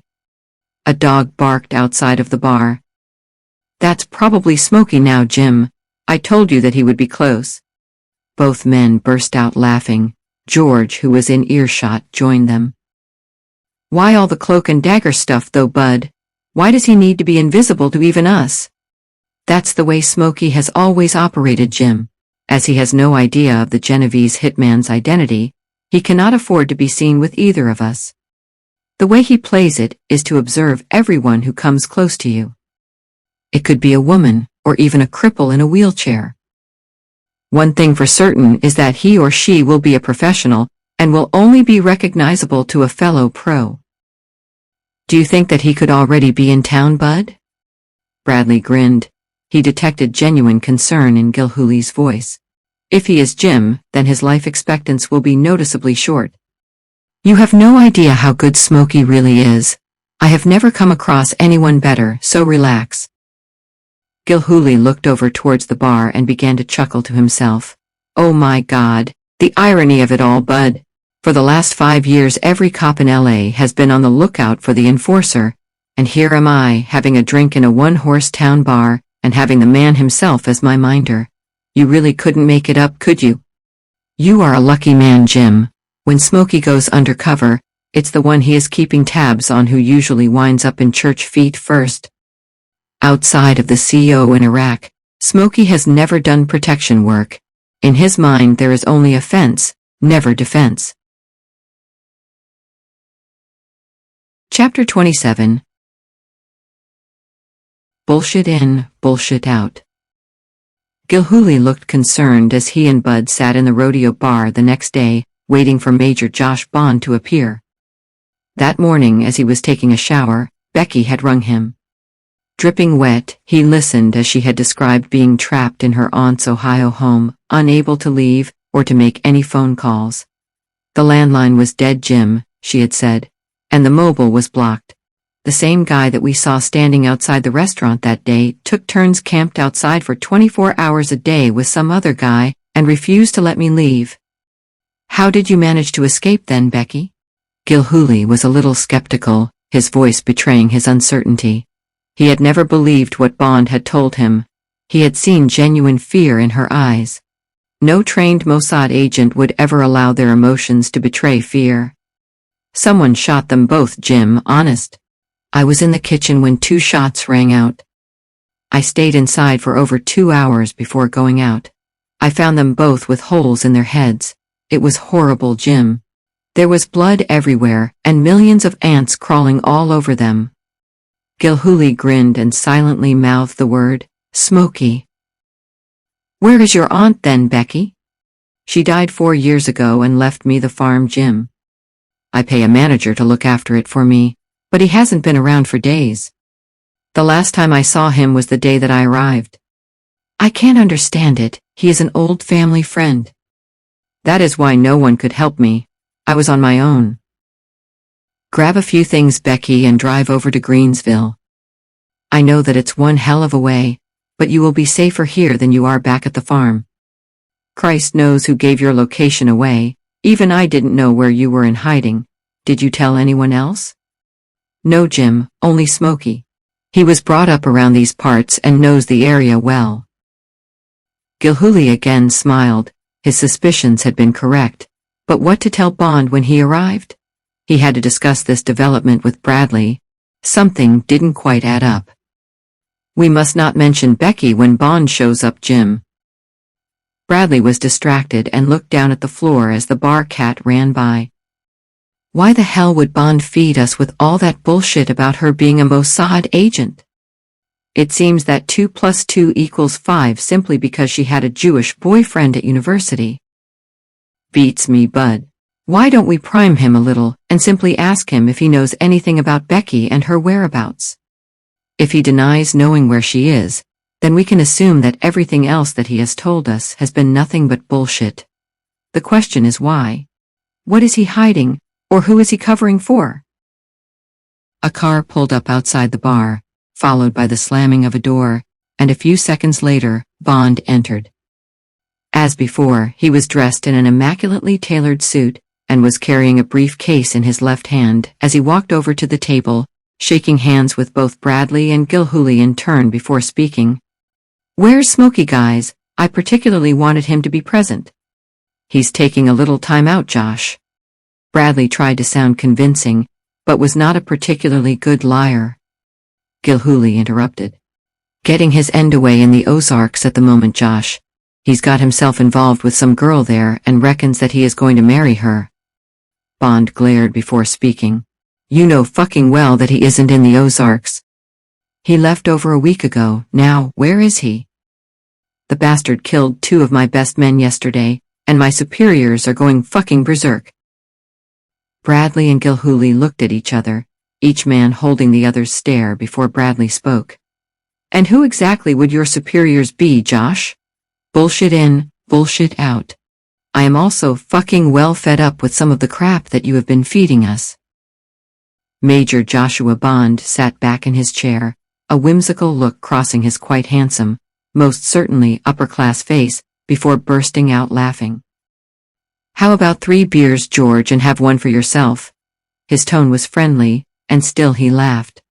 A dog barked outside of the bar. "That's probably Smokey now, Jim. I told you that he would be close." Both men burst out laughing. George, who was in earshot, joined them. "Why all the cloak and dagger stuff though, Bud? Why does he need to be invisible to even us?" "That's the way Smokey has always operated, Jim. As he has no idea of the Genovese hitman's identity, he cannot afford to be seen with either of us. The way he plays it is to observe everyone who comes close to you. It could be a woman, or even a cripple in a wheelchair. One thing for certain is that he or she will be a professional, and will only be recognizable to a fellow pro." "Do you think that he could already be in town, Bud?" Bradley grinned. He detected genuine concern in Gilhooly's voice. "If he is Jim, then his life expectancy will be noticeably short. You have no idea how good Smokey really is. I have never come across anyone better, so relax." Gilhooly looked over towards the bar and began to chuckle to himself. "Oh my God, the irony of it all, Bud. For the last 5 years every cop in LA has been on the lookout for the enforcer, and here am I having a drink in a one-horse town bar, and having the man himself as my minder. You really couldn't make it up, could you? You are a lucky man, Jim. When Smokey goes undercover, it's the one he is keeping tabs on who usually winds up in church feet first. Outside of the CO in Iraq, Smokey has never done protection work. In his mind there is only offense, never defense." Chapter 27. Bullshit in, bullshit out. Gilhooly looked concerned as he and Bud sat in the rodeo bar the next day, waiting for Major Josh Bond to appear. That morning as he was taking a shower, Becky had rung him. Dripping wet, he listened as she had described being trapped in her aunt's Ohio home, unable to leave, or to make any phone calls. "The landline was dead, Jim," she had said, "and the mobile was blocked. The same guy that we saw standing outside the restaurant that day took turns camped outside for 24 hours a day with some other guy, and refused to let me leave." "How did you manage to escape then, Becky?" Gilhooly was a little skeptical, his voice betraying his uncertainty. He had never believed what Bond had told him. He had seen genuine fear in her eyes. No trained Mossad agent would ever allow their emotions to betray fear. "Someone shot them both, Jim, honest. I was in the kitchen when 2 shots rang out. I stayed inside for over 2 hours before going out. I found them both with holes in their heads. It was horrible, Jim. There was blood everywhere, and millions of ants crawling all over them." Gilhooly grinned and silently mouthed the word, "Smokey." "Where is your aunt then, Becky?" "She died 4 years ago and left me the farm, Jim. I pay a manager to look after it for me, but he hasn't been around for days. The last time I saw him was the day that I arrived. I can't understand it, he is an old family friend. That is why no one could help me. I was on my own. Grab a few things, Becky, and drive over to Greensville. I know that it's one hell of a way, but you will be safer here than you are back at the farm. Christ knows who gave your location away, even I didn't know where you were in hiding. Did you tell anyone else?" "No, Jim, only Smokey. He was brought up around these parts and knows the area well." Gilhooly again smiled. His suspicions had been correct, but what to tell Bond when he arrived? He had to discuss this development with Bradley. Something didn't quite add up. "We must not mention Becky when Bond shows up, Jim." Bradley was distracted and looked down at the floor as the bar cat ran by. Why the hell would Bond feed us with all that bullshit about her being a Mossad agent? It seems that 2 + 2 = 5 simply because she had a Jewish boyfriend at university. Beats me, Bud. Why don't we prime him a little, and simply ask him if he knows anything about Becky and her whereabouts? If he denies knowing where she is, then we can assume that everything else that he has told us has been nothing but bullshit. The question is why? What is he hiding, or who is he covering for? A car pulled up outside the bar, followed by the slamming of a door, and a few seconds later, Bond entered. As before, he was dressed in an immaculately tailored suit, and was carrying a briefcase in his left hand. As he walked over to the table, shaking hands with both Bradley and Gilhooly in turn before speaking. "Where's Smokey, guys? I particularly wanted him to be present." "He's taking a little time out, Josh." Bradley tried to sound convincing, but was not a particularly good liar. Gilhooly interrupted. "Getting his end away in the Ozarks at the moment, Josh. He's got himself involved with some girl there and reckons that he is going to marry her." Bond glared before speaking. "You know fucking well that he isn't in the Ozarks. He left over a week ago. Now, where is he? The bastard killed 2 of my best men yesterday, and my superiors are going fucking berserk." Bradley and Gilhooly looked at each other, each man holding the other's stare before Bradley spoke. "And who exactly would your superiors be, Josh? Bullshit in, bullshit out. I am also fucking well fed up with some of the crap that you have been feeding us." Major Joshua Bond sat back in his chair, a whimsical look crossing his quite handsome, most certainly upper-class face, before bursting out laughing. "How about 3 beers, George, and have one for yourself?" His tone was friendly, and still he laughed.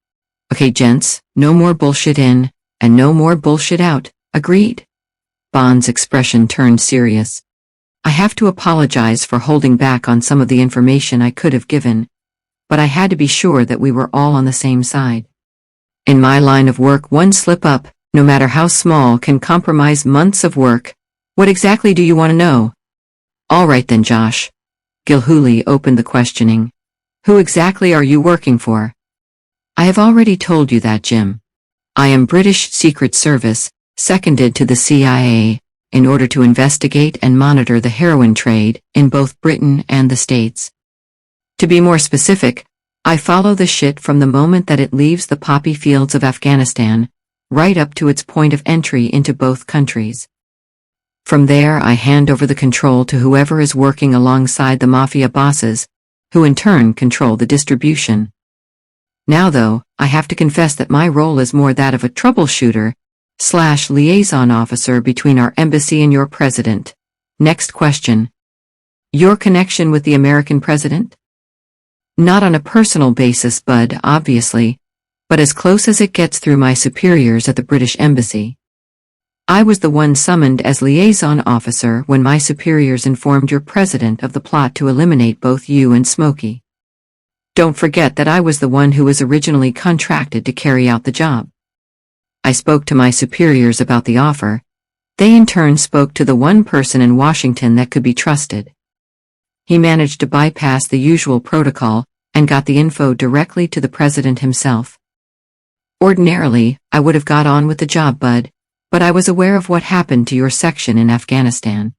"Okay, gents, no more bullshit in, and no more bullshit out, agreed?" Bond's expression turned serious. "I have to apologize for holding back on some of the information I could have given, but I had to be sure that we were all on the same side. In my line of work, one slip-up, no matter how small, can compromise months of work. What exactly do you want to know?" "All right then, Josh." Gilhooly opened the questioning. "Who exactly are you working for?" "I have already told you that, Jim. I am British Secret Service, seconded to the CIA, in order to investigate and monitor the heroin trade in both Britain and the States. To be more specific, I follow the shit from the moment that it leaves the poppy fields of Afghanistan, right up to its point of entry into both countries. From there I hand over the control to whoever is working alongside the Mafia bosses, who in turn control the distribution. Now though, I have to confess that my role is more that of a troubleshooter/liaison officer between our embassy and your president. Next question. Your connection with the American president? Not on a personal basis, Bud, obviously, but as close as it gets through my superiors at the British Embassy. I was the one summoned as liaison officer when my superiors informed your president of the plot to eliminate both you and Smokey. Don't forget that I was the one who was originally contracted to carry out the job. I spoke to my superiors about the offer. They in turn spoke to the one person in Washington that could be trusted. He managed to bypass the usual protocol and got the info directly to the president himself. Ordinarily, I would have got on with the job, Bud, but I was aware of what happened to your section in Afghanistan.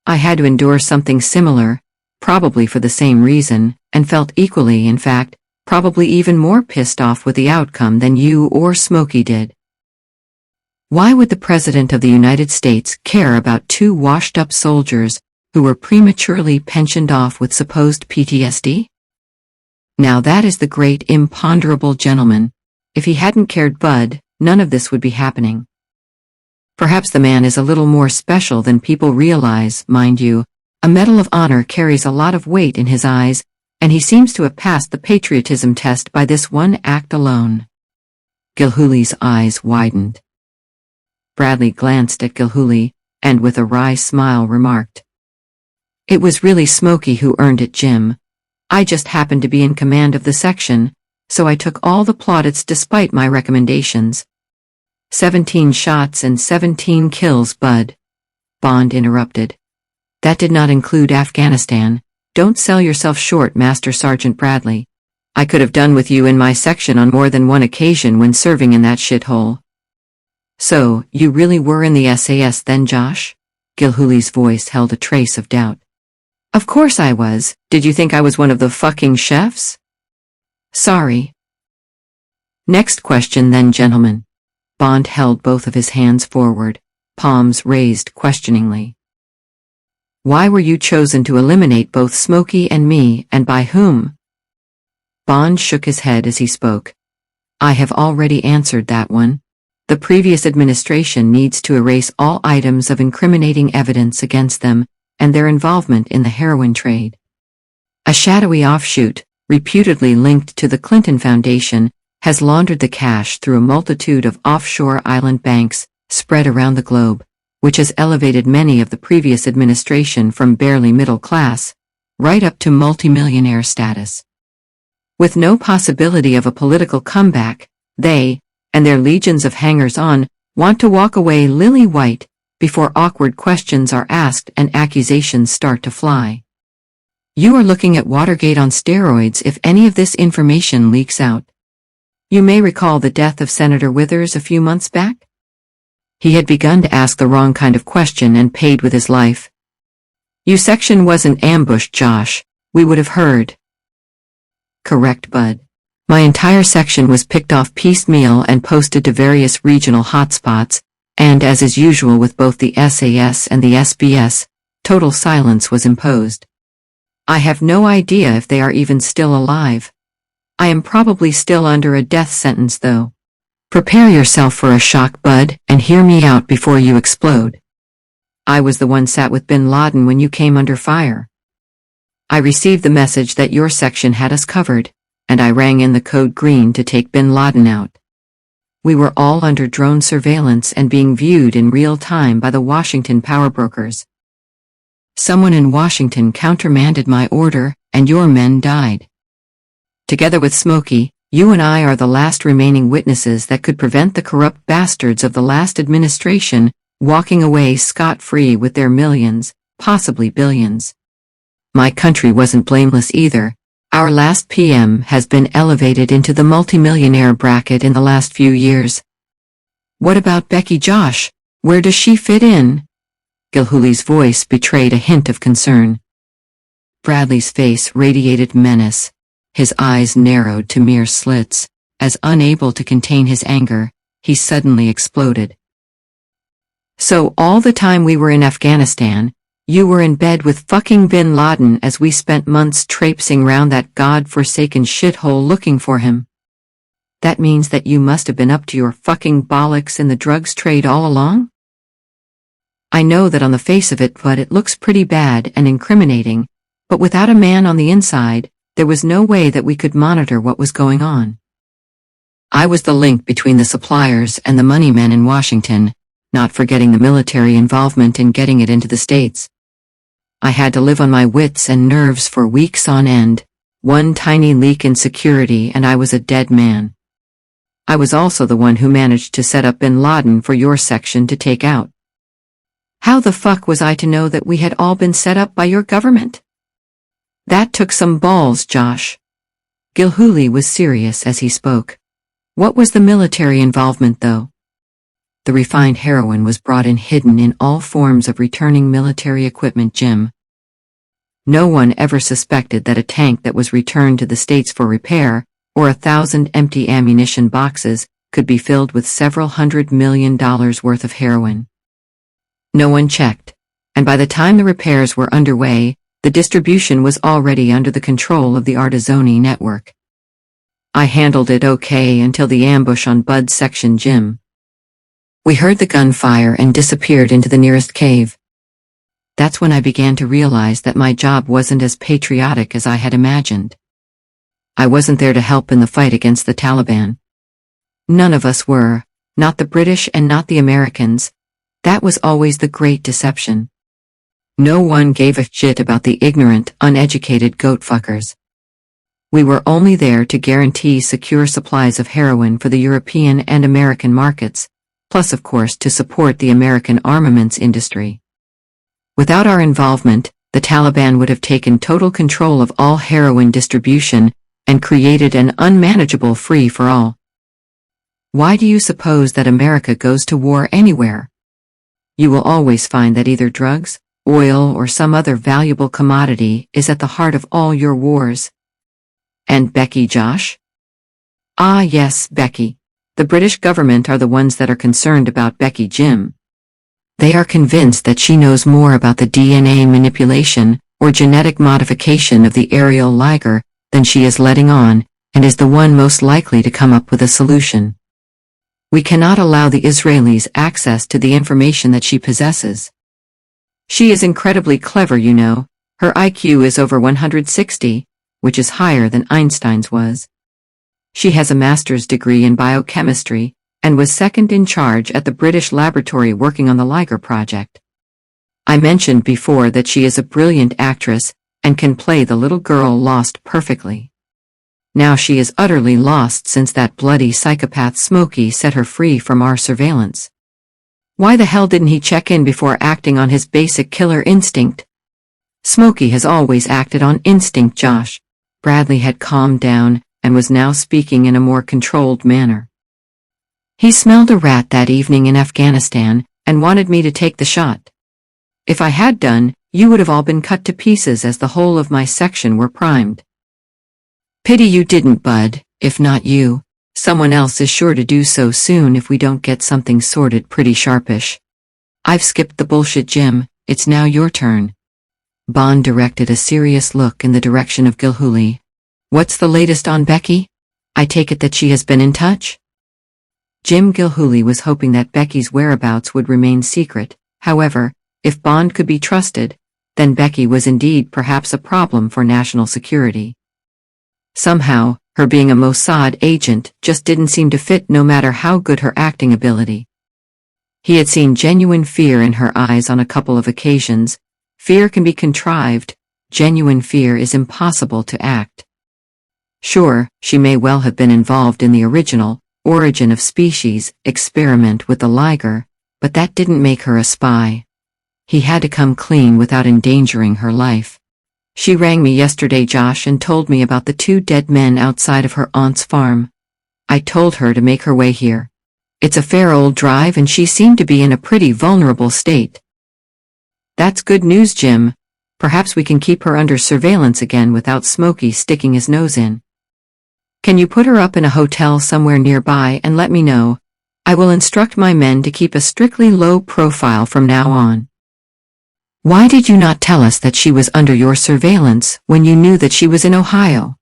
I had to endure something similar, probably for the same reason, and felt equally, in fact, probably even more pissed off with the outcome than you or Smokey did. Why would the President of the United States care about 2 washed-up soldiers who were prematurely pensioned off with supposed PTSD? Now that is the great imponderable gentleman. If he hadn't cared, Bud, none of this would be happening. Perhaps the man is a little more special than people realize, mind you. A Medal of Honor carries a lot of weight in his eyes, and he seems to have passed the patriotism test by this one act alone. Gilhooly's eyes widened. Bradley glanced at Gilhooly, and with a wry smile remarked, "It was really Smokey who earned it, Jim. I just happened to be in command of the section, so I took all the plaudits despite my recommendations." 17 shots and 17 kills, Bud. Bond interrupted. "That did not include Afghanistan. Don't sell yourself short, Master Sergeant Bradley. I could have done with you in my section on more than one occasion when serving in that shithole." "So, you really were in the SAS then, Josh?" Gilhooly's voice held a trace of doubt. "Of course I was. Did you think I was one of the fucking chefs?" "Sorry." "Next question then, gentlemen." Bond held both of his hands forward, palms raised questioningly. "Why were you chosen to eliminate both Smokey and me, and by whom?" Bond shook his head as he spoke. "I have already answered that one. The previous administration needs to erase all items of incriminating evidence against them and their involvement in the heroin trade. A shadowy offshoot, reputedly linked to the Clinton Foundation, has laundered the cash through a multitude of offshore island banks spread around the globe, which has elevated many of the previous administration from barely middle class, right up to multimillionaire status. With no possibility of a political comeback, they, and their legions of hangers-on, want to walk away lily-white before awkward questions are asked and accusations start to fly. You are looking at Watergate on steroids if any of this information leaks out. You may recall the death of Senator Withers a few months back? He had begun to ask the wrong kind of question and paid with his life. Your section wasn't ambushed, Josh. We would have heard. Correct, Bud. My entire section was picked off piecemeal and posted to various regional hotspots, and as is usual with both the SAS and the SBS, total silence was imposed. I have no idea if they are even still alive. I am probably still under a death sentence though. Prepare yourself for a shock, Bud, and hear me out before you explode. I was the one sat with bin Laden when you came under fire. I received the message that your section had us covered, and I rang in the code green to take bin Laden out. We were all under drone surveillance and being viewed in real time by the Washington power brokers. Someone in Washington countermanded my order, and your men died. Together with Smokey, you and I are the last remaining witnesses that could prevent the corrupt bastards of the last administration walking away scot-free with their millions, possibly billions. My country wasn't blameless either. Our last PM has been elevated into the multimillionaire bracket in the last few years. What about Becky Josh? Where does she fit in? Gilhooly's voice betrayed a hint of concern. Bradley's face radiated menace. His eyes narrowed to mere slits. As unable to contain his anger, he suddenly exploded. So all the time we were in Afghanistan, you were in bed with fucking bin Laden as we spent months traipsing round that god-forsaken shithole looking for him. That means that you must have been up to your fucking bollocks in the drugs trade all along? I know that on the face of it, but it looks pretty bad and incriminating, but without a man on the inside, there was no way that we could monitor what was going on. I was the link between the suppliers and the money men in Washington, not forgetting the military involvement in getting it into the States. I had to live on my wits and nerves for weeks on end. One tiny leak in security and I was a dead man. I was also the one who managed to set up bin Laden for your section to take out. How the fuck was I to know that we had all been set up by your government? That took some balls, Josh. Gilhooly was serious as he spoke. What was the military involvement, though? The refined heroin was brought in hidden in all forms of returning military equipment, Jim. No one ever suspected that a tank that was returned to the States for repair, or 1,000 empty ammunition boxes, could be filled with several $100 million worth of heroin. No one checked, and by the time the repairs were underway, the distribution was already under the control of the Artizzoni network. I handled it okay until the ambush on Bud's section, Jim. We heard the gunfire and disappeared into the nearest cave. That's when I began to realize that my job wasn't as patriotic as I had imagined. I wasn't there to help in the fight against the Taliban. None of us were, not the British and not the Americans. That was always the great deception. No one gave a shit about the ignorant, uneducated goat fuckers. We were only there to guarantee secure supplies of heroin for the European and American markets, plus of course to support the American armaments industry. Without our involvement, the Taliban would have taken total control of all heroin distribution and created an unmanageable free-for-all. Why do you suppose that America goes to war anywhere? You will always find that either drugs, oil or some other valuable commodity is at the heart of all your wars. And Becky Josh? Ah yes, Becky. The British government are the ones that are concerned about Becky, Jim. They are convinced that she knows more about the DNA manipulation or genetic modification of the aerial Liger than she is letting on, and is the one most likely to come up with a solution. We cannot allow the Israelis access to the information that she possesses. She is incredibly clever, you know. Her IQ is over 160, which is higher than Einstein's was. She has a master's degree in biochemistry, and was second in charge at the British laboratory working on the Liger project. I mentioned before that she is a brilliant actress, and can play the little girl lost perfectly. Now she is utterly lost since that bloody psychopath Smokey set her free from our surveillance. Why the hell didn't he check in before acting on his basic killer instinct? Smokey has always acted on instinct, Josh. Bradley had calmed down, and was now speaking in a more controlled manner. He smelled a rat that evening in Afghanistan, and wanted me to take the shot. If I had done, you would have all been cut to pieces as the whole of my section were primed. Pity you didn't, bud. If not you, someone else is sure to do so soon if we don't get something sorted pretty sharpish. I've skipped the bullshit, Jim. It's now your turn. Bond directed a serious look in the direction of Gilhooly. What's the latest on Becky? I take it that she has been in touch? Jim Gilhooly was hoping that Becky's whereabouts would remain secret. However, if Bond could be trusted, then Becky was indeed perhaps a problem for national security. Somehow, her being a Mossad agent just didn't seem to fit no matter how good her acting ability. He had seen genuine fear in her eyes on a couple of occasions. Fear can be contrived, genuine fear is impossible to act. Sure, she may well have been involved in the original, origin of species, experiment with the Liger, but that didn't make her a spy. He had to come clean without endangering her life. She rang me yesterday, Josh, and told me about the 2 dead men outside of her aunt's farm. I told her to make her way here. It's a fair old drive and she seemed to be in a pretty vulnerable state. That's good news, Jim. Perhaps we can keep her under surveillance again without Smokey sticking his nose in. Can you put her up in a hotel somewhere nearby and let me know? I will instruct my men to keep a strictly low profile from now on. Why did you not tell us that she was under your surveillance when you knew that she was in Ohio?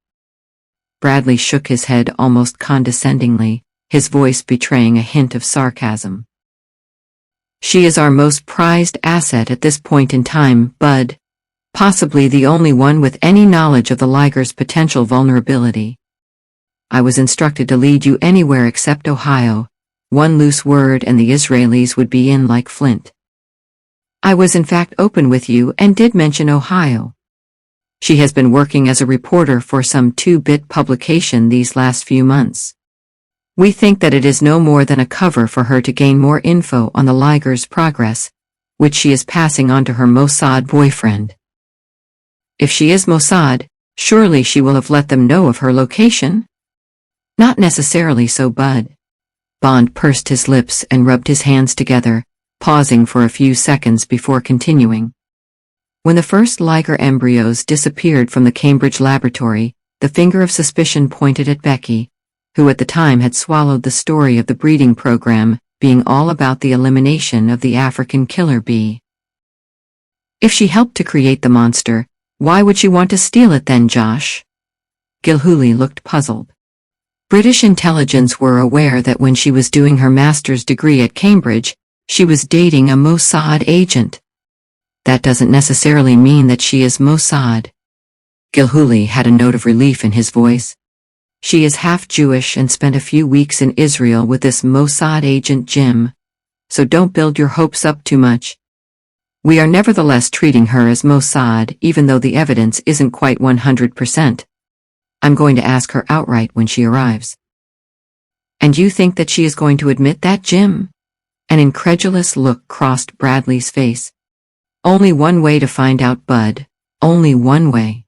Bradley shook his head almost condescendingly, his voice betraying a hint of sarcasm. She is our most prized asset at this point in time, Bud. Possibly the only one with any knowledge of the Liger's potential vulnerability. I was instructed to lead you anywhere except Ohio. One loose word and the Israelis would be in like flint. I was in fact open with you and did mention Ohio. She has been working as a reporter for some 2-bit publication these last few months. We think that it is no more than a cover for her to gain more info on the Liger's progress, which she is passing on to her Mossad boyfriend. If she is Mossad, surely she will have let them know of her location? Not necessarily so, Bud. Bond pursed his lips and rubbed his hands together, pausing for a few seconds before continuing. When the first Liger embryos disappeared from the Cambridge laboratory, the finger of suspicion pointed at Becky, who at the time had swallowed the story of the breeding program being all about the elimination of the African killer bee. If she helped to create the monster, why would she want to steal it then, Josh? Gilhooly looked puzzled. British intelligence were aware that when she was doing her master's degree at Cambridge, she was dating a Mossad agent. That doesn't necessarily mean that she is Mossad. Gilhooly had a note of relief in his voice. She is half Jewish and spent a few weeks in Israel with this Mossad agent Jim. So don't build your hopes up too much. We are nevertheless treating her as Mossad even though the evidence isn't quite 100%. I'm going to ask her outright when she arrives. And you think that she is going to admit that, Jim? An incredulous look crossed Bradley's face. Only one way to find out, Bud. Only one way.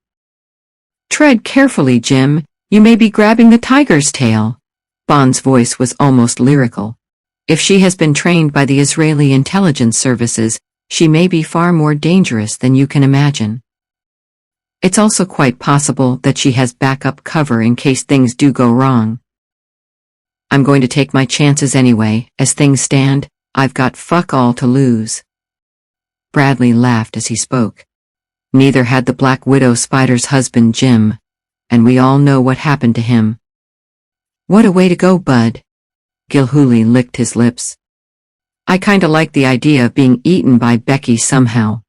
Tread carefully, Jim. You may be grabbing the tiger's tail. Bond's voice was almost lyrical. If she has been trained by the Israeli intelligence services, she may be far more dangerous than you can imagine. It's also quite possible that she has backup cover in case things do go wrong. I'm going to take my chances anyway. As things stand, I've got fuck all to lose. Bradley laughed as he spoke. Neither had the Black Widow Spider's husband Jim, and we all know what happened to him. What a way to go, Bud. Gilhooly licked his lips. I kinda like the idea of being eaten by Becky somehow.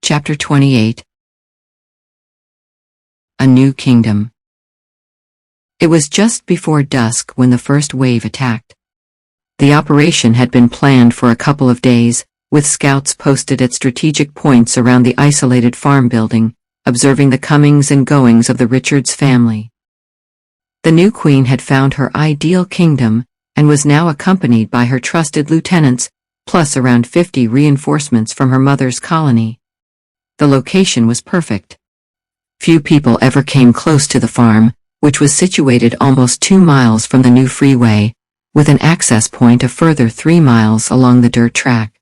Chapter 28. a new kingdom. It was just before dusk when the first wave attacked. The operation had been planned for a couple of days, with scouts posted at strategic points around the isolated farm building, observing the comings and goings of the Richards family. The new queen had found her ideal kingdom, and was now accompanied by her trusted lieutenants, plus around 50 reinforcements from her mother's colony. The location was perfect. Few people ever came close to the farm, which was situated almost 2 miles from the new freeway, with an access point a further 3 miles along the dirt track.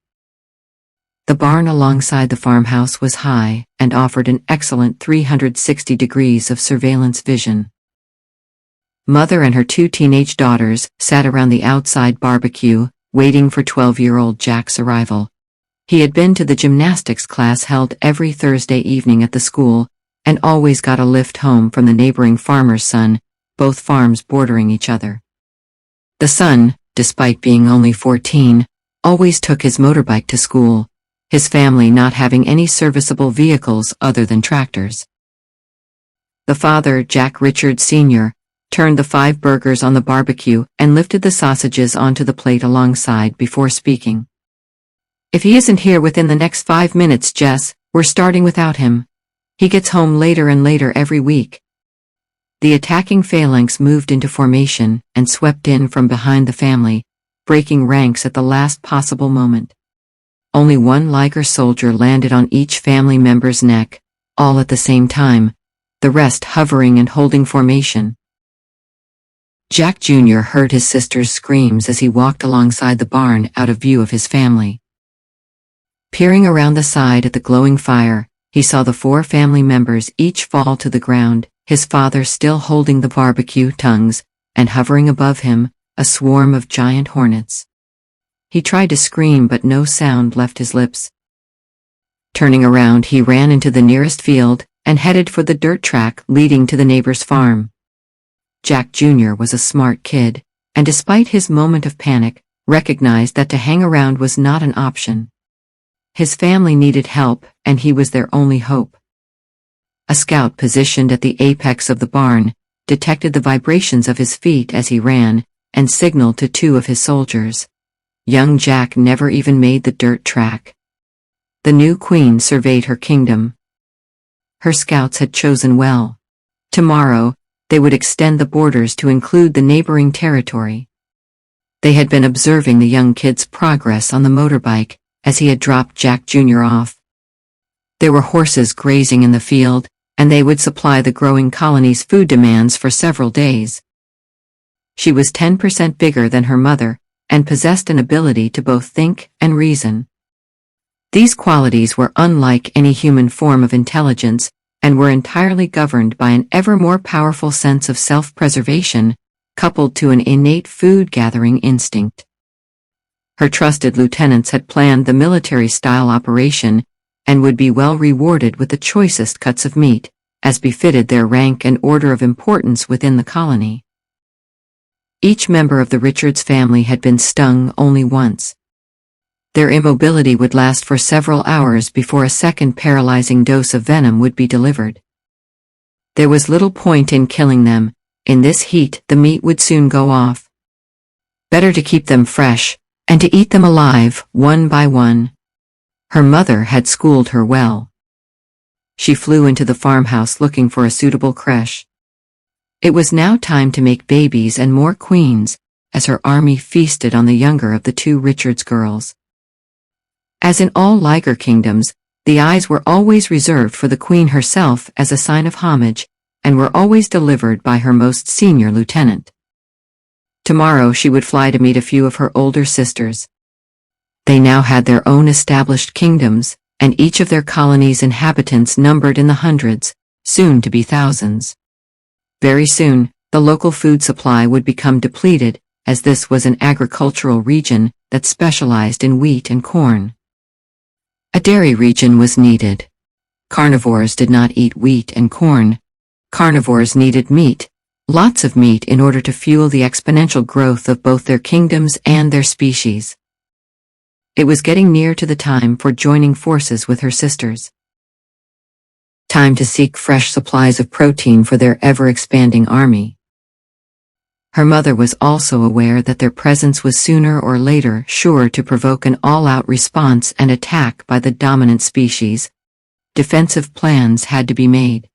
The barn alongside the farmhouse was high and offered an excellent 360 degrees of surveillance vision. Mother and her 2 teenage daughters sat around the outside barbecue, waiting for 12-year-old Jack's arrival. He had been to the gymnastics class held every Thursday evening at the school, and always got a lift home from the neighboring farmer's son, both farms bordering each other. The son, despite being only 14, always took his motorbike to school, his family not having any serviceable vehicles other than tractors. The father, Jack Richards Sr., turned the 5 burgers on the barbecue and lifted the sausages onto the plate alongside before speaking. "If he isn't here within the next 5 minutes, Jess, we're starting without him. He gets home later and later every week." The attacking phalanx moved into formation and swept in from behind the family, breaking ranks at the last possible moment. Only one Liger soldier landed on each family member's neck, all at the same time, the rest hovering and holding formation. Jack Jr. heard his sister's screams as he walked alongside the barn out of view of his family. Peering around the side at the glowing fire, he saw the 4 family members each fall to the ground, his father still holding the barbecue tongues, and hovering above him, a swarm of giant hornets. He tried to scream but no sound left his lips. Turning around, he ran into the nearest field and headed for the dirt track leading to the neighbor's farm. Jack Jr. was a smart kid, and despite his moment of panic, recognized that to hang around was not an option. His family needed help, and he was their only hope. A scout positioned at the apex of the barn detected the vibrations of his feet as he ran, and signaled to 2 of his soldiers. Young Jack never even made the dirt track. The new queen surveyed her kingdom. Her scouts had chosen well. Tomorrow, they would extend the borders to include the neighboring territory. They had been observing the young kid's progress on the motorbike, as he had dropped Jack Jr. off. There were horses grazing in the field, and they would supply the growing colony's food demands for several days. She was 10% bigger than her mother, and possessed an ability to both think and reason. These qualities were unlike any human form of intelligence, and were entirely governed by an ever more powerful sense of self-preservation, coupled to an innate food-gathering instinct. Her trusted lieutenants had planned the military-style operation, and would be well rewarded with the choicest cuts of meat, as befitted their rank and order of importance within the colony. Each member of the Richards family had been stung only once. Their immobility would last for several hours before a second paralyzing dose of venom would be delivered. There was little point in killing them. In this heat, the meat would soon go off. Better to keep them fresh, and to eat them alive, one by one. Her mother had schooled her well. She flew into the farmhouse looking for a suitable creche. It was now time to make babies and more queens, as her army feasted on the younger of the 2 Richards girls. As in all Liger kingdoms, the eyes were always reserved for the queen herself as a sign of homage, and were always delivered by her most senior lieutenant. Tomorrow she would fly to meet a few of her older sisters. They now had their own established kingdoms, and each of their colonies' inhabitants numbered in the hundreds, soon to be thousands. Very soon, the local food supply would become depleted, as this was an agricultural region that specialized in wheat and corn. A dairy region was needed. Carnivores did not eat wheat and corn. Carnivores needed meat, lots of meat, in order to fuel the exponential growth of both their kingdoms and their species. It was getting near to the time for joining forces with her sisters. Time to seek fresh supplies of protein for their ever-expanding army. Her mother was also aware that their presence was sooner or later sure to provoke an all-out response and attack by the dominant species. Defensive plans had to be made.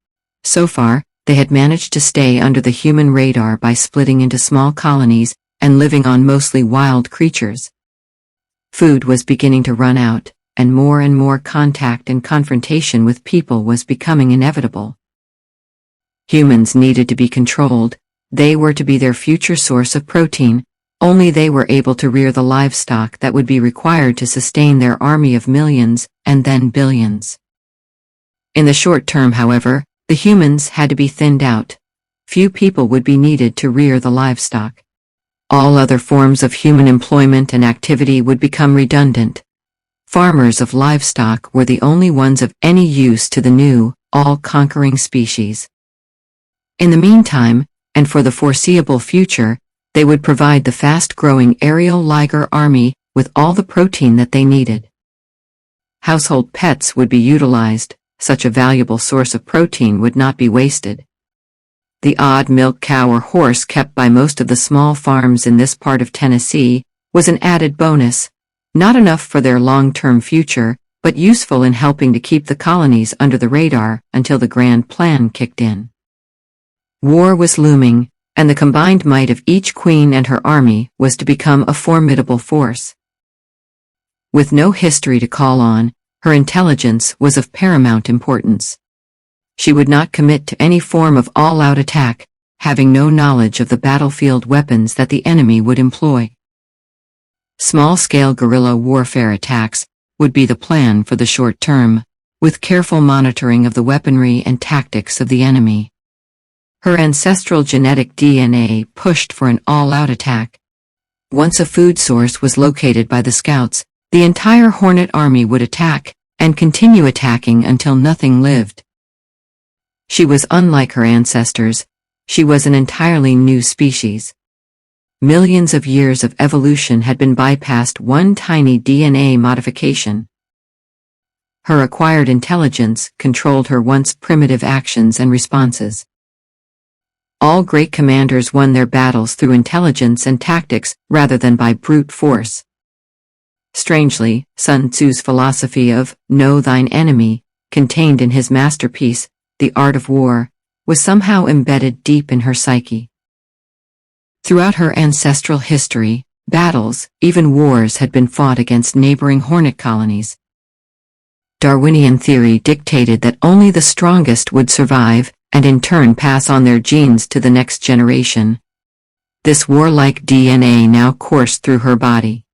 So far, they had managed to stay under the human radar by splitting into small colonies and living on mostly wild creatures. Food was beginning to run out, and more contact and confrontation with people was becoming inevitable. Humans needed to be controlled. They were to be their future source of protein. Only they were able to rear the livestock that would be required to sustain their army of millions, and then billions. In the short term, however, the humans had to be thinned out. Few people would be needed to rear the livestock. All other forms of human employment and activity would become redundant. Farmers of livestock were the only ones of any use to the new, all-conquering species. In the meantime, and for the foreseeable future, they would provide the fast-growing aerial Liger army with all the protein that they needed. Household pets would be utilized. Such a valuable source of protein would not be wasted. The odd milk cow or horse kept by most of the small farms in this part of Tennessee was an added bonus, not enough for their long-term future, but useful in helping to keep the colonies under the radar until the grand plan kicked in. War was looming, and the combined might of each queen and her army was to become a formidable force. With no history to call on, her intelligence was of paramount importance. She would not commit to any form of all-out attack, having no knowledge of the battlefield weapons that the enemy would employ. Small-scale guerrilla warfare attacks would be the plan for the short term, with careful monitoring of the weaponry and tactics of the enemy. Her ancestral genetic DNA pushed for an all-out attack. Once a food source was located by the scouts, the entire Hornet army would attack, and continue attacking until nothing lived. She was unlike her ancestors. She was an entirely new species. Millions of years of evolution had been bypassed one tiny DNA modification. Her acquired intelligence controlled her once primitive actions and responses. All great commanders won their battles through intelligence and tactics rather than by brute force. Strangely, Sun Tzu's philosophy of "know thine enemy," contained in his masterpiece, The Art of War, was somehow embedded deep in her psyche. Throughout her ancestral history, battles, even wars, had been fought against neighboring hornet colonies. Darwinian theory dictated that only the strongest would survive, and in turn pass on their genes to the next generation. This warlike DNA now coursed through her body.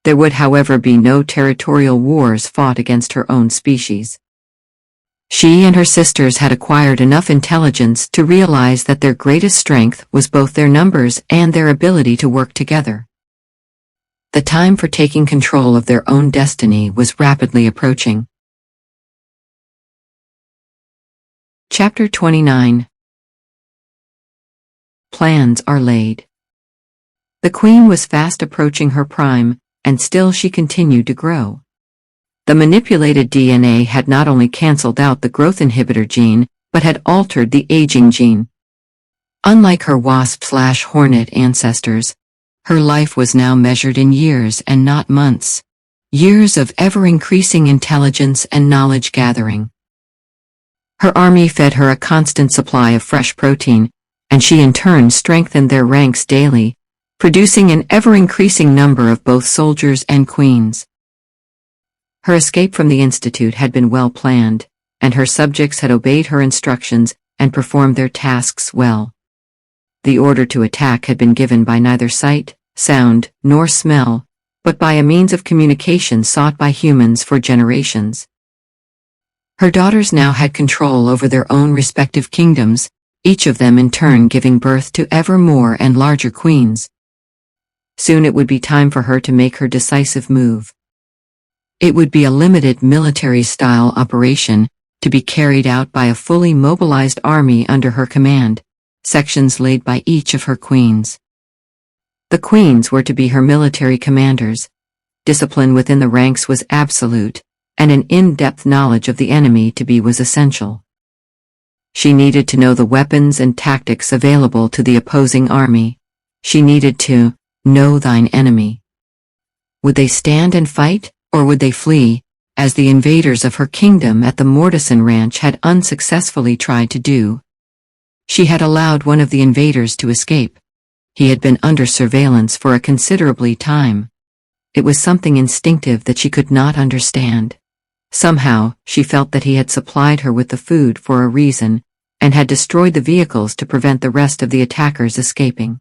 There would, however, be no territorial wars fought against her own species. She and her sisters had acquired enough intelligence to realize that their greatest strength was both their numbers and their ability to work together. The time for taking control of their own destiny was rapidly approaching. Chapter 29. Plans are laid. The queen was fast approaching her prime, and still she continued to grow. The manipulated DNA had not only cancelled out the growth inhibitor gene, but had altered the aging gene. Unlike her wasp/hornet ancestors, her life was now measured in years and not months. Years of ever-increasing intelligence and knowledge gathering. Her army fed her a constant supply of fresh protein, and she in turn strengthened their ranks daily, producing an ever-increasing number of both soldiers and queens. Her escape from the institute had been well planned, and her subjects had obeyed her instructions and performed their tasks well. The order to attack had been given by neither sight, sound, nor smell, but by a means of communication sought by humans for generations. Her daughters now had control over their own respective kingdoms, each of them in turn giving birth to ever more and larger queens. Soon it would be time for her to make her decisive move. It would be a limited military-style operation, to be carried out by a fully mobilized army under her command, sections laid by each of her queens. The queens were to be her military commanders. Discipline within the ranks was absolute, and an in-depth knowledge of the enemy to be was essential. She needed to know the weapons and tactics available to the opposing army. She needed to know thine enemy. Would they stand and fight, or would they flee, as the invaders of her kingdom at the Mortison Ranch had unsuccessfully tried to do? She had allowed one of the invaders to escape. He had been under surveillance for a considerable time. It was something instinctive that she could not understand. Somehow, she felt that he had supplied her with the food for a reason, and had destroyed the vehicles to prevent the rest of the attackers escaping.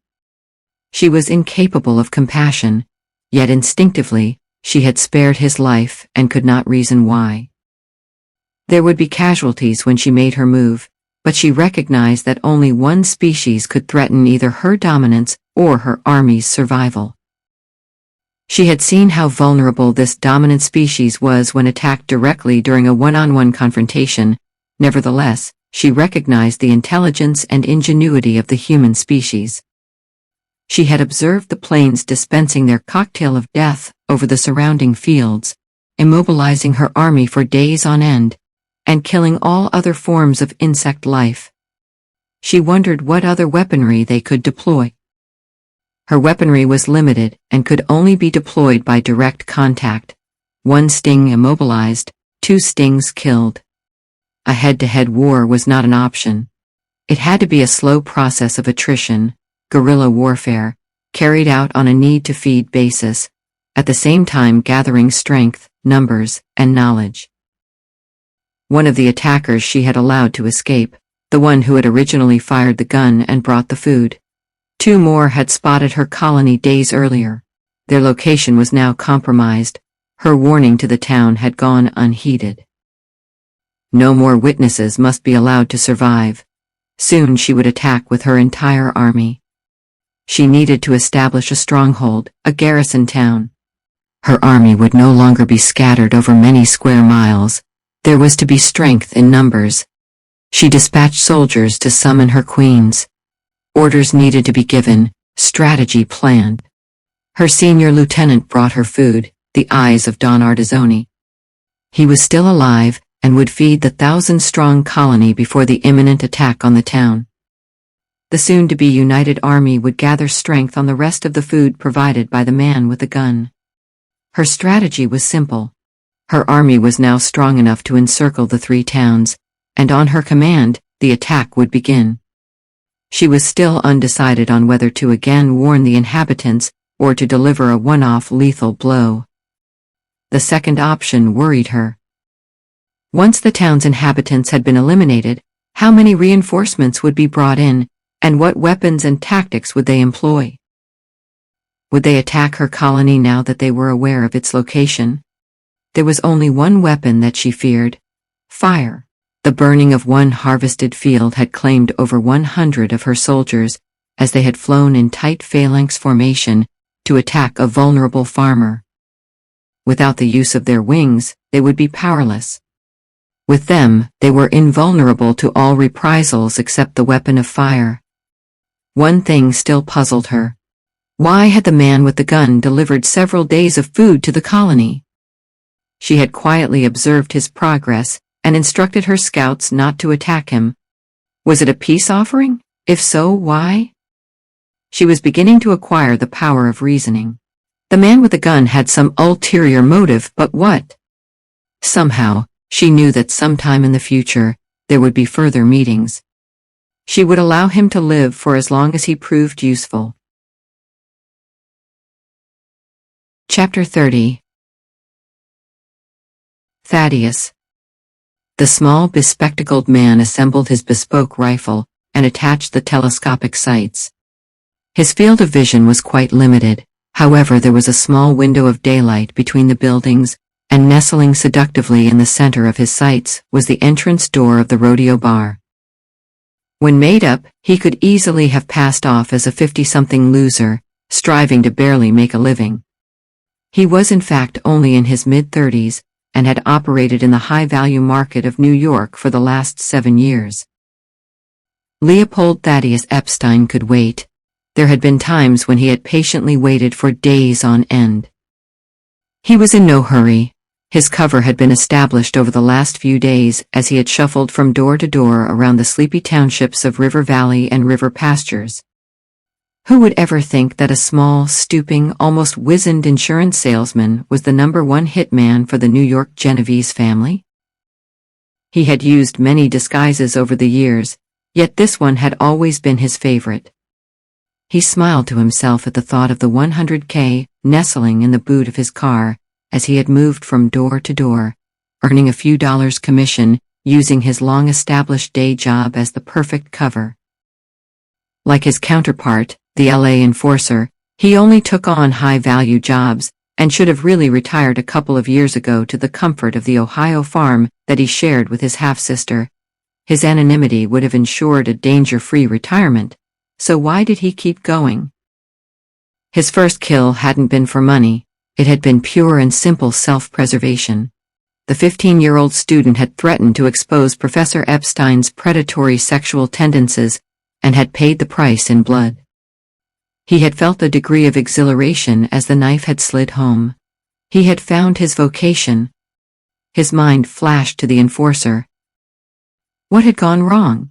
She was incapable of compassion, yet instinctively, she had spared his life and could not reason why. There would be casualties when she made her move, but she recognized that only one species could threaten either her dominance or her army's survival. She had seen how vulnerable this dominant species was when attacked directly during a one-on-one confrontation. Nevertheless, she recognized the intelligence and ingenuity of the human species. She had observed the planes dispensing their cocktail of death over the surrounding fields, immobilizing her army for days on end, and killing all other forms of insect life. She wondered what other weaponry they could deploy. Her weaponry was limited and could only be deployed by direct contact. 1 sting immobilized, 2 stings killed. A head-to-head war was not an option. It had to be a slow process of attrition, guerrilla warfare, carried out on a need-to-feed basis, at the same time gathering strength, numbers, and knowledge. One of the attackers she had allowed to escape, the one who had originally fired the gun and brought the food. 2 more had spotted her colony days earlier. Their location was now compromised. Her warning to the town had gone unheeded. No more witnesses must be allowed to survive. Soon she would attack with her entire army. She needed to establish a stronghold, a garrison town. Her army would no longer be scattered over many square miles. There was to be strength in numbers. She dispatched soldiers to summon her queens. Orders needed to be given, strategy planned. Her senior lieutenant brought her food, the eyes of Don Artizzoni. He was still alive, and would feed the 1,000-strong colony before the imminent attack on the town. The soon-to-be united army would gather strength on the rest of the food provided by the man with the gun. Her strategy was simple. Her army was now strong enough to encircle the 3 towns, and on her command, the attack would begin. She was still undecided on whether to again warn the inhabitants or to deliver a one-off lethal blow. The second option worried her. Once the town's inhabitants had been eliminated, how many reinforcements would be brought in, and what weapons and tactics would they employ? Would they attack her colony now that they were aware of its location? There was only one weapon that she feared: fire. The burning of one harvested field had claimed over 100 of her soldiers, as they had flown in tight phalanx formation to attack a vulnerable farmer. Without the use of their wings, they would be powerless. With them, they were invulnerable to all reprisals except the weapon of fire. One thing still puzzled her. Why had the man with the gun delivered several days of food to the colony? She had quietly observed his progress and instructed her scouts not to attack him. Was it a peace offering? If so, why? She was beginning to acquire the power of reasoning. The man with the gun had some ulterior motive, but what? Somehow, she knew that sometime in the future, there would be further meetings. She would allow him to live for as long as he proved useful. Chapter 30. Thaddeus. The small bespectacled man assembled his bespoke rifle and attached the telescopic sights. His field of vision was quite limited, however there was a small window of daylight between the buildings, and nestling seductively in the center of his sights was the entrance door of the rodeo bar. When made up, he could easily have passed off as a 50-something loser, striving to barely make a living. He was in fact only in his mid-30s, and had operated in the high-value market of New York for the last 7 years. Leopold Thaddeus Epstein could wait. There had been times when he had patiently waited for days on end. He was in no hurry. His cover had been established over the last few days as he had shuffled from door to door around the sleepy townships of River Valley and River Pastures. Who would ever think that a small, stooping, almost wizened insurance salesman was the #1 hitman for the New York Genovese family? He had used many disguises over the years, yet this one had always been his favorite. He smiled to himself at the thought of the $100K nestling in the boot of his car as he had moved from door to door, earning a few dollars commission, using his long-established day job as the perfect cover. Like his counterpart, the LA enforcer, he only took on high-value jobs, and should have really retired a couple of years ago to the comfort of the Ohio farm that he shared with his half-sister. His anonymity would have ensured a danger-free retirement, so why did he keep going? His first kill hadn't been for money, it had been pure and simple self-preservation. The 15-year-old student had threatened to expose Professor Epstein's predatory sexual tendencies, and had paid the price in blood. He had felt a degree of exhilaration as the knife had slid home. He had found his vocation. His mind flashed to the enforcer. What had gone wrong?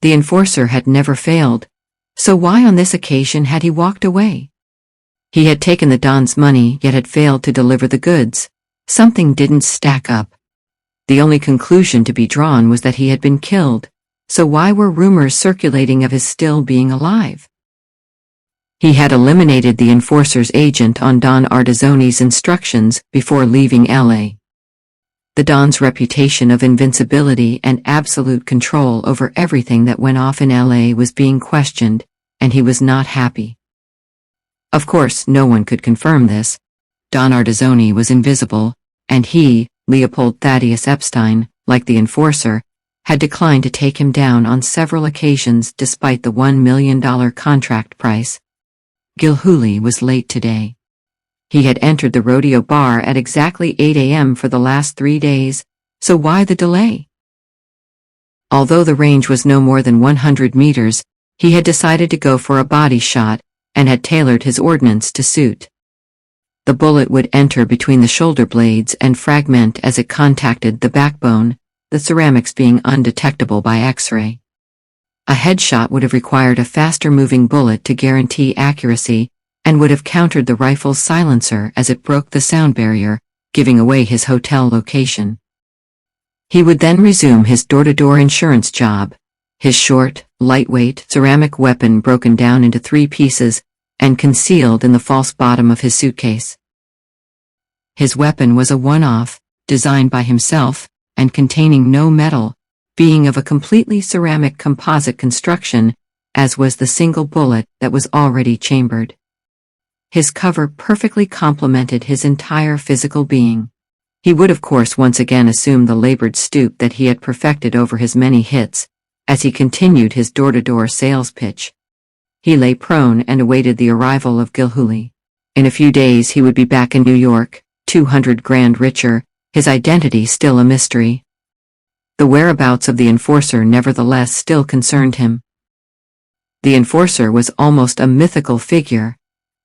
The enforcer had never failed, so why on this occasion had he walked away? He had taken the Don's money yet had failed to deliver the goods. Something didn't stack up. The only conclusion to be drawn was that he had been killed, so why were rumors circulating of his still being alive? He had eliminated the enforcer's agent on Don Artazzoni's instructions before leaving LA. The Don's reputation of invincibility and absolute control over everything that went off in LA was being questioned, and he was not happy. Of course, no one could confirm this. Don Artazzoni was invisible, and he, Leopold Thaddeus Epstein, like the enforcer, had declined to take him down on several occasions despite the $1 million contract price. Gilhooly was late today. He had entered the rodeo bar at exactly 8 a.m. for the last 3 days, so why the delay? Although the range was no more than 100 meters, he had decided to go for a body shot, and had tailored his ordnance to suit. The bullet would enter between the shoulder blades and fragment as it contacted the backbone, the ceramics being undetectable by X-ray. A headshot would have required a faster-moving bullet to guarantee accuracy, and would have countered the rifle's silencer as it broke the sound barrier, giving away his hotel location. He would then resume his door-to-door insurance job, his short, lightweight ceramic weapon broken down into 3 pieces and concealed in the false bottom of his suitcase. His weapon was a one-off, designed by himself, and containing no metal, being of a completely ceramic composite construction, as was the single bullet that was already chambered. His cover perfectly complemented his entire physical being. He would of course once again assume the labored stoop that he had perfected over his many hits, as he continued his door-to-door sales pitch. He lay prone and awaited the arrival of Gilhooly. In a few days he would be back in New York, 200 grand richer, his identity still a mystery. The whereabouts of the enforcer nevertheless still concerned him. The enforcer was almost a mythical figure.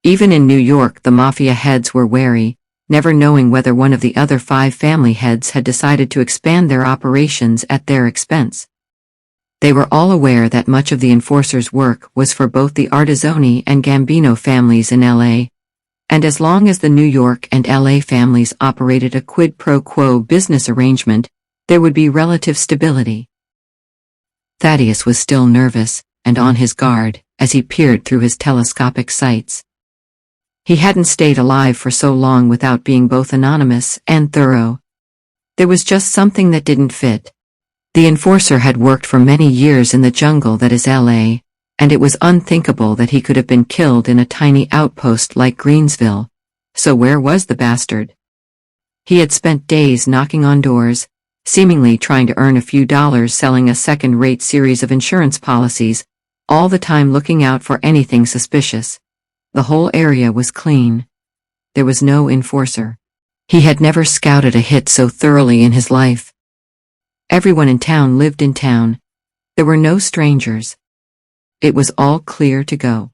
Even in New York the Mafia heads were wary, never knowing whether one of the other 5 family heads had decided to expand their operations at their expense. They were all aware that much of the enforcer's work was for both the Artazzoni and Gambino families in LA, and as long as the New York and LA families operated a quid pro quo business arrangement, there would be relative stability. Thaddeus was still nervous, and on his guard, as he peered through his telescopic sights. He hadn't stayed alive for so long without being both anonymous and thorough. There was just something that didn't fit. The enforcer had worked for many years in the jungle that is LA, and it was unthinkable that he could have been killed in a tiny outpost like Greensville. So where was the bastard? He had spent days knocking on doors, seemingly trying to earn a few dollars selling a second-rate series of insurance policies, all the time looking out for anything suspicious. The whole area was clean. There was no enforcer. He had never scouted a hit so thoroughly in his life. Everyone in town lived in town. There were no strangers. It was all clear to go.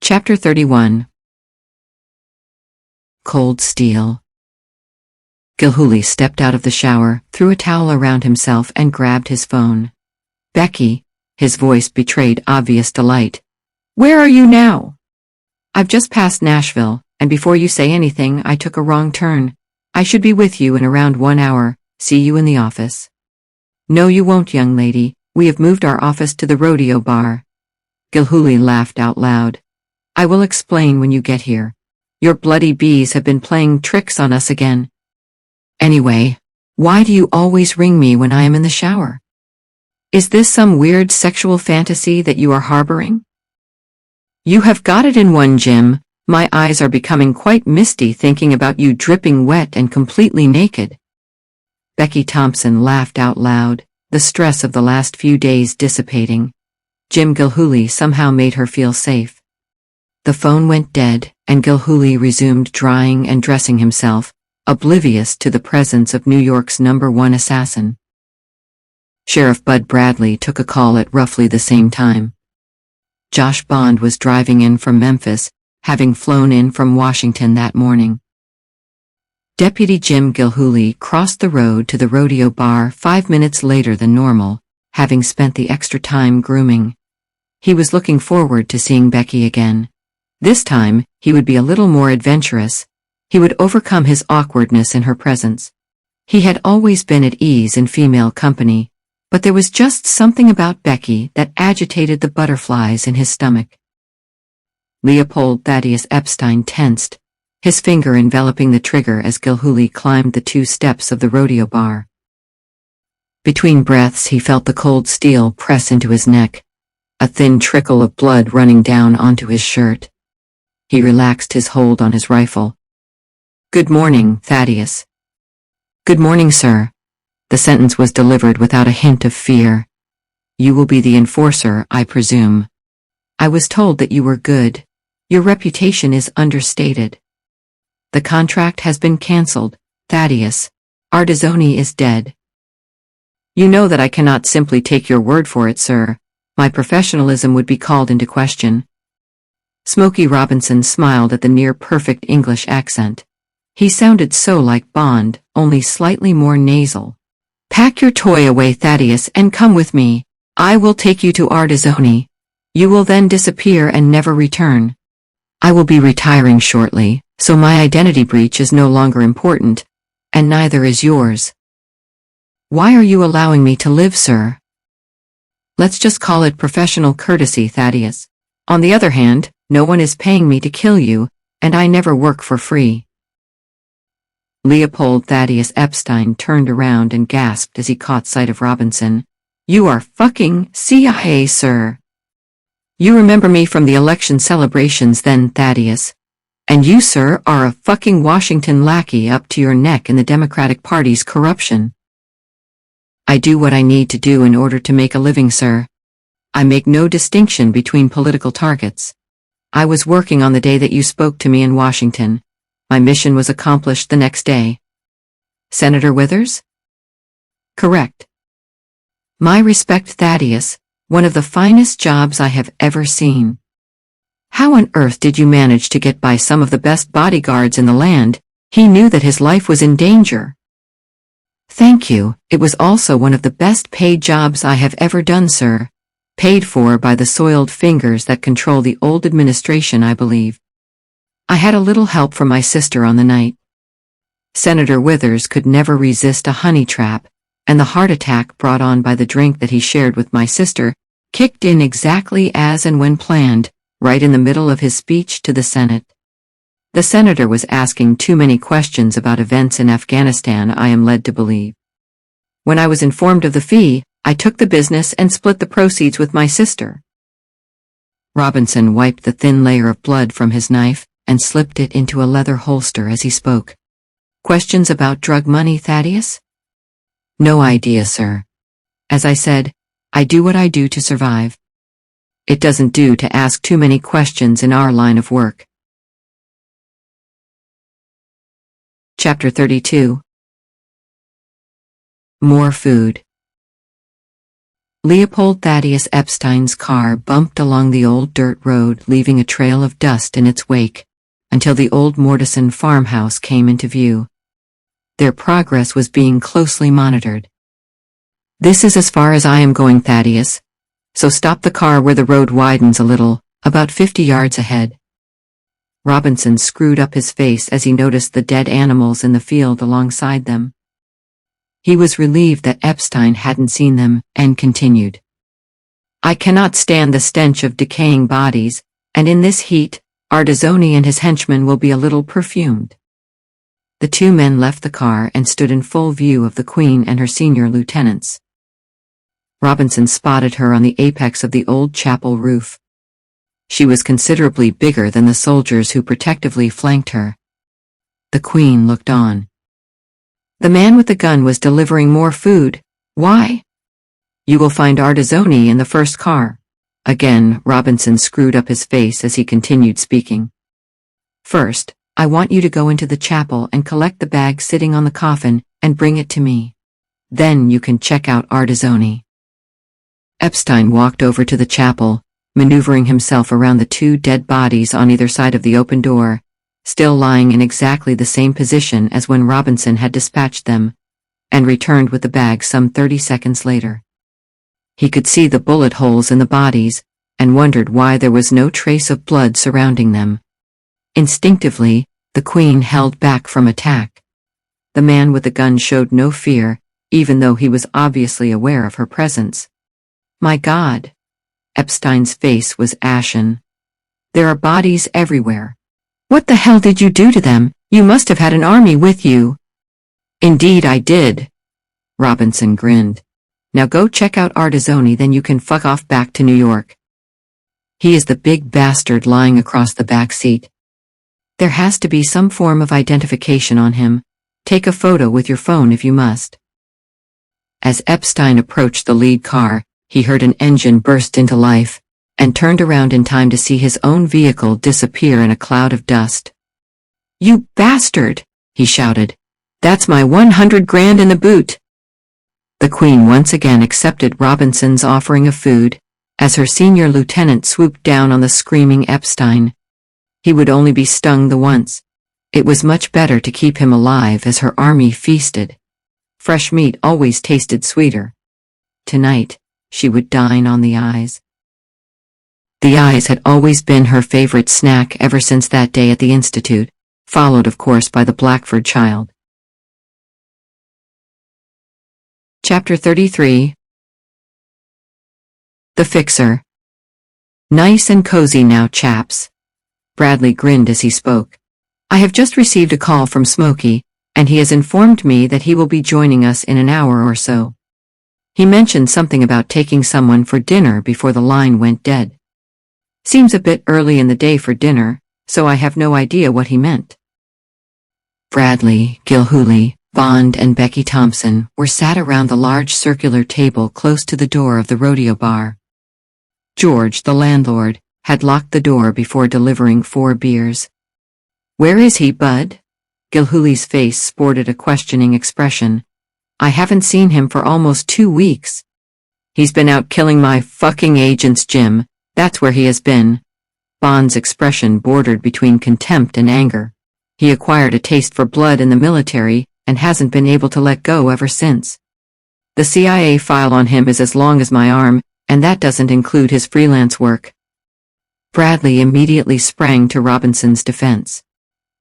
Chapter 31. cold steel. Gilhooly stepped out of the shower, threw a towel around himself and grabbed his phone. "Becky," his voice betrayed obvious delight. "Where are you now?" "I've just passed Nashville, and before you say anything I took a wrong turn. I should be with you in around 1 hour. See you in the office." "No you won't, young lady, we have moved our office to the rodeo bar." Gilhooly laughed out loud. "I will explain when you get here. Your bloody bees have been playing tricks on us again. Anyway, why do you always ring me when I am in the shower? Is this some weird sexual fantasy that you are harboring?" "You have got it in one, Jim. My eyes are becoming quite misty thinking about you dripping wet and completely naked." Becky Thompson laughed out loud, the stress of the last few days dissipating. Jim Gilhooly somehow made her feel safe. The phone went dead, and Gilhooly resumed drying and dressing himself, oblivious to the presence of New York's #1 assassin. Sheriff Bud Bradley took a call at roughly the same time. Josh Bond was driving in from Memphis, having flown in from Washington that morning. Deputy Jim Gilhooly crossed the road to the rodeo bar 5 minutes later than normal, having spent the extra time grooming. He was looking forward to seeing Becky again. This time, he would be a little more adventurous. He would overcome his awkwardness in her presence. He had always been at ease in female company, but there was just something about Becky that agitated the butterflies in his stomach. Leopold Thaddeus Epstein tensed, his finger enveloping the trigger as Gilhooly climbed the 2 steps of the rodeo bar. Between breaths he felt the cold steel press into his neck, a thin trickle of blood running down onto his shirt. He relaxed his hold on his rifle. "Good morning, Thaddeus." "Good morning, sir." The sentence was delivered without a hint of fear. "You will be the enforcer, I presume. I was told that you were good. Your reputation is understated." "The contract has been cancelled, Thaddeus. Ardizzoni is dead." "You know that I cannot simply take your word for it, sir. My professionalism would be called into question." Smokey Robinson smiled at the near-perfect English accent. He sounded so like Bond, only slightly more nasal. "Pack your toy away, Thaddeus, and come with me. I will take you to Ardizzoni. You will then disappear and never return. I will be retiring shortly, so my identity breach is no longer important, and neither is yours." "Why are you allowing me to live, sir?" "Let's just call it professional courtesy, Thaddeus. On the other hand, no one is paying me to kill you, and I never work for free." Leopold Thaddeus Epstein turned around and gasped as he caught sight of Robinson. "You are fucking CIA, sir." "You remember me from the election celebrations then, Thaddeus. And you, sir, are a fucking Washington lackey up to your neck in the Democratic Party's corruption." "I do what I need to do in order to make a living, sir. I make no distinction between political targets. I was working on the day that you spoke to me in Washington. My mission was accomplished the next day." "Senator Withers?" "Correct." "My respect, Thaddeus, one of the finest jobs I have ever seen. How on earth did you manage to get by some of the best bodyguards in the land? He knew that his life was in danger." "Thank you, it was also one of the best paid jobs I have ever done, sir. Paid for by the soiled fingers that control the old administration, I believe. I had a little help from my sister on the night." Senator Withers could never resist a honey trap, and the heart attack brought on by the drink that he shared with my sister kicked in exactly as and when planned, right in the middle of his speech to the Senate. The senator was asking too many questions about events in Afghanistan, I am led to believe. "When I was informed of the fee, I took the business and split the proceeds with my sister." Robinson wiped the thin layer of blood from his knife and slipped it into a leather holster as he spoke. "Questions about drug money, Thaddeus?" "No idea, sir. As I said, I do what I do to survive. It doesn't do to ask too many questions in our line of work." Chapter 32. More food. Leopold Thaddeus Epstein's car bumped along the old dirt road, leaving a trail of dust in its wake. until the old Mortison farmhouse came into view. Their progress was being closely monitored. "This is as far as I am going, Thaddeus. So stop the car where the road widens a little, about 50 yards ahead." Robinson screwed up his face as he noticed the dead animals in the field alongside them. He was relieved that Epstein hadn't seen them, and continued. "I cannot stand the stench of decaying bodies, and in this heat, Ardizzoni and his henchmen will be a little perfumed." The two men left the car and stood in full view of the Queen and her senior lieutenants. Robinson spotted her on the apex of the old chapel roof. She was considerably bigger than the soldiers who protectively flanked her. The Queen looked on. The man with the gun was delivering more food. "Why?" "You will find Ardizzoni in the first car." Again, Robinson screwed up his face as he continued speaking. "First, I want you to go into the chapel and collect the bag sitting on the coffin and bring it to me. Then you can check out Ardizzoni." Epstein walked over to the chapel, maneuvering himself around the two dead bodies on either side of the open door, still lying in exactly the same position as when Robinson had dispatched them, and returned with the bag some 30 seconds later. He could see the bullet holes in the bodies, and wondered why there was no trace of blood surrounding them. Instinctively, the Queen held back from attack. The man with the gun showed no fear, even though he was obviously aware of her presence. "My God!" Epstein's face was ashen. "There are bodies everywhere. What the hell did you do to them? You must have had an army with you." "Indeed I did." Robinson grinned. "Now go check out Ardizzoni, then you can fuck off back to New York. He is the big bastard lying across the back seat. There has to be some form of identification on him. Take a photo with your phone if you must." As Epstein approached the lead car, he heard an engine burst into life, and turned around in time to see his own vehicle disappear in a cloud of dust. "You bastard!" he shouted. "That's my 100 grand in the boot." The Queen once again accepted Robinson's offering of food, as her senior lieutenant swooped down on the screaming Epstein. He would only be stung the once. It was much better to keep him alive as her army feasted. Fresh meat always tasted sweeter. Tonight, she would dine on the eyes. The eyes had always been her favorite snack ever since that day at the Institute, followed of course by the Blackford child. Chapter 33. The Fixer. "Nice and cozy now, chaps." Bradley grinned as he spoke. "I have just received a call from Smokey, and he has informed me that he will be joining us in an hour or so. He mentioned something about taking someone for dinner before the line went dead. Seems a bit early in the day for dinner, so I have no idea what he meant." Bradley, Gilhooly, Bond and Becky Thompson were sat around the large circular table close to the door of the rodeo bar. George, the landlord, had locked the door before delivering 4 beers. "Where is he, Bud?" Gilhooly's face sported a questioning expression. "I haven't seen him for almost 2 weeks. He's been out killing my fucking agents, Jim. That's where he has been." Bond's expression bordered between contempt and anger. He acquired a taste for blood in the military, and hasn't been able to let go ever since. The CIA file on him is as long as my arm, and that doesn't include his freelance work. Bradley immediately sprang to Robinson's defense.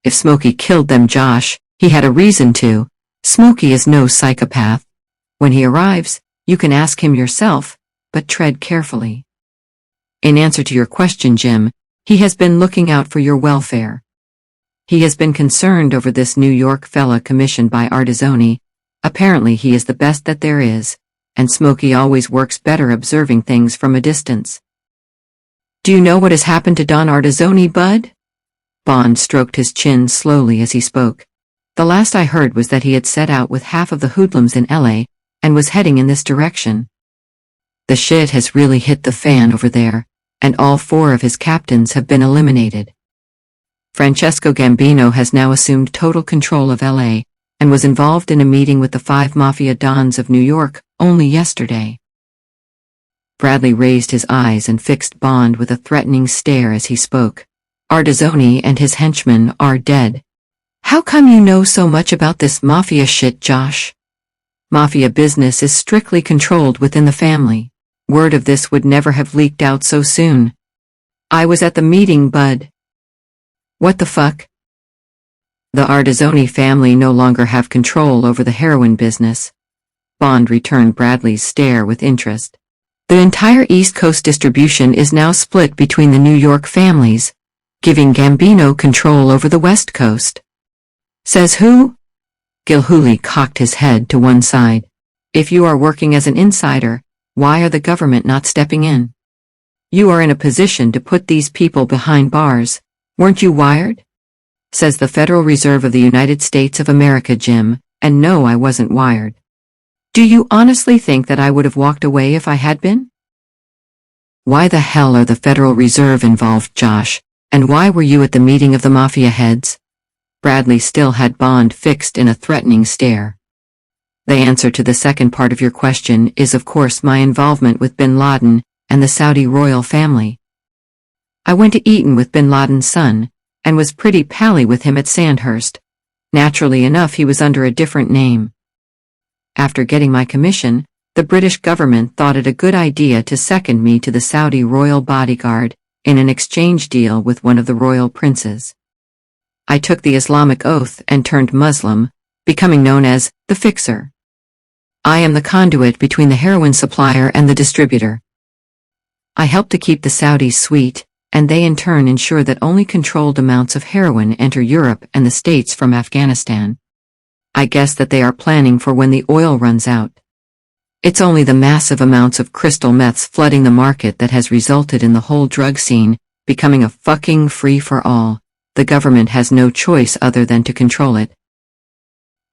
"If Smokey killed them, Josh, he had a reason to. Smokey is no psychopath. When he arrives, you can ask him yourself, but tread carefully. In answer to your question, Jim, he has been looking out for your welfare. He has been concerned over this New York fella commissioned by Ardizzoni. Apparently he is the best that there is, and Smokey always works better observing things from a distance." "Do you know what has happened to Don Ardizzoni, Bud?" Bond stroked his chin slowly as he spoke. "The last I heard was that he had set out with half of the hoodlums in LA, and was heading in this direction. The shit has really hit the fan over there, and all 4 of his captains have been eliminated. Francesco Gambino has now assumed total control of LA, and was involved in a meeting with the 5 Mafia dons of New York only yesterday." Bradley raised his eyes and fixed Bond with a threatening stare as he spoke. Ardizzone and his henchmen are dead. How come you know so much about this mafia shit, Josh? Mafia business is strictly controlled within the family. Word of this would never have leaked out so soon. I was at the meeting, bud. What the fuck? The Ardizzone family no longer have control over the heroin business. Bond returned Bradley's stare with interest. The entire East Coast distribution is now split between the New York families, giving Gambino control over the West Coast. Says who? Gilhooly cocked his head to one side. If you are working as an insider, why are the government not stepping in? You are in a position to put these people behind bars. Weren't you wired? Says the Federal Reserve of the United States of America, Jim, and no, I wasn't wired. Do you honestly think that I would have walked away if I had been? Why the hell are the Federal Reserve involved, Josh, and why were you at the meeting of the Mafia heads? Bradley still had Bond fixed in a threatening stare. The answer to the second part of your question is of course my involvement with bin Laden and the Saudi royal family. I went to Eton with bin Laden's son, and was pretty pally with him at Sandhurst. Naturally enough, he was under a different name. After getting my commission, the British government thought it a good idea to second me to the Saudi royal bodyguard in an exchange deal with one of the royal princes. I took the Islamic oath and turned Muslim, becoming known as the Fixer. I am the conduit between the heroin supplier and the distributor. I help to keep the Saudis sweet, and they in turn ensure that only controlled amounts of heroin enter Europe and the States from Afghanistan. I guess that they are planning for when the oil runs out. It's only the massive amounts of crystal meths flooding the market that has resulted in the whole drug scene becoming a fucking free-for-all. The government has no choice other than to control it.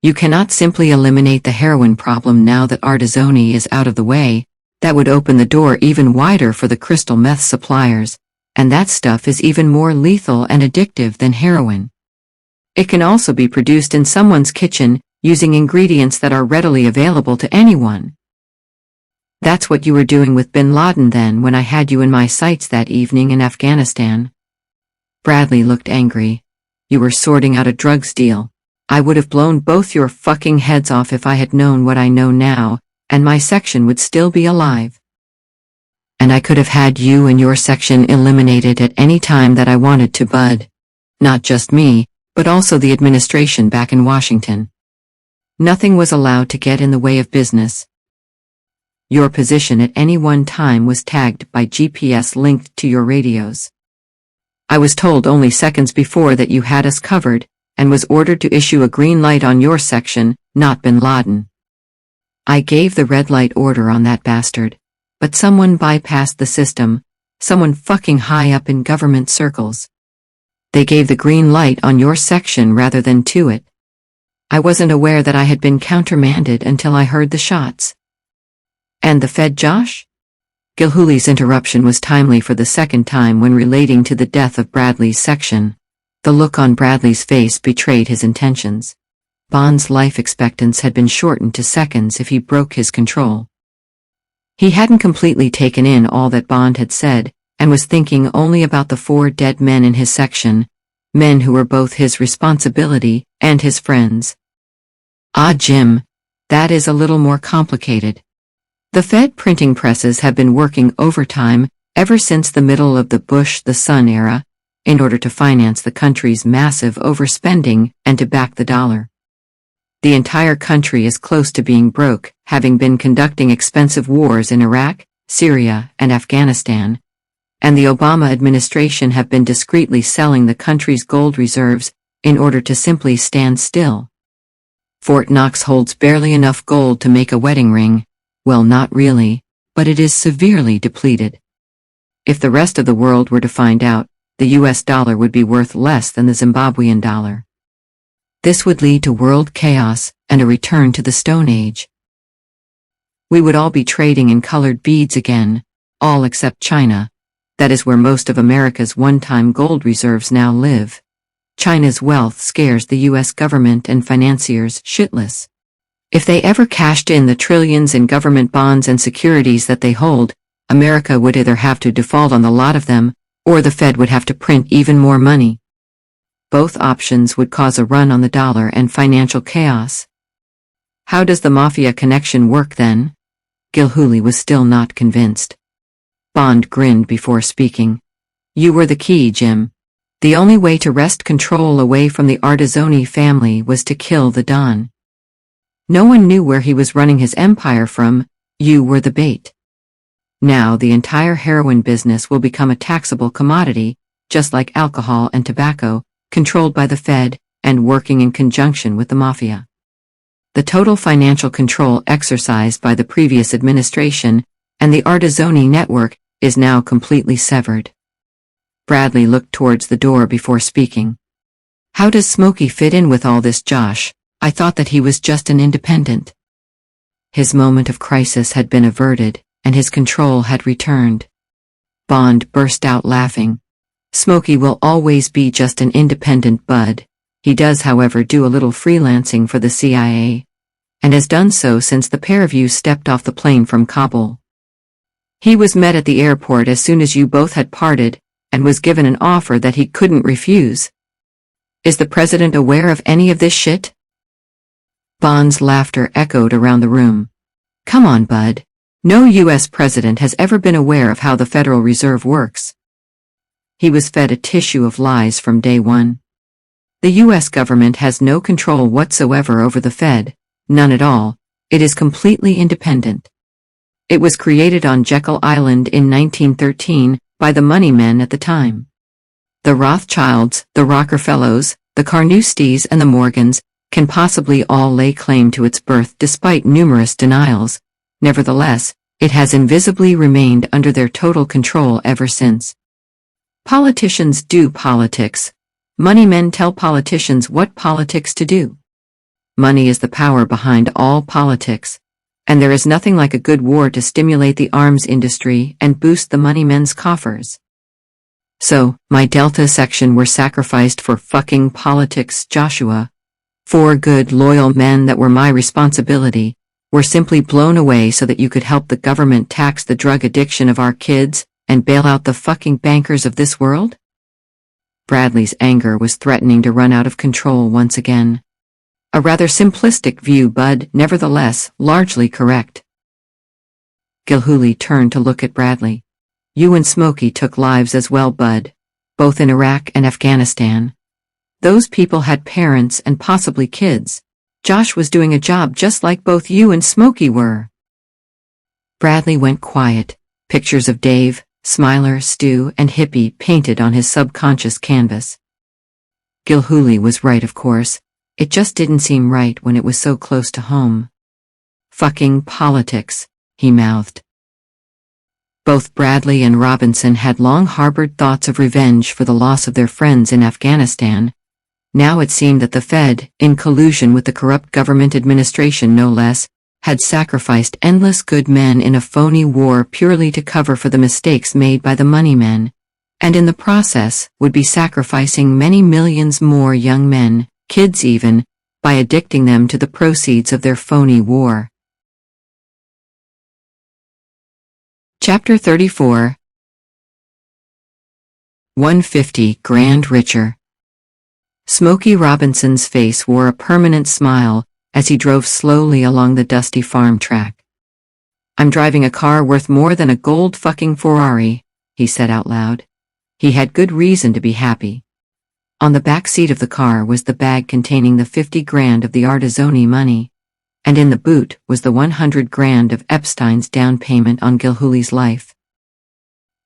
You cannot simply eliminate the heroin problem now that Ardizzone is out of the way. That would open the door even wider for the crystal meth suppliers, and that stuff is even more lethal and addictive than heroin. It can also be produced in someone's kitchen using ingredients that are readily available to anyone. That's what you were doing with bin Laden then when I had you in my sights that evening in Afghanistan. Bradley looked angry. You were sorting out a drugs deal. I would have blown both your fucking heads off if I had known what I know now, and my section would still be alive. And I could have had you and your section eliminated at any time that I wanted to, bud. Not just me, but also the administration back in Washington. Nothing was allowed to get in the way of business. Your position at any one time was tagged by GPS linked to your radios. I was told only seconds before that you had us covered, and was ordered to issue a green light on your section, not bin Laden. I gave the red light order on that bastard, but someone bypassed the system, someone fucking high up in government circles. They gave the green light on your section rather than to it. I wasn't aware that I had been countermanded until I heard the shots. And the Fed, Josh? Gilhooly's interruption was timely for the second time when relating to the death of Bradley's section. The look on Bradley's face betrayed his intentions. Bond's life expectancy had been shortened to seconds if he broke his control. He hadn't completely taken in all that Bond had said, and was thinking only about the 4 dead men in his section, men who were both his responsibility and his friends. Ah, Jim, that is a little more complicated. The Fed printing presses have been working overtime ever since the middle of the Bush-the-Sun era, in order to finance the country's massive overspending and to back the dollar. The entire country is close to being broke, having been conducting expensive wars in Iraq, Syria, and Afghanistan, and the Obama administration have been discreetly selling the country's gold reserves in order to simply stand still. Fort Knox holds barely enough gold to make a wedding ring. Well, not really, but it is severely depleted. If the rest of the world were to find out, the US dollar would be worth less than the Zimbabwean dollar. This would lead to world chaos and a return to the Stone Age. We would all be trading in colored beads again, all except China. That is where most of America's one-time gold reserves now live. China's wealth scares the US government and financiers shitless. If they ever cashed in the trillions in government bonds and securities that they hold, America would either have to default on the lot of them, or the Fed would have to print even more money. Both options would cause a run on the dollar and financial chaos. How does the Mafia connection work then? Gilhooly was still not convinced. Bond grinned before speaking. You were the key, Jim. The only way to wrest control away from the Ardizzoni family was to kill the Don. No one knew where he was running his empire from, you were the bait. Now the entire heroin business will become a taxable commodity, just like alcohol and tobacco, controlled by the Fed, and working in conjunction with the Mafia. The total financial control exercised by the previous administration, and the Ardizzoni network, is now completely severed. Bradley looked towards the door before speaking. How does Smokey fit in with all this, Josh? I thought that he was just an independent. His moment of crisis had been averted, and his control had returned. Bond burst out laughing. Smokey will always be just an independent bud. He does, however, do a little freelancing for the CIA, and has done so since the pair of you stepped off the plane from Kabul. He was met at the airport as soon as you both had parted, and was given an offer that he couldn't refuse. Is the president aware of any of this shit? Bond's laughter echoed around the room. Come on, bud. No U.S. president has ever been aware of how the Federal Reserve works. He was fed a tissue of lies from day one. The U.S. government has no control whatsoever over the Fed, none at all. It is completely independent. It was created on Jekyll Island in 1913, by the money men at the time. The Rothschilds, the Rockefellers, the Carnousties and the Morgans can possibly all lay claim to its birth despite numerous denials. Nevertheless, it has invisibly remained under their total control ever since. Politicians do politics. Money men tell politicians what politics to do. Money is the power behind all politics. And there is nothing like a good war to stimulate the arms industry and boost the money men's coffers. So, my Delta section were sacrificed for fucking politics, Joshua. 4 good, loyal men that were my responsibility, were simply blown away so that you could help the government tax the drug addiction of our kids, and bail out the fucking bankers of this world? Bradley's anger was threatening to run out of control once again. A rather simplistic view, Bud, nevertheless, largely correct. Gilhooly turned to look at Bradley. You and Smokey took lives as well, Bud, both in Iraq and Afghanistan. Those people had parents and possibly kids. Josh was doing a job just like both you and Smokey were. Bradley went quiet, pictures of Dave, Smiler, Stu, and Hippie painted on his subconscious canvas. Gilhooly was right, of course. It just didn't seem right when it was so close to home. Fucking politics, he mouthed. Both Bradley and Robinson had long harbored thoughts of revenge for the loss of their friends in Afghanistan. Now it seemed that the Fed, in collusion with the corrupt government administration no less, had sacrificed endless good men in a phony war purely to cover for the mistakes made by the money men, and in the process would be sacrificing many millions more young men, kids even, by addicting them to the proceeds of their phony war. Chapter 34 150 Grand Richer. Smokey Robinson's face wore a permanent smile as he drove slowly along the dusty farm track. I'm driving a car worth more than a gold fucking Ferrari, he said out loud. He had good reason to be happy. On the back seat of the car was the bag containing the 50 grand of the Ardizzoni money, and in the boot was the 100 grand of Epstein's down payment on Gilhooly's life.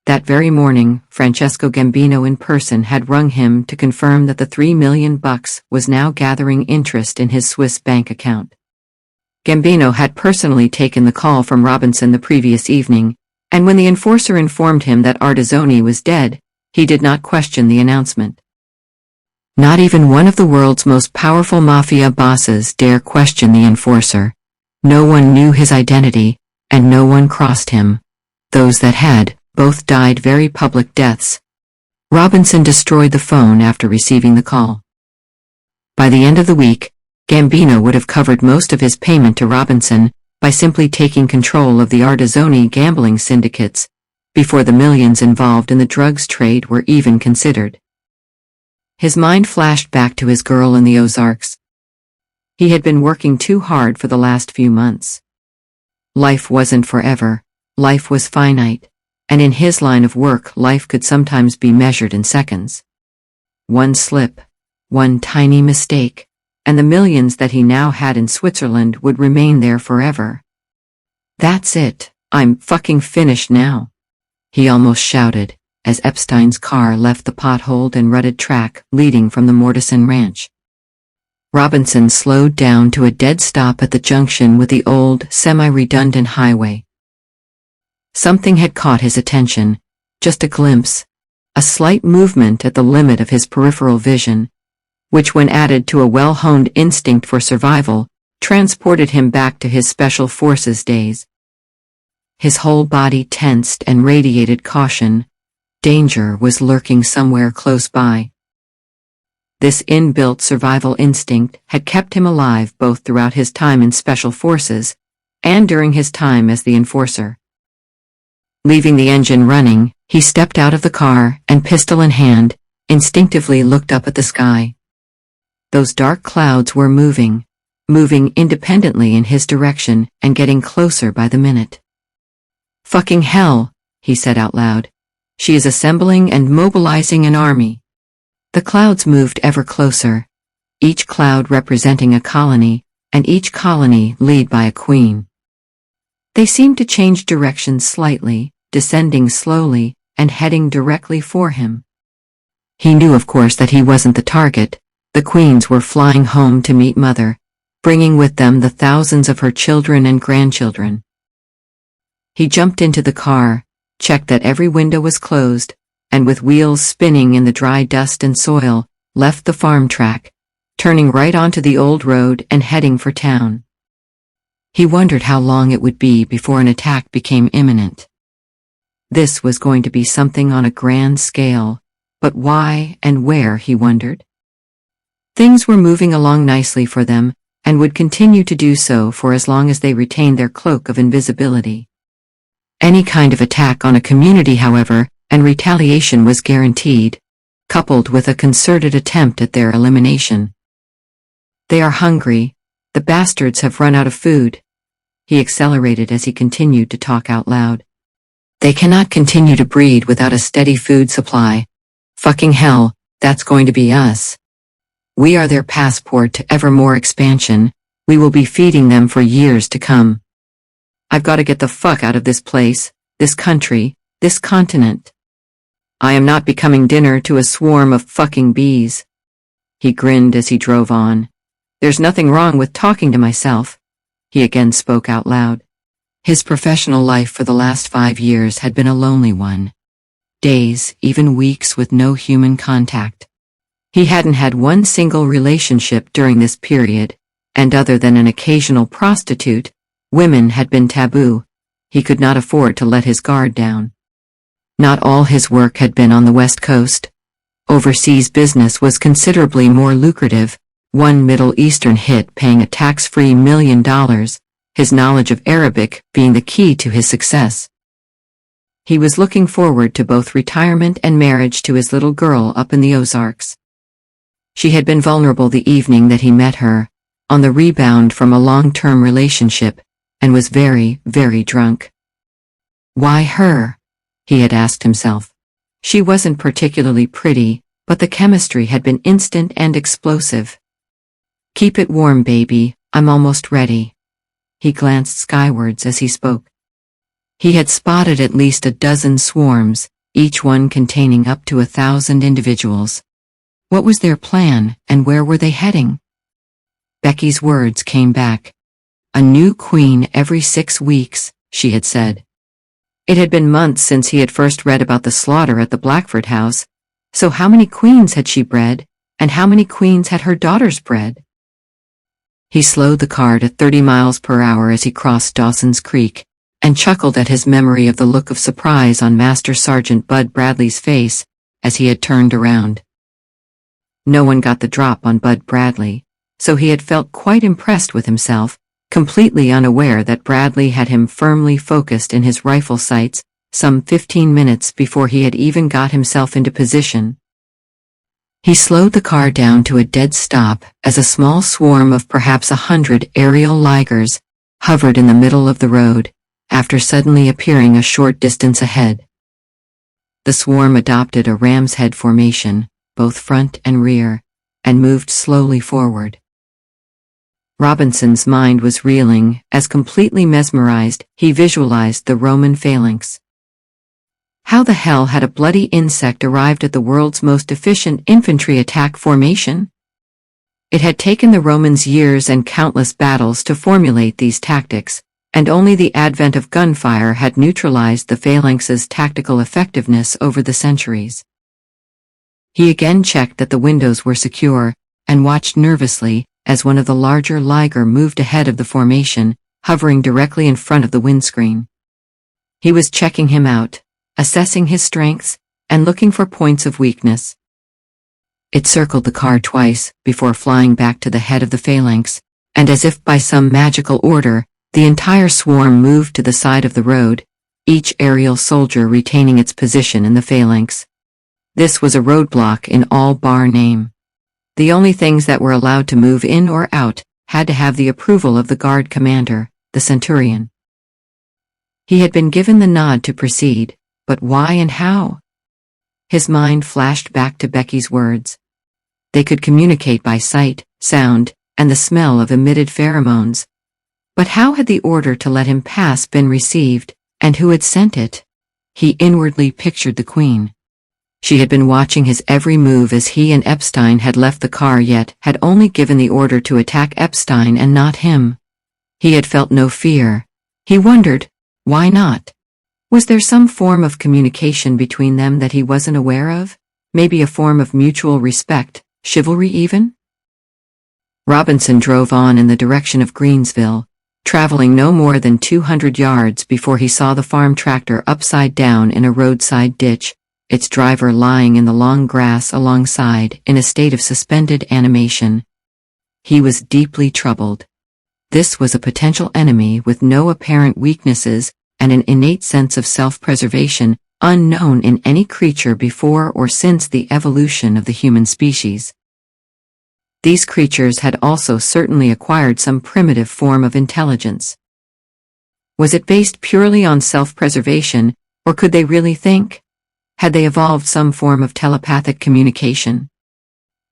That very morning, Francesco Gambino in person had rung him to confirm that the $3 million was now gathering interest in his Swiss bank account. Gambino had personally taken the call from Robinson the previous evening, and when the enforcer informed him that Ardizzoni was dead, he did not question the announcement. Not even one of the world's most powerful mafia bosses dare question the enforcer. No one knew his identity, and no one crossed him. Those that had, both died very public deaths. Robinson destroyed the phone after receiving the call. By the end of the week, Gambino would have covered most of his payment to Robinson by simply taking control of the Ardizzoni gambling syndicates, before the millions involved in the drugs trade were even considered. His mind flashed back to his girl in the Ozarks. He had been working too hard for the last few months. Life wasn't forever, life was finite, and in his line of work life could sometimes be measured in seconds. One slip, one tiny mistake, and the millions that he now had in Switzerland would remain there forever. "That's it, I'm fucking finished now," he almost shouted, as Epstein's car left the potholed and rutted track leading from the Mortison Ranch. Robinson slowed down to a dead stop at the junction with the old, semi-redundant highway. Something had caught his attention, just a glimpse, a slight movement at the limit of his peripheral vision, which when added to a well-honed instinct for survival, transported him back to his special forces days. His whole body tensed and radiated caution. Danger was lurking somewhere close by. This inbuilt survival instinct had kept him alive both throughout his time in special forces and during his time as the enforcer. Leaving the engine running, he stepped out of the car and, pistol in hand, instinctively looked up at the sky. Those dark clouds were moving independently in his direction and getting closer by the minute. "Fucking hell," he said out loud. "She is assembling and mobilizing an army." The clouds moved ever closer, each cloud representing a colony, and each colony led by a queen. They seemed to change direction slightly, descending slowly, and heading directly for him. He knew, of course, that he wasn't the target. The queens were flying home to meet Mother, bringing with them the thousands of her children and grandchildren. He jumped into the car, checked that every window was closed, and with wheels spinning in the dry dust and soil, left the farm track, turning right onto the old road and heading for town. He wondered how long it would be before an attack became imminent. This was going to be something on a grand scale, but why and where, he wondered. Things were moving along nicely for them, and would continue to do so for as long as they retained their cloak of invisibility. Any kind of attack on a community, however, and retaliation was guaranteed, coupled with a concerted attempt at their elimination. "They are hungry. The bastards have run out of food." He accelerated as he continued to talk out loud. "They cannot continue to breed without a steady food supply. Fucking hell, that's going to be us. We are their passport to ever more expansion. We will be feeding them for years to come. I've got to get the fuck out of this place, this country, this continent. I am not becoming dinner to a swarm of fucking bees." He grinned as he drove on. "There's nothing wrong with talking to myself." He again spoke out loud. His professional life for the last 5 years had been a lonely one. Days, even weeks with no human contact. He hadn't had one single relationship during this period, and other than an occasional prostitute, women had been taboo. He could not afford to let his guard down. Not all his work had been on the West Coast. Overseas business was considerably more lucrative, one Middle Eastern hit paying a tax-free $1 million, his knowledge of Arabic being the key to his success. He was looking forward to both retirement and marriage to his little girl up in the Ozarks. She had been vulnerable the evening that he met her, on the rebound from a long-term relationship, and was very, very drunk. Why her? He had asked himself. She wasn't particularly pretty, but the chemistry had been instant and explosive. "Keep it warm, baby, I'm almost ready." He glanced skywards as he spoke. He had spotted at least a dozen swarms, each one containing up to 1,000 individuals. What was their plan, and where were they heading? Becky's words came back. "A new queen every 6 weeks," she had said. It had been months since he had first read about the slaughter at the Blackford house, so how many queens had she bred, and how many queens had her daughters bred? He slowed the car to 30 miles per hour as he crossed Dawson's Creek, and chuckled at his memory of the look of surprise on Master Sergeant Bud Bradley's face as he had turned around. No one got the drop on Bud Bradley, so he had felt quite impressed with himself, completely unaware that Bradley had him firmly focused in his rifle sights some 15 minutes before he had even got himself into position. He slowed the car down to a dead stop as a small swarm of perhaps 100 aerial ligers hovered in the middle of the road, after suddenly appearing a short distance ahead. The swarm adopted a ram's head formation, both front and rear, and moved slowly forward. Robinson's mind was reeling as, completely mesmerized, he visualized the Roman phalanx. How the hell had a bloody insect arrived at the world's most efficient infantry attack formation? It had taken the Romans years and countless battles to formulate these tactics, and only the advent of gunfire had neutralized the phalanx's tactical effectiveness over the centuries. He again checked that the windows were secure, and watched nervously as one of the larger Liger moved ahead of the formation, hovering directly in front of the windscreen. He was checking him out, assessing his strengths, and looking for points of weakness. It circled the car twice before flying back to the head of the phalanx, and as if by some magical order, the entire swarm moved to the side of the road, each aerial soldier retaining its position in the phalanx. This was a roadblock in all bar name. The only things that were allowed to move in or out had to have the approval of the guard commander, the centurion. He had been given the nod to proceed, but why and how? His mind flashed back to Becky's words. They could communicate by sight, sound, and the smell of emitted pheromones. But how had the order to let him pass been received, and who had sent it? He inwardly pictured the Queen. She had been watching his every move as he and Epstein had left the car, yet had only given the order to attack Epstein and not him. He had felt no fear. He wondered, why not? Was there some form of communication between them that he wasn't aware of? Maybe a form of mutual respect, chivalry even? Robinson drove on in the direction of Greensville, traveling no more than 200 yards before he saw the farm tractor upside down in a roadside ditch, its driver lying in the long grass alongside in a state of suspended animation. He was deeply troubled. This was a potential enemy with no apparent weaknesses and an innate sense of self-preservation, unknown in any creature before or since the evolution of the human species. These creatures had also certainly acquired some primitive form of intelligence. Was it based purely on self-preservation, or could they really think? Had they evolved some form of telepathic communication?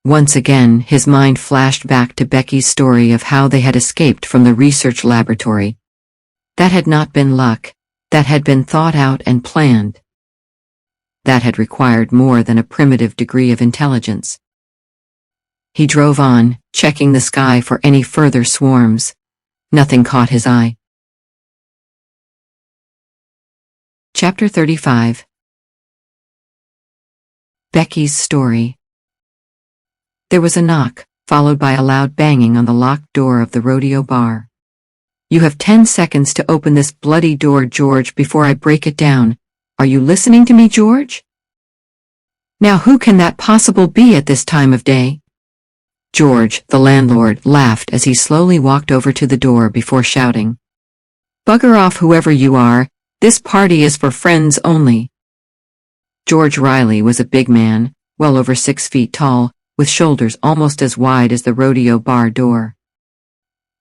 Once again, his mind flashed back to Becky's story of how they had escaped from the research laboratory. That had not been luck. That had been thought out and planned. That had required more than a primitive degree of intelligence. He drove on, checking the sky for any further swarms. Nothing caught his eye. Chapter 35. Becky's story. There was a knock, followed by a loud banging on the locked door of the rodeo bar. "You have 10 seconds to open this bloody door, George, before I break it down. Are you listening to me, George?" "Now who can that possible be at this time of day?" George, the landlord, laughed as he slowly walked over to the door before shouting, "Bugger off, whoever you are. This party is for friends only." George Riley was a big man, well over 6 feet tall, with shoulders almost as wide as the rodeo bar door.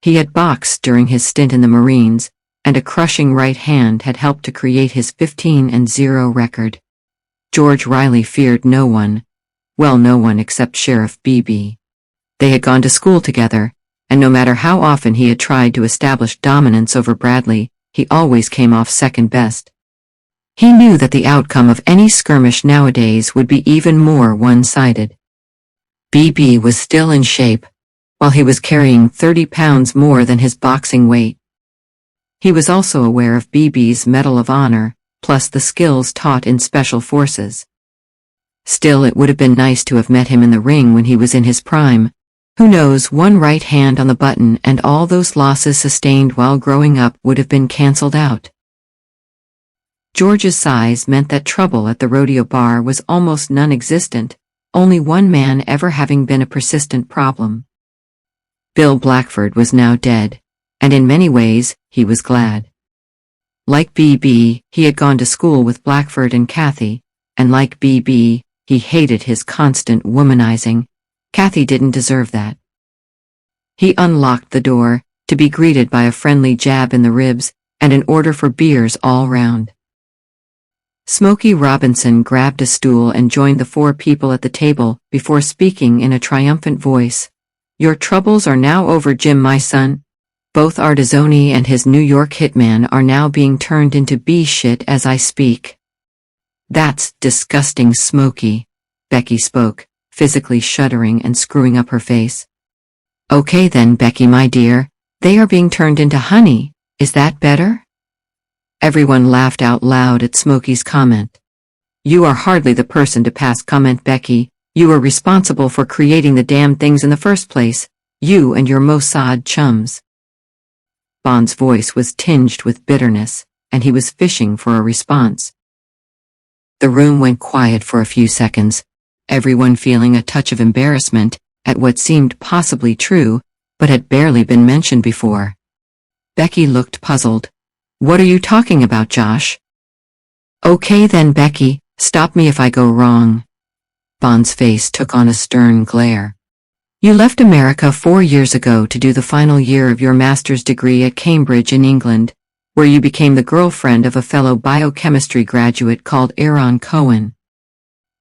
He had boxed during his stint in the Marines, and a crushing right hand had helped to create his 15-0 record. George Riley feared no one. Well, no one except Sheriff Beebe. They had gone to school together, and no matter how often he had tried to establish dominance over Bradley, he always came off second best. He knew that the outcome of any skirmish nowadays would be even more one-sided. Beebe was still in shape, while he was carrying 30 pounds more than his boxing weight. He was also aware of Beebe's Medal of Honor, plus the skills taught in Special Forces. Still, it would have been nice to have met him in the ring when he was in his prime. Who knows, one right hand on the button and all those losses sustained while growing up would have been cancelled out. George's size meant that trouble at the rodeo bar was almost non-existent, only one man ever having been a persistent problem. Bill Blackford was now dead, and in many ways, he was glad. Like BB, he had gone to school with Blackford and Kathy, and like BB, he hated his constant womanizing. Kathy didn't deserve that. He unlocked the door, to be greeted by a friendly jab in the ribs, and an order for beers all round. Smokey Robinson grabbed a stool and joined the four people at the table, before speaking in a triumphant voice. "Your troubles are now over, Jim, my son. Both Artizzoni and his New York hitman are now being turned into bee shit as I speak." "That's disgusting, Smokey," Becky spoke, physically shuddering and screwing up her face. "Okay then, Becky, my dear, they are being turned into honey, is that better?" Everyone laughed out loud at Smokey's comment. "You are hardly the person to pass comment, Becky. You were responsible for creating the damn things in the first place, you and your Mossad chums." Bond's voice was tinged with bitterness, and he was fishing for a response. The room went quiet for a few seconds, everyone feeling a touch of embarrassment at what seemed possibly true, but had barely been mentioned before. Becky looked puzzled. "What are you talking about, Josh?" "Okay then, Becky, stop me if I go wrong." Bond's face took on a stern glare. "You left America 4 years ago to do the final year of your master's degree at Cambridge in England, where you became the girlfriend of a fellow biochemistry graduate called Aaron Cohen.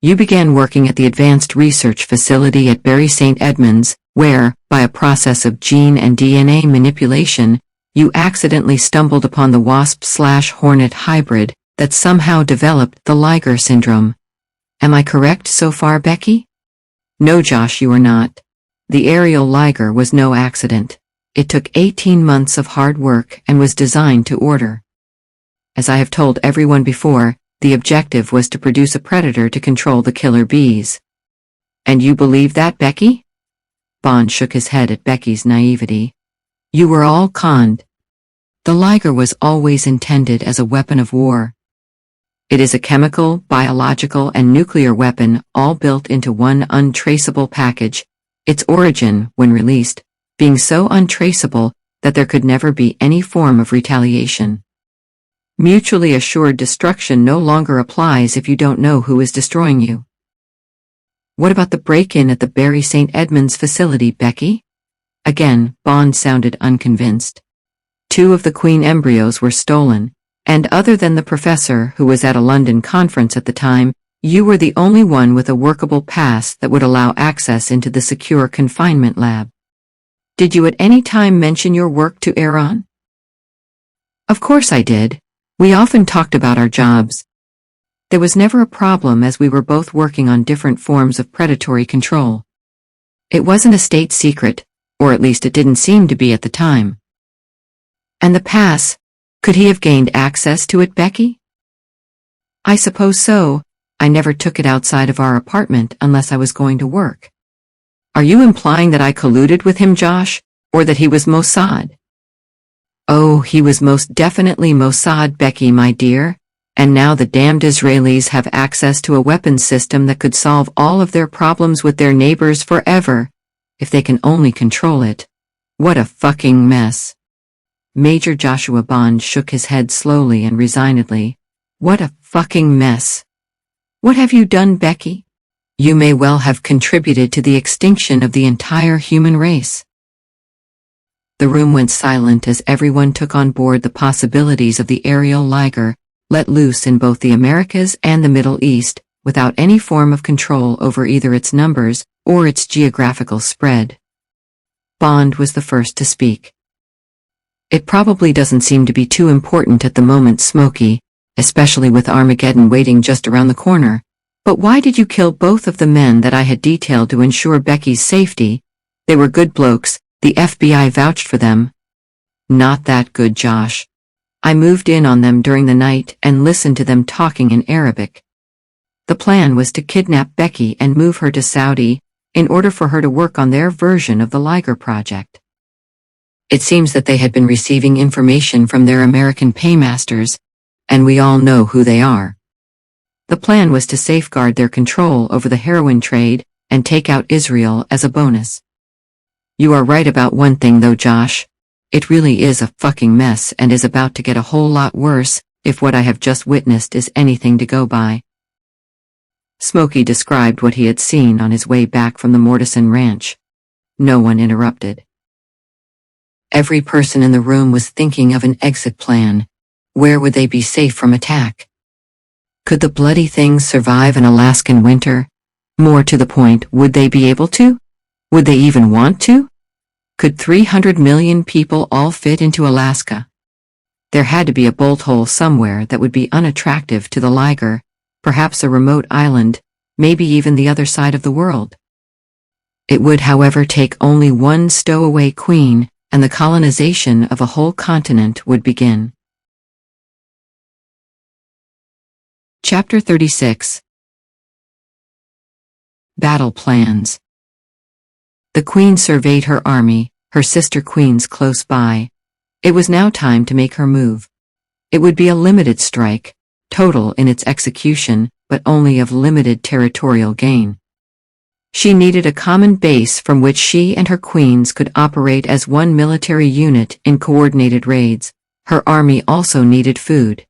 You began working at the Advanced Research Facility at Bury St. Edmunds, where, by a process of gene and DNA manipulation, you accidentally stumbled upon the wasp/hornet hybrid that somehow developed the Liger Syndrome. Am I correct so far, Becky?" "No, Josh, you are not. The aerial Liger was no accident. It took 18 months of hard work and was designed to order. As I have told everyone before, the objective was to produce a predator to control the killer bees." "And you believe that, Becky?" Bond shook his head at Becky's naivety. "You were all conned. The Liger was always intended as a weapon of war. It is a chemical, biological, and nuclear weapon all built into one untraceable package, its origin, when released, being so untraceable that there could never be any form of retaliation. Mutually assured destruction no longer applies if you don't know who is destroying you." "What about the break-in at the Bury St. Edmunds facility, Becky?" Again, Bond sounded unconvinced. 2 of the queen embryos were stolen, and other than the professor who was at a London conference at the time, you were the only one with a workable pass that would allow access into the secure confinement lab. Did you at any time mention your work to Aaron?" "Of course I did. We often talked about our jobs. There was never a problem as we were both working on different forms of predatory control. It wasn't a state secret, or at least it didn't seem to be at the time." "And the pass, could he have gained access to it, Becky?" "I suppose so. I never took it outside of our apartment unless I was going to work." "Are you implying that I colluded with him, Josh, or that he was Mossad?" "Oh, he was most definitely Mossad, Becky, my dear, and now the damned Israelis have access to a weapons system that could solve all of their problems with their neighbors forever, if they can only control it. What a fucking mess." Major Joshua Bond shook his head slowly and resignedly. "What a fucking mess. What have you done, Becky? You may well have contributed to the extinction of the entire human race." The room went silent as everyone took on board the possibilities of the aerial Liger, let loose in both the Americas and the Middle East, without any form of control over either its numbers or its geographical spread. Bond was the first to speak. "It probably doesn't seem to be too important at the moment, Smokey, especially with Armageddon waiting just around the corner. But why did you kill both of the men that I had detailed to ensure Becky's safety? They were good blokes, the FBI vouched for them." "Not that good, Josh. I moved in on them during the night and listened to them talking in Arabic. The plan was to kidnap Becky and move her to Saudi, in order for her to work on their version of the Liger project. It seems that they had been receiving information from their American paymasters, and we all know who they are. The plan was to safeguard their control over the heroin trade and take out Israel as a bonus. You are right about one thing though, Josh. It really is a fucking mess and is about to get a whole lot worse if what I have just witnessed is anything to go by." Smokey described what he had seen on his way back from the Mortison ranch. No one interrupted. Every person in the room was thinking of an exit plan. Where would they be safe from attack? Could the bloody things survive an Alaskan winter? More to the point, would they be able to? Would they even want to? Could 300 million people all fit into Alaska? There had to be a bolt hole somewhere that would be unattractive to the Liger, perhaps a remote island, maybe even the other side of the world. It would, however, take only one stowaway queen, and the colonization of a whole continent would begin. Chapter 36. Battle Plans. The queen surveyed her army, her sister queens close by. It was now time to make her move. It would be a limited strike, total in its execution, but only of limited territorial gain. She needed a common base from which she and her queens could operate as one military unit in coordinated raids. Her army also needed food.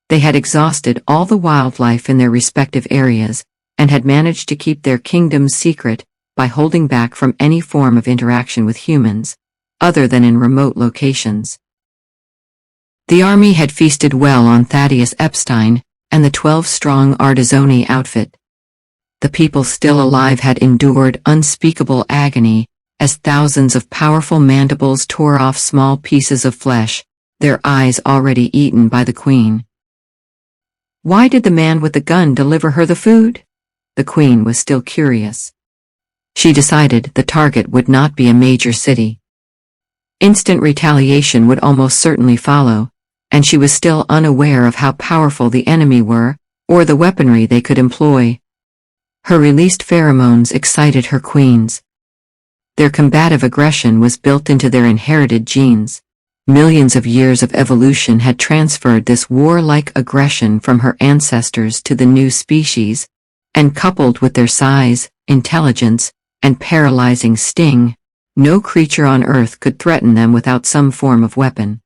They had exhausted all the wildlife in their respective areas, and had managed to keep their kingdoms secret by holding back from any form of interaction with humans, other than in remote locations. The army had feasted well on Thaddeus Epstein and the 12-strong Artizzoni outfit. The people still alive had endured unspeakable agony as thousands of powerful mandibles tore off small pieces of flesh, their eyes already eaten by the queen. Why did the man with the gun deliver her the food? The queen was still curious. She decided the target would not be a major city. Instant retaliation would almost certainly follow, and she was still unaware of how powerful the enemy were, or the weaponry they could employ. Her released pheromones excited her queens. Their combative aggression was built into their inherited genes. Millions of years of evolution had transferred this warlike aggression from her ancestors to the new species, and coupled with their size, intelligence, and paralyzing sting, no creature on Earth could threaten them without some form of weapon.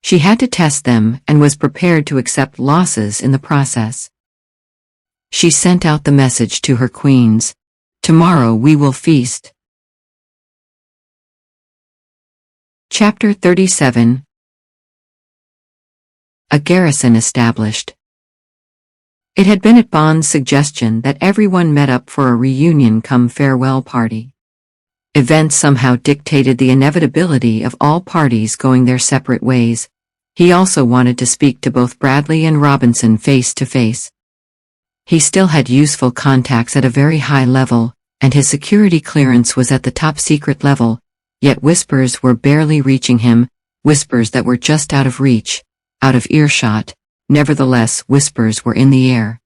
She had to test them and was prepared to accept losses in the process. She sent out the message to her queens, "Tomorrow we will feast." Chapter 37. A garrison established. It had been at Bond's suggestion that everyone met up for a reunion-cum-farewell party. Events somehow dictated the inevitability of all parties going their separate ways. He also wanted to speak to both Bradley and Robinson face to face. He still had useful contacts at a very high level, and his security clearance was at the top secret level, yet whispers were barely reaching him, whispers that were just out of reach, out of earshot. Nevertheless, whispers were in the air.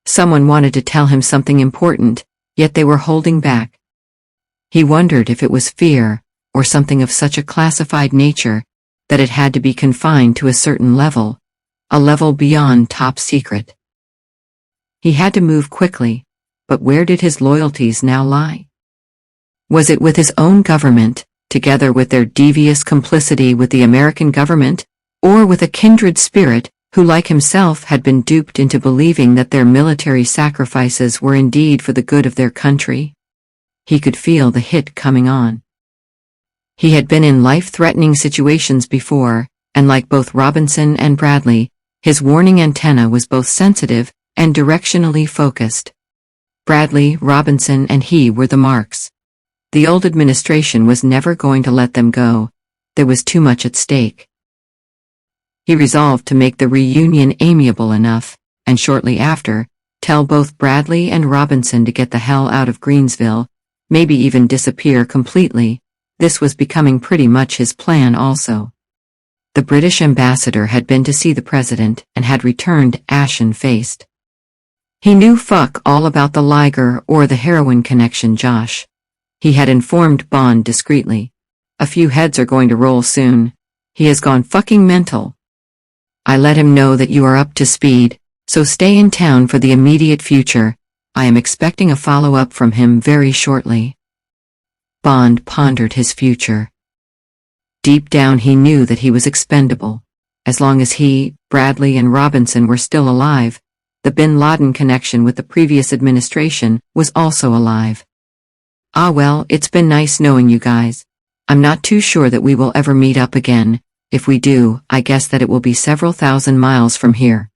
Someone wanted to tell him something important, yet they were holding back. He wondered if it was fear, or something of such a classified nature, that it had to be confined to a certain level, a level beyond top secret. He had to move quickly, but where did his loyalties now lie? Was it with his own government, together with their devious complicity with the American government, or with a kindred spirit, who like himself had been duped into believing that their military sacrifices were indeed for the good of their country? He could feel the hit coming on. He had been in life-threatening situations before, and like both Robinson and Bradley, his warning antenna was both sensitive and directionally focused. Bradley, Robinson, and he were the marks. The old administration was never going to let them go. There was too much at stake. He resolved to make the reunion amiable enough, and shortly after, tell both Bradley and Robinson to get the hell out of Greensville, maybe even disappear completely. This was becoming pretty much his plan also. The British ambassador had been to see the president and had returned ashen-faced. He knew fuck all about the Liger or the heroin connection Josh. He had informed Bond discreetly. A few heads are going to roll soon. He has gone fucking mental. I let him know that you are up to speed, so stay in town for the immediate future. I am expecting a follow-up from him very shortly. Bond pondered his future. Deep down he knew that he was expendable. As long as he, Bradley and Robinson were still alive, the bin Laden connection with the previous administration was also alive. Ah well, it's been nice knowing you guys. I'm not too sure that we will ever meet up again. If we do, I guess that it will be several thousand miles from here.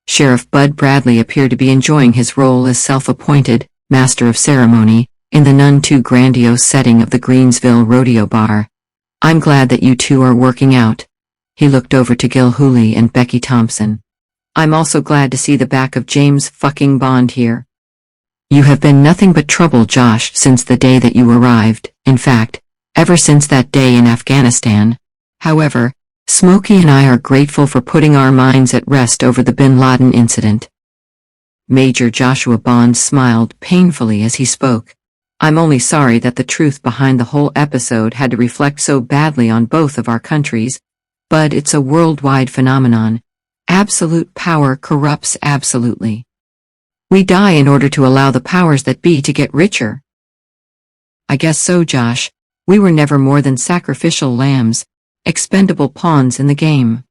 Sheriff Bud Bradley appeared to be enjoying his role as self-appointed master of ceremony in the none too grandiose setting of the Greensville Rodeo Bar. I'm glad that you two are working out. He looked over to Gil Hooley and Becky Thompson. I'm also glad to see the back of James fucking Bond here. You have been nothing but trouble, Josh, since the day that you arrived. In fact, ever since that day in Afghanistan. However, Smokey and I are grateful for putting our minds at rest over the bin Laden incident. Major Joshua Bond smiled painfully as he spoke. I'm only sorry that the truth behind the whole episode had to reflect so badly on both of our countries, but it's a worldwide phenomenon. Absolute power corrupts absolutely. We die in order to allow the powers that be to get richer. I guess so, Josh. We were never more than sacrificial lambs, expendable pawns in the game.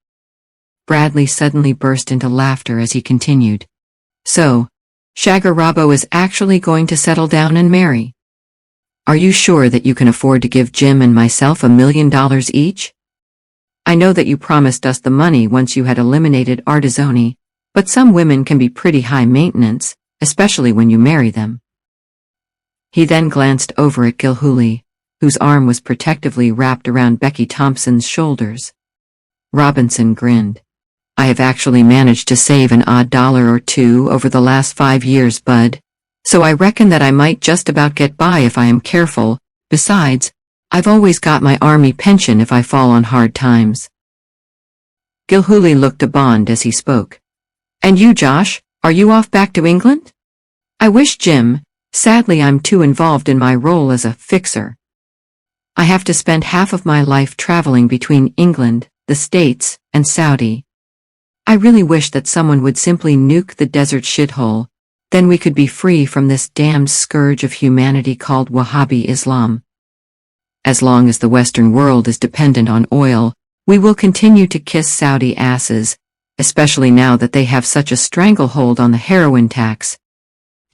Bradley suddenly burst into laughter as he continued. So, Shagger Robbo is actually going to settle down and marry. Are you sure that you can afford to give Jim and myself $1 million each? I know that you promised us the money once you had eliminated Artizzoni, but some women can be pretty high maintenance, especially when you marry them. He then glanced over at Gil Hooley, whose arm was protectively wrapped around Becky Thompson's shoulders. Robinson grinned. I have actually managed to save an odd $1 or $2 over the last 5 years, Bud. So I reckon that I might just about get by if I am careful. Besides, I've always got my army pension if I fall on hard times. Gil Hooley looked to Bond as he spoke. And you, Josh, are you off back to England? I wish, Jim. Sadly, I'm too involved in my role as a fixer. I have to spend half of my life traveling between England, the States, and Saudi. I really wish that someone would simply nuke the desert shithole. Then we could be free from this damned scourge of humanity called Wahhabi Islam. As long as the Western world is dependent on oil, we will continue to kiss Saudi asses, especially now that they have such a stranglehold on the heroin tax.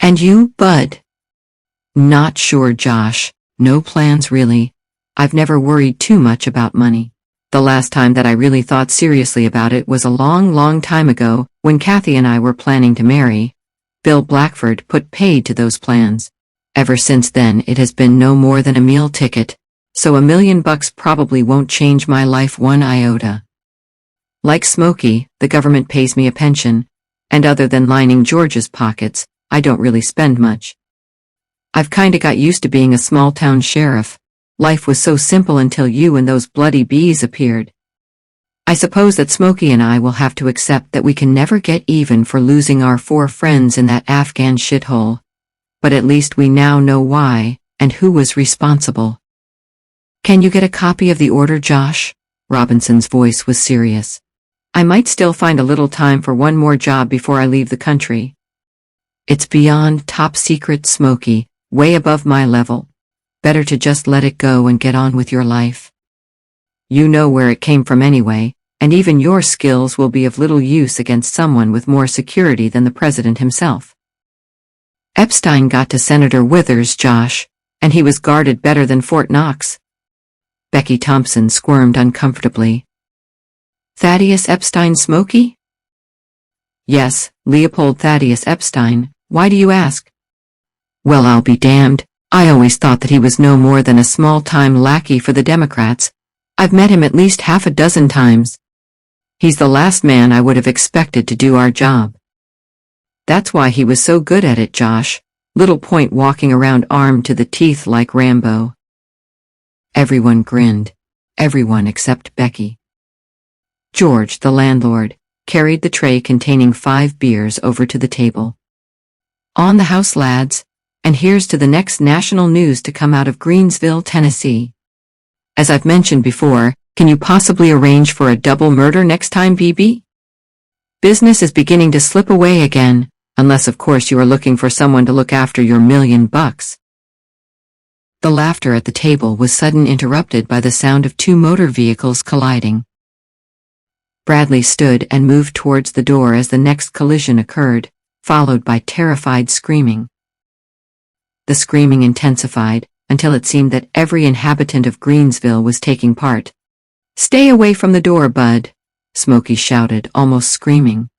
And you, Bud? Not sure, Josh. No plans really. I've never worried too much about money. The last time that I really thought seriously about it was a long time ago, when Kathy and I were planning to marry. Bill Blackford put paid to those plans. Ever since then it has been no more than a meal ticket, so $1 million probably won't change my life one iota. Like Smokey, the government pays me a pension, and other than lining George's pockets, I don't really spend much. I've kinda got used to being a small-town sheriff. Life was so simple until you and those bloody bees appeared. I suppose that Smokey and I will have to accept that we can never get even for losing our 4 friends in that Afghan shithole. But at least we now know why, and who was responsible. Can you get a copy of the order, Josh? Robinson's voice was serious. I might still find a little time for one more job before I leave the country. It's beyond top secret, Smokey, way above my level. Better to just let it go and get on with your life. You know where it came from anyway, and even your skills will be of little use against someone with more security than the president himself. Epstein got to Senator Withers, Josh, and he was guarded better than Fort Knox. Becky Thompson squirmed uncomfortably. Thaddeus Epstein, Smokey? Yes, Leopold Thaddeus Epstein. Why do you ask? Well, I'll be damned. I always thought that he was no more than a small-time lackey for the Democrats. I've met him at least half a dozen times. He's the last man I would have expected to do our job. That's why he was so good at it, Josh. Little point walking around armed to the teeth like Rambo. Everyone grinned. Everyone except Becky. George, the landlord, carried the tray containing 5 beers over to the table. On the house, lads, and here's to the next national news to come out of Greensville, Tennessee. As I've mentioned before, can you possibly arrange for a double murder next time, BB? Business is beginning to slip away again, unless of course you are looking for someone to look after your $1 million. The laughter at the table was suddenly interrupted by the sound of two motor vehicles colliding. Bradley stood and moved towards the door as the next collision occurred, followed by terrified screaming. The screaming intensified, until it seemed that every inhabitant of Greensville was taking part. "Stay away from the door, Bud," Smokey shouted, almost screaming.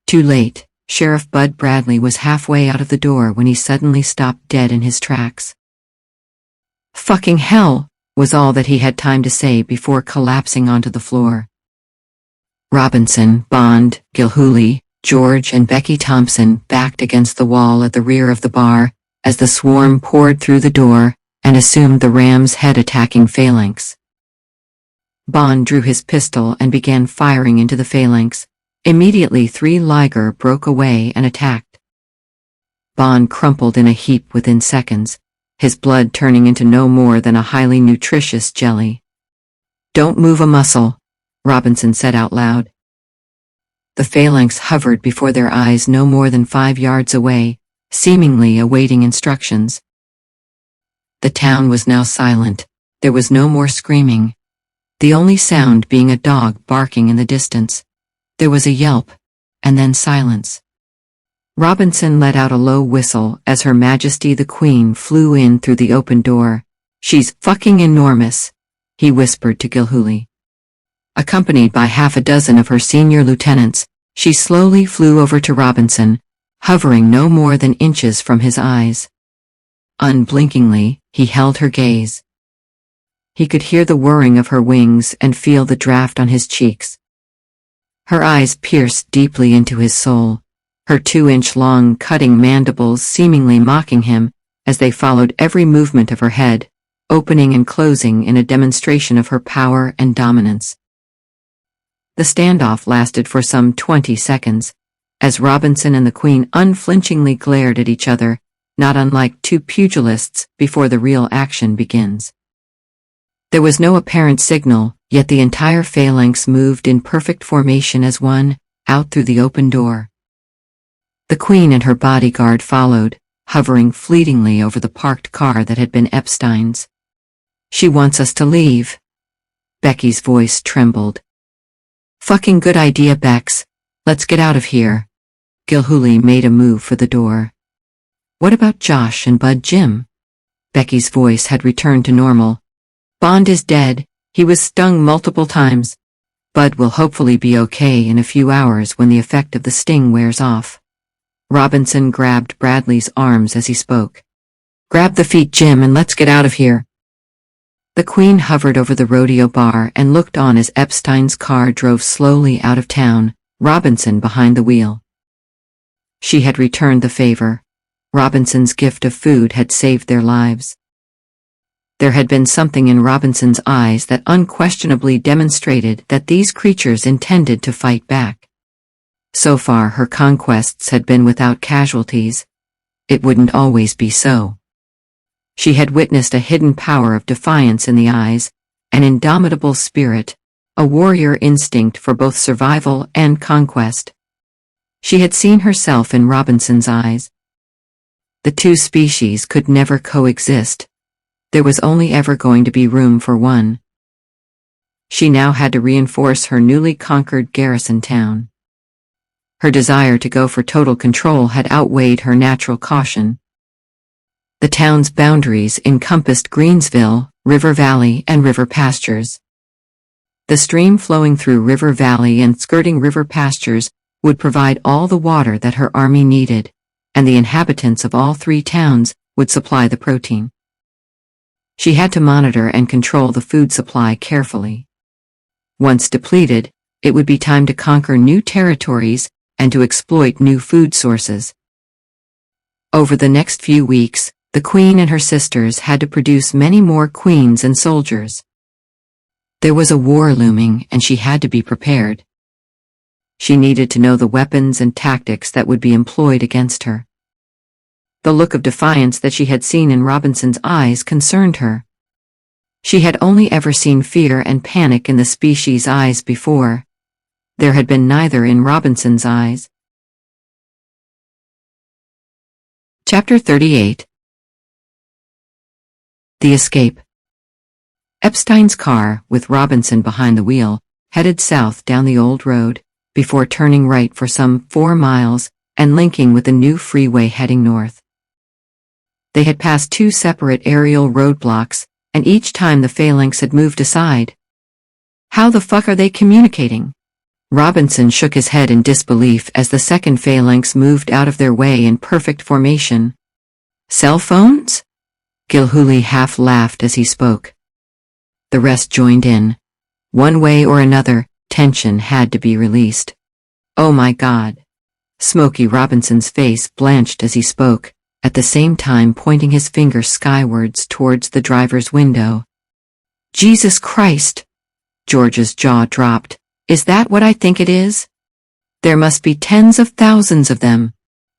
Too late. Sheriff Bud Bradley was halfway out of the door when he suddenly stopped dead in his tracks. "Fucking hell," was all that he had time to say before collapsing onto the floor. Robinson, Bond, Gilhooly, George and Becky Thompson backed against the wall at the rear of the bar, as the swarm poured through the door, and assumed the ram's head attacking phalanx. Bond drew his pistol and began firing into the phalanx. Immediately 3 Liger broke away and attacked. Bond crumpled in a heap within seconds, his blood turning into no more than a highly nutritious jelly. "Don't move a muscle," Robinson said out loud. The phalanx hovered before their eyes no more than 5 yards away, seemingly awaiting instructions. The town was now silent. There was no more screaming, the only sound being a dog barking in the distance. There was a yelp, and then silence. Robinson let out a low whistle as Her Majesty the Queen flew in through the open door. "She's fucking enormous," he whispered to Gilhooly. Accompanied by half a dozen of her senior lieutenants, she slowly flew over to Robinson, hovering no more than inches from his eyes. Unblinkingly, he held her gaze. He could hear the whirring of her wings and feel the draft on his cheeks. Her eyes pierced deeply into his soul, her 2-inch-long cutting mandibles seemingly mocking him as they followed every movement of her head, opening and closing in a demonstration of her power and dominance. The standoff lasted for some 20 seconds, as Robinson and the Queen unflinchingly glared at each other, not unlike two pugilists before the real action begins. There was no apparent signal, yet the entire phalanx moved in perfect formation as one, out through the open door. The Queen and her bodyguard followed, hovering fleetingly over the parked car that had been Epstein's. "She wants us to leave." Becky's voice trembled. "Fucking good idea, Bex. Let's get out of here." Gilhooly made a move for the door. "What about Josh and Bud Jim?" Becky's voice had returned to normal. "Bond is dead. He was stung multiple times. Bud will hopefully be okay in a few hours when the effect of the sting wears off." Robinson grabbed Bradley's arms as he spoke. "Grab the feet, Jim, and let's get out of here." The Queen hovered over the rodeo bar and looked on as Epstein's car drove slowly out of town, Robinson behind the wheel. She had returned the favor. Robinson's gift of food had saved their lives. There had been something in Robinson's eyes that unquestionably demonstrated that these creatures intended to fight back. So far her conquests had been without casualties. It wouldn't always be so. She had witnessed a hidden power of defiance in the eyes, an indomitable spirit, a warrior instinct for both survival and conquest. She had seen herself in Robinson's eyes. The two species could never coexist. There was only ever going to be room for one. She now had to reinforce her newly conquered garrison town. Her desire to go for total control had outweighed her natural caution. The town's boundaries encompassed Greensville, River Valley, and river pastures. The stream flowing through River Valley and skirting river pastures would provide all the water that her army needed, and the inhabitants of all 3 towns would supply the protein. She had to monitor and control the food supply carefully. Once depleted, it would be time to conquer new territories and to exploit new food sources. Over the next few weeks, the Queen and her sisters had to produce many more queens and soldiers. There was a war looming and she had to be prepared. She needed to know the weapons and tactics that would be employed against her. The look of defiance that she had seen in Robinson's eyes concerned her. She had only ever seen fear and panic in the species' eyes before. There had been neither in Robinson's eyes. Chapter 38. The escape. Epstein's car, with Robinson behind the wheel, headed south down the old road, before turning right for some 4 miles and linking with the new freeway heading north. They had passed 2 separate aerial roadblocks, and each time the phalanx had moved aside. How the fuck are they communicating? Robinson shook his head in disbelief as the second phalanx moved out of their way in perfect formation. Cell phones? Gilhooly half laughed as he spoke. The rest joined in. One way or another, tension had to be released. Oh my God. Smokey Robinson's face blanched as he spoke, at the same time pointing his finger skywards towards the driver's window. Jesus Christ! George's jaw dropped. Is that what I think it is? There must be tens of thousands of them.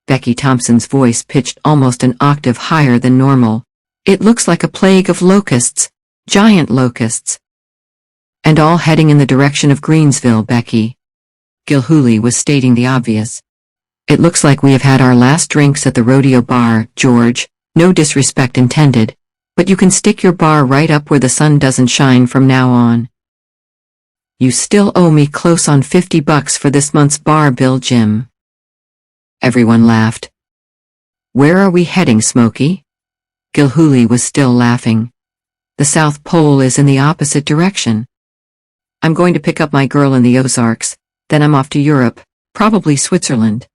Becky Thompson's voice pitched almost an octave higher than normal. It looks like a plague of locusts, giant locusts. And all heading in the direction of Greensville, Becky. Gilhooly was stating the obvious. It looks like we have had our last drinks at the rodeo bar, George, no disrespect intended, but you can stick your bar right up where the sun doesn't shine from now on. You still owe me close on $50 for this month's bar bill, Jim. Everyone laughed. Where are we heading, Smokey? Gilhooly was still laughing. The South Pole is in the opposite direction. I'm going to pick up my girl in the Ozarks, then I'm off to Europe, probably Switzerland.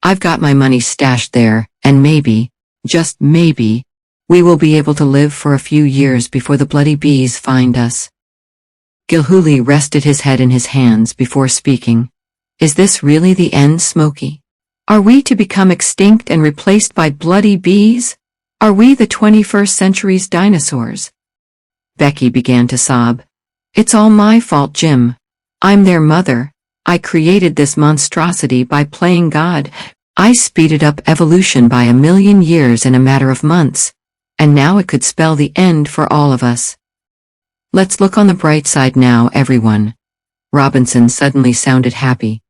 I've got my money stashed there, and maybe, just maybe, we will be able to live for a few years before the bloody bees find us. Gilhooly rested his head in his hands before speaking. Is this really the end, Smokey? Are we to become extinct and replaced by bloody bees? Are we the 21st century's dinosaurs? Becky began to sob. It's all my fault, Jim. I'm their mother. I created this monstrosity by playing God. I speeded up evolution by 1,000,000 years in a matter of months. And now it could spell the end for all of us. Let's look on the bright side now, everyone. Robinson suddenly sounded happy.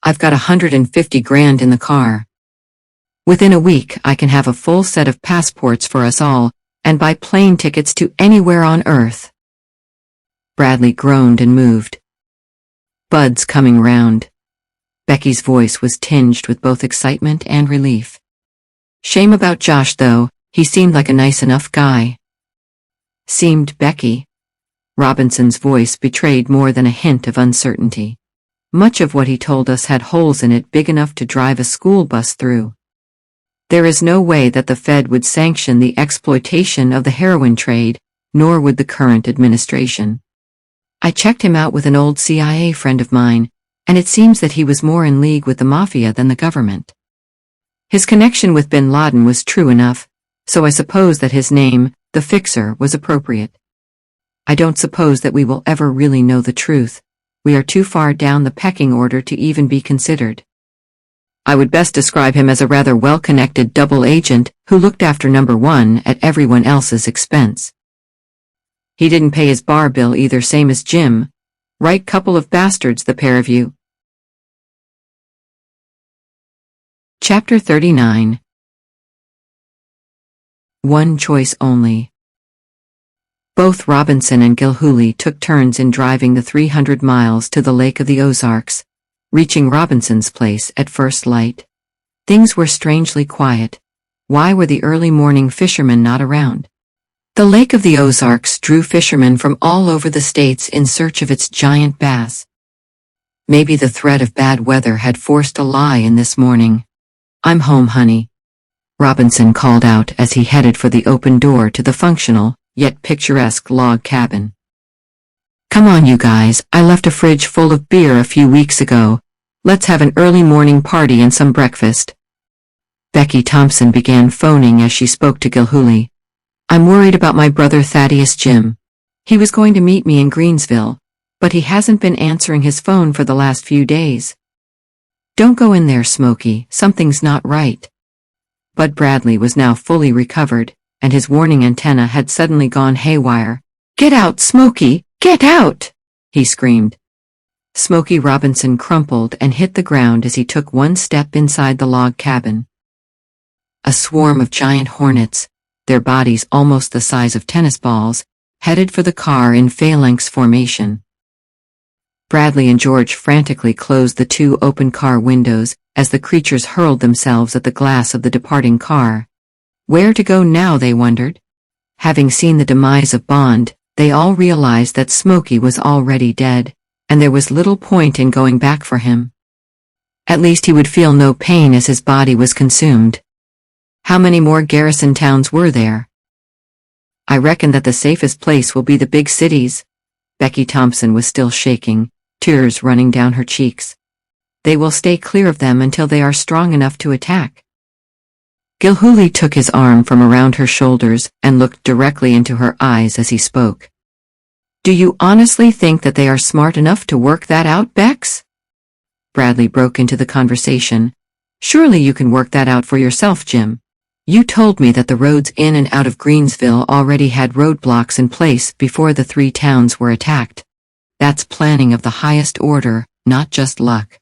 I've got 150 grand in the car. Within a week I can have a full set of passports for us all, and buy plane tickets to anywhere on Earth. Bradley groaned and moved. Bud's coming round. Becky's voice was tinged with both excitement and relief. Shame about Josh, though, he seemed like a nice enough guy. Seemed Becky. Robinson's voice betrayed more than a hint of uncertainty. Much of what he told us had holes in it big enough to drive a school bus through. There is no way that the Fed would sanction the exploitation of the heroin trade, nor would the current administration. I checked him out with an old CIA friend of mine, and it seems that he was more in league with the Mafia than the government. His connection with bin Laden was true enough, so I suppose that his name, the Fixer, was appropriate. I don't suppose that we will ever really know the truth. We are too far down the pecking order to even be considered. I would best describe him as a rather well-connected double agent who looked after number one at everyone else's expense. He didn't pay his bar bill either, same as Jim. Right couple of bastards, the pair of you. Chapter 39. One choice only. Both Robinson and Gilhooly took turns in driving the 300 miles to the Lake of the Ozarks, reaching Robinson's place at first light. Things were strangely quiet. Why were the early morning fishermen not around? The Lake of the Ozarks drew fishermen from all over the states in search of its giant bass. Maybe the threat of bad weather had forced a lie in this morning. I'm home, honey. Robinson called out as he headed for the open door to the functional, yet picturesque log cabin. Come on, you guys, I left a fridge full of beer a few weeks ago. Let's have an early morning party and some breakfast. Becky Thompson began phoning as she spoke to Gilhooly. I'm worried about my brother Thaddeus Jim. He was going to meet me in Greensville, but he hasn't been answering his phone for the last few days. Don't go in there, Smokey, something's not right. Bud Bradley was now fully recovered, and his warning antenna had suddenly gone haywire. Get out, Smokey, get out! He screamed. Smokey Robinson crumpled and hit the ground as he took one step inside the log cabin. A swarm of giant hornets, their bodies almost the size of tennis balls, headed for the car in phalanx formation. Bradley and George frantically closed the two open car windows as the creatures hurled themselves at the glass of the departing car. Where to go now, they wondered. Having seen the demise of Bond, they all realized that Smokey was already dead, and there was little point in going back for him. At least he would feel no pain as his body was consumed. How many more garrison towns were there? I reckon that the safest place will be the big cities. Becky Thompson was still shaking, tears running down her cheeks. They will stay clear of them until they are strong enough to attack. Gilhooly took his arm from around her shoulders and looked directly into her eyes as he spoke. Do you honestly think that they are smart enough to work that out, Bex? Bradley broke into the conversation. Surely you can work that out for yourself, Jim. You told me that the roads in and out of Greensville already had roadblocks in place before the three towns were attacked. That's planning of the highest order, not just luck.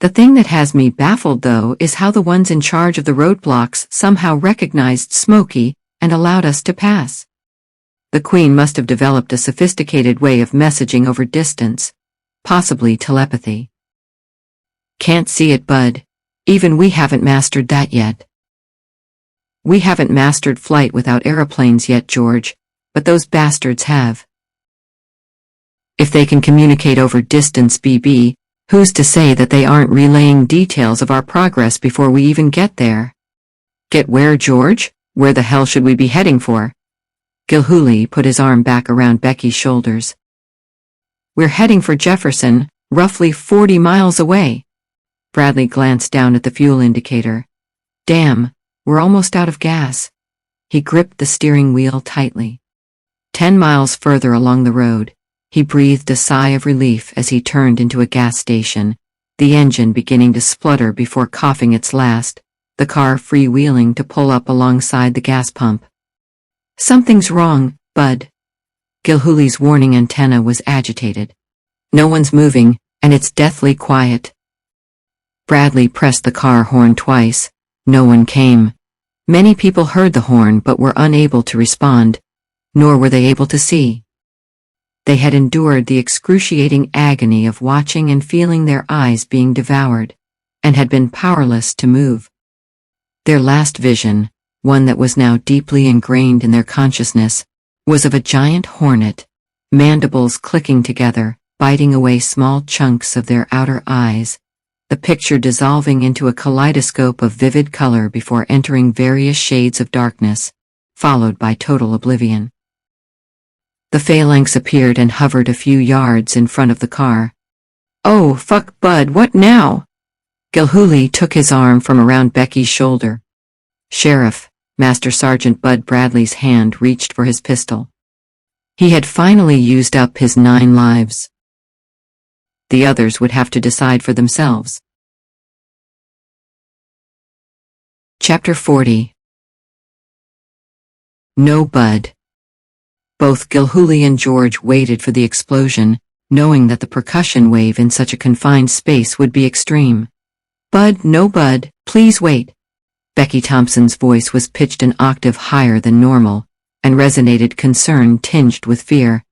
The thing that has me baffled, though, is how the ones in charge of the roadblocks somehow recognized Smokey and allowed us to pass. The Queen must have developed a sophisticated way of messaging over distance, possibly telepathy. Can't see it, bud. Even we haven't mastered that yet. We haven't mastered flight without aeroplanes yet, George, but those bastards have. If they can communicate over distance, BB, who's to say that they aren't relaying details of our progress before we even get there? Get where, George? Where the hell should we be heading for? Gilhooly put his arm back around Becky's shoulders. We're heading for Jefferson, roughly 40 miles away. Bradley glanced down at the fuel indicator. Damn, we're almost out of gas. He gripped the steering wheel tightly. 10 miles further along the road, he breathed a sigh of relief as he turned into a gas station, the engine beginning to splutter before coughing its last, the car freewheeling to pull up alongside the gas pump. Something's wrong, bud. Gilhooly's warning antenna was agitated. No one's moving, and it's deathly quiet. Bradley pressed the car horn twice. No one came. Many people heard the horn but were unable to respond, nor were they able to see. They had endured the excruciating agony of watching and feeling their eyes being devoured, and had been powerless to move. Their last vision, one that was now deeply ingrained in their consciousness, was of a giant hornet, mandibles clicking together, biting away small chunks of their outer eyes, the picture dissolving into a kaleidoscope of vivid color before entering various shades of darkness, followed by total oblivion. The phalanx appeared and hovered a few yards in front of the car. Oh, fuck, bud, what now? Gilhooly took his arm from around Becky's shoulder. Sheriff, Master Sergeant Bud Bradley's hand reached for his pistol. He had finally used up his 9 lives. The others would have to decide for themselves. Chapter 40. No, Bud. Both Gilhooly and George waited for the explosion, knowing that the percussion wave in such a confined space would be extreme. Bud, no, Bud, please wait. Becky Thompson's voice was pitched an octave higher than normal, and resonated concern tinged with fear.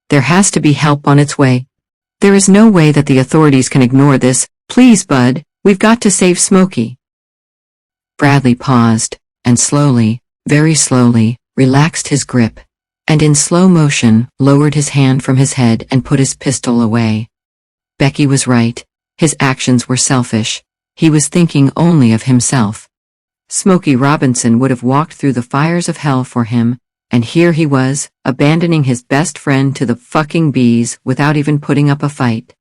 There has to be help on its way. There is no way that the authorities can ignore this. Please, Bud, we've got to save Smokey. Bradley paused, and slowly, very slowly, relaxed his grip, and in slow motion, lowered his hand from his head and put his pistol away. Becky was right. His actions were selfish. He was thinking only of himself. Smokey Robinson would have walked through the fires of hell for him, and here he was, abandoning his best friend to the fucking bees without even putting up a fight.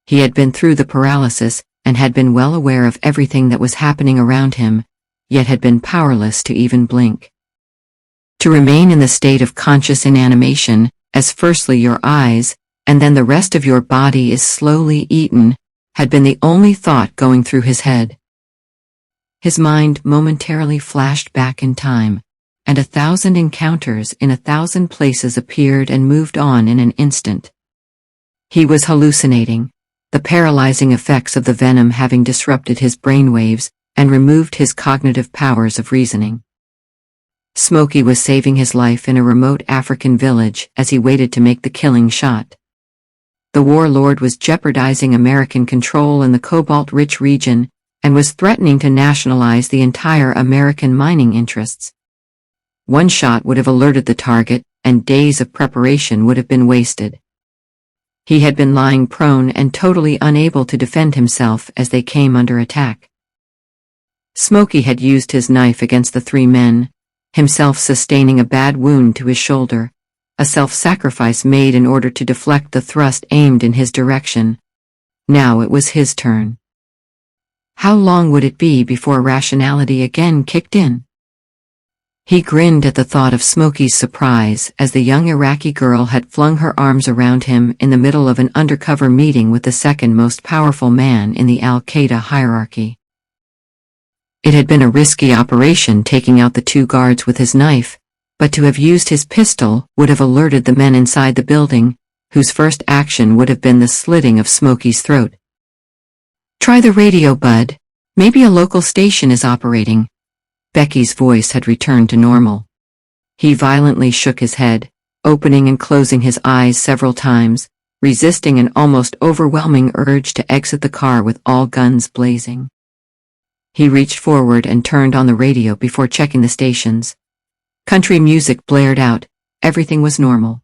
He had been through the paralysis, and had been well aware of everything that was happening around him, yet had been powerless to even blink. To remain in the state of conscious inanimation, as firstly your eyes, and then the rest of your body is slowly eaten, had been the only thought going through his head. His mind momentarily flashed back in time, and 1,000 encounters in 1,000 places appeared and moved on in an instant. He was hallucinating, the paralyzing effects of the venom having disrupted his brainwaves and removed his cognitive powers of reasoning. Smokey was saving his life in a remote African village as he waited to make the killing shot. The warlord was jeopardizing American control in the cobalt-rich region and was threatening to nationalize the entire American mining interests. One shot would have alerted the target, and days of preparation would have been wasted. He had been lying prone and totally unable to defend himself as they came under attack. Smokey had used his knife against the three men, himself sustaining a bad wound to his shoulder, a self-sacrifice made in order to deflect the thrust aimed in his direction. Now it was his turn. How long would it be before rationality again kicked in? He grinned at the thought of Smokey's surprise as the young Iraqi girl had flung her arms around him in the middle of an undercover meeting with the second most powerful man in the Al-Qaeda hierarchy. It had been a risky operation taking out the two guards with his knife, but to have used his pistol would have alerted the men inside the building, whose first action would have been the slitting of Smokey's throat. "Try the radio, bud. Maybe a local station is operating." Becky's voice had returned to normal. He violently shook his head, opening and closing his eyes several times, resisting an almost overwhelming urge to exit the car with all guns blazing. He reached forward and turned on the radio before checking the stations. Country music blared out. Everything was normal.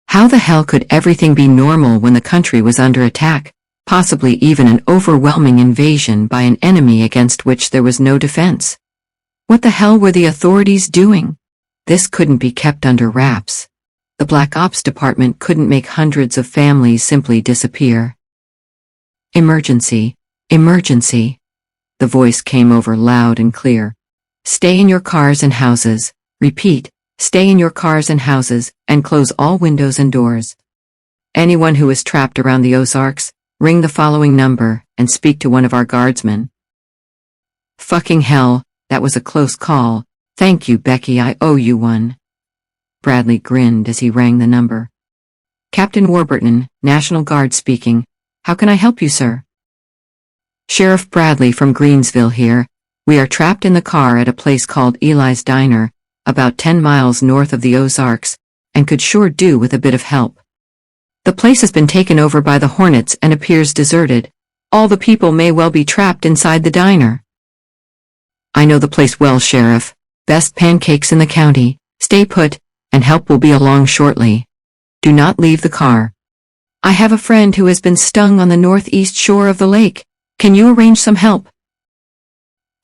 How the hell could everything be normal when the country was under attack, possibly even an overwhelming invasion by an enemy against which there was no defense? What the hell were the authorities doing? This couldn't be kept under wraps. The Black Ops Department couldn't make hundreds of families simply disappear. "Emergency, emergency." The voice came over loud and clear. "Stay in your cars and houses. Repeat, stay in your cars and houses, and close all windows and doors. Anyone who is trapped around the Ozarks, ring the following number and speak to one of our guardsmen." Fucking hell, that was a close call. Thank you, Becky, I owe you one. Bradley grinned as he rang the number. "Captain Warburton, National Guard speaking. How can I help you, sir?" "Sheriff Bradley from Greensville here. We are trapped in the car at a place called Eli's Diner, about 10 miles north of the Ozarks, and could sure do with a bit of help. The place has been taken over by the Hornets and appears deserted. All the people may well be trapped inside the diner." "I know the place well, Sheriff. Best pancakes in the county. Stay put, and help will be along shortly. Do not leave the car. I have a friend who has been stung on the northeast shore of the lake. Can you arrange some help?"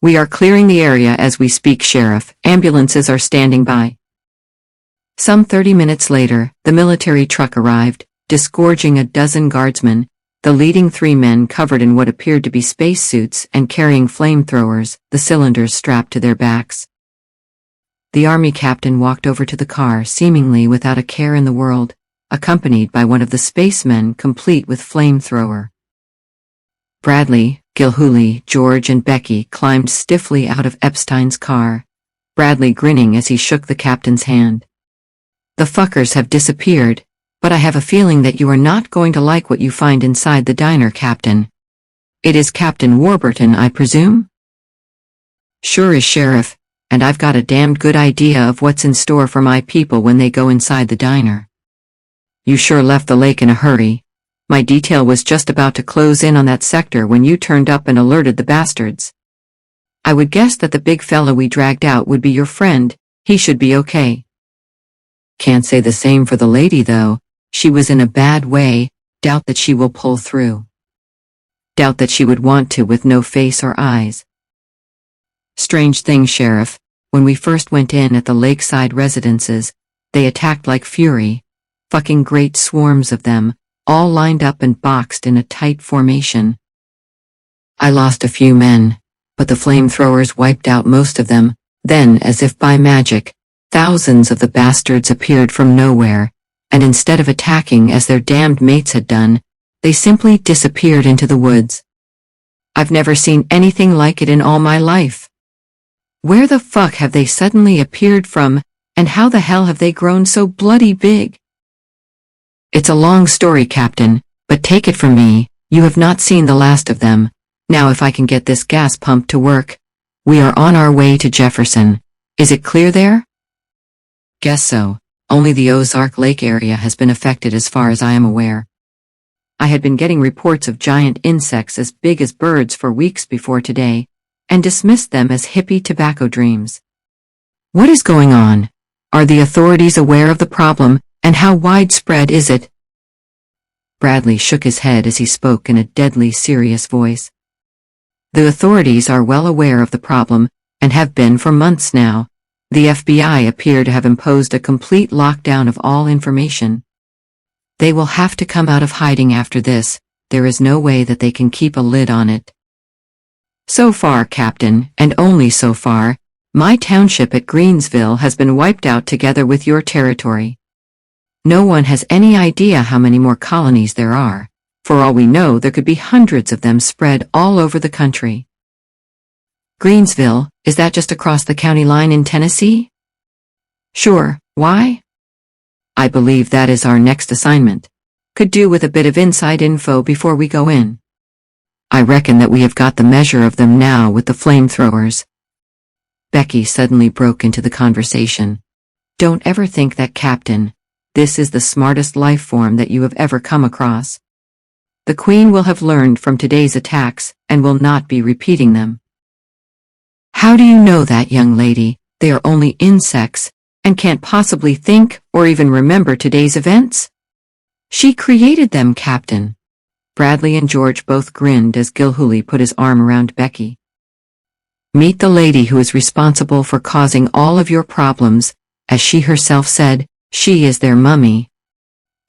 "We are clearing the area as we speak, Sheriff. Ambulances are standing by." Some 30 minutes later, the military truck arrived, disgorging a dozen guardsmen, the leading three men covered in what appeared to be spacesuits and carrying flamethrowers, the cylinders strapped to their backs. The army captain walked over to the car seemingly without a care in the world, accompanied by one of the spacemen complete with flamethrower. Bradley, Gilhooly, George and Becky climbed stiffly out of Epstein's car, Bradley grinning as he shook the captain's hand. "The fuckers have disappeared, but I have a feeling that you are not going to like what you find inside the diner, Captain. It is Captain Warburton, I presume?" "Sure is, Sheriff, and I've got a damned good idea of what's in store for my people when they go inside the diner." "You sure left the lake in a hurry. My detail was just about to close in on that sector when you turned up and alerted the bastards. I would guess that the big fella we dragged out would be your friend. He should be okay." "Can't say the same for the lady, though. She was in a bad way. Doubt that she will pull through. Doubt that she would want to with no face or eyes." "Strange thing, Sheriff. When we first went in at the lakeside residences, they attacked like fury. Fucking great swarms of them, all lined up and boxed in a tight formation. I lost a few men, but the flamethrowers wiped out most of them. Then, as if by magic, thousands of the bastards appeared from nowhere, and instead of attacking as their damned mates had done, they simply disappeared into the woods. I've never seen anything like it in all my life. Where the fuck have they suddenly appeared from, and how the hell have they grown so bloody big?" "It's a long story, Captain, but take it from me, you have not seen the last of them. Now if I can get this gas pump to work. We are on our way to Jefferson. Is it clear there?" Guess so. Only the Ozark Lake area has been affected as far as I am aware. I had been getting reports of giant insects as big as birds for weeks before today, and dismissed them as hippie tobacco dreams. What is going on? Are the authorities aware of the problem, and how widespread is it? Bradley shook his head as he spoke in a deadly serious voice. The authorities are well aware of the problem, and have been for months now. The FBI appear to have imposed a complete lockdown of all information. They will have to come out of hiding after this. There is no way that they can keep a lid on it. So far, Captain, and only so far, my township at Greensville has been wiped out together with your territory. No one has any idea how many more colonies there are. For all we know, there could be hundreds of them spread all over the country. Greensville, is that just across the county line in Tennessee? Sure, why? I believe that is our next assignment. Could do with a bit of inside info before we go in. I reckon that we have got the measure of them now with the flamethrowers. Becky suddenly broke into the conversation. Don't ever think that, Captain. This is the smartest life form that you have ever come across. The Queen will have learned from today's attacks, and will not be repeating them. How do you know that, young lady? They are only insects, and can't possibly think or even remember today's events? She created them, Captain. Bradley and George both grinned as Gilhooly put his arm around Becky. Meet the lady who is responsible for causing all of your problems. As she herself said, she is their mummy.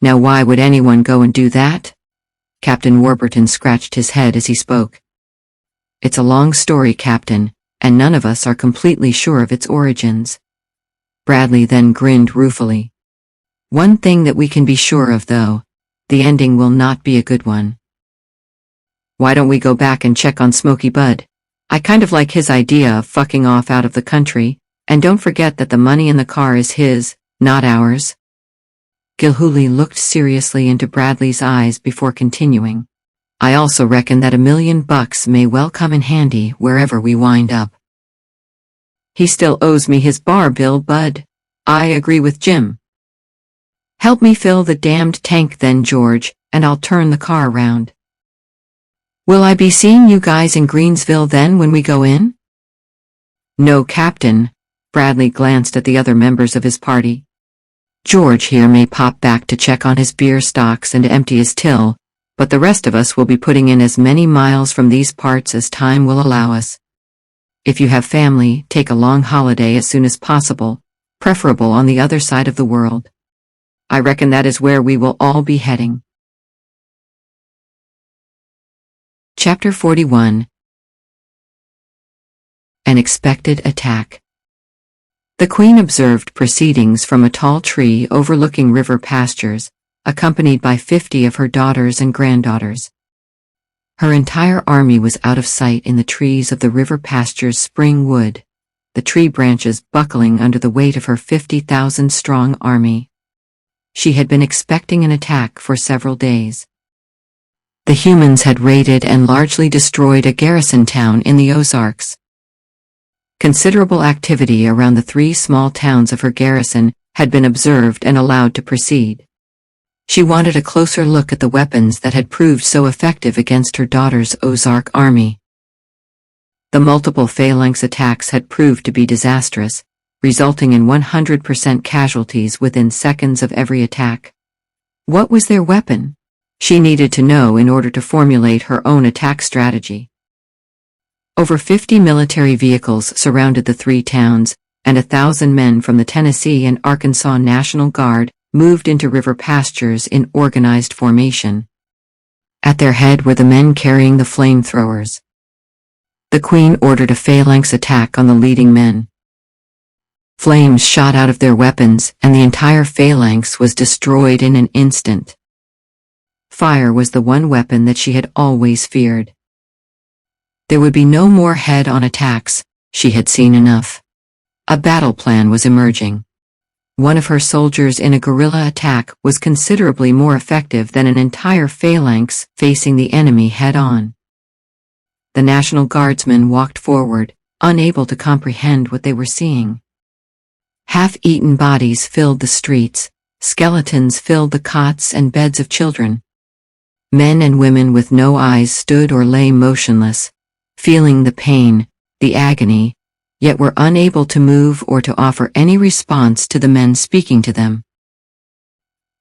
Now why would anyone go and do that? Captain Warburton scratched his head as he spoke. It's a long story, Captain, and none of us are completely sure of its origins. Bradley then grinned ruefully. One thing that we can be sure of, though, the ending will not be a good one. Why don't we go back and check on Smokey Bud? I kind of like his idea of fucking off out of the country, and don't forget that the money in the car is his, not ours. Gilhooly looked seriously into Bradley's eyes before continuing. I also reckon that $1 million may well come in handy wherever we wind up. He still owes me his bar bill, Bud. I agree with Jim. Help me fill the damned tank then, George, and I'll turn the car around. Will I be seeing you guys in Greensville then when we go in? No, Captain. Bradley glanced at the other members of his party. George here may pop back to check on his beer stocks and empty his till, but the rest of us will be putting in as many miles from these parts as time will allow us. If you have family, take a long holiday as soon as possible, preferable on the other side of the world. I reckon that is where we will all be heading. Chapter 41. An expected attack. The Queen observed proceedings from a tall tree overlooking river pastures, accompanied by 50 of her daughters and granddaughters. Her entire army was out of sight in the trees of the river pastures' spring wood, the tree branches buckling under the weight of her 50,000-strong army. She had been expecting an attack for several days. The humans had raided and largely destroyed a garrison town in the Ozarks. Considerable activity around the 3 small towns of her garrison had been observed and allowed to proceed. She wanted a closer look at the weapons that had proved so effective against her daughter's Ozark army. The multiple phalanx attacks had proved to be disastrous, resulting in 100% casualties within seconds of every attack. What was their weapon? She needed to know in order to formulate her own attack strategy. Over 50 military vehicles surrounded the 3 towns, and 1,000 men from the Tennessee and Arkansas National Guard moved into river pastures in organized formation. At their head were the men carrying the flamethrowers. The Queen ordered a phalanx attack on the leading men. Flames shot out of their weapons, and the entire phalanx was destroyed in an instant. Fire was the one weapon that she had always feared. There would be no more head-on attacks, she had seen enough. A battle plan was emerging. One of her soldiers in a guerrilla attack was considerably more effective than an entire phalanx facing the enemy head-on. The National Guardsmen walked forward, unable to comprehend what they were seeing. Half-eaten bodies filled the streets, skeletons filled the cots and beds of children. Men and women with no eyes stood or lay motionless, feeling the pain, the agony, yet were unable to move or to offer any response to the men speaking to them.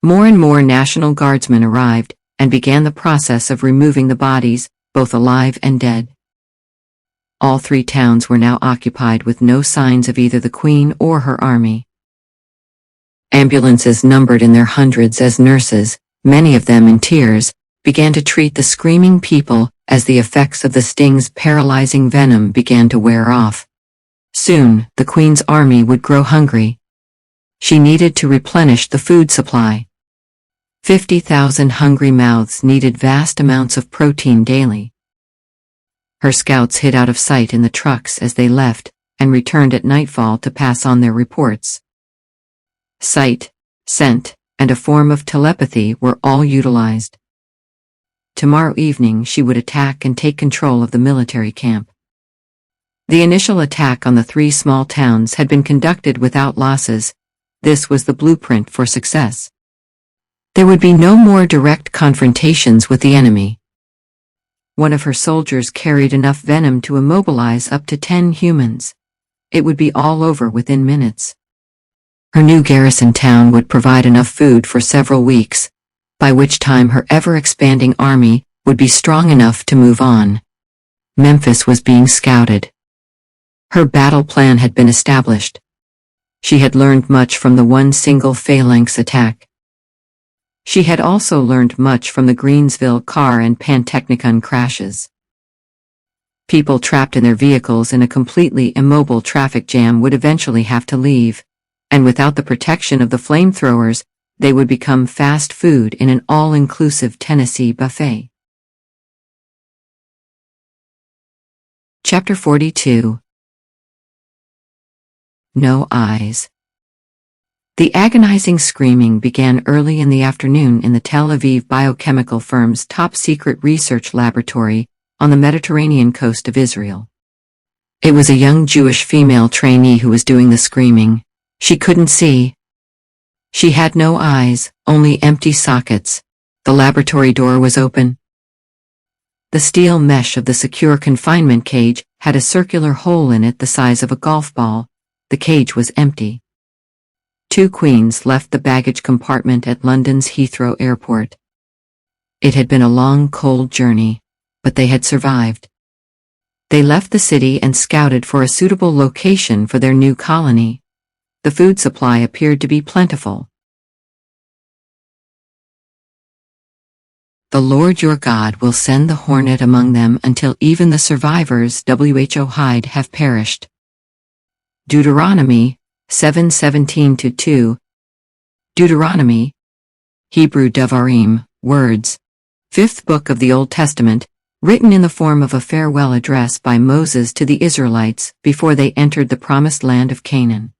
More and more National Guardsmen arrived and began the process of removing the bodies, both alive and dead. All three towns were now occupied with no signs of either the Queen or her army. Ambulances numbered in their hundreds as nurses, many of them in tears, began to treat the screaming people as the effects of the sting's paralyzing venom began to wear off. Soon, the Queen's army would grow hungry. She needed to replenish the food supply. 50,000 hungry mouths needed vast amounts of protein daily. Her scouts hid out of sight in the trucks as they left, and returned at nightfall to pass on their reports. Sight, scent, and a form of telepathy were all utilized. Tomorrow evening she would attack and take control of the military camp. The initial attack on the three small towns had been conducted without losses. This was the blueprint for success. There would be no more direct confrontations with the enemy. One of her soldiers carried enough venom to immobilize up to 10 humans. It would be all over within minutes. Her new garrison town would provide enough food for several weeks, by which time her ever-expanding army would be strong enough to move on. Memphis was being scouted. Her battle plan had been established. She had learned much from the one single phalanx attack. She had also learned much from the Greensville car and Pantechnicon crashes. People trapped in their vehicles in a completely immobile traffic jam would eventually have to leave, and without the protection of the flamethrowers, they would become fast food in an all-inclusive Tennessee buffet. Chapter 42. No eyes. The agonizing screaming began early in the afternoon in the Tel Aviv biochemical firm's top-secret research laboratory on the Mediterranean coast of Israel. It was a young Jewish female trainee who was doing the screaming. She couldn't see. She had no eyes, only empty sockets. The laboratory door was open. The steel mesh of the secure confinement cage had a circular hole in it the size of a golf ball. The cage was empty. Two queens left the baggage compartment at London's Heathrow Airport. It had been a long, cold journey, but they had survived. They left the city and scouted for a suitable location for their new colony. The food supply appeared to be plentiful. The Lord your God will send the hornet among them until even the survivors who hide have perished. Deuteronomy 7:17-2. Deuteronomy, Hebrew Devarim, words. 5th book of the Old Testament, written in the form of a farewell address by Moses to the Israelites before they entered the promised land of Canaan.